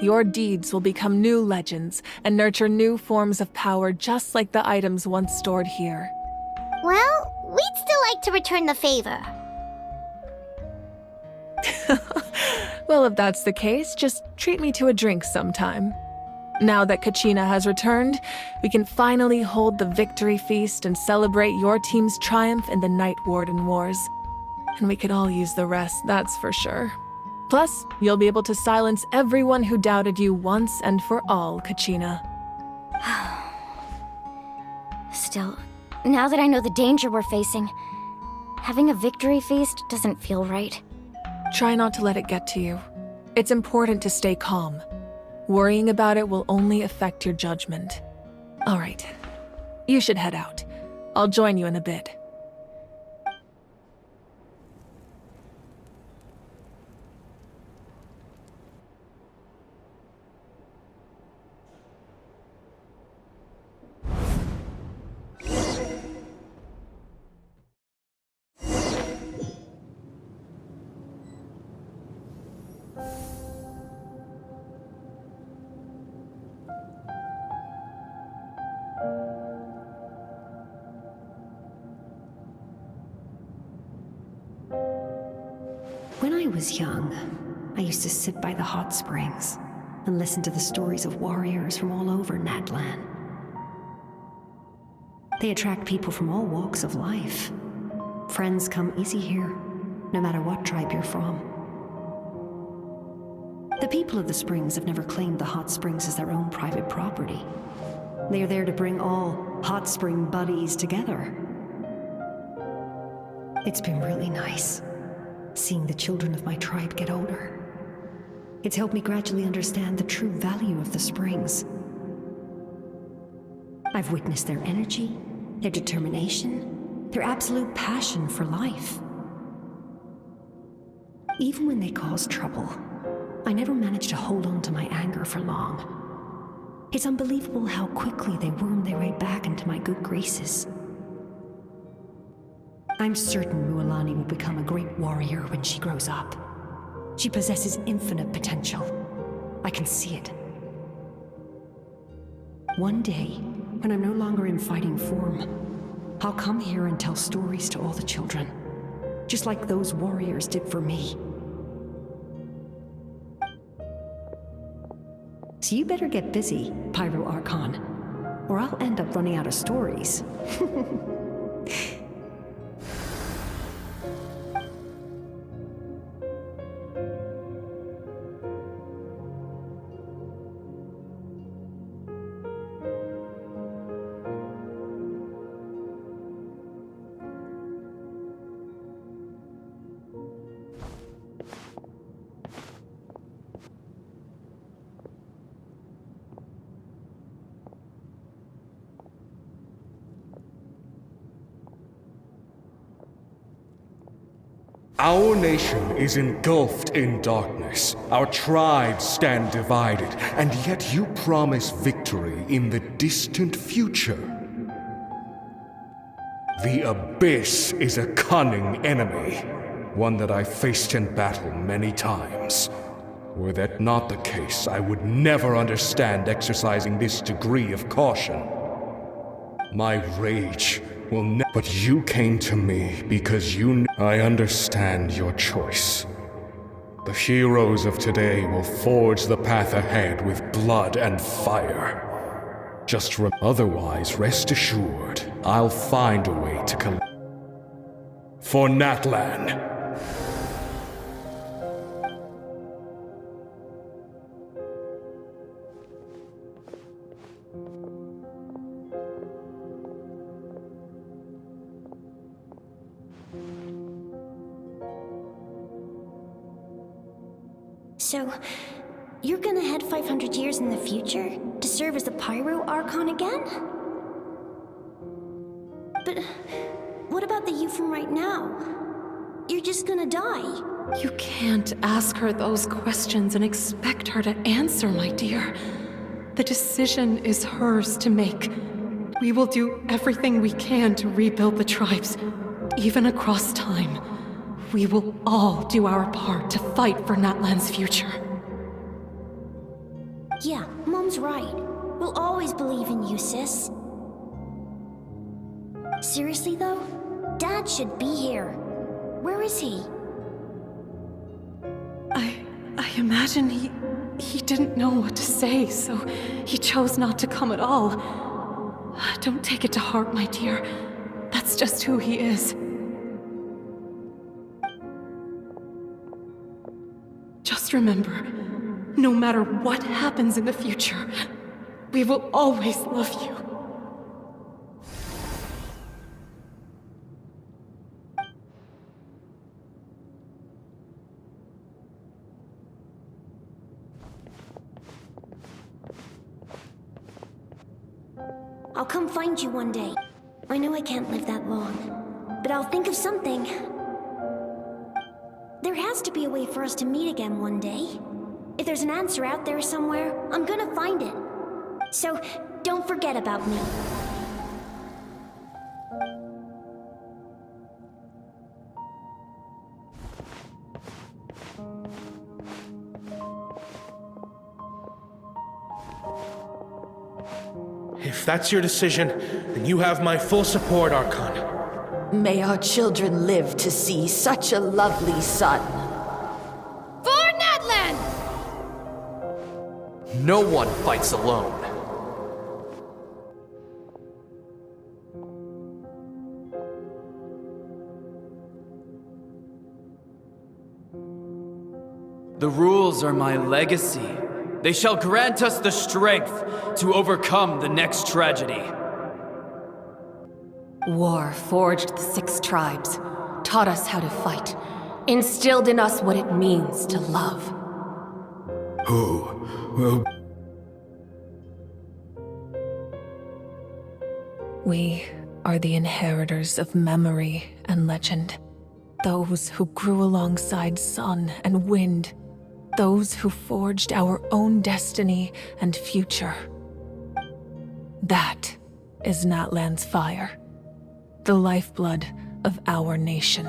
Your deeds will become new legends and nurture new forms of power just like the items once stored here. Well, we'd still like to return the favor. Well, if that's the case, just treat me to a drink sometime. Now that Kachina has returned, we can finally hold the victory feast and celebrate your team's triumph in the Night Warden Wars. And we could all use the rest, that's for sure. Plus, you'll be able to silence everyone who doubted you once and for all, Kachina. Still, now that I know the danger we're facing, having a victory feast doesn't feel right. Try not to let it get to you. It's important to stay calm. Worrying about it will only affect your judgment. All right, you should head out. I'll join you in a bit. When I was young, I used to sit by the hot springs and listen to the stories of warriors from all over Natlan. They attract people from all walks of life. Friends come easy here, no matter what tribe you're from. The people of the springs have never claimed the hot springs as their own private property. They are there to bring all hot spring buddies together. It's been really nice, seeing the children of my tribe get older. It's helped me gradually understand the true value of the springs. I've witnessed their energy, their determination, their absolute passion for life. Even when they cause trouble, I never managed to hold on to my anger for long. It's unbelievable how quickly they worm their way back into my good graces. I'm certain Mualani will become a great warrior when she grows up. She possesses infinite potential. I can see it. One day, when I'm no longer in fighting form, I'll come here and tell stories to all the children, just like those warriors did for me. So you better get busy, Pyro Archon, or I'll end up running out of stories. Our nation is engulfed in darkness. Our tribes stand divided, and yet you promise victory in the distant future. The Abyss is a cunning enemy, one that I faced in battle many times. Were that not the case, I would never understand exercising this degree of caution. My rage will never. But you came to me because you I understand your choice. The heroes of today will forge the path ahead with blood and fire. Otherwise, rest assured, I'll find a way to collect. For Natlan. So, you're gonna head 500 years in the future to serve as the Pyro Archon again? But what about the you from right now? You're just gonna die. You can't ask her those questions and expect her to answer, my dear. The decision is hers to make. We will do everything we can to rebuild the tribes, even across time. We will all do our part to fight for Natlan's future. Yeah, Mom's right. We'll always believe in you, sis. Seriously though, Dad should be here. Where is he? I imagine he didn't know what to say, so he chose not to come at all. Don't take it to heart, my dear. That's just who he is. Just remember, no matter what happens in the future, we will always love you. I'll come find you one day. I know I can't live that long, but I'll think of something. There has to be a way for us to meet again one day. If there's an answer out there somewhere, I'm gonna find it. So, don't forget about me. If that's your decision, then you have my full support, Archon. May our children live to see such a lovely son. For Natlan! No one fights alone. The rules are my legacy. They shall grant us the strength to overcome the next tragedy. War forged the 6 tribes, taught us how to fight, instilled in us what it means to love. Who will... We are the inheritors of memory and legend. Those who grew alongside sun and wind. Those who forged our own destiny and future. That is Natlan's fire. The lifeblood of our nation.